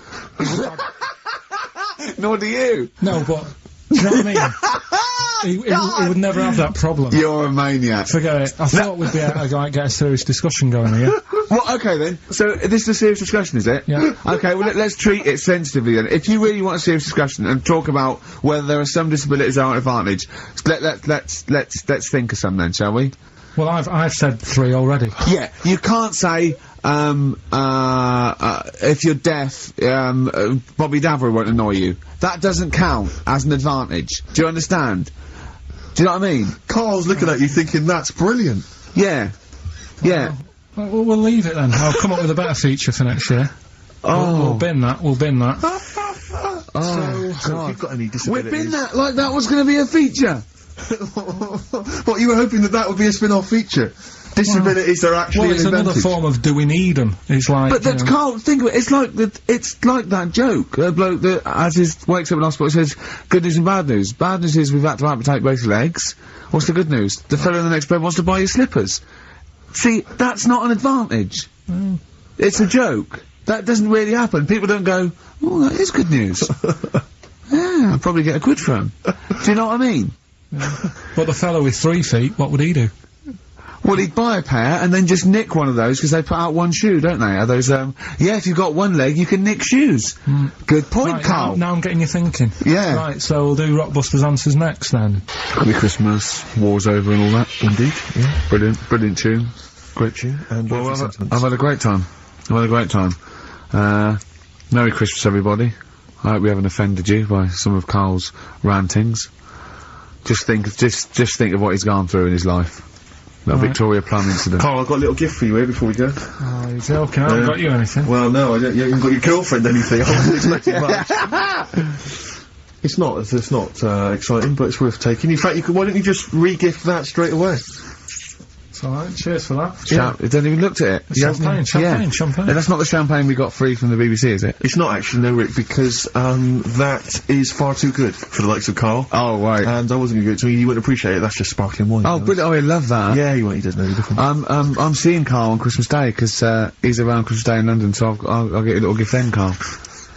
Nor do you! No, but, do you know what I mean? He would never have that problem. You're a maniac. Forget it. I thought we'd be able to, like, get a serious discussion going here. Well, okay then. So, this is a serious discussion, is it? Yeah. Okay, well, let's treat it sensitively then. If you really want a serious discussion and talk about whether there are some disabilities that are an advantage, let's think of some then, shall we? Well, I've said 3 already. Yeah, you can't say, if you're deaf, Bobby Davery won't annoy you. That doesn't count as an advantage. Do you understand? Do you know what I mean? Carl's looking at you thinking, that's brilliant. Yeah. Yeah. Well, we'll leave it then. I'll come up with a better feature for next year. We'll bin that. Oh, So, if you've got any We've disabilities... been that, like that was gonna be a feature. What, you were hoping that would be a spin-off feature? Disabilities are actually Well, it's an another advantage. form of do we need them? It's like, But that's Carl, think of it, it's like that joke, a bloke that, wakes up in hospital and says, good news and bad news. Bad news is we've had to amputate both legs. What's the good news? The fellow in the next bed wants to buy you slippers. See, that's not an advantage. It's a joke. That doesn't really happen. People don't go, oh, that is good news. Yeah, I'll probably get a quid from him. Do you know what I mean? But the fellow with 3 feet, what would he do? Well, he'd buy a pair and then just nick one of those because they put out one shoe, don't they? Are those, yeah, if you've got one leg, you can nick shoes. Good point, Right, Carl. now I'm getting you thinking. Yeah. Right, so we'll do Rockbusters Answers next then. Happy Christmas, war's over and all that. Indeed, yeah. Brilliant tune. Great tune. And Well, lovely I've sentiments. had a great time. Merry Christmas, everybody. I hope we haven't offended you by some of Carl's rantings. Just think of what he's gone through in his life. That Victoria Plum incident. Carl, I've got a little gift for you here before we go. Oh, you're joking. I haven't got you anything. Well, no, I don't, you haven't got your girlfriend anything. I wasn't expecting much. It's not exciting, but it's worth taking. In fact, why don't you just re-gift that straight away? It's alright, cheers for that. You don't even looked at it. Champagne. No, that's not the champagne we got free from the BBC, is it? It's not actually, no, Rick, because, that is far too good for the likes of Carl. Oh, right. And I wasn't gonna give it to you, you wouldn't appreciate it, that's just sparkling wine. Oh, brilliant. Oh, I love that. Yeah, he doesn't know the difference. I'm seeing Carl on Christmas Day, 'cause, he's around Christmas Day in London, so I'll get a little gift then, Carl.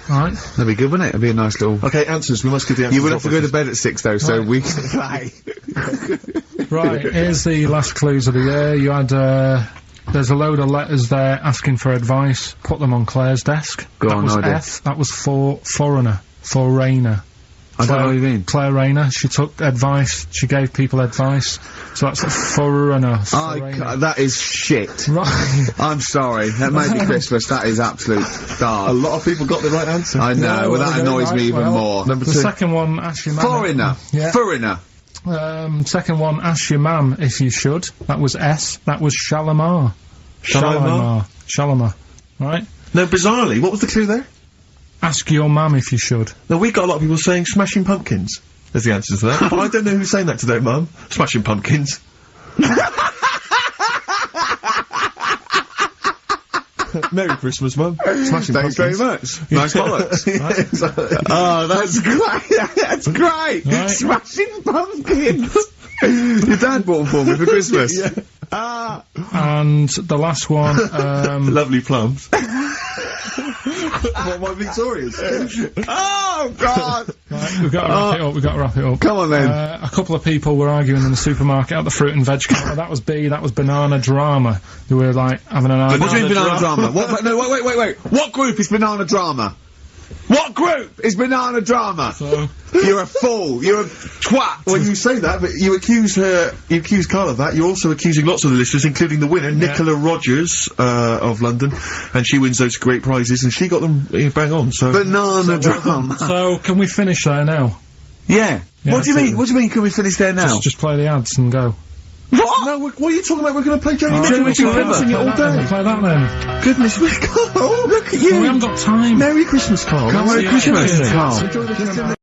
Alright. That'd be good, wouldn't it? It'd be a nice little... Okay, answers, we must give the answers. You would have to go to bed at 6, though, so we can play. Right, here's the last clues of the year. You had, there's a load of letters there asking for advice. Put them on Claire's desk. Go that on, was no idea. F. That was for foreigner. For Rayner. I don't know what you mean. Claire Rayner. She took advice. She gave people advice. So that's a foreigner. That is shit. Right. I'm sorry. That may be Christmas. That is absolute A lot of people got the right answer. I know. Well, that annoys me even more. Number The 2. second one, ask your mum. Foreigner. Yeah. Foreigner. Second one, ask your mum if you should. That was S. That was Shalimar. Shalimar. Right? No, bizarrely, what was the clue there? Ask your mum if you should. No, we got a lot of people saying Smashing Pumpkins as the answer to that. But I don't know who's saying that today, Mum. Smashing Pumpkins. Merry Christmas, Mum. Smashing Thanks very Pumpkins. much. Nice bollocks. Oh, that's great. That's great. Right. Smashing Pumpkins. Your dad bought them for me for Christmas. Yeah. And the last one, Lovely plums. What, my Victorians? Oh, God. right, we've got to wrap it up. Come on, then. A couple of people were arguing in the supermarket at the fruit and veg counter. That was B, that was banana drama. They were like having an argument. What do you mean banana drama? What? No, wait. What group is banana drama? What group is banana drama? So, You're a fool. You're a twat. When you say that, but you accuse Carl of that, you're also accusing lots of the listeners, including the winner, Nicola Rogers, of London, and she wins those great prizes, and she got them bang on, so... Banana drama. so can we finish there now? Yeah. What do you mean? What do you mean, can we finish there now? Just play the ads and go. What? No, what are you talking about? We're going to play Johnny Johnny Mitchell. We're Mitchell sing it all day. Play that then. Goodness me, Carl, look at you. We haven't got time. Merry Christmas, Carl. Merry Yeah, Christmas, yeah. Carl. Enjoy the